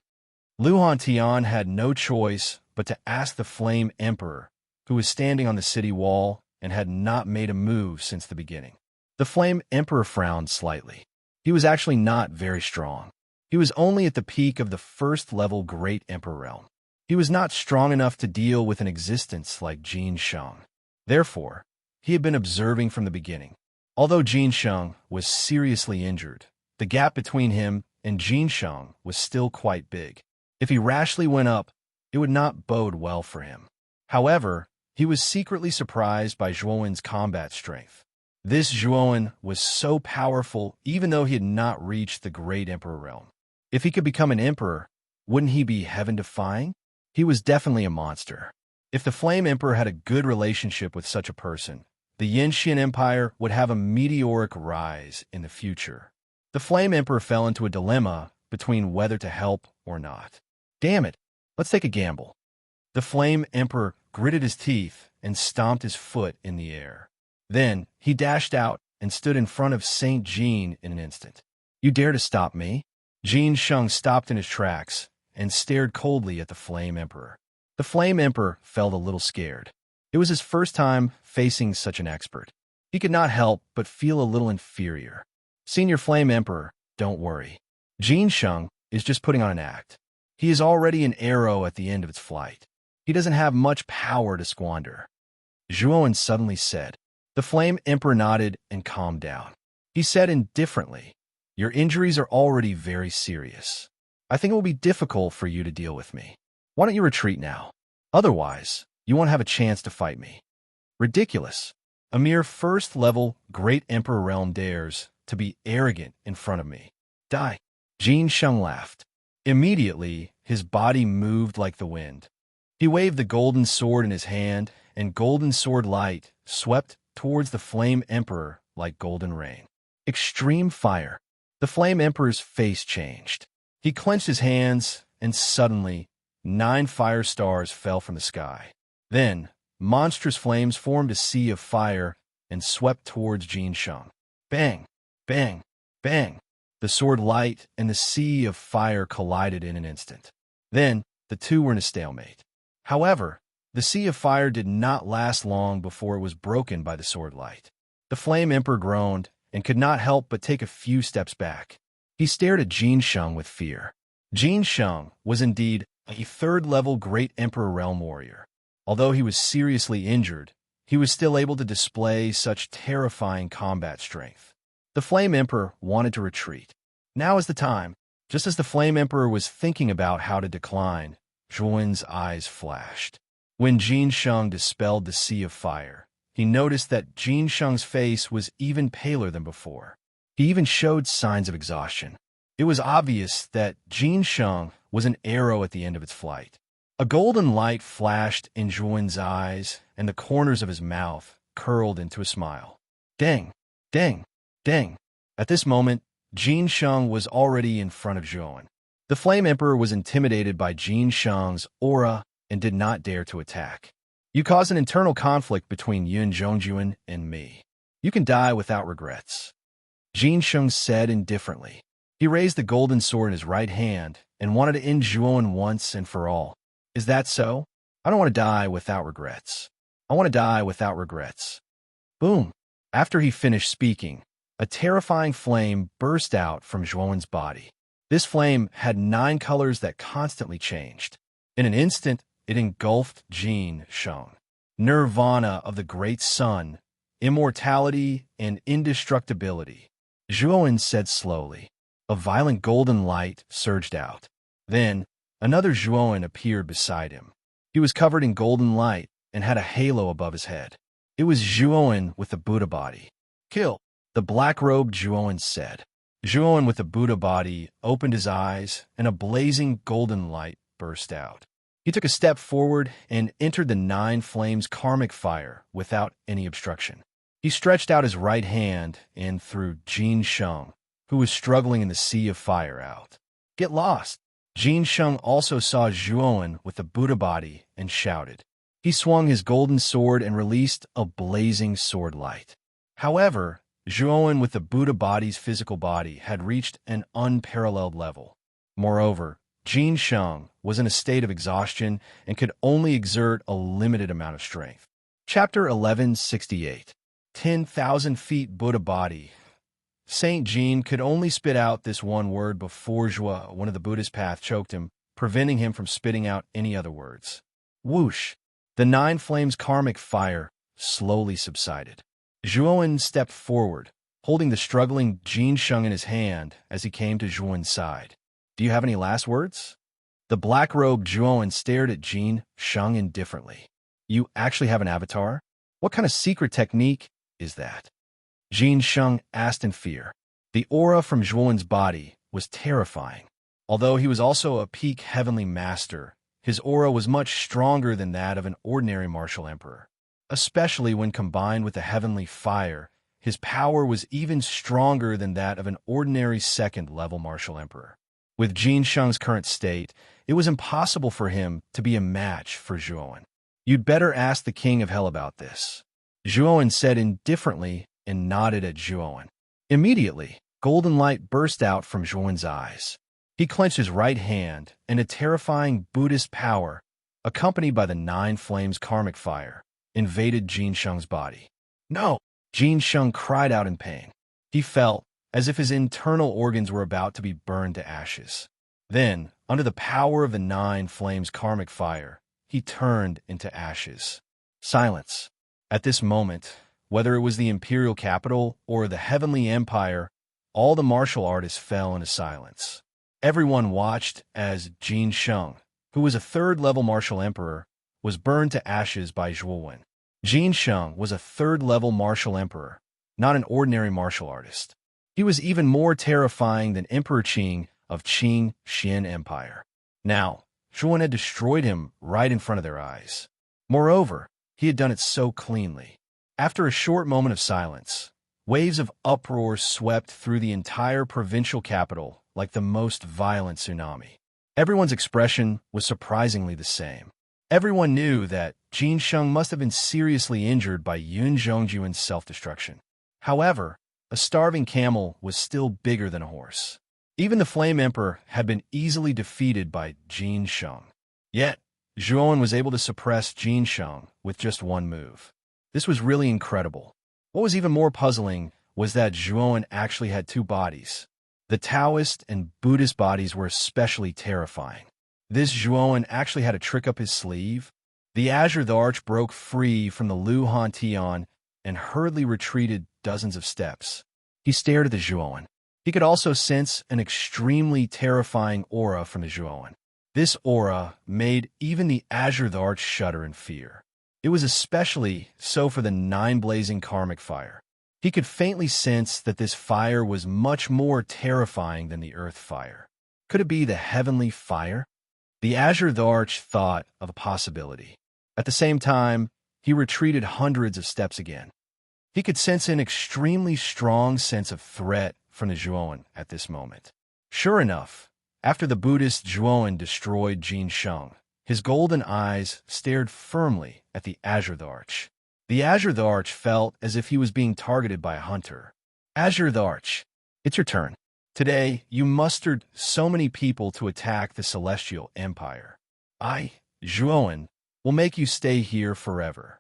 Lu Hantian had no choice but to ask the Flame Emperor, who was standing on the city wall and had not made a move since the beginning. The Flame Emperor frowned slightly. He was actually not very strong. He was only at the peak of the first-level Great Emperor realm. He was not strong enough to deal with an existence like Jin Sheng. Therefore, he had been observing from the beginning. Although Jin Sheng was seriously injured, the gap between him and Jin Sheng was still quite big. If he rashly went up, it would not bode well for him. However, he was secretly surprised by Zhuowen's combat strength. This Zhuowen was so powerful even though he had not reached the Great Emperor realm. If he could become an emperor, wouldn't he be heaven-defying? He was definitely a monster. If the Flame Emperor had a good relationship with such a person, the Yanxian Empire would have a meteoric rise in the future. The Flame Emperor fell into a dilemma between whether to help or not. Damn it, let's take a gamble. The Flame Emperor gritted his teeth and stomped his foot in the air. Then he dashed out and stood in front of Saint Jean in an instant. You dare to stop me? Jin Sheng stopped in his tracks and stared coldly at the Flame Emperor. The Flame Emperor felt a little scared. It was his first time facing such an expert. He could not help but feel a little inferior. Senior Flame Emperor, don't worry. Jin Sheng is just putting on an act. He is already an arrow at the end of its flight. He doesn't have much power to squander. Zhuowen suddenly said. The Flame Emperor nodded and calmed down. He said indifferently, Your injuries are already very serious. I think it will be difficult for you to deal with me. Why don't you retreat now? Otherwise, you won't have a chance to fight me. Ridiculous. A mere first-level Great Emperor realm dares to be arrogant in front of me. Die. Jin Sheng laughed. Immediately, his body moved like the wind. He waved the golden sword in his hand, and golden sword light swept towards the Flame Emperor like golden rain. Extreme fire. The Flame Emperor's face changed. He clenched his hands, and suddenly, 9 fire stars fell from the sky. Then, monstrous flames formed a sea of fire and swept towards Jin Sheng. Bang! Bang! Bang! The sword light and the sea of fire collided in an instant. Then, the two were in a stalemate. However, the sea of fire did not last long before it was broken by the sword light. The Flame Emperor groaned and could not help but take a few steps back. He stared at Jin Sheng with fear. Jin Sheng was indeed a third-level Great Emperor realm warrior. Although he was seriously injured, he was still able to display such terrifying combat strength. The Flame Emperor wanted to retreat. Now is the time. Just as the Flame Emperor was thinking about how to decline, Zhuan's eyes flashed. When Jin Sheng dispelled the sea of fire, he noticed that Jin Sheng's face was even paler than before. He even showed signs of exhaustion. It was obvious that Jin Sheng was an arrow at the end of its flight. A golden light flashed in Zhuan's eyes, and the corners of his mouth curled into a smile. Dang! Dang! Dang! At this moment, Jin Sheng was already in front of Zhuan. The Flame Emperor was intimidated by Jin Sheng's aura and did not dare to attack. You caused an internal conflict between Yun Zhongjuan and me. You can die without regrets. Jin Sheng said indifferently. He raised the golden sword in his right hand and wanted to end Zhuan once and for all. Is that so? I don't want to die without regrets. I want to die without regrets. Boom! After he finished speaking, a terrifying flame burst out from Zhuan's body. This flame had 9 colors that constantly changed. In an instant, it engulfed Jin Sheng. Nirvana of the great sun, immortality and indestructibility. Zhuan said slowly. A violent golden light surged out. Then, another Zhuan appeared beside him. He was covered in golden light and had a halo above his head. It was Zhuan with the Buddha body. Kill! The black-robed Zhuan said. Zhuan with the Buddha body opened his eyes, and a blazing golden light burst out. He took a step forward and entered the 9 flames karmic fire without any obstruction. He stretched out his right hand and threw Jin Sheng, who was struggling in the sea of fire, out. Get lost! Jin Sheng also saw Zhuan with the Buddha body and shouted. He swung his golden sword and released a blazing sword light. However, Zhuan with the Buddha body's physical body had reached an unparalleled level. Moreover, Jin Sheng was in a state of exhaustion and could only exert a limited amount of strength. Chapter 1168. 10,000 feet Buddha body. Saint Jin could only spit out this one word before Zhua, one of the Buddha's path, choked him, preventing him from spitting out any other words. Whoosh! The 9 flames karmic fire slowly subsided. Zhuan stepped forward, holding the struggling Jin Sheng in his hand as he came to Zhuan's side. Do you have any last words? The black-robed Zhuan stared at Jin Sheng indifferently. You actually have an avatar? What kind of secret technique is that? Jin Sheng asked in fear. The aura from Zhuan's body was terrifying. Although he was also a peak heavenly master, his aura was much stronger than that of an ordinary martial emperor. Especially when combined with the heavenly fire, his power was even stronger than that of an ordinary second-level martial emperor. With Jin Sheng's current state, it was impossible for him to be a match for Zhuan. You'd better ask the king of hell about this. Zhuan said indifferently and nodded at Zhuan. Immediately, golden light burst out from Zhuan's eyes. He clenched his right hand, and a terrifying Buddhist power, accompanied by the 9 flames karmic fire, invaded Jin Sheng's body. No! Jin Sheng cried out in pain. He felt as if his internal organs were about to be burned to ashes. Then, under the power of the 9 flames karmic fire, he turned into ashes. Silence. At this moment, whether it was the imperial capital or the heavenly empire, all the martial artists fell into silence. Everyone watched as Jin Sheng, who was a third-level martial emperor, was burned to ashes by Zhuan. Jin Sheng was a third-level martial emperor, not an ordinary martial artist. He was even more terrifying than Emperor Qing of Qing Xin Empire. Now, Zhuan had destroyed him right in front of their eyes. Moreover, he had done it so cleanly. After a short moment of silence, waves of uproar swept through the entire provincial capital like the most violent tsunami. Everyone's expression was surprisingly the same. Everyone knew that Jin Sheng must have been seriously injured by Yun Zhongjuan's self-destruction. However, a starving camel was still bigger than a horse. Even the Flame Emperor had been easily defeated by Jin Sheng. Yet, Zhuan was able to suppress Jin Sheng with just one move. This was really incredible. What was even more puzzling was that Zhuan actually had two bodies. The Taoist and Buddhist bodies were especially terrifying. This Zhuan actually had a trick up his sleeve. The Azure the Arch broke free from the Lu Han Tian and hurriedly retreated dozens of steps. He stared at the Zhuan. He could also sense an extremely terrifying aura from the Zhuan. This aura made even the Azure the Arch shudder in fear. It was especially so for the 9 blazing karmic fire. He could faintly sense that this fire was much more terrifying than the earth fire. Could it be the heavenly fire? The Azure the Arch thought of a possibility. At the same time, he retreated hundreds of steps again. He could sense an extremely strong sense of threat from the Zhuan at this moment. Sure enough, after the Buddhist Zhuan destroyed Jin Sheng, his golden eyes stared firmly at the Azure the Arch. The Azure the Arch felt as if he was being targeted by a hunter. Azure the Arch, it's your turn. Today, you mustered so many people to attack the Celestial Empire. I, Zhuan, will make you stay here forever.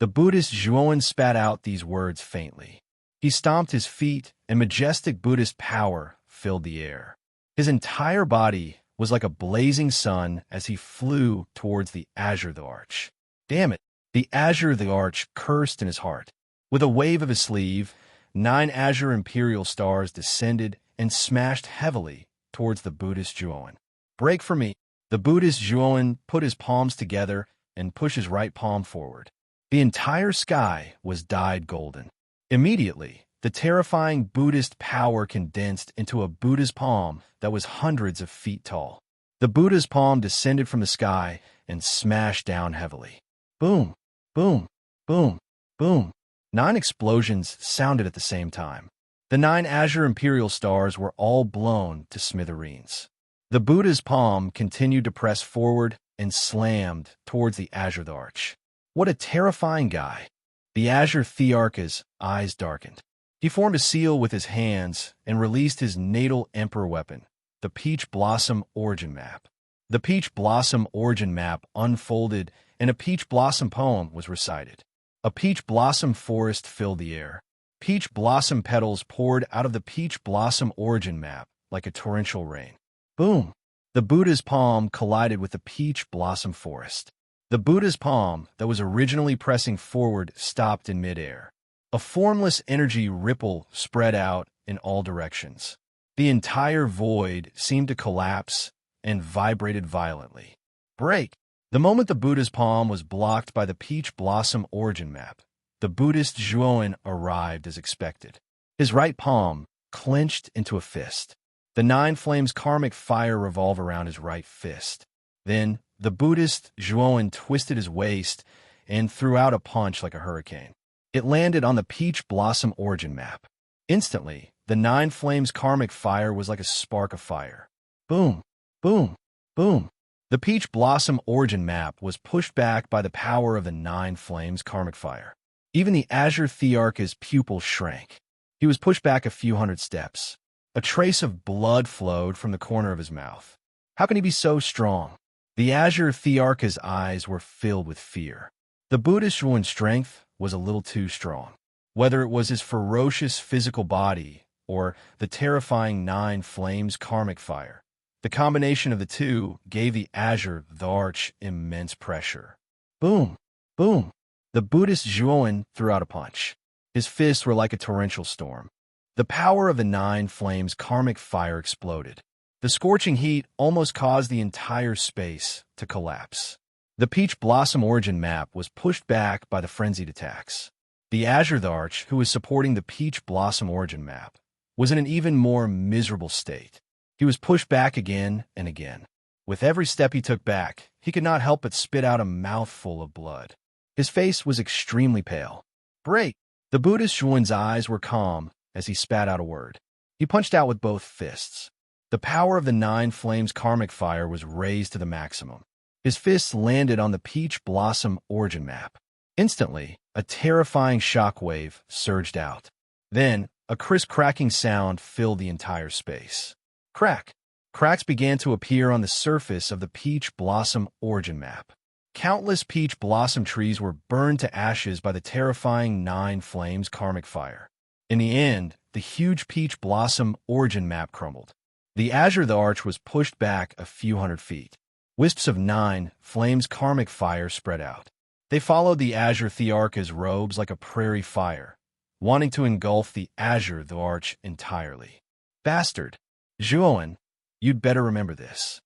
The Buddhist Zhuan spat out these words faintly. He stomped his feet, and majestic Buddhist power filled the air. His entire body was like a blazing sun as he flew towards the Azure the Arch. Damn it! The Azure the Arch cursed in his heart. With a wave of his sleeve, 9 azure imperial stars descended and smashed heavily towards the Buddhist Zhuan. Break for me! The Buddhist Zhuan put his palms together and pushed his right palm forward. The entire sky was dyed golden. Immediately, the terrifying Buddhist power condensed into a Buddha's palm that was hundreds of feet tall. The Buddha's palm descended from the sky and smashed down heavily. Boom, boom, boom, boom. 9 explosions sounded at the same time. The 9 azure imperial stars were all blown to smithereens. The Buddha's palm continued to press forward and slammed towards the Azure the Arch. What a terrifying guy. The Azure Thearch's eyes darkened. He formed a seal with his hands and released his natal emperor weapon, the Peach Blossom Origin Map. The Peach Blossom Origin Map unfolded and a peach blossom poem was recited. A peach blossom forest filled the air. Peach blossom petals poured out of the Peach Blossom Origin Map like a torrential rain. Boom! The Buddha's palm collided with the peach blossom forest. The Buddha's palm that was originally pressing forward stopped in midair. A formless energy ripple spread out in all directions. The entire void seemed to collapse and vibrated violently. Break! The moment the Buddha's palm was blocked by the Peach Blossom Origin Map, the Buddhist Zhuan arrived as expected. His right palm clenched into a fist. The 9 flames karmic fire revolved around his right fist. Then, the Buddhist Zhuan twisted his waist and threw out a punch like a hurricane. It landed on the Peach Blossom Origin Map. Instantly, the 9 flames karmic fire was like a spark of fire. Boom, boom, boom. The Peach Blossom Origin Map was pushed back by the power of the 9 flames karmic fire. Even the Azure Thearch's pupils shrank. He was pushed back a few hundred steps. A trace of blood flowed from the corner of his mouth. How can he be so strong? The Azure Thearch's eyes were filled with fear. The Buddhist Zhuan's strength was a little too strong. Whether it was his ferocious physical body or the terrifying 9 flames karmic fire, the combination of the two gave the Azure the Arch immense pressure. Boom! Boom! The Buddhist Zhuan threw out a punch. His fists were like a torrential storm. The power of the 9 flames karmic fire exploded. The scorching heat almost caused the entire space to collapse. The Peach Blossom origin map was pushed back by the frenzied attacks. The Azure the Arch, who was supporting the Peach Blossom origin map, was in an even more miserable state. He was pushed back again and again. With every step he took back, he could not help but spit out a mouthful of blood. His face was extremely pale. Break! The Buddhist Zhuan's eyes were calm as he spat out a word. He punched out with both fists. The power of the 9 Flames karmic fire was raised to the maximum. His fists landed on the Peach Blossom origin map. Instantly, a terrifying shockwave surged out. Then, a crisp cracking sound filled the entire space. Crack! Cracks began to appear on the surface of the Peach Blossom origin map. Countless peach blossom trees were burned to ashes by the terrifying 9 Flames karmic fire. In the end, the huge Peach Blossom origin map crumbled. The Azure the Arch was pushed back a few hundred feet. Wisps of 9 Flames karmic fire spread out. They followed the Azure Thearch's robes like a prairie fire, wanting to engulf the Azure the Arch entirely. Bastard! Zhuan, you'd better remember this.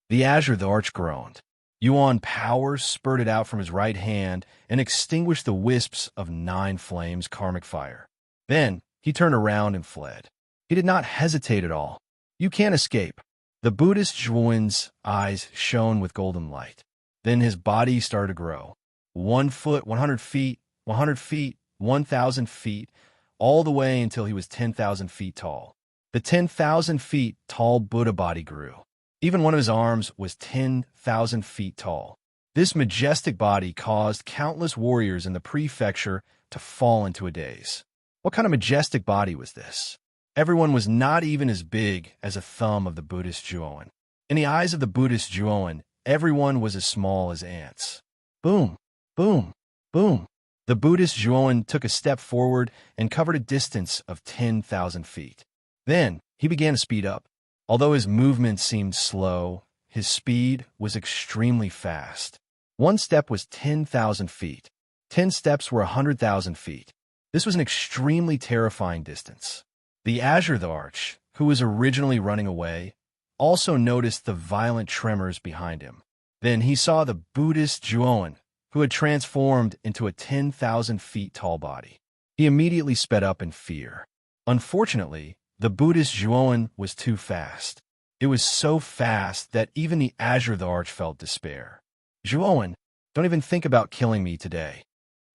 The Azure the Arch groaned. Yuan power spurted out from his right hand and extinguished the wisps of 9 Flames karmic fire. Then, he turned around and fled. He did not hesitate at all. You can't escape. The Buddhist Zhuan's eyes shone with golden light. Then his body started to grow. 1 foot, 100 feet, 100 feet, 1,000 feet, all the way until he was 10,000 feet tall. The 10,000 feet tall Buddha body grew. Even one of his arms was 10,000 feet tall. This majestic body caused countless warriors in the prefecture to fall into a daze. What kind of majestic body was this? Everyone was not even as big as a thumb of the Buddhist Zhuan. In the eyes of the Buddhist Zhuan, everyone was as small as ants. Boom, boom, boom. The Buddhist Zhuan took a step forward and covered a distance of 10,000 feet. Then, he began to speed up. Although his movement seemed slow, his speed was extremely fast. 1 step was 10,000 feet. 10 steps were 100,000 feet. This was an extremely terrifying distance. The Azure the Arch, who was originally running away, also noticed the violent tremors behind him. Then he saw the Buddhist Zhuan, who had transformed into a 10,000 feet tall body. He immediately sped up in fear. Unfortunately, the Buddhist Zhuan was too fast. It was so fast that even the Azure the Arch felt despair. Zhuan, don't even think about killing me today.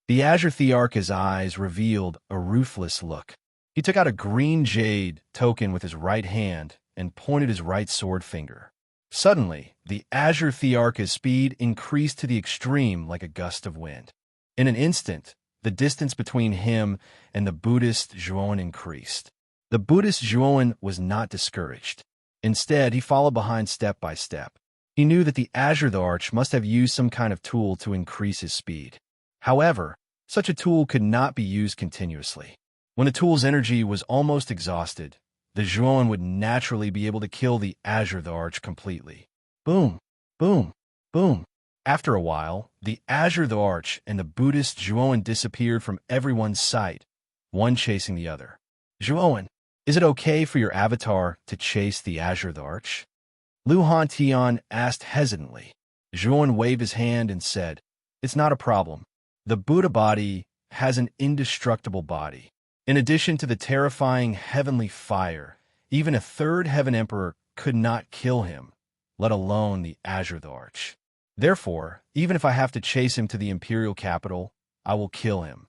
The Azure Thearch's eyes revealed a ruthless look. He took out a green jade token with his right hand and pointed his right sword finger. Suddenly, the Azure Thearch's speed increased to the extreme like a gust of wind. In an instant, the distance between him and the Buddhist Zhuan increased. The Buddhist Zhuan was not discouraged. Instead, he followed behind step by step. He knew that the Azure the Arch must have used some kind of tool to increase his speed. However, such a tool could not be used continuously. When the tool's energy was almost exhausted, the Zhuan would naturally be able to kill the Azure the Arch completely. Boom, boom, boom. After a while, the Azure the Arch and the Buddhist Zhuan disappeared from everyone's sight, one chasing the other. Zhuan, is it okay for your avatar to chase the Azure the Arch? Lu Hantian asked hesitantly. Zhuan waved his hand and said, It's not a problem. The Buddha body has an indestructible body. In addition to the terrifying heavenly fire, even a 3rd Heaven Emperor could not kill him, let alone the Azure the Arch. Therefore, even if I have to chase him to the imperial capital, I will kill him.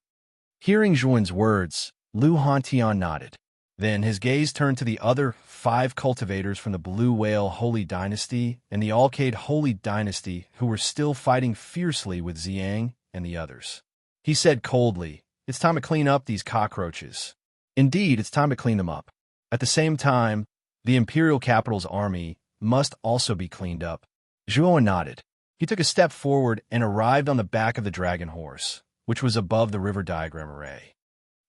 Hearing Zhuan's words, Lu Hantian nodded. Then his gaze turned to the other 5 cultivators from the Blue Whale Holy Dynasty and the Alcade Holy Dynasty who were still fighting fiercely with Xiang and the others. He said coldly, It's time to clean up these cockroaches. Indeed, it's time to clean them up. At the same time, the imperial capital's army must also be cleaned up. Zhuo nodded. He took a step forward and arrived on the back of the dragon horse, which was above the river diagram array.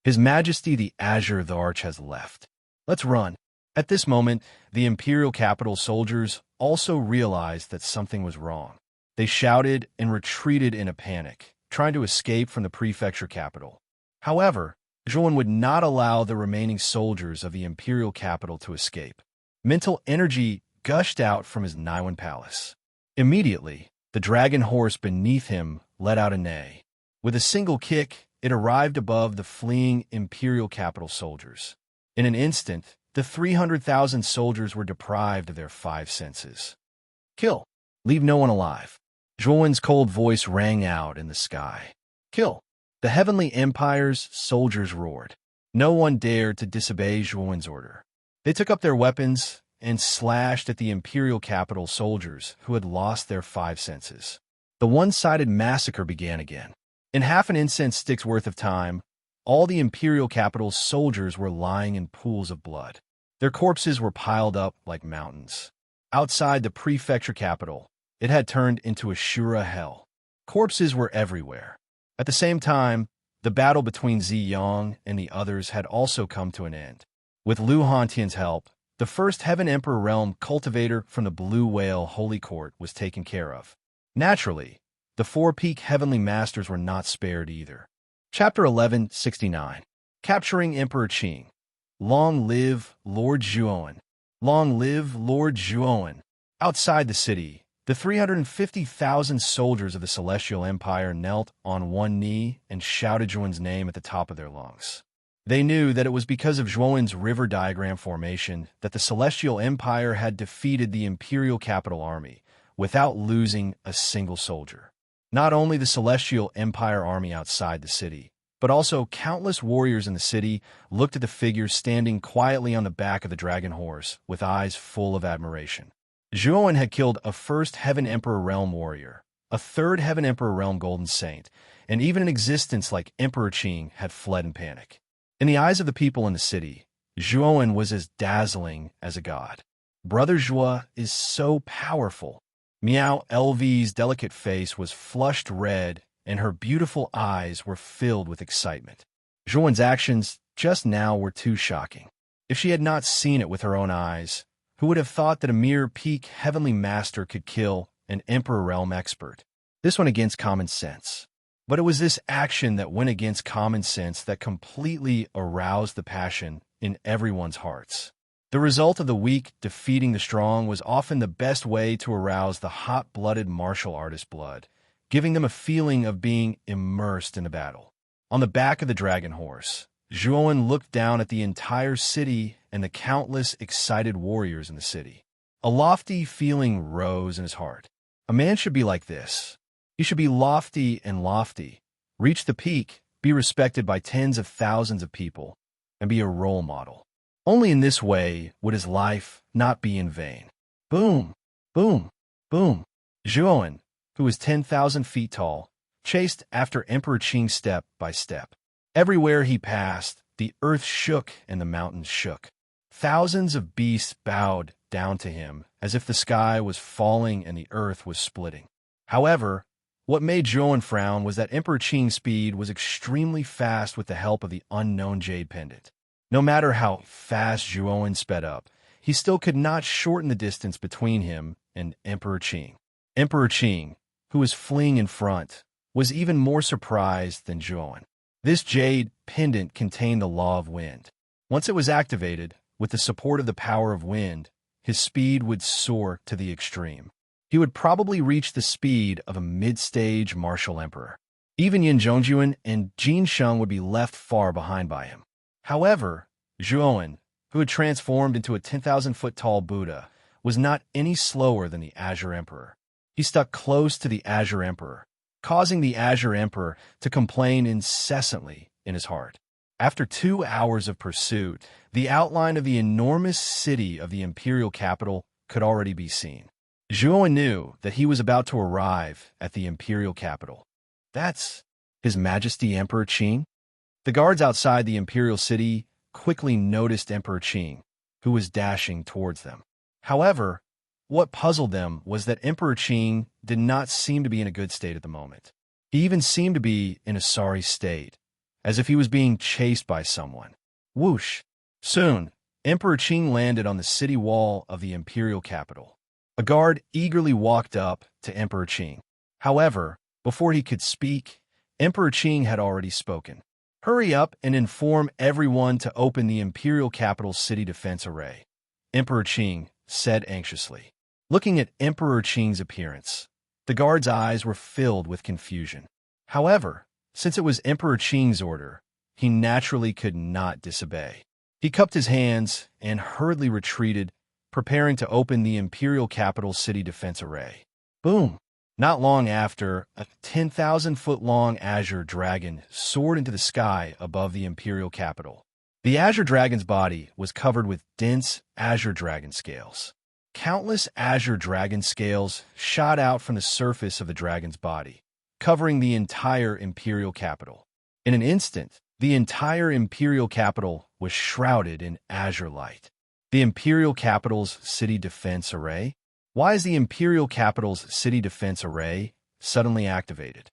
His Majesty the Azure the Arch has left. Let's run. At this moment, the imperial capital soldiers also realized that something was wrong. They shouted and retreated in a panic, trying to escape from the prefecture capital. However, Zhuan would not allow the remaining soldiers of the imperial capital to escape. Mental energy gushed out from his Naiwan palace. Immediately, The dragon horse beneath him let out a neigh. With a single kick, it arrived above the fleeing imperial capital soldiers. In an instant, the 300,000 soldiers were deprived of their 5 senses. Kill. Leave no one alive. Zhuowen's cold voice rang out in the sky. Kill. The heavenly empire's soldiers roared. No one dared to disobey Zhuowen's order. They took up their weapons and slashed at the imperial capital soldiers who had lost their 5 senses. The one-sided massacre began again. In half an incense stick's worth of time, all the imperial capital's soldiers were lying in pools of blood. Their corpses were piled up like mountains. Outside the prefecture capital, it had turned into a Shura hell. Corpses were everywhere. At the same time, the battle between Ziyang and the others had also come to an end. With Lu Hantian's help, the first Heaven Emperor Realm cultivator from the Blue Whale Holy Court was taken care of. Naturally, the 4 peak heavenly masters were not spared either. Chapter 1169. Capturing Emperor Qing. Long live Lord Zhuowen. Long live Lord Zhuowen. Outside the city, the 350,000 soldiers of the Celestial Empire knelt on one knee and shouted Zhuowen's name at the top of their lungs. They knew that it was because of Zhuowen's river diagram formation that the Celestial Empire had defeated the Imperial Capital Army without losing a single soldier. Not only the Celestial Empire army outside the city, but also countless warriors in the city looked at the figure standing quietly on the back of the dragon horse with eyes full of admiration. Zhuowen had killed a first Heaven Emperor Realm warrior, a third Heaven Emperor Realm Golden Saint, and even an existence like Emperor Qing had fled in panic. In the eyes of the people in the city, Zhuowen was as dazzling as a god. Brother Zhuo is so powerful. Miao LV's delicate face was flushed red, and her beautiful eyes were filled with excitement. Zhuowen's actions just now were too shocking. If she had not seen it with her own eyes, who would have thought that a mere peak heavenly master could kill an Emperor Realm expert? This went against common sense. But it was this action that went against common sense that completely aroused the passion in everyone's hearts. The result of the weak defeating the strong was often the best way to arouse the hot-blooded martial artist blood, giving them a feeling of being immersed in a battle. On the back of the dragon horse, Zhuowen looked down at the entire city and the countless excited warriors in the city. A lofty feeling rose in his heart. A man should be like this. He should be lofty and lofty, reach the peak, be respected by tens of thousands of people, and be a role model. Only in this way would his life not be in vain. Boom, boom, boom. Zhuowen, who was 10,000 feet tall, chased after Emperor Qing step by step. Everywhere he passed, the earth shook and the mountains shook. Thousands of beasts bowed down to him as if the sky was falling and the earth was splitting. However, what made Zhuowen frown was that Emperor Qing's speed was extremely fast with the help of the unknown Jade Pendant. No matter how fast Zhuowen sped up, he still could not shorten the distance between him and Emperor Qing. Emperor Qing, who was fleeing in front, was even more surprised than Zhuowen. This Jade Pendant contained the Law of Wind. Once it was activated, with the support of the power of wind, his speed would soar to the extreme. He would probably reach the speed of a mid-stage martial emperor. Even Yin Zhongjuan and Jin Sheng would be left far behind by him. However, Zhuowen, who had transformed into a 10,000-foot-tall Buddha, was not any slower than the Azure Emperor. He stuck close to the Azure Emperor, causing the Azure Emperor to complain incessantly in his heart. After 2 hours of pursuit, the outline of the enormous city of the imperial capital could already be seen. Zhuowen knew that he was about to arrive at the imperial capital. That's His Majesty Emperor Qing? The guards outside the imperial city quickly noticed Emperor Qing, who was dashing towards them. However, what puzzled them was that Emperor Qing did not seem to be in a good state at the moment. He even seemed to be in a sorry state, as if he was being chased by someone. Whoosh! Soon, Emperor Qing landed on the city wall of the imperial capital. A guard eagerly walked up to Emperor Qing. However, before he could speak, Emperor Qing had already spoken. Hurry up and inform everyone to open the imperial capital's city defense array, Emperor Qing said anxiously. Looking at Emperor Qing's appearance, The guard's eyes were filled with confusion. However, since it was Emperor Qing's order, he naturally could not disobey. He cupped his hands and hurriedly retreated, preparing to open the imperial capital's city defense array. Boom! Not long after, a 10,000-foot-long azure dragon soared into the sky above the imperial capital. The azure dragon's body was covered with dense azure dragon scales. Countless azure dragon scales shot out from the surface of the dragon's body, covering the entire imperial capital. In an instant, the entire imperial capital was shrouded in azure light. The imperial capital's city defense array? Why is the imperial capital's city defense array suddenly activated?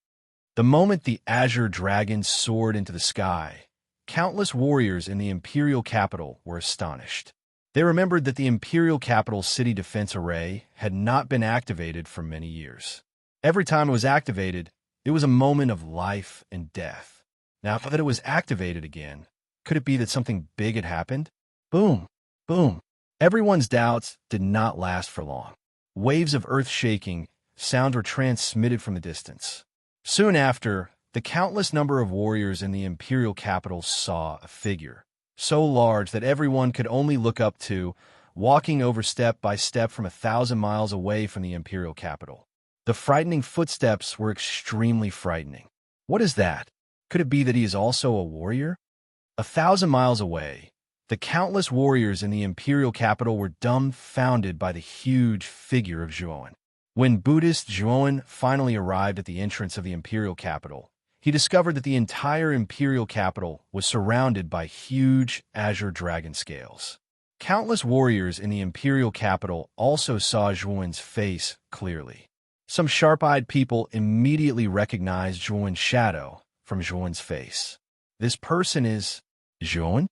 The moment the azure dragon soared into the sky, countless warriors in the imperial capital were astonished. They remembered that the imperial capital's city defense array had not been activated for many years. Every time it was activated, it was a moment of life and death. Now that it was activated again, could it be that something big had happened? Boom! Boom! Everyone's doubts did not last for long. Waves of earth-shaking sounds were transmitted from the distance. Soon after, the countless number of warriors in the imperial capital saw a figure, so large that everyone could only look up to, walking over step by step from 1,000 miles away from the imperial capital. The frightening footsteps were extremely frightening. What is that? Could it be that he is also a warrior? 1,000 miles away, the countless warriors in the imperial capital were dumbfounded by the huge figure of Zhuowen. When Buddhist Zhuowen finally arrived at the entrance of the imperial capital, he discovered that the entire imperial capital was surrounded by huge azure dragon scales. Countless warriors in the imperial capital also saw Zhuowen's face clearly. Some sharp-eyed people immediately recognized Zhuowen's shadow from Zhuowen's face. This person is Zhuowen?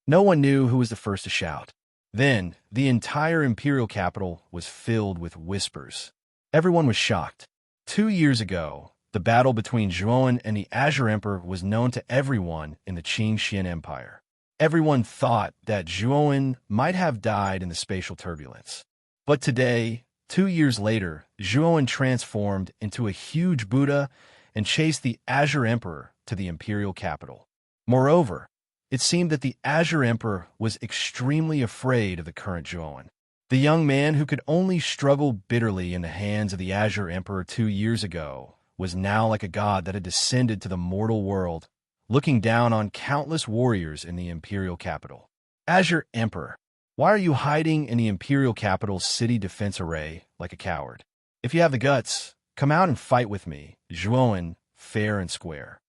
No one knew who was the first to shout. Then, the entire imperial capital was filled with whispers. Everyone was shocked. 2 years ago, the battle between Zhuowen and the Azure Emperor was known to everyone in the Qing Empire. Everyone thought that Zhuowen might have died in the spatial turbulence. But today, 2 years later, Zhuowen transformed into a huge Buddha and chased the Azure Emperor to the imperial capital. Moreover, it seemed that the Azure Emperor was extremely afraid of the current Zhuowen. The young man who could only struggle bitterly in the hands of the Azure Emperor 2 years ago was now like a god that had descended to the mortal world, looking down on countless warriors in the imperial capital. Azure Emperor, why are you hiding in the imperial capital's city defense array like a coward? If you have the guts, come out and fight with me, Zhuowen, fair and square.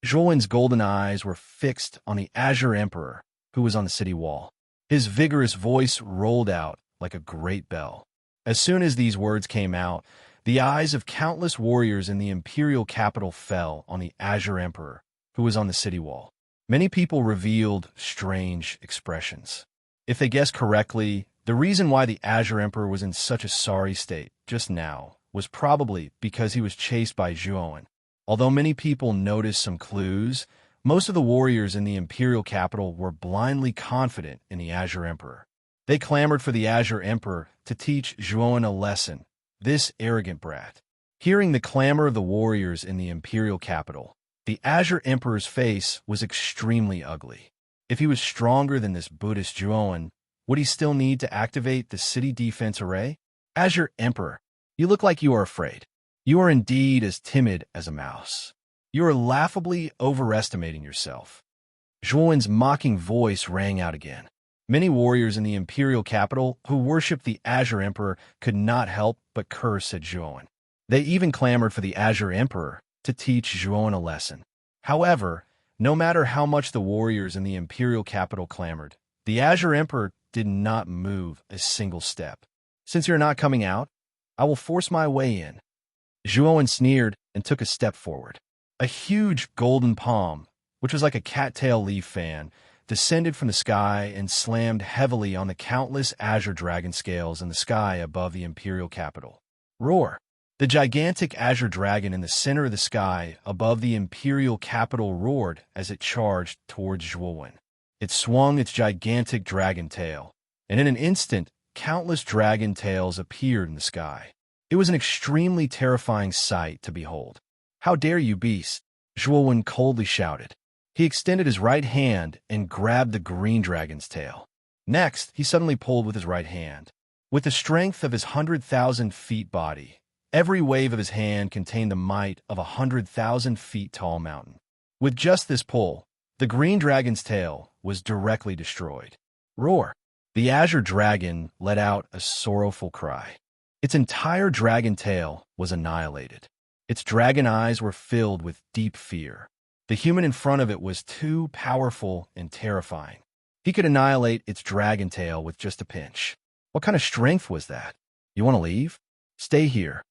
Zhuowen's golden eyes were fixed on the Azure Emperor, who was on the city wall. His vigorous voice rolled out like a great bell. As soon as these words came out, the eyes of countless warriors in the imperial capital fell on the Azure Emperor, who was on the city wall. Many people revealed strange expressions. If they guessed correctly, the reason why the Azure Emperor was in such a sorry state just now was probably because he was chased by Zhuowen. Although many people noticed some clues, most of the warriors in the imperial capital were blindly confident in the Azure Emperor. They clamored for the Azure Emperor to teach Zhuowen a lesson, this arrogant brat. Hearing the clamor of the warriors in the imperial capital, the Azure Emperor's face was extremely ugly. If he was stronger than this Buddhist Zhuowen, would he still need to activate the city defense array? Azure Emperor, you look like you are afraid. You are indeed as timid as a mouse. You are laughably overestimating yourself. Zhuowen's mocking voice rang out again. Many warriors in the imperial capital who worshipped the Azure Emperor could not help but curse at Zhuowen. They even clamored for the Azure Emperor to teach Zhuowen a lesson. However, no matter how much the warriors in the imperial capital clamored, the Azure Emperor did not move a single step. Since you're not coming out, I will force my way in. Zhuowen sneered and took a step forward. A huge golden palm, which was like a cattail leaf fan, descended from the sky and slammed heavily on the countless azure dragon scales in the sky above the imperial capital. Roar! The gigantic azure dragon in the center of the sky above the imperial capital roared as it charged towards Zhuowen. It swung its gigantic dragon tail, and in an instant, countless dragon tails appeared in the sky. It was an extremely terrifying sight to behold. "How dare you, beast!" Zhuowen coldly shouted. He extended his right hand and grabbed the green dragon's tail. Next, he suddenly pulled with his right hand. With the strength of his 100,000 feet body, every wave of his hand contained the might of 100,000 feet tall mountain. With just this pull, the green dragon's tail was directly destroyed. Roar! The azure dragon let out a sorrowful cry. Its entire dragon tail was annihilated. Its dragon eyes were filled with deep fear. The human in front of it was too powerful and terrifying. He could annihilate its dragon tail with just a pinch. What kind of strength was that? You want to leave? Stay here.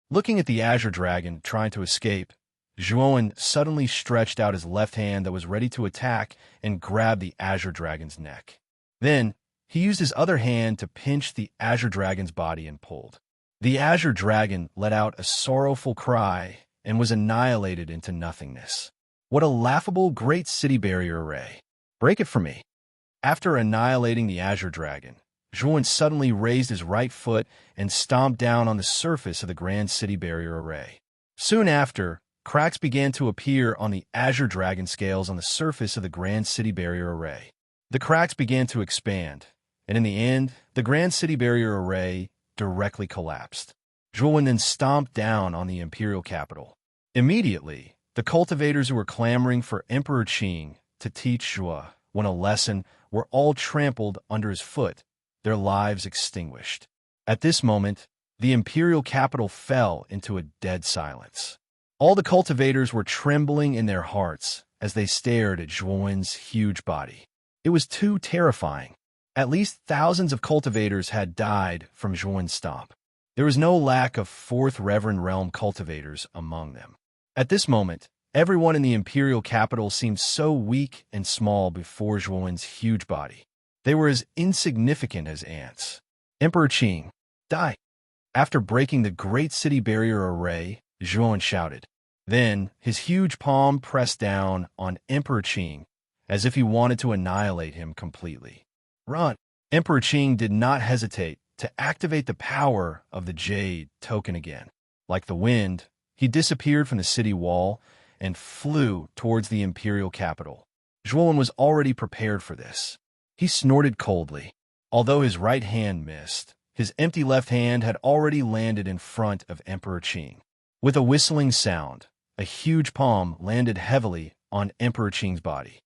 Looking at the azure dragon trying to escape, Zhuowen suddenly stretched out his left hand that was ready to attack and grabbed the azure dragon's neck. Then, he used his other hand to pinch the azure dragon's body and pulled. The azure dragon let out a sorrowful cry and was annihilated into nothingness. What a laughable great city barrier array. Break it for me. After annihilating the azure dragon, Zhuowen suddenly raised his right foot and stomped down on the surface of the grand city barrier array. Soon after, cracks began to appear on the azure dragon scales on the surface of the grand city barrier array. The cracks began to expand, and in the end, the grand city barrier array directly collapsed. Zhuowen then stomped down on the imperial capital. Immediately, the cultivators who were clamoring for Emperor Qing to teach Zhuo a lesson were all trampled under his foot, their lives extinguished. At this moment, the imperial capital fell into a dead silence. All the cultivators were trembling in their hearts as they stared at Zhuowen's huge body. It was too terrifying. At least thousands of cultivators had died from Zhuowen's stomp. There was no lack of Fourth Reverend Realm cultivators among them. At this moment, everyone in the imperial capital seemed so weak and small before Zhuowen's huge body. They were as insignificant as ants. Emperor Qing, die! After breaking the great city barrier array, Zhuowen shouted. Then, his huge palm pressed down on Emperor Qing, as if he wanted to annihilate him completely. Run! Emperor Qing did not hesitate to activate the power of the Jade token again. Like the wind, he disappeared from the city wall and flew towards the imperial capital. Zhuowen was already prepared for this. He snorted coldly. Although his right hand missed, his empty left hand had already landed in front of Emperor Qing. With a whistling sound, a huge palm landed heavily on Emperor Qing's body.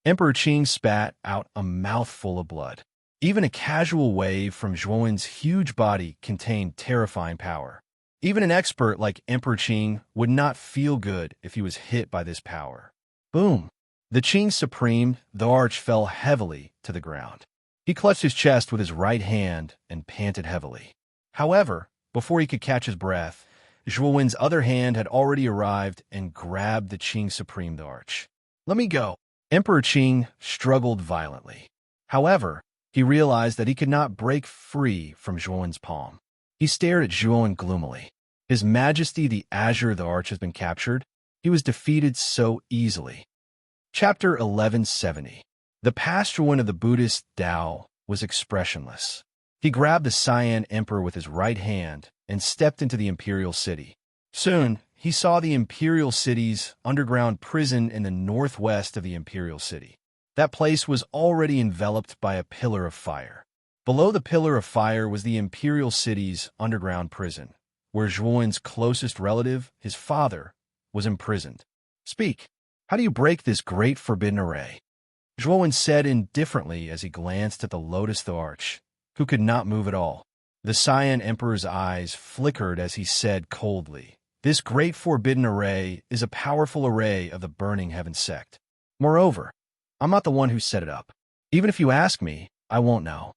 Emperor Qing spat out a mouthful of blood. Even a casual wave from Zhuowen's huge body contained terrifying power. Even an expert like Emperor Qing would not feel good if he was hit by this power. Boom! The Qing Supreme, the arch, fell heavily to the ground. He clutched his chest with his right hand and panted heavily. However, before he could catch his breath, Zhuowen's other hand had already arrived and grabbed the Qing Supreme, the arch. Let me go! Emperor Qing struggled violently. However, he realized that he could not break free from Zhuowen's palm. He stared at Zhuowen gloomily. His Majesty the Azure the Arch has been captured. He was defeated so easily. Chapter 1170. The Pastuan of the Buddhist Tao was expressionless. He grabbed the Cyan Emperor with his right hand and stepped into the imperial city. Soon, he saw the imperial city's underground prison in the northwest of the imperial city. That place was already enveloped by a pillar of fire. Below the pillar of fire was the imperial city's underground prison, where Zhuowen's closest relative, his father, was imprisoned. Speak. How do you break this great forbidden array? Zhuowen said indifferently as he glanced at the Lotus the Arch, who could not move at all. The Cyan Emperor's eyes flickered as he said coldly, "This great forbidden array is a powerful array of the Burning Heaven sect. Moreover, I'm not the one who set it up. Even if you ask me, I won't know."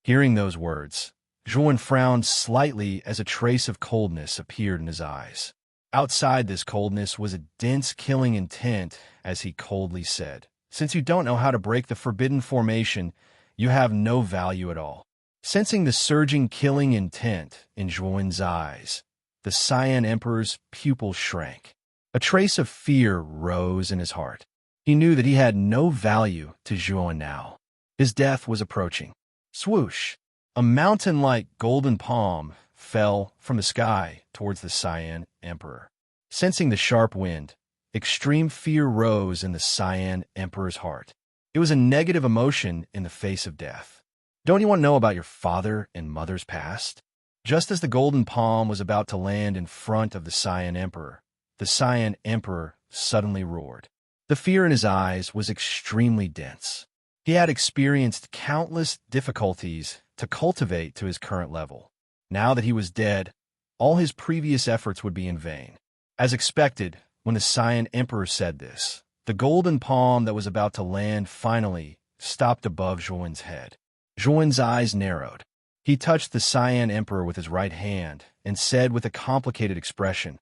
Hearing those words, Zhuowen frowned slightly as a trace of coldness appeared in his eyes. Outside this coldness was a dense killing intent as he coldly said, "Since you don't know how to break the forbidden formation, you have no value at all." Sensing the surging killing intent in Zhuowen's eyes, the Cyan Emperor's pupil shrank. A trace of fear rose in his heart. He knew that he had no value to Zhuowen now. His death was approaching. Swoosh! A mountain-like golden palm fell from the sky towards the Cyan Emperor. Sensing the sharp wind, extreme fear rose in the Cyan Emperor's heart. It was a negative emotion in the face of death. Don't you want to know about your father and mother's past? Just as the golden palm was about to land in front of the Cyan Emperor, the Cyan Emperor suddenly roared. The fear in his eyes was extremely dense. He had experienced countless difficulties to cultivate to his current level. Now that he was dead, all his previous efforts would be in vain. As expected, when the Cyan Emperor said this, the golden palm that was about to land finally stopped above Zhuan's head. Zhuan's eyes narrowed. He touched the Cyan Emperor with his right hand and said with a complicated expression,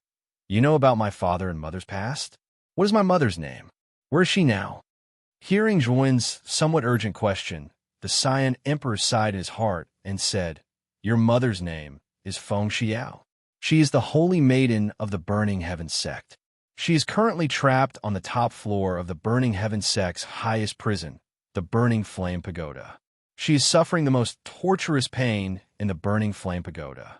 "You know about my father and mother's past? What is my mother's name? Where is she now?" Hearing Zhuan's somewhat urgent question, the Cyan Emperor sighed in his heart and said, "Your mother's name is Feng Xiao. She is the holy maiden of the Burning Heaven sect. She is currently trapped on the top floor of the Burning Heaven sect's highest prison, the Burning Flame Pagoda. She is suffering the most torturous pain in the Burning Flame Pagoda.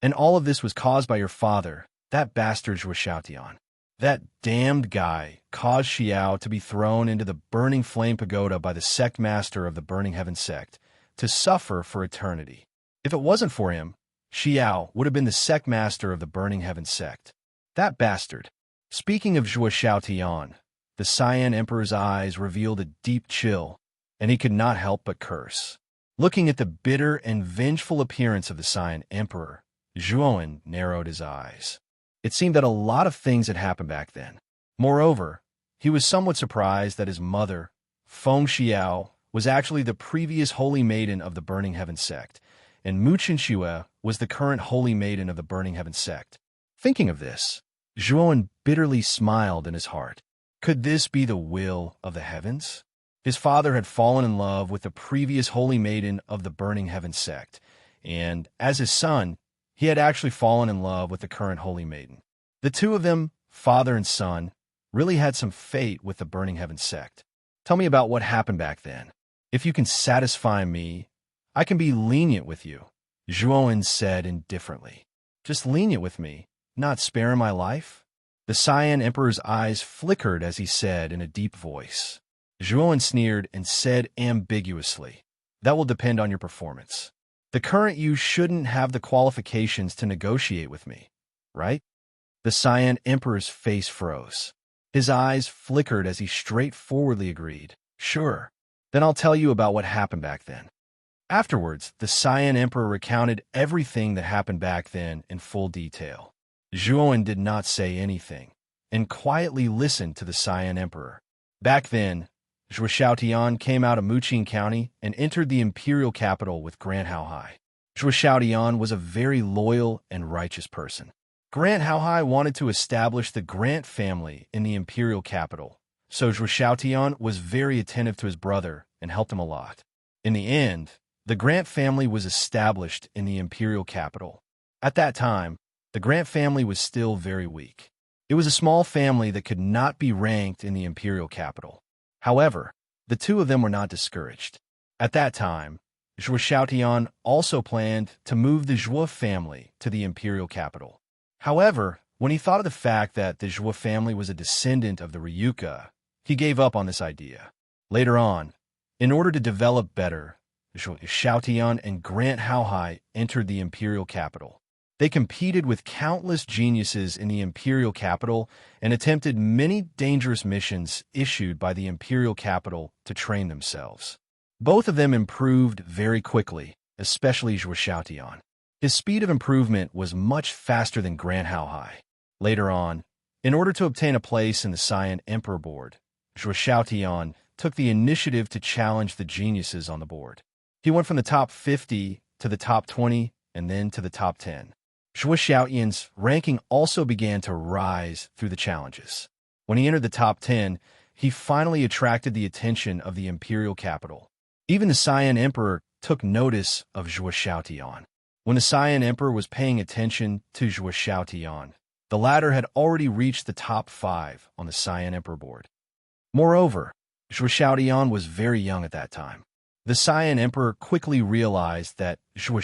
And all of this was caused by your father, that bastard Zhuo. That damned guy caused Xiao to be thrown into the Burning Flame Pagoda by the sect master of the Burning Heaven sect, to suffer for eternity. If it wasn't for him, Xiao would have been the sect master of the Burning Heaven sect. That bastard." Speaking of Zhuo, the Cyan Emperor's eyes revealed a deep chill, and he could not help but curse. Looking at the bitter and vengeful appearance of the Cyan Emperor, Zhuan narrowed his eyes. It seemed that a lot of things had happened back then. Moreover, he was somewhat surprised that his mother, Feng Xiao, was actually the previous holy maiden of the Burning Heaven sect, and Mu Qinxue was the current holy maiden of the Burning Heaven sect. Thinking of this, Zhuan bitterly smiled in his heart. Could this be the will of the heavens? His father had fallen in love with the previous holy maiden of the Burning Heaven sect, and, as his son, he had actually fallen in love with the current holy maiden. The two of them, father and son, really had some fate with the Burning Heaven sect. Tell me about what happened back then. If you can satisfy me, I can be lenient with you, Zhuan said indifferently. Just lenient with me, not sparing my life? The Cyan Emperor's eyes flickered as he said in a deep voice. Zhuan sneered and said ambiguously, "That will depend on your performance. The current you shouldn't have the qualifications to negotiate with me, right?" The Cyan Emperor's face froze. His eyes flickered as he straightforwardly agreed, "Sure. Then I'll tell you about what happened back then." Afterwards, the Cyan Emperor recounted everything that happened back then in full detail. Zhuan did not say anything, and quietly listened to the Cyan Emperor. Back then, Zhuo came out of Muqing County and entered the imperial capital with Grant Haohai. Zhuo was a very loyal and righteous person. Grant Haohai wanted to establish the Grant family in the imperial capital, so Zhuo was very attentive to his brother and helped him a lot. In the end, the Grant family was established in the imperial capital. At that time, the Grant family was still very weak. It was a small family that could not be ranked in the imperial capital. However, the two of them were not discouraged. At that time, Zhuo also planned to move the Zhuo family to the imperial capital. However, when he thought of the fact that the Zhuo family was a descendant of the Ryuka, he gave up on this idea. Later on, in order to develop better, Zhuo and Grant Haohai entered the imperial capital. They competed with countless geniuses in the imperial capital and attempted many dangerous missions issued by the imperial capital to train themselves. Both of them improved very quickly, especially Zhuo. His speed of improvement was much faster than Grant Haohai. Later on, in order to obtain a place in the Cyan Emperor board, Zhuo took the initiative to challenge the geniuses on the board. He went from the top 50 to the top 20 and then to the top 10. Zhuo ranking also began to rise through the challenges. When he entered the top 10, he finally attracted the attention of the imperial capital. Even the Cyan Emperor took notice of Zhuo. When the Cyan Emperor was paying attention to Zhuo, the latter had already reached the top 5 on the Cyan Emperor board. Moreover, Zhuo was very young at that time. The Cyan Emperor quickly realized that Zhuo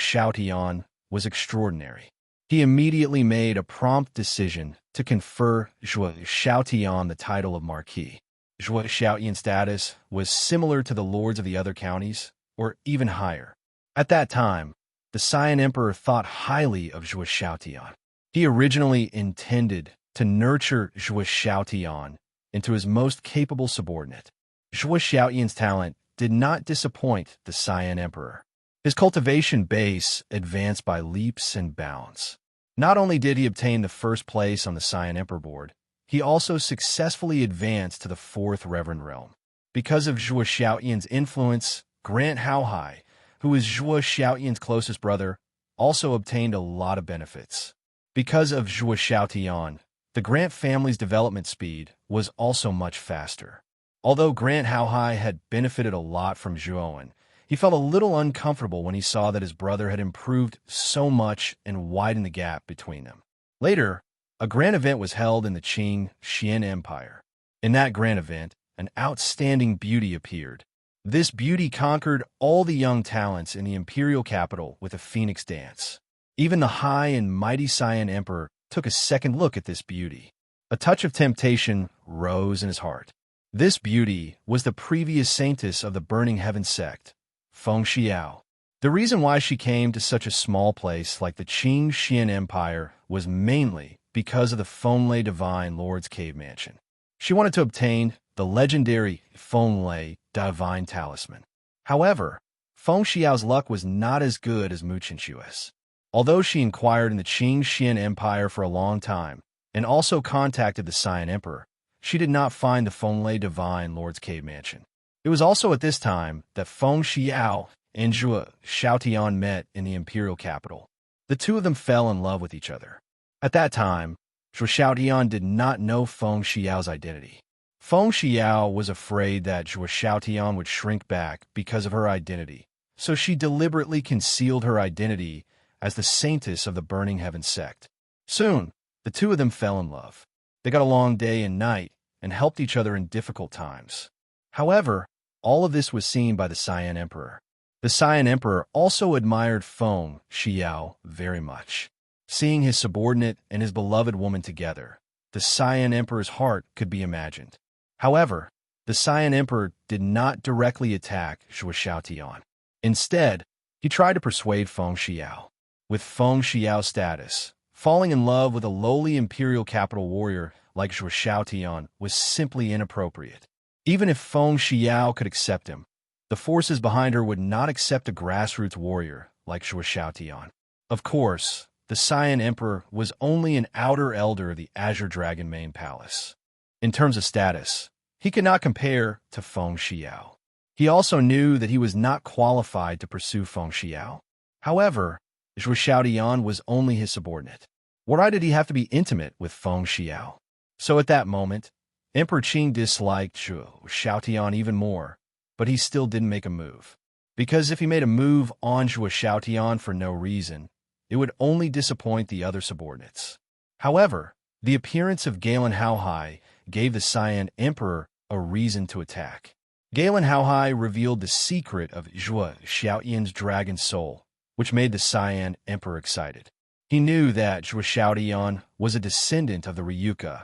was extraordinary. He immediately made a prompt decision to confer Zhuo Xiaotian the title of Marquis. Zhuo Xiaotian's status was similar to the lords of the other counties, or even higher. At that time, the Saiyan Emperor thought highly of Zhuo Xiaotian. He originally intended to nurture Zhuo Xiaotian into his most capable subordinate. Zhuo Xiaotian's talent did not disappoint the Saiyan Emperor. His cultivation base advanced by leaps and bounds. Not only did he obtain the first place on the Saiyan Emperor board, he also successfully advanced to the fourth Reverend Realm. Because of Zhuo Xiaotian's influence, Grant Haohai, who was Zhuo Xiaotian's closest brother, also obtained a lot of benefits. Because of Zhuo Xiaotian, the Grant family's development speed was also much faster. Although Grant Haohai had benefited a lot from Zhuowen, he felt a little uncomfortable when he saw that his brother had improved so much and widened the gap between them. Later, a grand event was held in the Qing Xian Empire. In that grand event, an outstanding beauty appeared. This beauty conquered all the young talents in the imperial capital with a phoenix dance. Even the high and mighty Saiyan Emperor took a second look at this beauty. A touch of temptation rose in his heart. This beauty was the previous saintess of the Burning Heaven sect, Feng Xiao. The reason why she came to such a small place like the Qing Xian Empire was mainly because of the Fenglei Divine Lord's Cave Mansion. She wanted to obtain the legendary Fenglei Divine Talisman. However, Feng Xiao's luck was not as good as Mu Qinshui's. Although she inquired in the Qing Xian Empire for a long time and also contacted the Saiyan Emperor, she did not find the Fenglei Divine Lord's Cave Mansion. It was also at this time that Feng Xiao and Zhuo Xiaotian met in the imperial capital. The two of them fell in love with each other. At that time, Zhuo Xiaotian did not know Feng Xiao's identity. Feng Xiao was afraid that Zhuo Xiaotian would shrink back because of her identity, so she deliberately concealed her identity as the saintess of the Burning Heaven sect. Soon, the two of them fell in love. They got along day and night and helped each other in difficult times. However, all of this was seen by the Saiyan Emperor. The Saiyan Emperor also admired Feng Xiao very much. Seeing his subordinate and his beloved woman together, the Saiyan Emperor's heart could be imagined. However, the Saiyan Emperor did not directly attack Zhuo Xiaotian. Instead, he tried to persuade Feng Xiao. With Feng Xiao's status, falling in love with a lowly imperial capital warrior like Zhuo Xiaotian was simply inappropriate. Even if Feng Xiao could accept him, the forces behind her would not accept a grassroots warrior like Zhuo Xiaotian. Of course, the Saiyan Emperor was only an outer elder of the Azure Dragon Mane Palace. In terms of status, he could not compare to Feng Xiao. He also knew that he was not qualified to pursue Feng Xiao. However, Zhuo Xiaotian was only his subordinate. Why did he have to be intimate with Feng Xiao? So at that moment, Emperor Qing disliked Zhuo Xiaotian even more, but he still didn't make a move. Because if he made a move on Zhuo Xiaotian for no reason, it would only disappoint the other subordinates. However, the appearance of Galen Haohai gave the Saiyan Emperor a reason to attack. Galen Haohai revealed the secret of Zhuo Xiaotian's dragon soul, which made the Saiyan Emperor excited. He knew that Zhuo Xiaotian was a descendant of the Ryuka,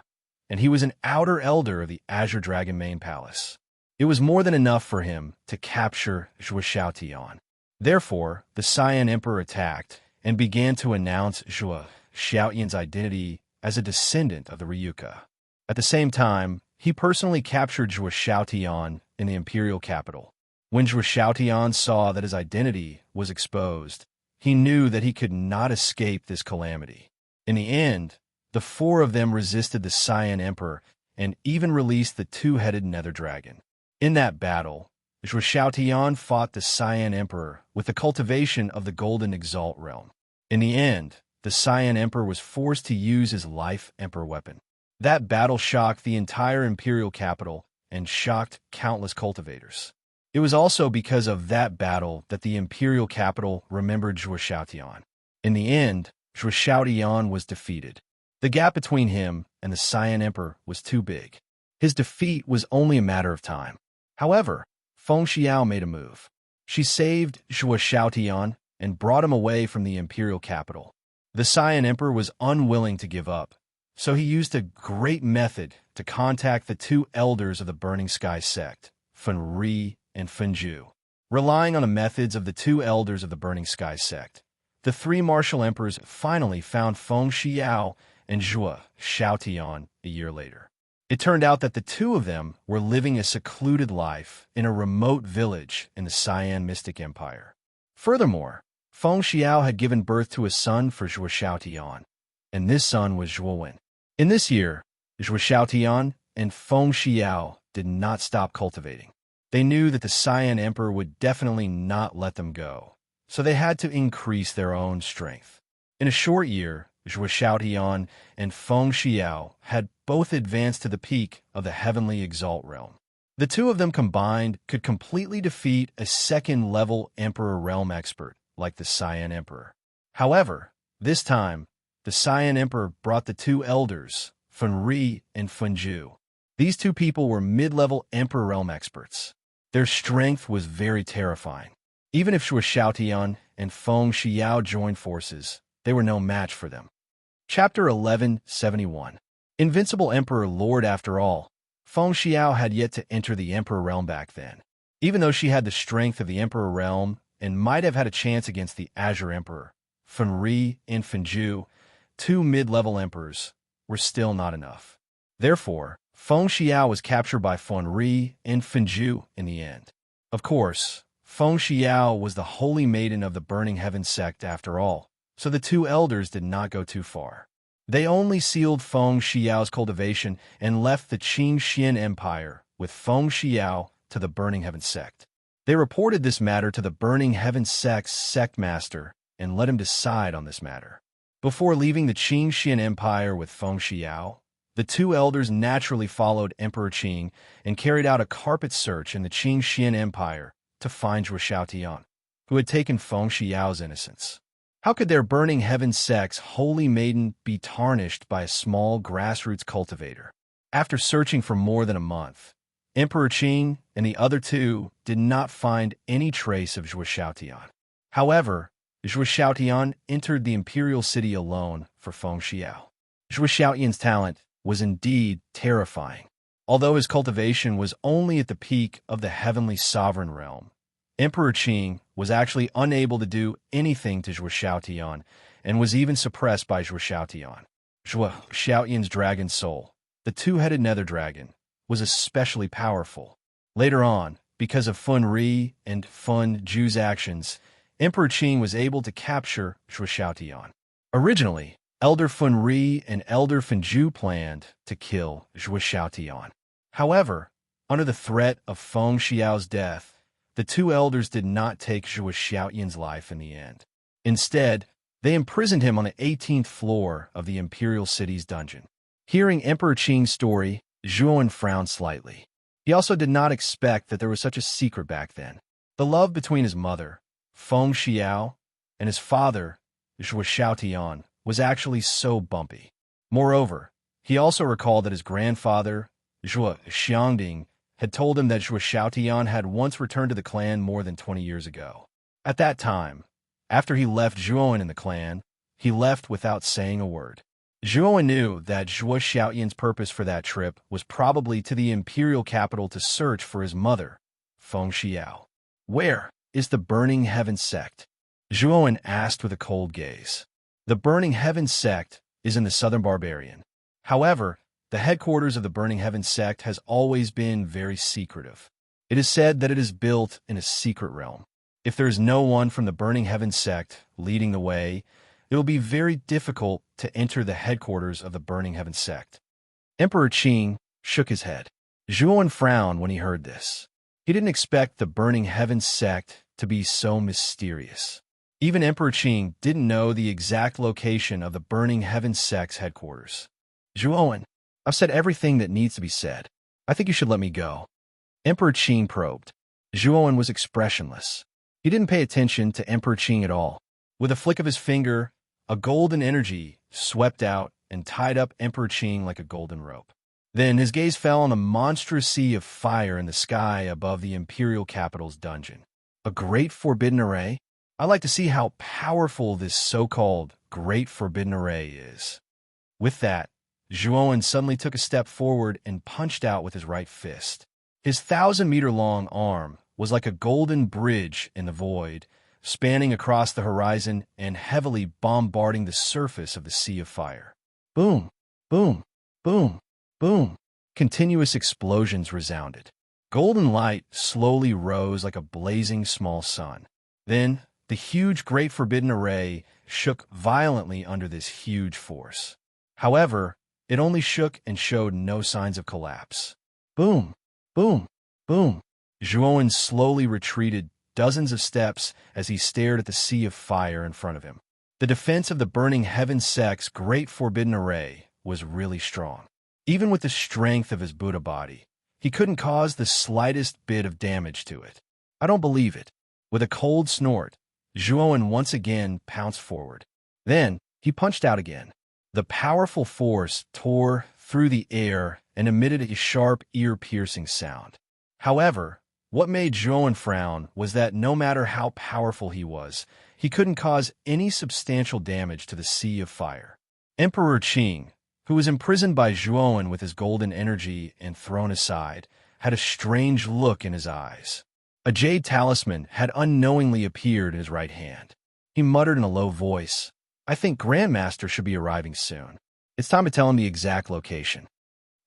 and he was an outer elder of the Azure Dragon Mane Palace. It was more than enough for him to capture Zhuo Xiaotian. Therefore, the Saiyan Emperor attacked and began to announce Zhuo Xiaotian's identity as a descendant of the Ryuka. At the same time, he personally captured Zhuo Xiaotian in the imperial capital. When Zhuo Xiaotian saw that his identity was exposed, he knew that he could not escape this calamity. In the end, the four of them resisted the Saiyan Emperor and even released the two-headed nether dragon. In that battle, Zhuo Xiaotian fought the Saiyan Emperor with the cultivation of the Golden Exalt realm. In the end, the Saiyan Emperor was forced to use his life Emperor weapon. That battle shocked the entire imperial capital and shocked countless cultivators. It was also because of that battle that the imperial capital remembered Zhuo Xiaotian. In the end, Zhuo Xiaotian was defeated. The gap between him and the Saiyan Emperor was too big. His defeat was only a matter of time. However, Feng Xiao made a move. She saved Zhuo Xiaotian and brought him away from the imperial capital. The Cyan Emperor was unwilling to give up, so he used a great method to contact the two elders of the Burning Sky sect, Fenri and Fenju. Relying on the methods of the two elders of the Burning Sky sect, the three martial emperors finally found Feng Xiao and Zhuo Xiaotian a year later. It turned out that the two of them were living a secluded life in a remote village in the Cyan Mystic Empire. Furthermore, Feng Xiao had given birth to a son for Zhuo Xiaotian, and this son was Zhuowen. In this year, Zhuo Xiaotian and Feng Xiao did not stop cultivating. They knew that the Cyan Emperor would definitely not let them go, so they had to increase their own strength. In a short year, Zhuo Xiaotian and Feng Xiao had both advanced to the peak of the heavenly Exalt realm. The two of them combined could completely defeat a second-level Emperor realm expert like the Cyan Emperor. However, this time, the Cyan Emperor brought the two elders, Fenri and Fenju. These two people were mid-level Emperor realm experts. Their strength was very terrifying. Even if Zhuo Xiaotian and Feng Xiao joined forces, they were no match for them. Chapter 1171. Invincible Emperor Lord. After all, Feng Xiao had yet to enter the Emperor realm back then. Even though she had the strength of the Emperor realm and might have had a chance against the Azure Emperor, Fenri and Fenju, two mid-level emperors, were still not enough. Therefore, Feng Xiao was captured by Fenri and Fenju in the end. Of course, Feng Xiao was the holy maiden of the Burning Heaven sect after all, so the two elders did not go too far. They only sealed Feng Xiao's cultivation and left the Qing Xian Empire with Feng Xiao to the Burning Heaven sect. They reported this matter to the Burning Heaven sect's sect master and let him decide on this matter. Before leaving the Qing Xian Empire with Feng Xiao, the two elders naturally followed Emperor Qing and carried out a carpet search in the Qing Xian Empire to find Zhuo Xiaotian, who had taken Feng Xiao's innocence. How could their Burning Heaven sect's holy maiden be tarnished by a small grassroots cultivator? After searching for more than a month, Emperor Qing and the other two did not find any trace of Zhuo Xiaotian. However, Zhuo Xiaotian entered the imperial city alone for Feng Xiao. Zhuo Xiaotian's talent was indeed terrifying. Although his cultivation was only at the peak of the heavenly sovereign realm, Emperor Qing was actually unable to do anything to Zhuo Xiaotian and was even suppressed by Zhuo Xiaotian. Zhuo Xiaotian's dragon soul, the two-headed nether dragon, was especially powerful. Later on, because of Fenri and Fenju's actions, Emperor Qing was able to capture Zhuo Xiaotian. Originally, Elder Fenri and Elder Fenju planned to kill Zhuo Xiaotian. However, under the threat of Feng Xiao's death, the two elders did not take Zhuo Xiaotian's life in the end. Instead, they imprisoned him on the 18th floor of the imperial city's dungeon. Hearing Emperor Qing's story, Zhuowen frowned slightly. He also did not expect that there was such a secret back then. The love between his mother, Feng Xiao, and his father, Zhuo Xiaotian, was actually so bumpy. Moreover, he also recalled that his grandfather, Zhuo Xiangding, had told him that Zhuo Xiaotian had once returned to the clan more than 20 years ago. At that time, after he left Zhuowen in the clan, he left without saying a word. Zhuowen knew that Zhuo Xiaotian's purpose for that trip was probably to the imperial capital to search for his mother, Feng Xiao. Where is the Burning Heaven sect? Zhuowen asked with a cold gaze. The Burning Heaven sect is in the southern Barbarian. However, the headquarters of the Burning Heaven sect has always been very secretive. It is said that it is built in a secret realm. If there is no one from the Burning Heaven sect leading the way, it will be very difficult to enter the headquarters of the Burning Heaven sect. Emperor Qing shook his head. Zhuowen frowned when he heard this. He didn't expect the Burning Heaven sect to be so mysterious. Even Emperor Qing didn't know the exact location of the Burning Heaven sect's headquarters. Zhuowen, I've said everything that needs to be said. I think you should let me go. Emperor Qing probed. Zhuowen was expressionless. He didn't pay attention to Emperor Qing at all. With a flick of his finger, a golden energy swept out and tied up Emperor Qing like a golden rope. Then his gaze fell on a monstrous sea of fire in the sky above the imperial capital's dungeon. A great forbidden array? I like to see how powerful this so-called Great Forbidden Array is. With that, Zhuowen suddenly took a step forward and punched out with his right fist. His 1,000-meter-long arm was like a golden bridge in the void, spanning across the horizon and heavily bombarding the surface of the sea of fire. Boom, boom, boom, boom. Continuous explosions resounded. Golden light slowly rose like a blazing small sun. Then, the huge Great Forbidden Array shook violently under this huge force. However, it only shook and showed no signs of collapse. Boom, boom, boom. Zhuowen slowly retreated dozens of steps as he stared at the sea of fire in front of him. The defense of the burning heaven sect's Great Forbidden Array was really strong. Even with the strength of his Buddha body, he couldn't cause the slightest bit of damage to it. I don't believe it. With a cold snort, Zhuowen once again pounced forward. Then, he punched out again. The powerful force tore through the air and emitted a sharp, ear-piercing sound. However, what made Zhuowen frown was that no matter how powerful he was, he couldn't cause any substantial damage to the sea of fire. Emperor Qing, who was imprisoned by Zhuowen with his golden energy and thrown aside, had a strange look in his eyes. A jade talisman had unknowingly appeared in his right hand. He muttered in a low voice, "I think Grandmaster should be arriving soon. It's time to tell him the exact location."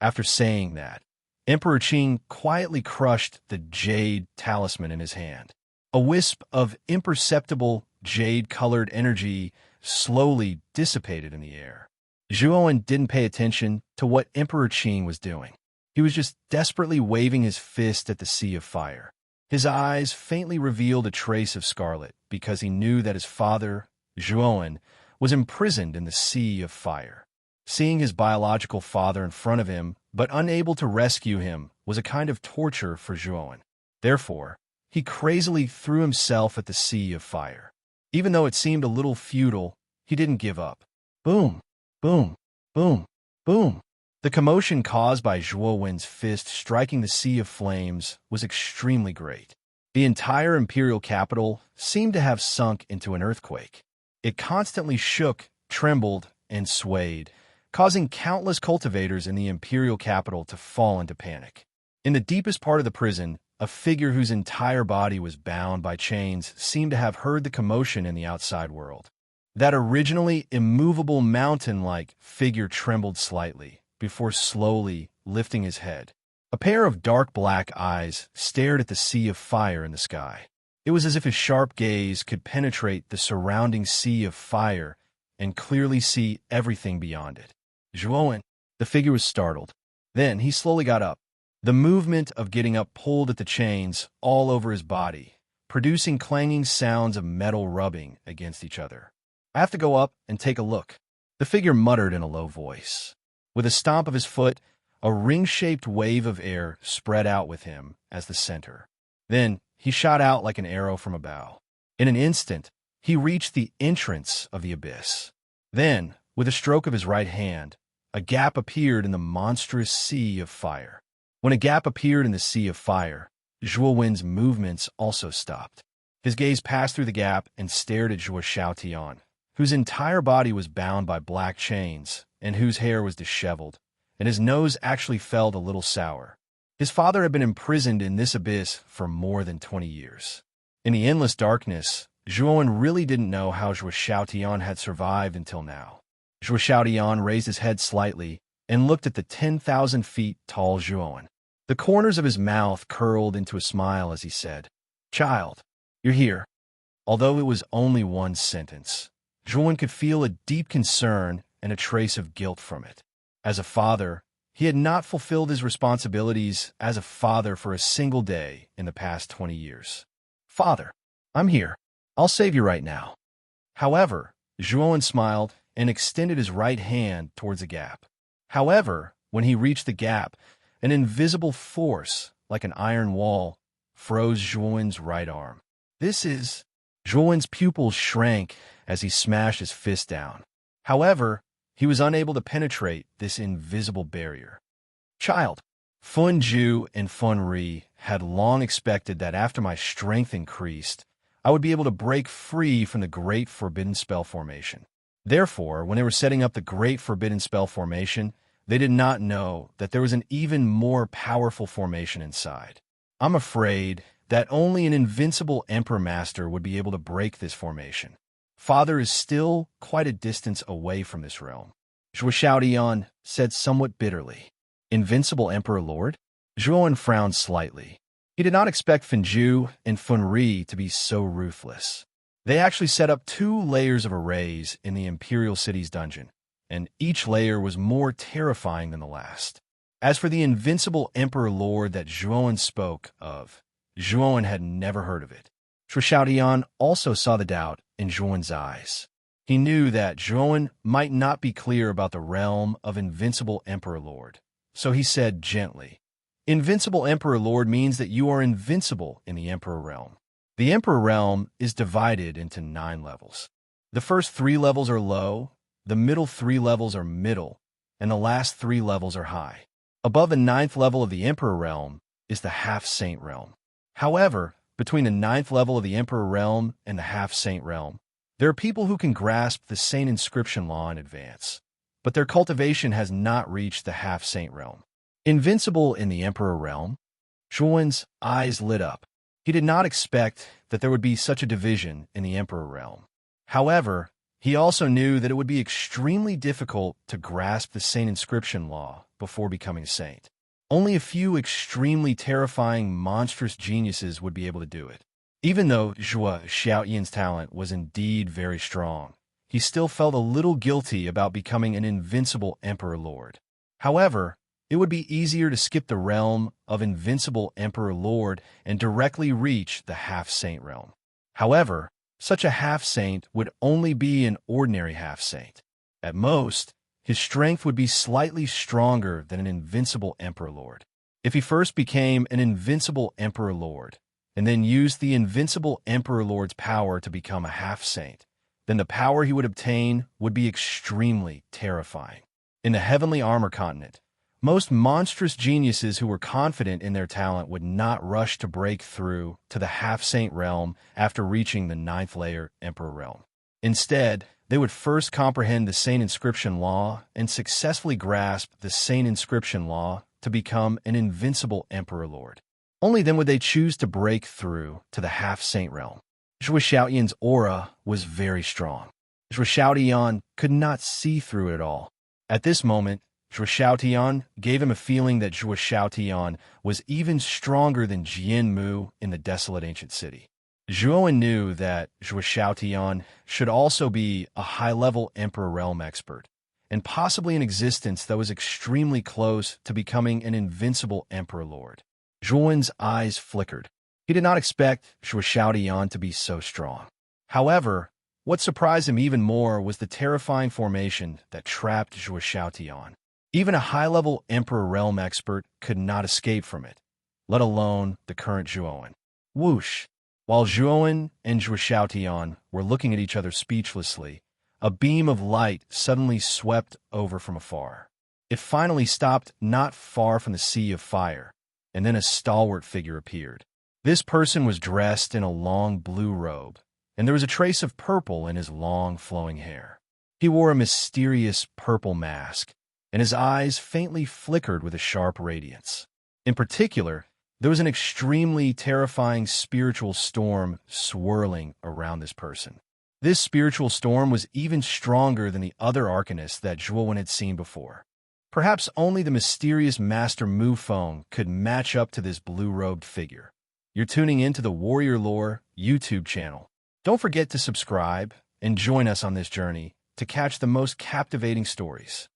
After saying that, Emperor Qing quietly crushed the jade talisman in his hand. A wisp of imperceptible jade-colored energy slowly dissipated in the air. Zhuowen didn't pay attention to what Emperor Qing was doing. He was just desperately waving his fist at the sea of fire. His eyes faintly revealed a trace of scarlet because he knew that his father, Zhuowen, was imprisoned in the sea of fire. Seeing his biological father in front of him, but unable to rescue him, was a kind of torture for Zhuowen. Therefore, he crazily threw himself at the sea of fire. Even though it seemed a little futile, he didn't give up. Boom, boom, boom, boom. The commotion caused by Zhuowen's fist striking the sea of flames was extremely great. The entire imperial capital seemed to have sunk into an earthquake. It constantly shook, trembled, and swayed, causing countless cultivators in the imperial capital to fall into panic. In the deepest part of the prison, a figure whose entire body was bound by chains seemed to have heard the commotion in the outside world. That originally immovable mountain-like figure trembled slightly before slowly lifting his head. A pair of dark black eyes stared at the sea of fire in the sky. It was as if his sharp gaze could penetrate the surrounding sea of fire and clearly see everything beyond it. Zhuowen, the figure was startled. Then he slowly got up. The movement of getting up pulled at the chains all over his body, producing clanging sounds of metal rubbing against each other. "I have to go up and take a look," the figure muttered in a low voice. With a stomp of his foot, a ring-shaped wave of air spread out with him as the center. Then he shot out like an arrow from a bow. In an instant, he reached the entrance of the abyss. Then, with a stroke of his right hand, a gap appeared in the monstrous sea of fire. When a gap appeared in the sea of fire, Zhuowen's movements also stopped. His gaze passed through the gap and stared at Zhuo Xiaotian, whose entire body was bound by black chains and whose hair was disheveled, and his nose actually felt a little sour. His father had been imprisoned in this abyss for more than 20 years. In the endless darkness, Zhuowen really didn't know how Zhuo Xiaotian had survived until now. Zhuo Xiaotian raised his head slightly and looked at the 10,000 feet tall Zhuowen. The corners of his mouth curled into a smile as he said, "Child, you're here." Although it was only one sentence, Zhuowen could feel a deep concern and a trace of guilt from it. As a father, he had not fulfilled his responsibilities as a father for a single day in the past 20 years. "Father, I'm here. I'll save you right now." However, Zhuowen smiled and extended his right hand towards the gap. However, when he reached the gap, an invisible force, like an iron wall, froze Zhuowen's right arm. Zhuowen's pupils shrank as he smashed his fist down. However, he was unable to penetrate this invisible barrier. "Child, Fun Ju and Fun Ri had long expected that after my strength increased, I would be able to break free from the Great Forbidden Spell formation. Therefore, when they were setting up the Great Forbidden Spell formation, they did not know that there was an even more powerful formation inside. I'm afraid that only an invincible Emperor Master would be able to break this formation. Father is still quite a distance away from this realm, Zhuo Xiaodian said somewhat bitterly. Invincible Emperor Lord? Zhuowen frowned slightly. He did not expect Finju and Funri to be so ruthless. They actually set up 2 layers of arrays in the Imperial City's dungeon, and each layer was more terrifying than the last. As for the invincible Emperor Lord that Zhuowen spoke of, Zhuowen had never heard of it. Zhuo Xiaodian also saw the doubt in Zhuowen's eyes. He knew that Zhuowen might not be clear about the realm of Invincible Emperor Lord, so he said gently, Invincible Emperor Lord means that you are invincible in the Emperor realm. The Emperor realm is divided into 9 levels. The first 3 levels are low, the middle 3 levels are middle, and the last 3 levels are high. Above the 9th level of the Emperor realm is the Half-Saint realm. However, between the 9th level of the Emperor realm and the Half-Saint realm, there are people who can grasp the Saint Inscription Law in advance, but their cultivation has not reached the Half-Saint realm. Invincible in the Emperor realm? Zhuowen's eyes lit up. He did not expect that there would be such a division in the Emperor realm. However, he also knew that it would be extremely difficult to grasp the Saint Inscription Law before becoming a saint. Only a few extremely terrifying, monstrous geniuses would be able to do it. Even though Zhuo Xiaoyan's talent was indeed very strong, he still felt a little guilty about becoming an invincible Emperor Lord. However, it would be easier to skip the realm of Invincible Emperor Lord and directly reach the Half-Saint realm. However, such a half-saint would only be an ordinary half-saint. At most, his strength would be slightly stronger than an Invincible Emperor Lord. If he first became an Invincible Emperor Lord, and then used the Invincible Emperor Lord's power to become a half-saint, then the power he would obtain would be extremely terrifying. In the Heavenly Armor Continent, most monstrous geniuses who were confident in their talent would not rush to break through to the Half-Saint realm after reaching the 9th layer Emperor realm. Instead, they would first comprehend the Saint Inscription Law and successfully grasp the Saint Inscription Law to become an Invincible Emperor Lord. Only then would they choose to break through to the Half-Saint realm. Zhuo Xiaoyan's aura was very strong. Zhuo Xiaoyan could not see through it at all. At this moment, Zhuo Xiaoyan gave him a feeling that Zhuo Xiaoyan was even stronger than Jian Mu in the desolate ancient city. Zhuowen knew that Zhuo Xiaoyan should also be a high-level Emperor Realm expert, and possibly an existence that was extremely close to becoming an invincible Emperor Lord. Zhuowen's eyes flickered. He did not expect Zhuo Xiaoyan to be so strong. However, what surprised him even more was the terrifying formation that trapped Zhuo Xiaoyan. Even a high-level Emperor Realm expert could not escape from it, let alone the current Zhuowen. Whoosh! While Zhuowen and Zhuo Xiaoyan were looking at each other speechlessly, a beam of light suddenly swept over from afar. It finally stopped not far from the sea of fire, and then a stalwart figure appeared. This person was dressed in a long blue robe, and there was a trace of purple in his long flowing hair. He wore a mysterious purple mask, and his eyes faintly flickered with a sharp radiance. In particular, there was an extremely terrifying spiritual storm swirling around this person. This spiritual storm was even stronger than the other arcanists that Zhuowen had seen before. Perhaps only the mysterious Master Mu Feng could match up to this blue-robed figure. You're tuning into the Warrior Lore YouTube channel. Don't forget to subscribe and join us on this journey to catch the most captivating stories.